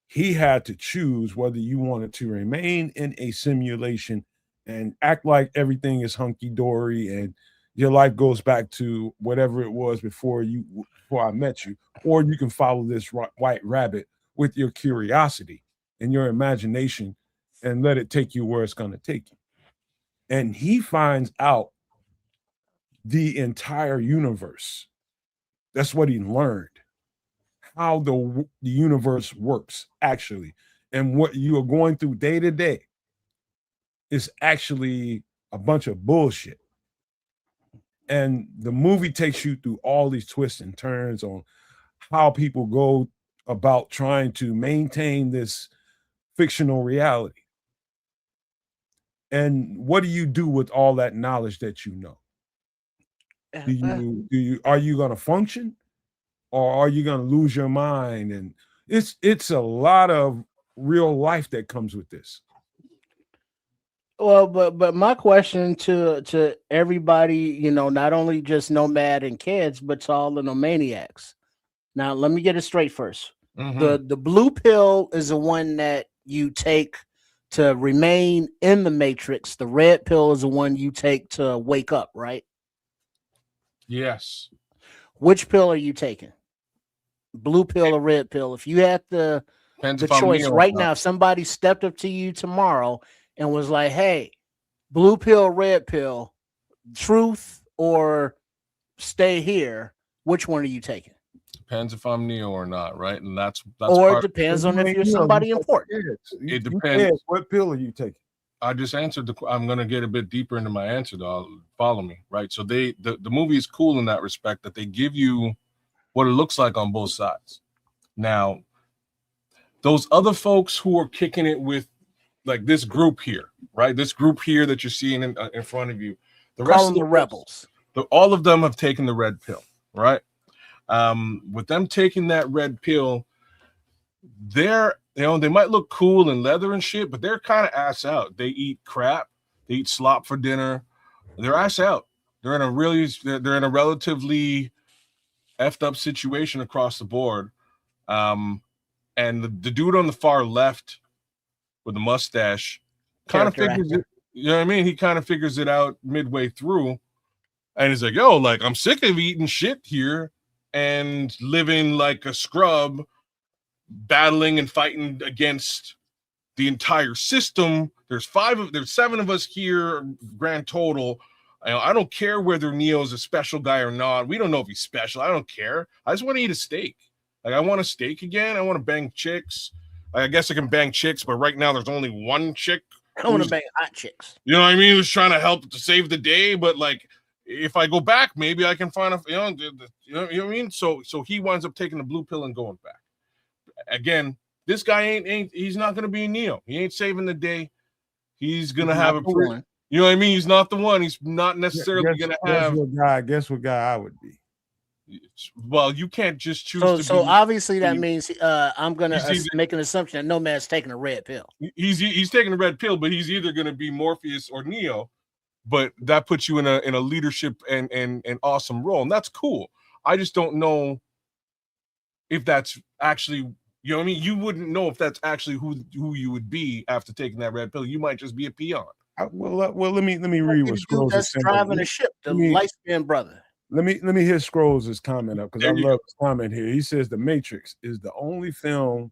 he had to choose whether you wanted to remain in a simulation and act like everything is hunky-dory and your life goes back to whatever it was before I met you, or you can follow this white rabbit with your curiosity and your imagination and let it take you where it's going to take you. And he finds out the entire universe. That's what he learned, how the universe works actually. And what you are going through day to day is actually a bunch of bullshit. And the movie takes you through all these twists and turns on how people go about trying to maintain this fictional reality. And what do you do with all that knowledge that you know? Are you going to function, or are you going to lose your mind? And it's a lot of real life that comes with this. Well, but my question to everybody, you know, not only just Nomad and kids, but to all the Nomaniacs. Now, let me get it straight first. Mm-hmm. The blue pill is the one that you take to remain in the Matrix. The red pill is the one you take to wake up, right? Yes. Which pill are you taking? Blue pill or red pill? If you had the choice right now, if somebody stepped up to you tomorrow and was like, hey, blue pill, red pill, truth or stay here, which one are you taking? Depends if I'm Neo or not, right? And that's or it depends on if you're somebody important. It depends. What pill are you taking? I just answered I'm going to get a bit deeper into my answer, though. Follow me, right? So the movie is cool in that respect, that they give you what it looks like on both sides. Now, those other folks who are kicking it with, like, this group here, right? This group here that you're seeing in front of you, the rest of the rebels, all of them have taken the red pill, right? With them taking that red pill, they might look cool in leather and shit, but they're kind of ass out. They eat crap, they eat slop for dinner. They're ass out. They're in a relatively effed up situation across the board. And the dude on the far left with the mustache kind of figures it, you know what I mean? He kind of figures it out midway through. And he's like, yo, like, I'm sick of eating shit here and living like a scrub, battling and fighting against the entire system. There's 7 of us here, grand total. I don't care whether Neo's a special guy or not. We don't know if he's special. I don't care. I just want to eat a steak. Like, I want a steak again. I want to bang chicks. Like, I guess I can bang chicks, but right now there's only one chick. I want to bang hot chicks. You know what I mean? Who's trying to help to save the day, but like, if I go back, maybe I can find you know what I mean? So he winds up taking the blue pill and going back. Again, this guy ain't he's not gonna be Neo. He ain't saving the day. He's gonna have a one. You know what I mean? He's not the one. He's not necessarily gonna have. Guess what guy I would be. Well, you can't just choose. So obviously that means I'm gonna make an assumption that Nomad's taking a red pill. He's taking a red pill, but he's either gonna be Morpheus or Neo. But that puts you in a leadership and awesome role, and that's cool. I just don't know if that's actually, you know what I mean? You wouldn't know if that's actually who you would be after taking that red pill. You might just be a peon. Well, let me Like read the what dude Scrolls is that's saying. driving a ship, the light skinned brother. Let me hear Scrolls' comment up because I There you love his comment here. He says The Matrix is the only film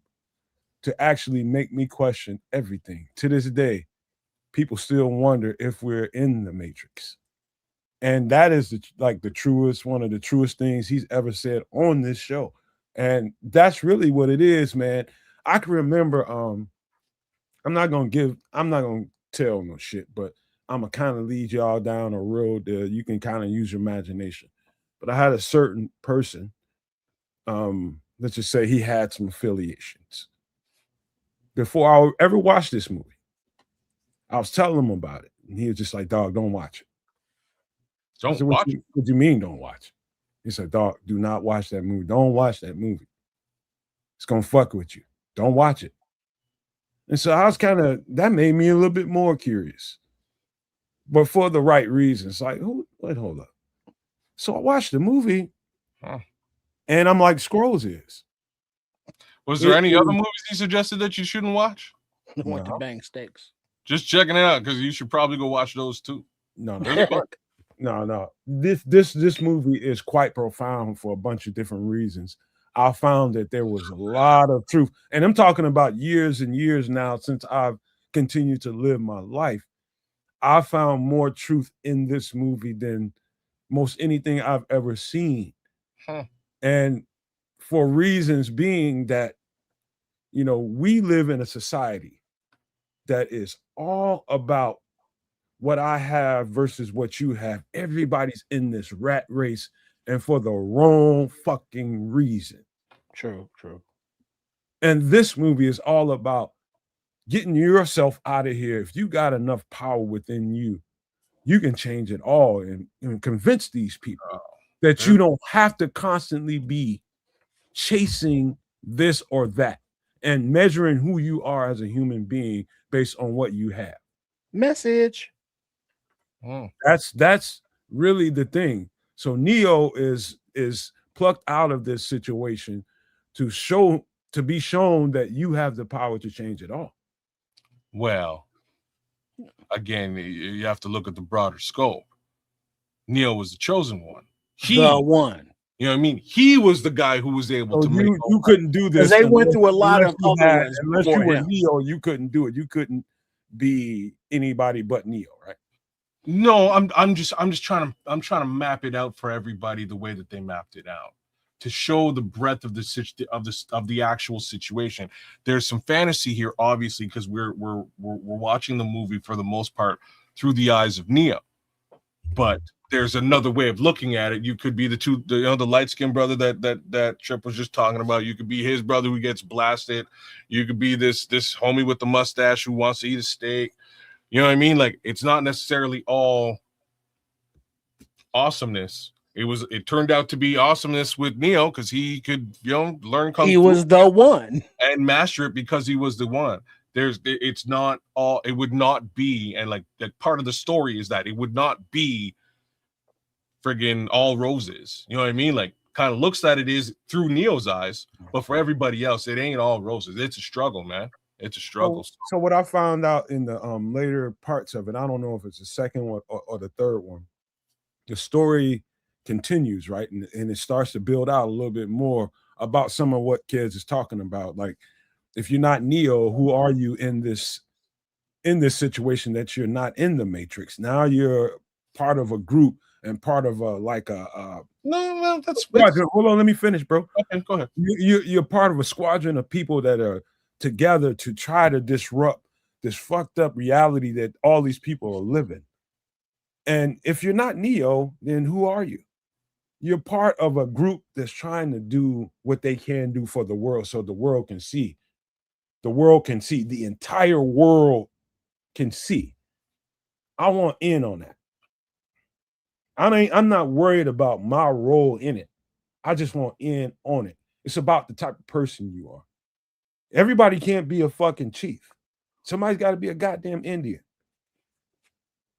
to actually make me question everything. To this day, people still wonder if we're in the Matrix. And that is the truest, one of the truest things he's ever said on this show. And that's really what it is, man. I can remember, I'm not gonna tell no shit, but I'm gonna kind of lead y'all down a road that you can kind of use your imagination. But I had a certain person, let's just say he had some affiliations. Before I ever watched this movie, I was telling him about it, and he was just like, "Dog, don't watch it." I Don't said, watch it. what do you mean, don't watch it? He said, "Dog, do not watch that movie. Don't watch that movie. It's gonna fuck with you. Don't watch it." And so I was that made me a little bit more curious, but for the right reasons. Like, wait, hold up. So I watched the movie, and I'm like, Scrolls is. Was there any other movies he suggested that you shouldn't watch? Went to bang steaks. Just checking it out because you should probably go watch those too. No. Those are No. This movie is quite profound for a bunch of different reasons. I found that there was a lot of truth, and I'm talking about years and years now since I've continued to live my life. I found more truth in this movie than most anything I've ever seen. And for reasons being that, we live in a society that is all about what I have versus what you have. Everybody's in this rat race and for the wrong fucking reason. True. And this movie is all about getting yourself out of here. If you got enough power within you, you can change it all and convince these people that you don't have to constantly be chasing this or that and measuring who you are as a human being based on what you have. Message. That's really the thing. So Neo is plucked out of this situation to be shown that you have the power to change it all. Well, again, you have to look at the broader scope. Neo was the chosen one. The one. You know what I mean? He was the guy who was able to make. You couldn't do this. They went through a lot of other ones unless you before were him. Neo, you couldn't do it. You couldn't be anybody but Neo, right? No, I'm just trying to map it out for everybody the way that they mapped it out to show the breadth of the actual situation. There's some fantasy here, obviously, because we're watching the movie for the most part through the eyes of Neo, but there's another way of looking at it. You could be the light-skinned brother that Trip was just talking about. You could be his brother who gets blasted. You could be this homie with the mustache who wants to eat a steak. You know what I mean? Like, it's not necessarily all awesomeness. It turned out to be awesomeness with Neo because he could, learn kung fu. He was the one and master it because he was the one. It's not all. It would not be, and like that part of the story is that it would not be friggin' all roses. You know what I mean? Like, kind of looks that it is through Neo's eyes, but for everybody else, it ain't all roses. It's a struggle, man. It's a struggle. So what I found out in the later parts of it, I don't know if it's the second one or the third one, the story continues, right? And it starts to build out a little bit more about some of what kids is talking about. Like, if you're not Neo, who are you in this situation that you're not in the Matrix? Now you're part of a group and part of no, that's squadron. Hold on, let me finish, bro. Okay, go ahead. You're part of a squadron of people that are together to try to disrupt this fucked up reality that all these people are living. And if you're not Neo, then who are you? You're part of a group that's trying to do what they can do for the world so the world can see. The world can see. The entire world can see. I want in on that. I'm not worried about my role in it. I just want in on it. It's about the type of person you are. Everybody can't be a fucking chief. Somebody's got to be a goddamn Indian.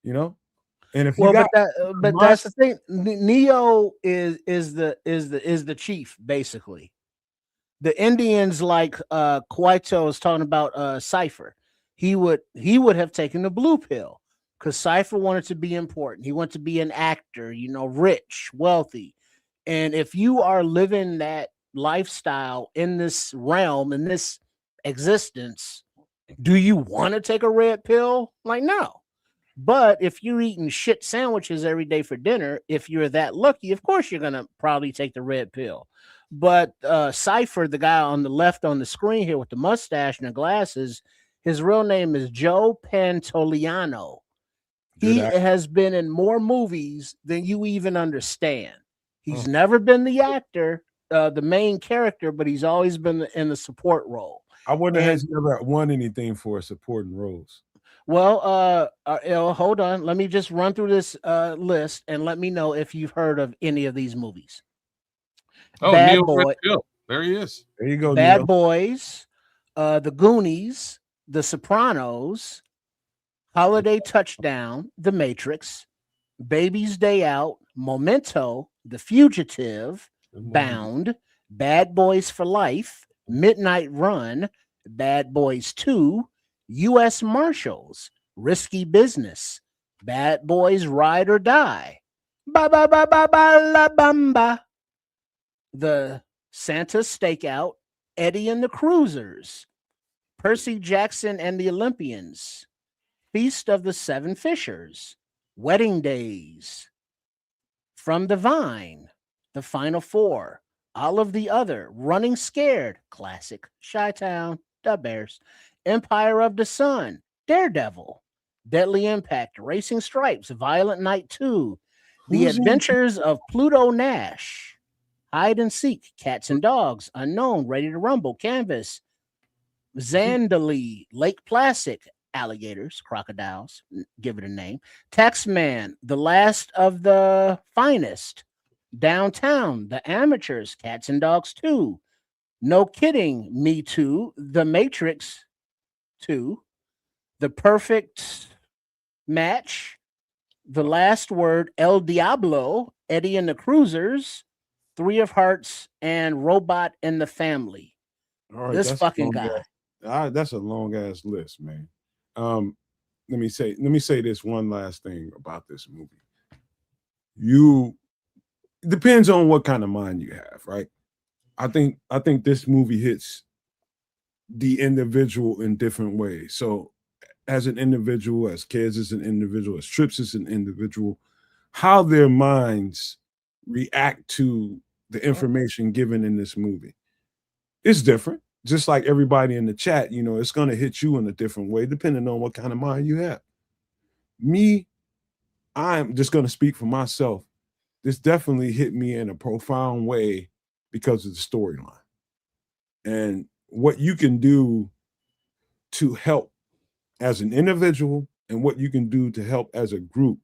And if that's the thing. Neo is the chief, basically. the Indians, like Kwaito was talking about Cypher, he would have taken the blue pill because Cypher wanted to be important. He wanted to be an actor, rich, wealthy. And if you are living that lifestyle in this realm, in this existence, do you want to take a red pill? Like, no. But if you're eating shit sandwiches every day for dinner, if you're that lucky, of course you're gonna probably take the red pill. But Cypher, the guy on the left on the screen here with the mustache and the glasses, his real name is Joe Pantoliano. He has been in more movies than you even understand. He's never been the actor, the main character, but he's always been in the support role. I wonder has he ever won anything for supporting roles? Well, hold on. Let me just run through this list and let me know if you've heard of any of these movies. Oh, Bad Neil Boy. There he is. There you go. Bad Neil. Boys, The Goonies, The Sopranos, Holiday Touchdown, The Matrix, Baby's Day Out, Memento, The Fugitive, Bound, Bad Boys for Life, Midnight Run, Bad Boys 2, U.S. Marshals, Risky Business, Bad Boys Ride or Die, Ba Ba Ba Ba Ba La Bamba, The Santa Stakeout, Eddie and the Cruisers, Percy Jackson and the Olympians, Feast of the Seven Fishers, Wedding Days, From the Vine, The Final Four, All of the Other, Running Scared, classic, Chi-Town, The Bears, Empire of the Sun, Daredevil, Deadly Impact, Racing Stripes, Violent Night 2, The Adventures of Pluto Nash, Hide and Seek, Cats and Dogs, Unknown, Ready to Rumble, Canvas, Zandali, Lake Placid, Alligators, Crocodiles, give it a name, Taxman, The Last of the Finest, Downtown, The Amateurs, Cats and Dogs 2, No Kidding, Me Too, The Matrix 2, The Perfect Match, The Last Word, El Diablo, Eddie and the Cruisers, Three of Hearts, and Robot and the Family. All right, This fucking guy. That's a long ass list, man. Let me say this one last thing about this movie. It depends on what kind of mind you have, right? I think this movie hits the individual in different ways. So as an individual, as kids as an individual, as Trips as an individual, how their minds react to the information given in this movie is different. Just like everybody in the chat, it's going to hit you in a different way, depending on what kind of mind you have. Me, I'm just going to speak for myself. This definitely hit me in a profound way because of the storyline and what you can do to help as an individual and what you can do to help as a group.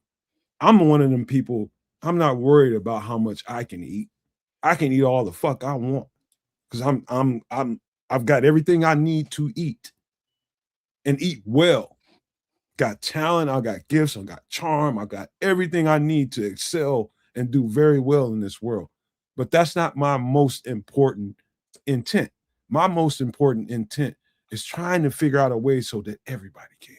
I'm one of them people, I'm not worried about how much I can eat. I can eat all the fuck I want because I've got everything I need to eat and eat well. Got talent, I got gifts, I got charm, I got everything I need to excel and do very well in this world. But that's not my most important intent. My most important intent is trying to figure out a way so that everybody can.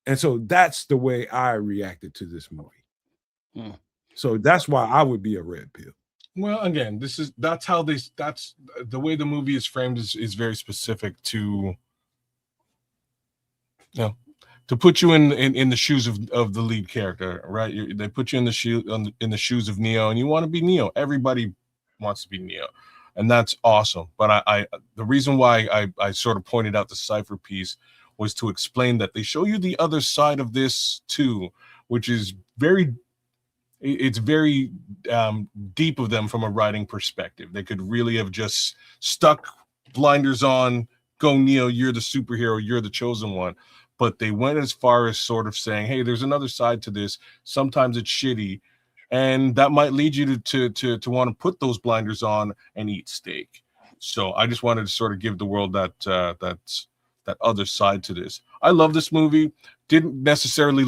And so that's the way I reacted to this movie. So that's why I would be a red pill. Well, again, that's the way the movie is framed is very specific to, to put you in the shoes of the lead character, right? They put you in the shoes of Neo, and you want to be Neo. Everybody wants to be Neo, and that's awesome. But the reason why I sort of pointed out the Cypher piece was to explain that they show you the other side of this too, which is very deep of them from a writing perspective. They could really have just stuck blinders on, go Neo, you're the superhero, you're the chosen one. But they went as far as sort of saying, hey, there's another side to this. Sometimes it's shitty. And that might lead you to want to put those blinders on and eat steak. So I just wanted to sort of give the world that other side to this. I love this movie. Didn't necessarily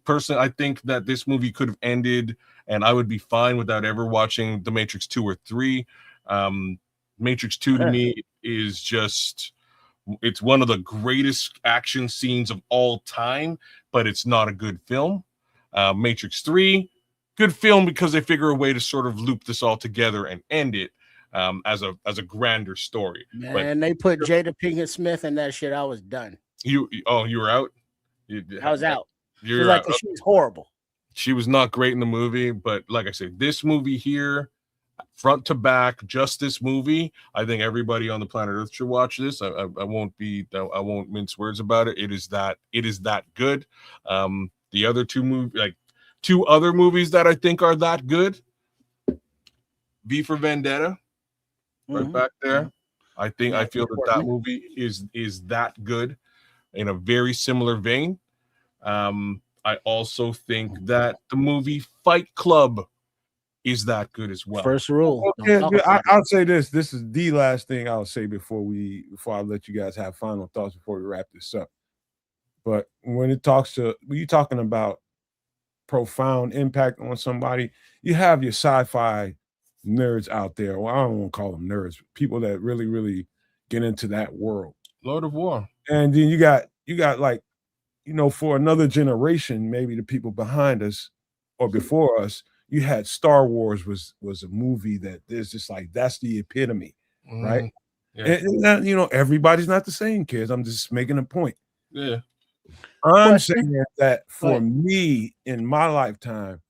personally, I think that this movie could have ended and I would be fine without ever watching The Matrix 2 or 3. Matrix 2 to me is just, it's one of the greatest action scenes of all time, but it's not a good film. Matrix 3, good film because they figure a way to sort of loop this all together and end it as a grander story. Man, they put Jada Pinkett Smith in that shit. I was done. You were out? I was out. You're like out. She was horrible. She was not great in the movie, but like I said, this movie here, front to back, just this movie, I think everybody on the planet Earth should watch this. I won't mince words about it. It is that good. The other two other movies that I think are that good, V for Vendetta, right back there. I feel that movie is that good in a very similar vein. I also think that the movie Fight Club is that good as well. First rule. I'll say this. This is the last thing I'll say before I let you guys have final thoughts before we wrap this up. But when you're talking about profound impact on somebody, you have your sci-fi nerds out there. Well, I don't want to call them nerds, people that really, really get into that world. Lord of War. And then you got like, for another generation, maybe the people behind us or before us, you had Star Wars was a movie that there's just like, that's the epitome, right? Yeah. And everybody's not the same, kids. I'm just making a point. Yeah. I'm saying that for me in my lifetime,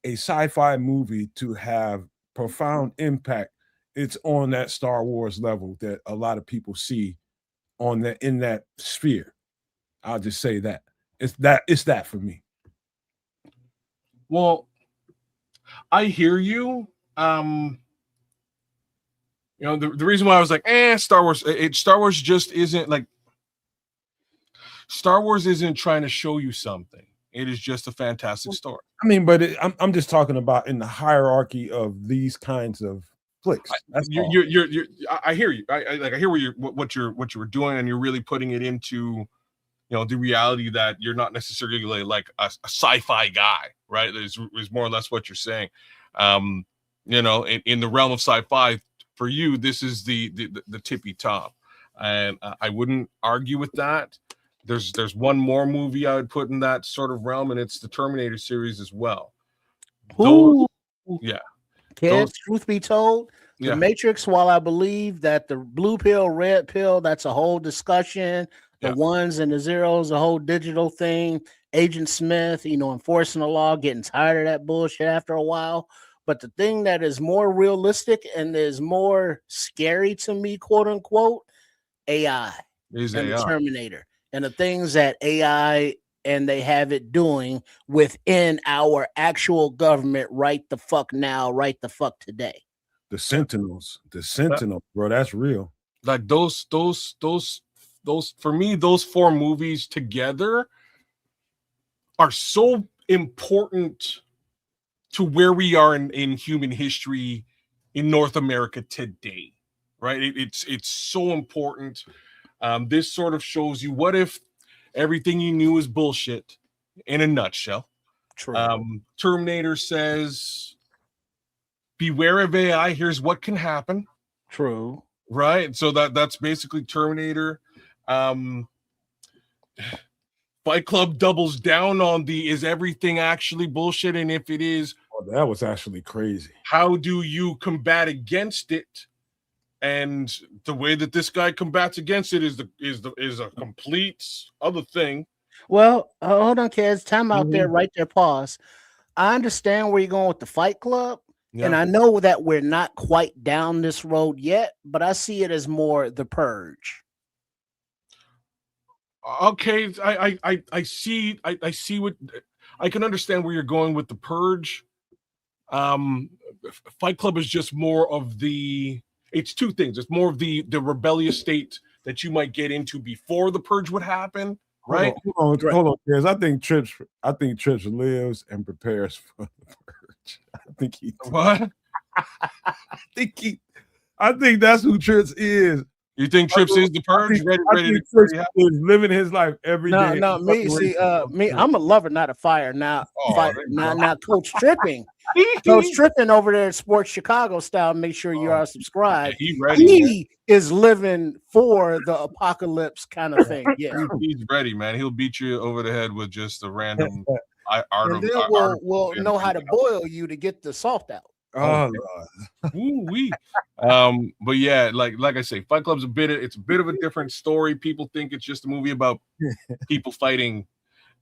a sci-fi movie to have profound impact, it's on that Star Wars level that a lot of people see in that sphere. I'll just say that. It's that for me. Well, I hear you. The reason why I was like, Star Wars, Star Wars just isn't like, Star Wars isn't trying to show you something. It is just a fantastic story. I mean, but I'm just talking about in the hierarchy of these kinds of flicks. I hear you. I hear what you were doing, and you're really putting it into, the reality that you're not necessarily like a sci-fi guy, right? Is more or less what you're saying. In the realm of sci-fi, for you, this is the tippy top, and I wouldn't argue with that. There's one more movie I would put in that sort of realm, and it's the Terminator series as well. Kids, truth be told, the Matrix, while I believe that the blue pill, red pill, that's a whole discussion. The ones and the zeros, a whole digital thing. Agent Smith, enforcing the law, getting tired of that bullshit after a while. But the thing that is more realistic and is more scary to me, quote unquote, AI is and the Terminator. And the things that AI and they have it doing within our actual government right the fuck now, right the fuck today. The Sentinels, bro, that's real. Like those for me, those four movies together are so important to where we are in human history in North America today, right? It's so important. This sort of shows you, what if everything you knew is bullshit in a nutshell. True. Terminator says, beware of AI, here's what can happen. True. Right? So that's basically Terminator. Fight Club doubles down on is everything actually bullshit? And if it is, that was actually crazy. How do you combat against it? And the way that this guy combats against it is a complete other thing. Well, hold on, kids. Time out there, right there, pause. I understand where you're going with the Fight Club. Yeah. And I know that we're not quite down this road yet, but I see it as more The Purge. Okay, I see what I can understand where you're going with The Purge. Fight Club is just more of it's two things. It's more of the rebellious state that you might get into before the purge would happen, right? Hold on, because I think Trips lives and prepares for the purge. I think he what? I think that's who Trips is. You think Trips is the purge? Ready I to think Trips is living his life every day. No, me. See, me. I'm a lover, not a fire. Now, Coach Tripping. Coach Tripping over there at Sports Chicago style. Make sure you are subscribed. He ready. He is living for the apocalypse kind of thing. Yeah, he's ready, man. He'll beat you over the head with just a random and then we'll know how to boil you to get the salt out. Oh, Lord. But yeah, like I say, Fight Club's it's a bit of a different story. People think it's just a movie about people fighting.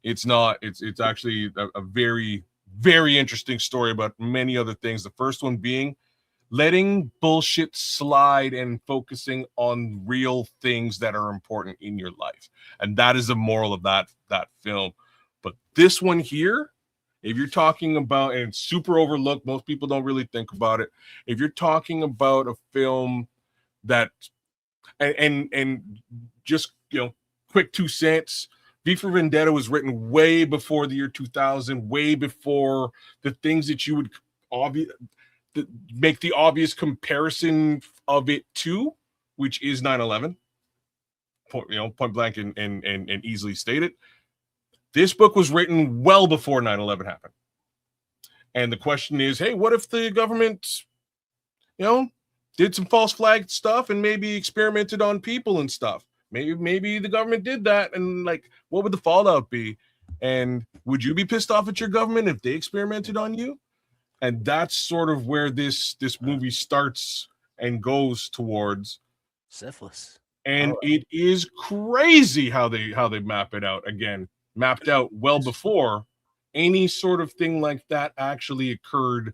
It's not. It's actually a very, very interesting story about many other things. The first one being letting bullshit slide and focusing on real things that are important in your life. And that is the moral of that film. But this one here, if you're talking about, and it's super overlooked, most people don't really think about it. If you're talking about a film that, and just, quick 2 cents, V for Vendetta was written way before the year 2000, way before the things that you would make the obvious comparison of it to, which is 9/11, point blank and easily stated. This book was written well before 9/11 happened. And the question is, hey, what if the government, did some false flag stuff and maybe experimented on people and stuff? Maybe the government did that, and what would the fallout be? And would you be pissed off at your government if they experimented on you? And that's sort of where this movie starts and goes towards syphilis. And it is crazy how they map it out. Again, mapped out well before any sort of thing like that actually occurred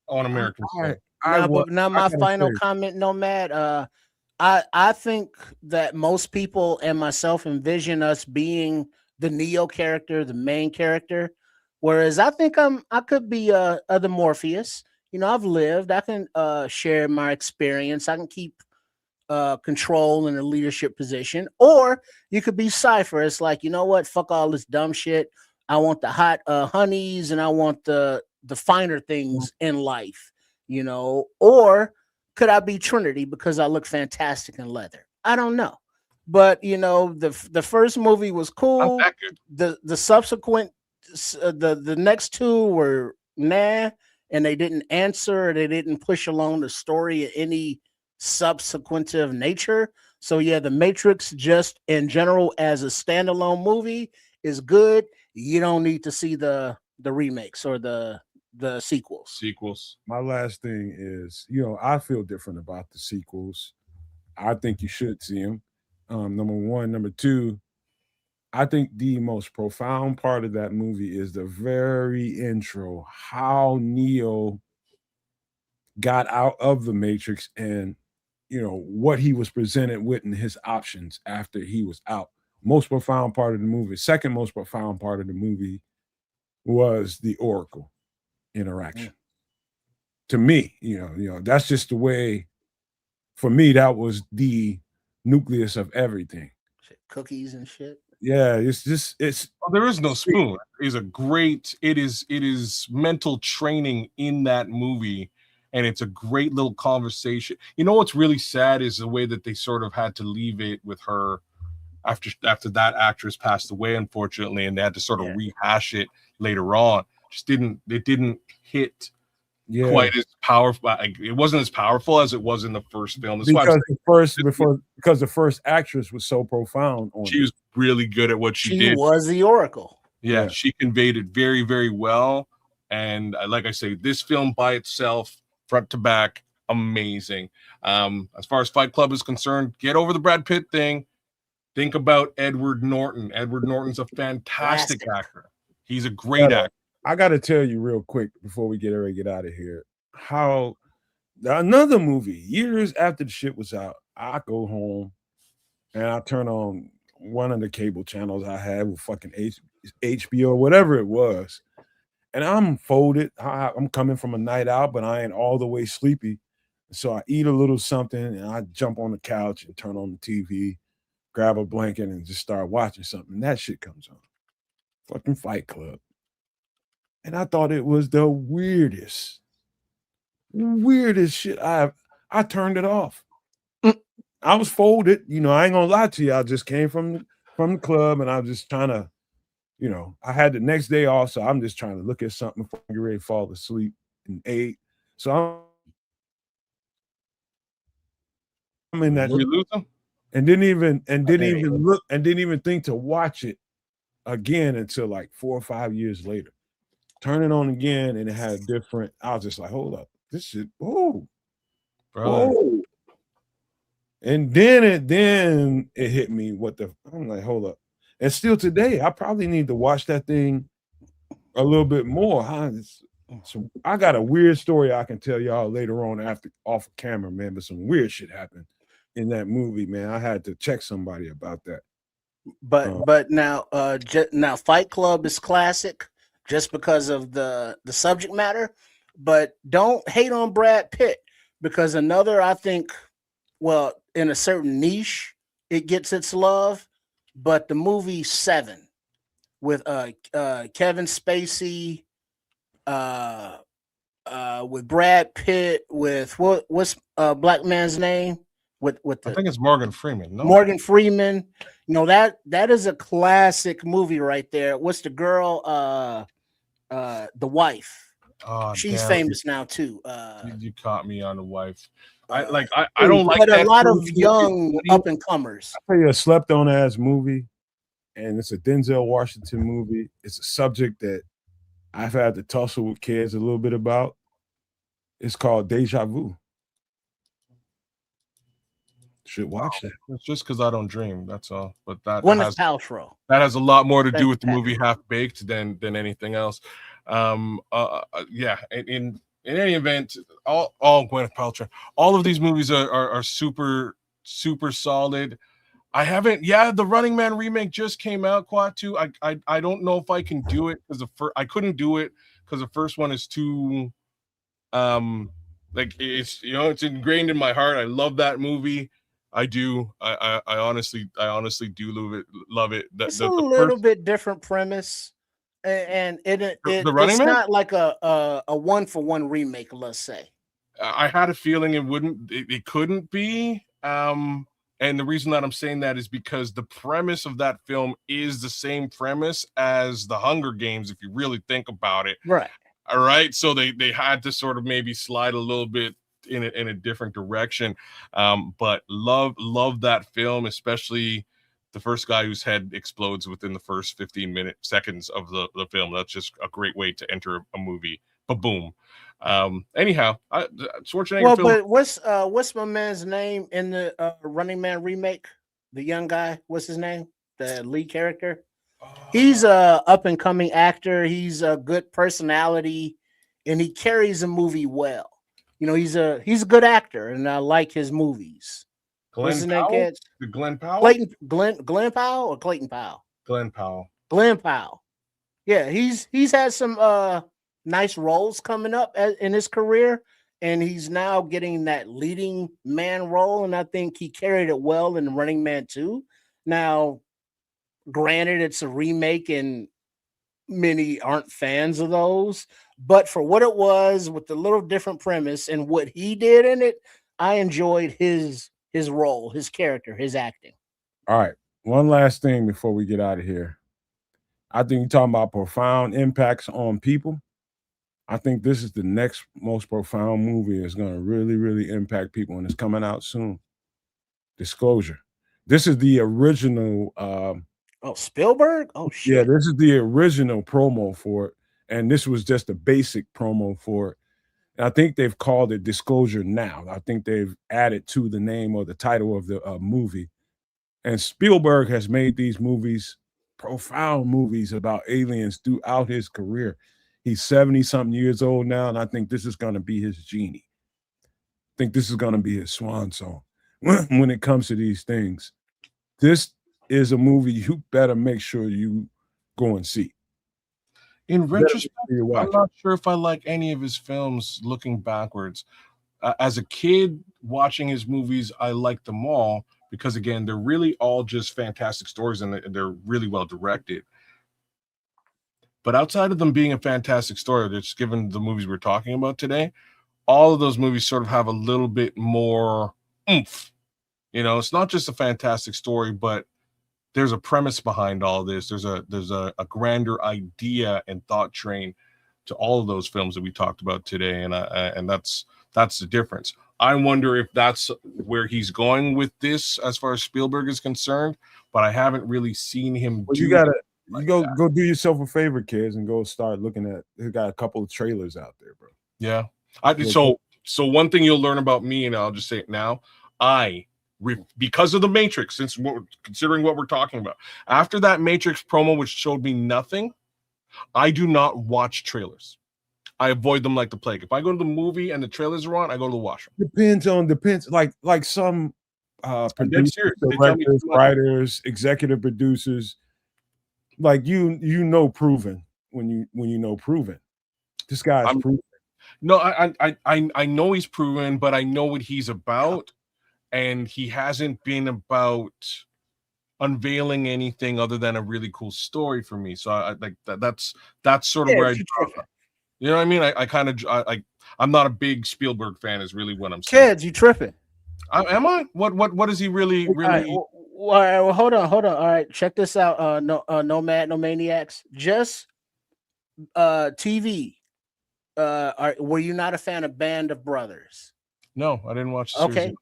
on American soil. Now my final comment, Nomad. I think that most people and myself envision us being the Neo character, the main character. Whereas I think I could be other Morpheus. I've lived. I can share my experience. I can keep control in a leadership position. Or you could be Cypher. It's like, what? Fuck all this dumb shit. I want the hot honeys, and I want the finer things in life. Or could I be Trinity because I look fantastic in leather? I don't know. But the first movie was cool. The subsequent the next two were nah, and they didn't answer. They didn't push along the story of any subsequentive nature. So yeah, The Matrix just in general as a standalone movie is good. You don't need to see the remakes or the sequels. My last thing is, I feel different about the sequels. I think you should see them. Number one. Number two, I think the most profound part of that movie is the very intro, how Neo got out of the Matrix and, what he was presented with and his options after he was out. Most profound part of the movie. Second most profound part of the movie was the Oracle interaction. To me, that's just the way, for me, that was the nucleus of everything. Cookies and shit. Yeah, it's there is no spoon. It is mental training in that movie, and it's a great little conversation. What's really sad is the way that they sort of had to leave it with her after that actress passed away, unfortunately, and they had to sort of rehash it later on. It didn't hit quite as powerful. It wasn't as powerful as it was in the first film. That's because the first actress was so profound. She was really good at what she did. She was the Oracle. Yeah, she conveyed it very, very well. And like I say, this film by itself, front to back, amazing. As far as Fight Club is concerned, get over the Brad Pitt thing. Think about Edward Norton. Edward Norton's a fantastic actor. He's a great actor. I got to tell you real quick before we get out of here, how another movie, years after the shit was out, I go home and I turn on one of the cable channels I had with fucking HBO or whatever it was. And I'm folded. I'm coming from a night out, but I ain't all the way sleepy. So I eat a little something and I jump on the couch and turn on the TV, grab a blanket and just start watching something. And that shit comes on. Fucking Fight Club. And I thought it was the weirdest shit. I turned it off. I was folded. You know, I ain't gonna lie to you. I just came from the club, and I was just trying to, you know, I had the next day off, so I'm just trying to look at something before I get ready to fall asleep and ate. So I'm in that, Did we lose him? and didn't even there you look and didn't even think to watch it again until like 4 or 5 years later. Turn it on again, and it had a different. I was just like, hold up, this shit. Whoa, Brother. whoa. And then it hit me. I'm like, hold up. And still today, I probably need to watch that thing a little bit more. Huh? So I got a weird story I can tell y'all later on after off of camera, man. But some weird shit happened in that movie, man. I had to check somebody about that. But now now Fight Club is classic just because of the subject matter. But don't hate on Brad Pitt, because another, I think, well, in a certain niche, it gets its love. But the movie Seven with Kevin Spacey, with Brad Pitt, with what's black man's name? With I the think it's Morgan Freeman. No, Morgan Freeman. You know, that is a classic movie right there. What's the girl? The wife. oh, She's damn. famous now too. You caught me on the wife. I don't like but that a lot of movie. young up and comers. I tell you a slept on ass movie, and it's a Denzel Washington movie. It's a subject that I've had to tussle with kids a little bit about. It's called Deja Vu. Should watch that. It's just because I don't dream. That's all. But that Gwyneth Paltrow. has a lot more to do with the Thank you, movie Half Baked than anything else. Yeah. In any event, all Gwyneth Paltrow. All of these movies are super solid. I haven't. Yeah, the Running Man remake just came out. Quatu. I don't know if I can do it because I couldn't do it because the first one is too like it's it's ingrained in my heart. I love that movie. I do. I honestly do love it. It's a little bit different premise, and The Running it's Man? not like a one for one remake. Let's say. I had a feeling it couldn't be. And the reason that I'm saying that is because the premise of that film is the same premise as the Hunger Games, if you really think about it. Right. All right. So they had to sort of maybe slide a little bit in a different direction. But love that film, especially the first guy whose head explodes within the first 15 seconds of the film. That's just a great way to enter a movie. Ba-boom. Anyhow, Schwarzenegger Well, film. but what's my man's name in the Running Man remake? The young guy, what's his name? The lead character. He's a up and coming actor. He's a good personality, and he carries a movie well. You know, he's a good actor, and I like his movies. What's his name, kids? Glenn Powell? Glenn Powell or Clayton Powell? Glenn Powell. Glenn Powell. Yeah, he's had some nice roles coming up in his career, and he's now getting that leading man role, and I think he carried it well in Running Man 2. Now, granted, it's a remake, and many aren't fans of those, but for what it was, with the little different premise and what he did in it, I enjoyed his role, his character, his acting. All right. One last thing before we get out of here. I think you're talking about profound impacts on people. I think this is the next most profound movie that's going to really, really impact people, and it's coming out soon. Disclosure. This is the original. Spielberg? Oh, shit. Yeah, this is the original promo for it, and this was just a basic promo for it. And I think they've called it Disclosure Now. I think they've added to the name or the title of the movie. And Spielberg has made these movies, profound movies about aliens throughout his career. He's 70-something years old now, and I think this is going to be his genie. I think this is going to be his swan song when it comes to these things. This is a movie you better make sure you go and see. In retrospect, I'm not sure if I like any of his films looking backwards. As a kid watching his movies, I liked them all because, again, they're really all just fantastic stories and they're really well directed. But outside of them being a fantastic story, just given the movies we're talking about today, all of those movies sort of have a little bit more oomph. You know, it's not just a fantastic story, but there's a premise behind all this. There's a grander idea and thought train to all of those films that we talked about today, and that's the difference. I wonder if that's where he's going with this as far as Spielberg is concerned, but I haven't really seen him Well, do go do yourself a favor, kids, and go start looking at. They got a couple of trailers out there, bro. Yeah. So one thing you'll learn about me, and I'll just say it now, because of the Matrix, since considering what we're talking about, after that Matrix promo, which showed me nothing, I do not watch trailers. I avoid them like the plague. If I go to the movie and the trailers are on, I go to the washroom. Depends. Like some producers, directors, writers, executive producers, like you know proven when you know proven. This guy's proven. No, I know he's proven, but I know what he's about, and he hasn't been about unveiling anything other than a really cool story for me. So I like that's sort of where I draw from. You know what I mean? I'm not a big Spielberg fan, is really what I'm saying. Kids, you tripping? Am I? What is he really? Right, well, hold on. All right, check this out. Nomad, no maniacs. Just TV. Were you not a fan of Band of Brothers? No, I didn't watch the series. Okay,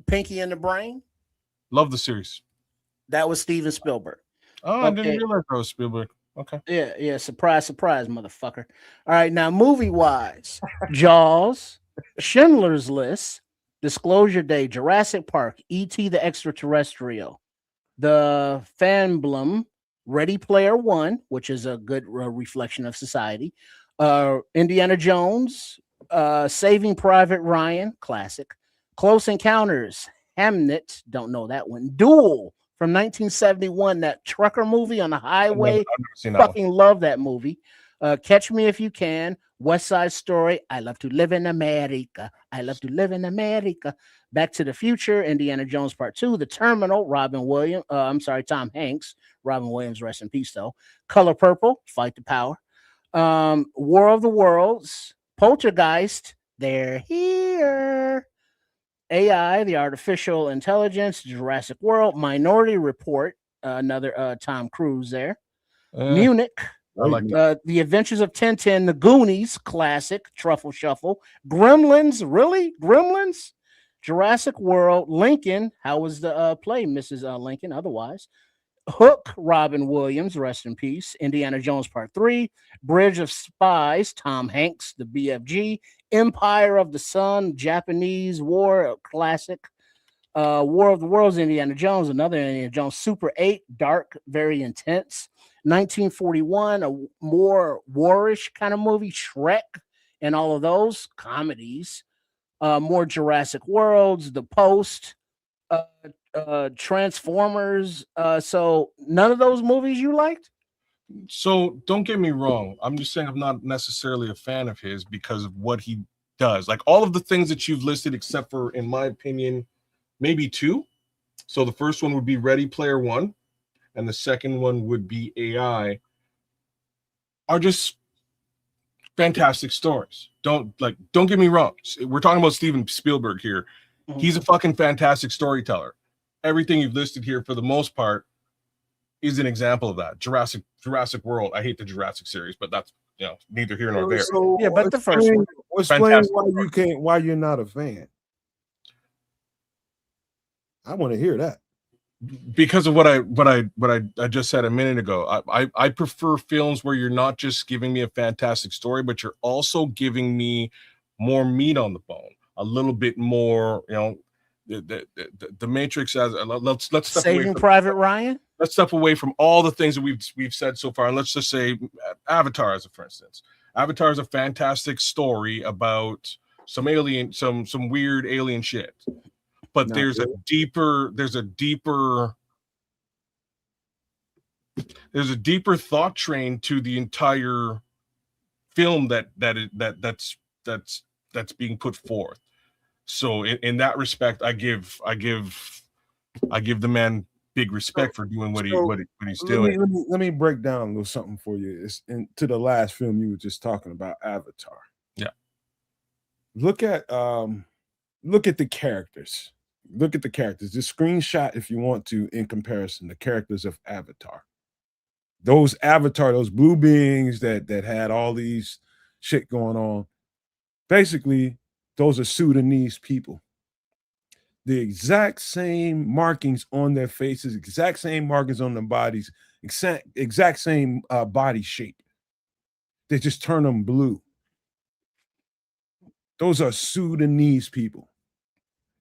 Pinky and the Brain. Love the series. That was Steven Spielberg. Oh, I didn't realize that was Spielberg. Okay. Yeah. Surprise, motherfucker. All right, now movie-wise, Jaws, Schindler's List, Disclosure Day, Jurassic Park, E.T. the Extraterrestrial, The Famblem, Ready Player One, which is a good reflection of society, Indiana Jones, Saving Private Ryan, classic, Close Encounters, Hamnet, don't know that one, Duel from 1971, that trucker movie on the highway. I've never seen that fucking love that movie. Catch Me If You Can, West Side Story, I Love to Live in America, I Love to Live in America, Back to the Future, Indiana Jones Part 2, The Terminal, Tom Hanks, Robin Williams, rest in peace though, Color Purple, Fight the Power, War of the Worlds, Poltergeist, They're Here, AI, the Artificial Intelligence, Jurassic World, Minority Report, another Tom Cruise there, Munich, I like The Adventures of Tintin, The Goonies, classic, Truffle Shuffle, Gremlins, really? Gremlins? Jurassic World, Lincoln, how was the play, Mrs. Lincoln, otherwise? Hook, Robin Williams, rest in peace, Indiana Jones Part 3, Bridge of Spies, Tom Hanks, the BFG, Empire of the Sun, Japanese War, classic, War of the Worlds, Indiana Jones, another Indiana Jones, Super 8, dark, very intense, 1941, a more warish kind of movie, Shrek, and all of those comedies, more Jurassic Worlds, The Post, Transformers. So none of those movies you liked? So don't get me wrong. I'm just saying I'm not necessarily a fan of his because of what he does. Like all of the things that you've listed, except for, in my opinion, maybe two. So the first one would be Ready Player One, and the second one would be AI, are just fantastic stories. Don't get me wrong. We're talking about Steven Spielberg here. Mm-hmm. He's a fucking fantastic storyteller. Everything you've listed here, for the most part, is an example of that. Jurassic World. I hate the Jurassic series, but that's neither here nor there. So yeah, but the first one. Explain why you're not a fan. I want to hear that. Because of what I just said a minute ago. I prefer films where you're not just giving me a fantastic story, but you're also giving me more meat on the bone, a little bit more, the Matrix. As let's step Saving away from Private Ryan. Let's step away from all the things that we've said so far, and let's just say Avatar, for instance. Avatar is a fantastic story about some weird alien shit. But there's a deeper thought train to the entire film that's being put forth. So in that respect, I give the man big respect for doing what he's doing. Let me break down a little something for you. It's to the last film you were just talking about, Avatar. Yeah. Look at the characters. Look at the characters. Just screenshot if you want to in comparison the characters of Avatar. Those blue beings that had all these shit going on. Basically, those are Sudanese people. The exact same markings on their faces, exact same markings on their bodies, exact same body shape. They just turn them blue. Those are Sudanese people.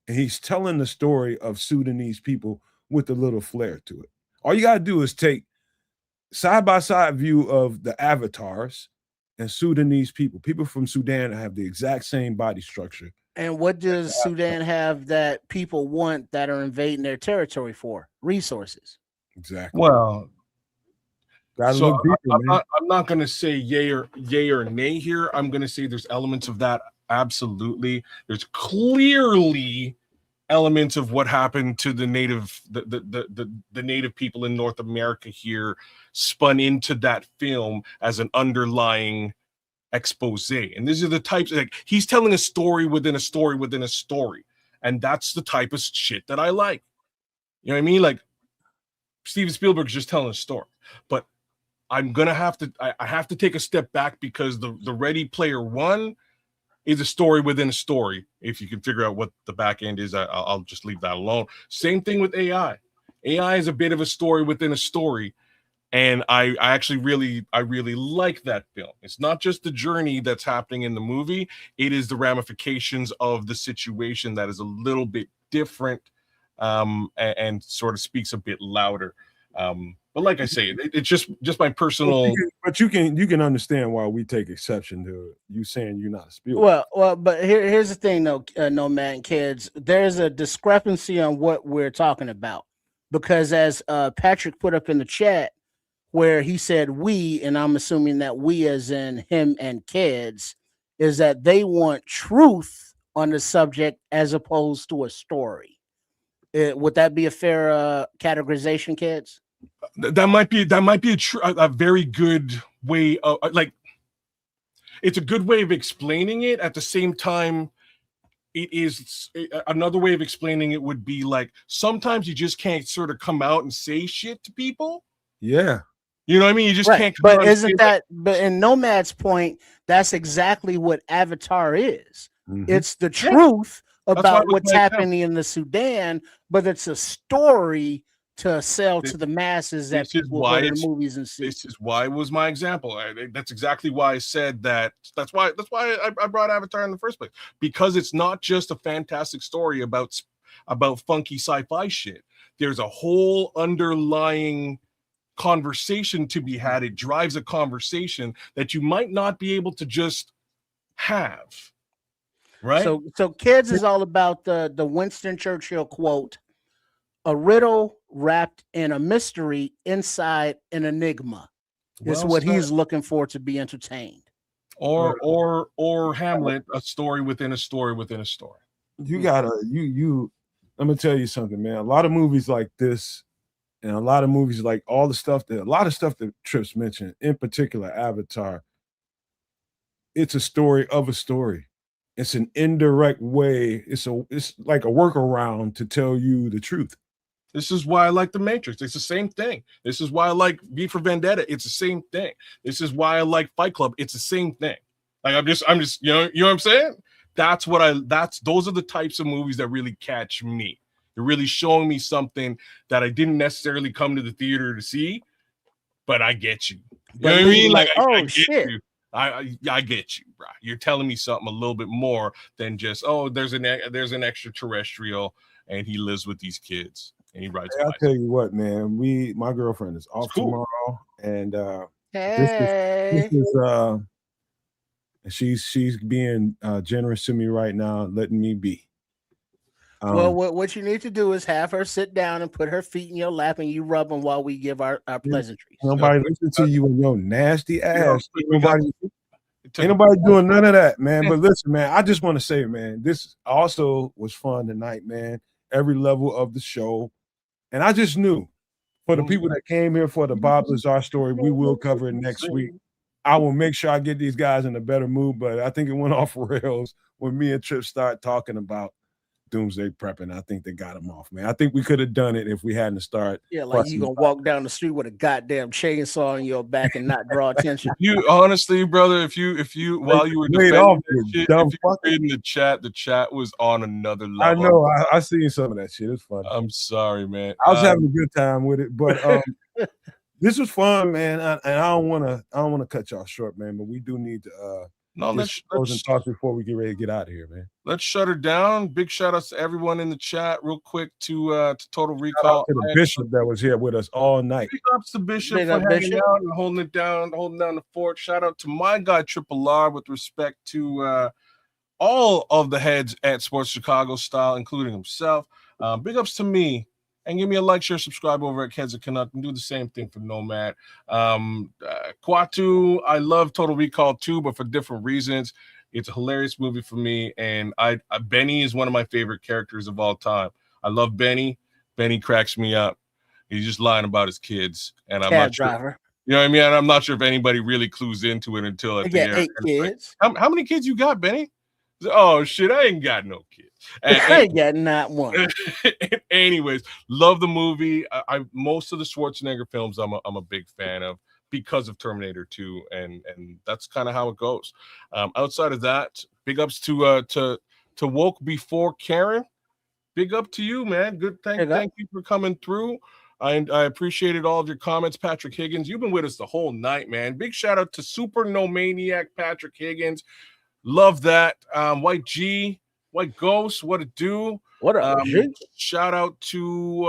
And he's telling the story of Sudanese people with a little flair to it. All you got to do is take side-by-side view of the avatars and Sudanese people from Sudan have the exact same body structure. And what does Sudan have that people want that are invading their territory for? Resources. Exactly. Well, gotta so look deeper, man. I'm not going to say yay or nay here. I'm going to say there's elements of that. Absolutely. There's clearly elements of what happened to the native people in North America here spun into that film as an underlying expose. And these are the types, like, he's telling a story within a story within a story, and that's the type of shit that I like. You know what I mean? Like, Steven Spielberg's just telling a story, but I'm gonna have to I have to take a step back because the Ready Player One is a story within a story. If you can figure out what the back end is, I'll just leave that alone. Same thing with AI. AI is a bit of a story within a story. And I actually really like that film. It's not just the journey that's happening in the movie. It is the ramifications of the situation that is a little bit different, and sort of speaks a bit louder. But like I say, it's just my personal. But you can understand why we take exception to you saying you're not a Spielberg. Well, but here's the thing, though, Nomad and kids. There's a discrepancy on what we're talking about, because as Patrick put up in the chat, where he said we, and I'm assuming that we as in him and kids, is that they want truth on the subject as opposed to a story. Would that be a fair categorization, kids? That might be a very good way of, like, it's a good way of explaining it. At the same time, it is another way of explaining it would be like, sometimes you just can't sort of come out and say shit to people. Yeah. You know what I mean? You just can't. But isn't that? But in Nomad's point, that's exactly what Avatar is. Mm-hmm. It's the truth about what's happening in the Sudan, but it's a story to sell to the masses that people go to the movies and see. This is why it was my example. That's exactly why I said that. That's why I brought Avatar in the first place, because it's not just a fantastic story about funky sci-fi shit. There's a whole underlying conversation to be had. It drives a conversation that you might not be able to just have, right? So kids is all about the Winston Churchill quote: a riddle wrapped in a mystery inside an enigma. Is what he's looking for to be entertained. Or Hamlet, a story within a story within a story. You gotta I'm gonna tell you something, man. A lot of movies like this, and a lot of movies like a lot of stuff that Trips mentioned, in particular Avatar, it's a story of a story. It's an indirect way. It's like a workaround to tell you the truth. This is why I like The Matrix. It's the same thing. This is why I like V for Vendetta. It's the same thing. This is why I like Fight Club. It's the same thing. Like I'm just you know what I'm saying? Those are the types of movies that really catch me. They're really showing me something that I didn't necessarily come to the theater to see, but I get you. You know what I mean? Like, I get shit. you. I get you, bro. You're telling me something a little bit more than just, there's an extraterrestrial and he lives with these kids and he rides. I'll tell you what, man. My girlfriend is off tomorrow, and she's being generous to me right now, letting me be. Well, what you need to do is have her sit down and put her feet in your lap, and you rub them while we give our pleasantries. Nobody listen to you and your nasty ass. Ain't nobody doing none of that, man. But listen, man, I just want to say, man, this also was fun tonight, man. Every level of the show. And I just knew for the people that came here for the Bob Lazar story, we will cover it next week. I will make sure I get these guys in a better mood, but I think it went off rails when me and Trip start talking about doomsday prepping. I think they got him off, man. I think we could have done it if we hadn't started. Yeah, like you gonna walk down the street with a goddamn chainsaw on your back and not draw attention. You honestly, brother, if you while you were defending off, that shit, dumb if you were reading the chat was on another level. I know. I seen some of that shit. It's fun. I'm sorry, man. I was having a good time with it, but this was fun, man. And I don't want to cut y'all short, man. But we do need to let's talk before we get ready to get out of here, man. Let's shut her down. Big shout outs to everyone in the chat, real quick to Total Recall. Shout out to the Bishop that was here with us all night. Big ups to Bishop for hanging out and holding down the fort. Shout out to my guy Triple R with respect to all of the heads at Sports Chicago Style, including himself. Big ups to me. And give me a like, share, subscribe over at Kids of Canuck, and do the same thing for Nomad. Quatu, I love Total Recall too, but for different reasons. It's a hilarious movie for me, and Benny is one of my favorite characters of all time. I love Benny. Benny cracks me up. He's just lying about his kids, and I'm not sure. You know what I mean? And I'm not sure if anybody really clues into it until at the end. 8 kids. Like, how many kids you got, Benny? Oh shit, I ain't got no kids. I ain't got not one. Anyways, love the movie. I most of the Schwarzenegger films I'm a big fan of because of Terminator 2, and that's kind of how it goes. Outside of that, big ups to Woke Before Karen. Big up to you, man. Good. Thank you for coming through. I appreciated all of your comments, Patrick Higgins. You've been with us the whole night, man. Big shout out to Super No Maniac Patrick Higgins. Love that. White G, White Ghost, what it do? What up, shout out to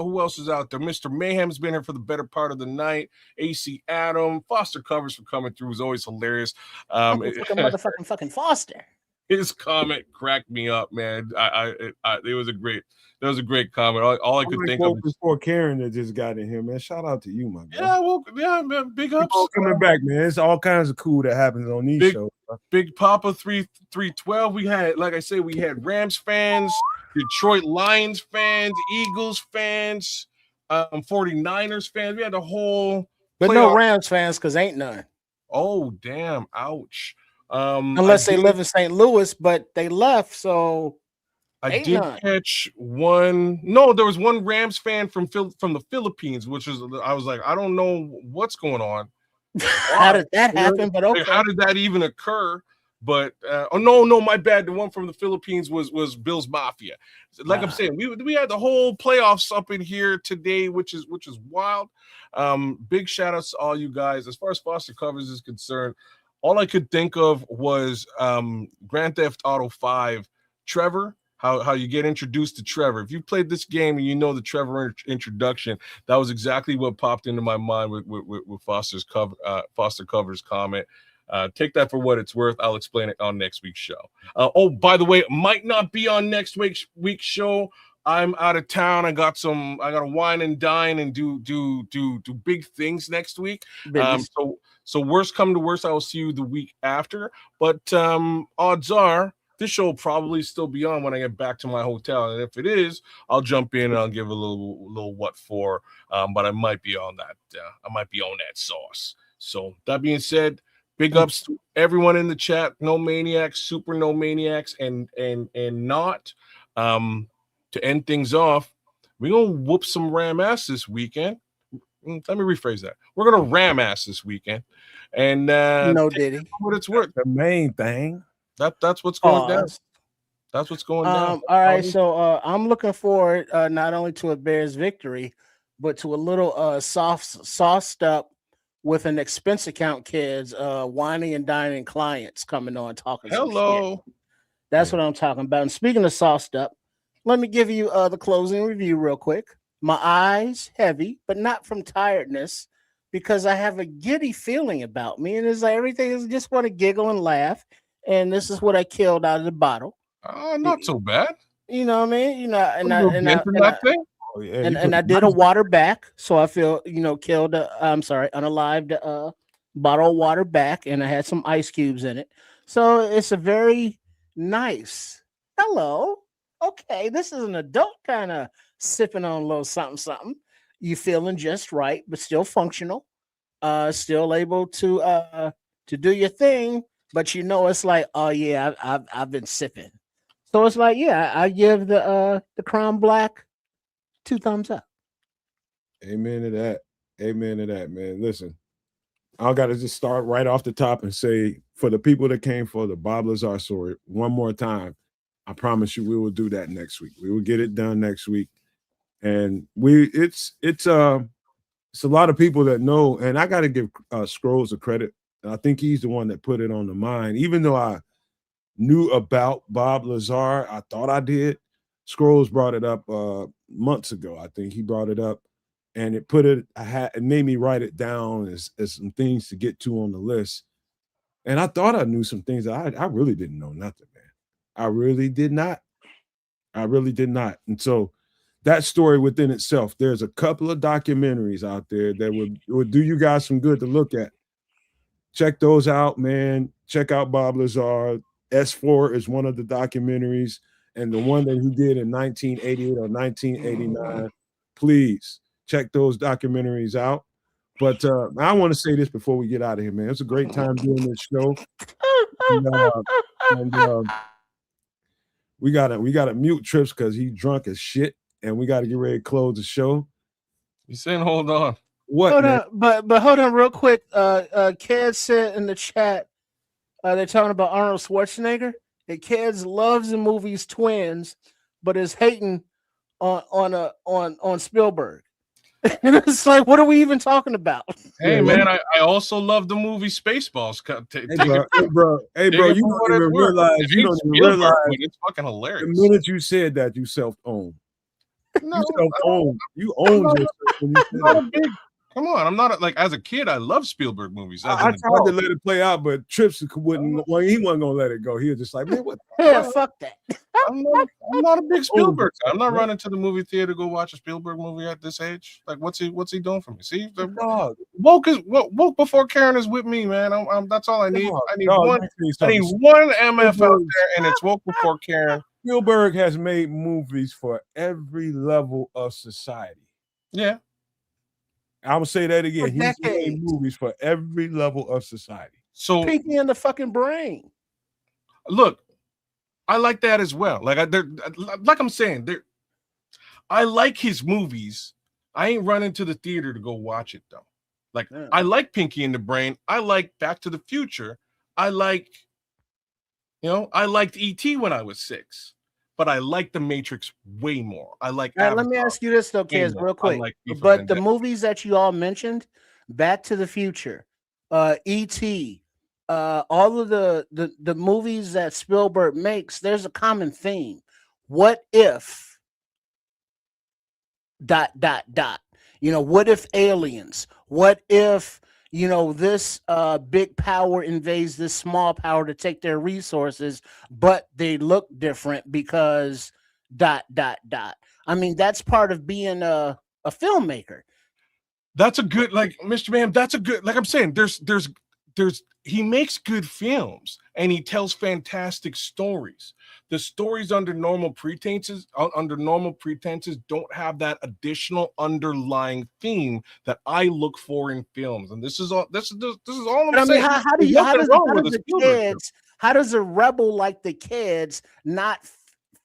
who else is out there? Mr. Mayhem's been here for the better part of the night. AC Adam, Foster Covers for coming through is always hilarious. Motherfucking Foster. His comment cracked me up, man. It was a great comment. All I could think of before Karen that just got in here, man. Shout out to you, my guy. Yeah, well, yeah, man. Big ups coming back, man. It's all kinds of cool that happens on these shows. Big Papa 312. We had, like I said, we had Rams fans, Detroit Lions fans, Eagles fans, 49ers fans. We had the whole but no Rams fans because ain't none. Oh, damn. Ouch. Unless they live in St. Louis, but they left, so I did catch one. No, there was one Rams fan from the Philippines, which was I was like, I don't know what's going on. How did that happen? But okay, how did that even occur? But no, my bad. The one from the Philippines was Bill's Mafia. Like I'm saying, we had the whole playoffs up in here today, which is wild. Big shout outs to all you guys. As far as Foster Covers is concerned, all I could think of was Grand Theft Auto 5, Trevor. How you get introduced to Trevor. If you played this game and you know the Trevor introduction, that was exactly what popped into my mind with Foster Cover's comment. Take that for what it's worth. I'll explain it on next week's show. By the way, it might not be on next week's show. I'm out of town. I got to wine and dine and do big things next week. So worst come to worst, I will see you the week after. But odds are this show will probably still be on when I get back to my hotel. And if it is, I'll jump in and I'll give a little what for. But I might be on that. I might be on that sauce. So that being said, big ups to everyone in the chat. No Maniacs, Super No Maniacs, and not. To end things off, we're gonna whoop some Ram ass this weekend. Let me rephrase that. We're gonna Ram ass this weekend. And no Diddy. What it's worth. The main thing. That's what's going down. That's what's going down. All right, so I'm looking forward not only to a Bears victory, but to a little sauced up with an expense account kids whining and dining clients coming on talking. Hello. That's what I'm talking about. And speaking of sauced up, let me give you the closing review real quick. My eyes heavy, but not from tiredness, because I have a giddy feeling about me, and it's like everything is just want to giggle and laugh. And this is what I killed out of the bottle. Not so bad. You know what I mean? You know, and I did a water back, so I feel killed. Unalived bottle of water back, and I had some ice cubes in it. So it's a very nice. Hello. Okay, this is an adult kind of sipping on a little something. You feeling just right, but still functional. Still able to do your thing. But it's like, oh yeah, I've been sipping. So it's like, yeah, I give the Crown Black 2 thumbs up. Amen to that. Amen to that, man. Listen, I got to just start right off the top and say, for the people that came for the Bob Lazar story, one more time, I promise you we will do that next week. We will get it done next week. And it's a lot of people that know, and I got to give Scrolls a credit. I think he's the one that put it on the mind. Even though I knew about Bob Lazar, I thought I did. Scrolls brought it up months ago. I think he brought it up, and it made me write it down as some things to get to on the list. And I thought I knew some things that I really didn't know nothing, man. I really did not. I really did not. And so that story within itself, there's a couple of documentaries out there that would do you guys some good to look at. Check those out, man. Check out Bob Lazar. S4 is one of the documentaries, and the one that he did in 1988 or 1989. Please check those documentaries out. But I want to say this before we get out of here, man. It's a great time doing this show. And we gotta mute Trips because he's drunk as shit, and we got to get ready to close the show. You saying hold on? What? Hold man? on, but hold on real quick. Ked said in the chat, they're talking about Arnold Schwarzenegger. And Keds loves the movies Twins, but is hating on Spielberg. And it's like, what are we even talking about? Hey man, I also love the movie Spaceballs. Hey bro, you don't even realize it's fucking hilarious. The minute you said that, you self-owned. No, you self-owned. You owned yourself when you said that. Come on, I'm not like as a kid. I love Spielberg movies. I tried to let it play out, but Trips wouldn't. Well, he wasn't gonna let it go. He was just like, man, what? Yeah, fuck that. I'm not a big Spielberg guy. I'm not running to the movie theater to go watch a Spielberg movie at this age. Like, what's he doing for me? See, woke before Karen is with me, man. That's all I need. I need one MF out there, and it's woke before Karen. Spielberg has made movies for every level of society. Yeah. I will say that again. He's made movies for every level of society. So Pinky in the fucking brain. Look, I like that as well. Like I'm saying, I like his movies. I ain't running to the theater to go watch it though. Like I like Pinky in the Brain. I like Back to the Future. I liked E.T. when I was 6. But I like The Matrix way more. I like. Let me ask you this though, kids, real quick. But the movies that you all mentioned, Back to the Future, E.T., all of the movies that Spielberg makes, there's a common theme. What if? ... What if aliens? What if this big power invades this small power to take their resources, but they look different because ... I mean, that's part of being a filmmaker. That's a good, like, Mr. Ma'am, that's a good, like I'm saying, there's he makes good films and he tells fantastic stories. The stories under normal pretenses don't have that additional underlying theme that I look for in films. And this is all I'm saying. How does a rebel like the Kids not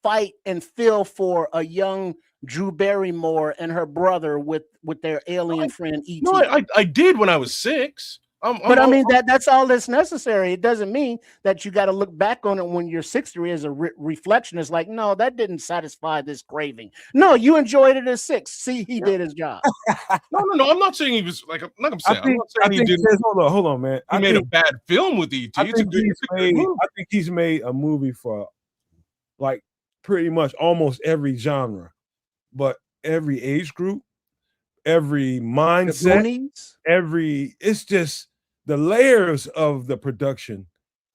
fight and feel for a young Drew Barrymore and her brother with their alien friend E.T.? No, I did when I was 6. I mean, that's all that's necessary. It doesn't mean that you got to look back on it when you're 63 as a reflection. It's like, no, that didn't satisfy this craving. No, you enjoyed it as 6. See, he did his job. No. I'm not saying he was like I'm saying he didn't. Hold on, man. He made a bad film with E.T. I think he's made a movie for like pretty much almost every genre, but every age group, every mindset, it's just the layers of the production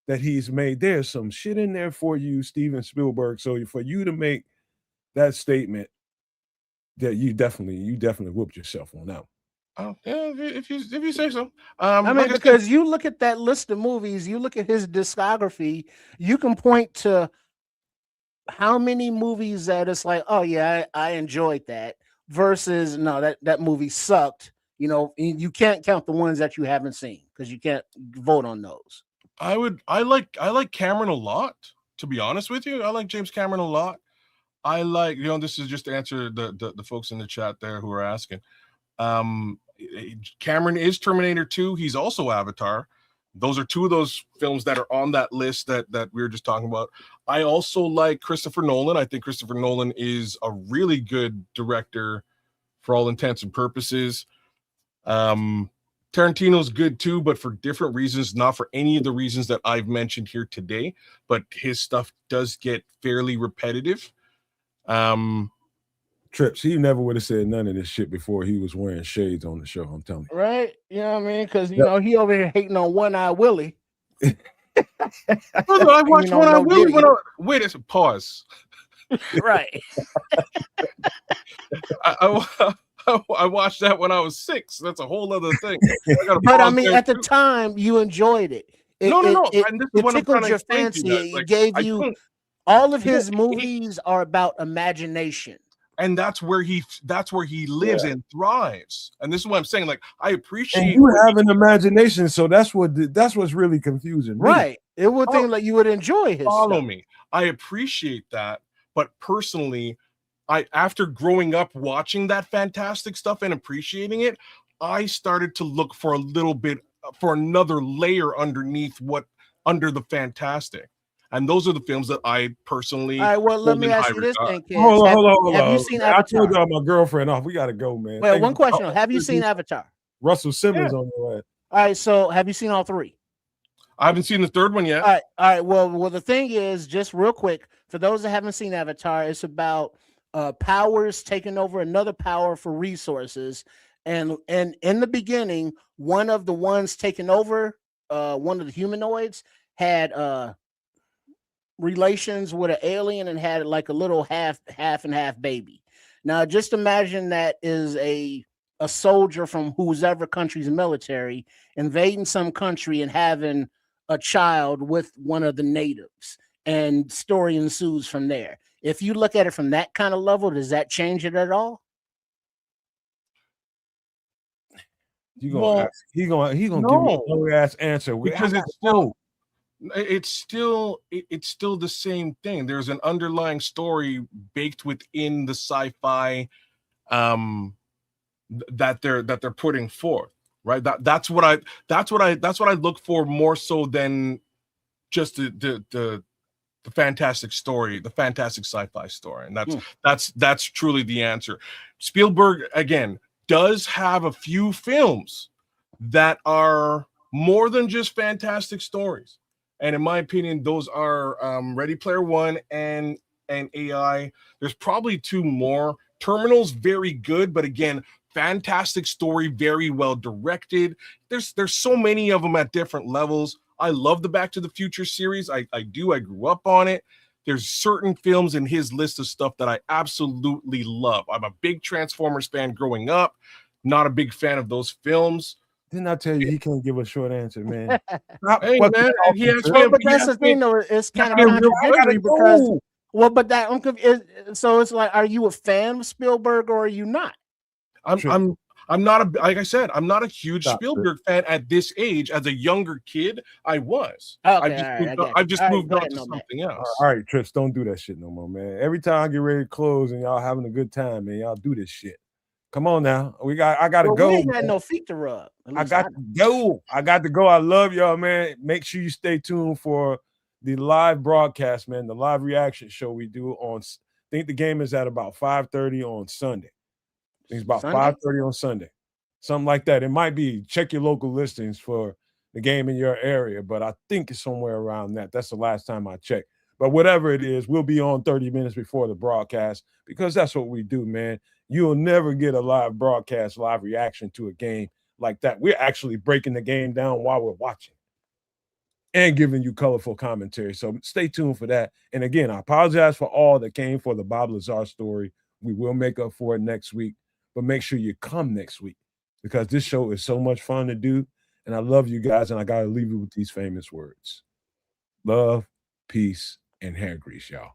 that he's made. There's some shit in there for you, Steven Spielberg. So for you to make that statement, that you definitely whooped yourself on that one. Oh, yeah, if you say so. I mean, because you look at that list of movies, you look at his discography, you can point to how many movies that it's like, oh yeah, I enjoyed that, versus no, that movie sucked. You can't count the ones that you haven't seen because you can't vote on those. I like Cameron a lot. to be honest with you, I like James Cameron a lot. I like, this is just to answer the folks in the chat there who are asking. Cameron is Terminator 2. He's also Avatar. Those are two of those films that are on that list that we were just talking about. I also like Christopher Nolan. I think Christopher Nolan is a really good director for all intents and purposes. Tarantino's good too, but for different reasons, not for any of the reasons that I've mentioned here today, but his stuff does get fairly repetitive. Trips, he never would have said none of this shit before he was wearing shades on the show. I'm telling you. Right? You know what I mean? Because, he over here hating on One Eye Willie. Brother, I watched One Eye Willie when wait a pause. Right. I watched that when I was 6. That's a whole other thing. But I mean, at the time, you enjoyed it. No. It tickled your fancy. It gave you all of his movies are about imagination. And that's where he lives and thrives. And this is what I'm saying. Like, I appreciate and you have an imagination, so that's what's really confusing. Right. It would think like you would enjoy his follow stuff. me. I appreciate that, but personally, after growing up watching that fantastic stuff and appreciating it, I started to look for a little bit for another layer under the fantastic. And those are the films that I personally. All right, well, let me ask you this thing, kids. Hold on. Have you seen Avatar? I told y'all my girlfriend off. We gotta go, man. Well, one question: have you seen Avatar? Russell Simmons on the way. All right, so have you seen all 3? I haven't seen the third one yet. All right. Well, the thing is, just real quick, for those that haven't seen Avatar, it's about powers taking over another power for resources, and in the beginning, one of the ones taking over, one of the humanoids had relations with an alien and had like a little half and half baby. Now, just imagine that is a soldier from whoever country's military invading some country and having a child with one of the natives, and story ensues from there. If you look at it from that kind of level, does that change it at all? He gonna give you a long ass answer because it's still the same thing. There's an underlying story baked within the sci-fi that they're putting forth, right? That's what I look for more so than just the fantastic story, the fantastic sci-fi story. And that's truly the answer. Spielberg, again, does have a few films that are more than just fantastic stories. And in my opinion, those are Ready Player One and AI. There's probably 2 more. Terminal's very good, but again, fantastic story, very well directed. There's so many of them at different levels. I love the Back to the Future series. I do. I grew up on it. There's certain films in his list of stuff that I absolutely love. I'm a big Transformers fan growing up. Not a big fan of those films. Didn't I tell you he can't give a short answer, man? Hey, man, but that's the thing, though. It's kind of contradictory because, so it's like, are you a fan of Spielberg or are you not? I'm not like I said, I'm not a huge Spielberg fan at this age. As a younger kid, I was. Okay, I've just moved on to something else. All right, Trips, don't do that shit no more, man. Every time I get ready to close and y'all having a good time, man, y'all do this shit. Come on now. I gotta go. We ain't got no feet to rub. I got to go. I love y'all, man. Make sure you stay tuned for the live broadcast, man. The live reaction show we do on. I think the game is at about 5:30 on Sunday. I think it's about 5:30 on Sunday, something like that. It might be. Check your local listings for the game in your area, but I think it's somewhere around that. That's the last time I checked. But whatever it is, we'll be on 30 minutes before the broadcast because that's what we do, man. You'll never get a live broadcast, live reaction to a game like that. We're actually breaking the game down while we're watching and giving you colorful commentary. So stay tuned for that. And again, I apologize for all that came for the Bob Lazar story. We will make up for it next week, but make sure you come next week because this show is so much fun to do. And I love you guys. And I got to leave you with these famous words: love, peace, and hair grease, y'all.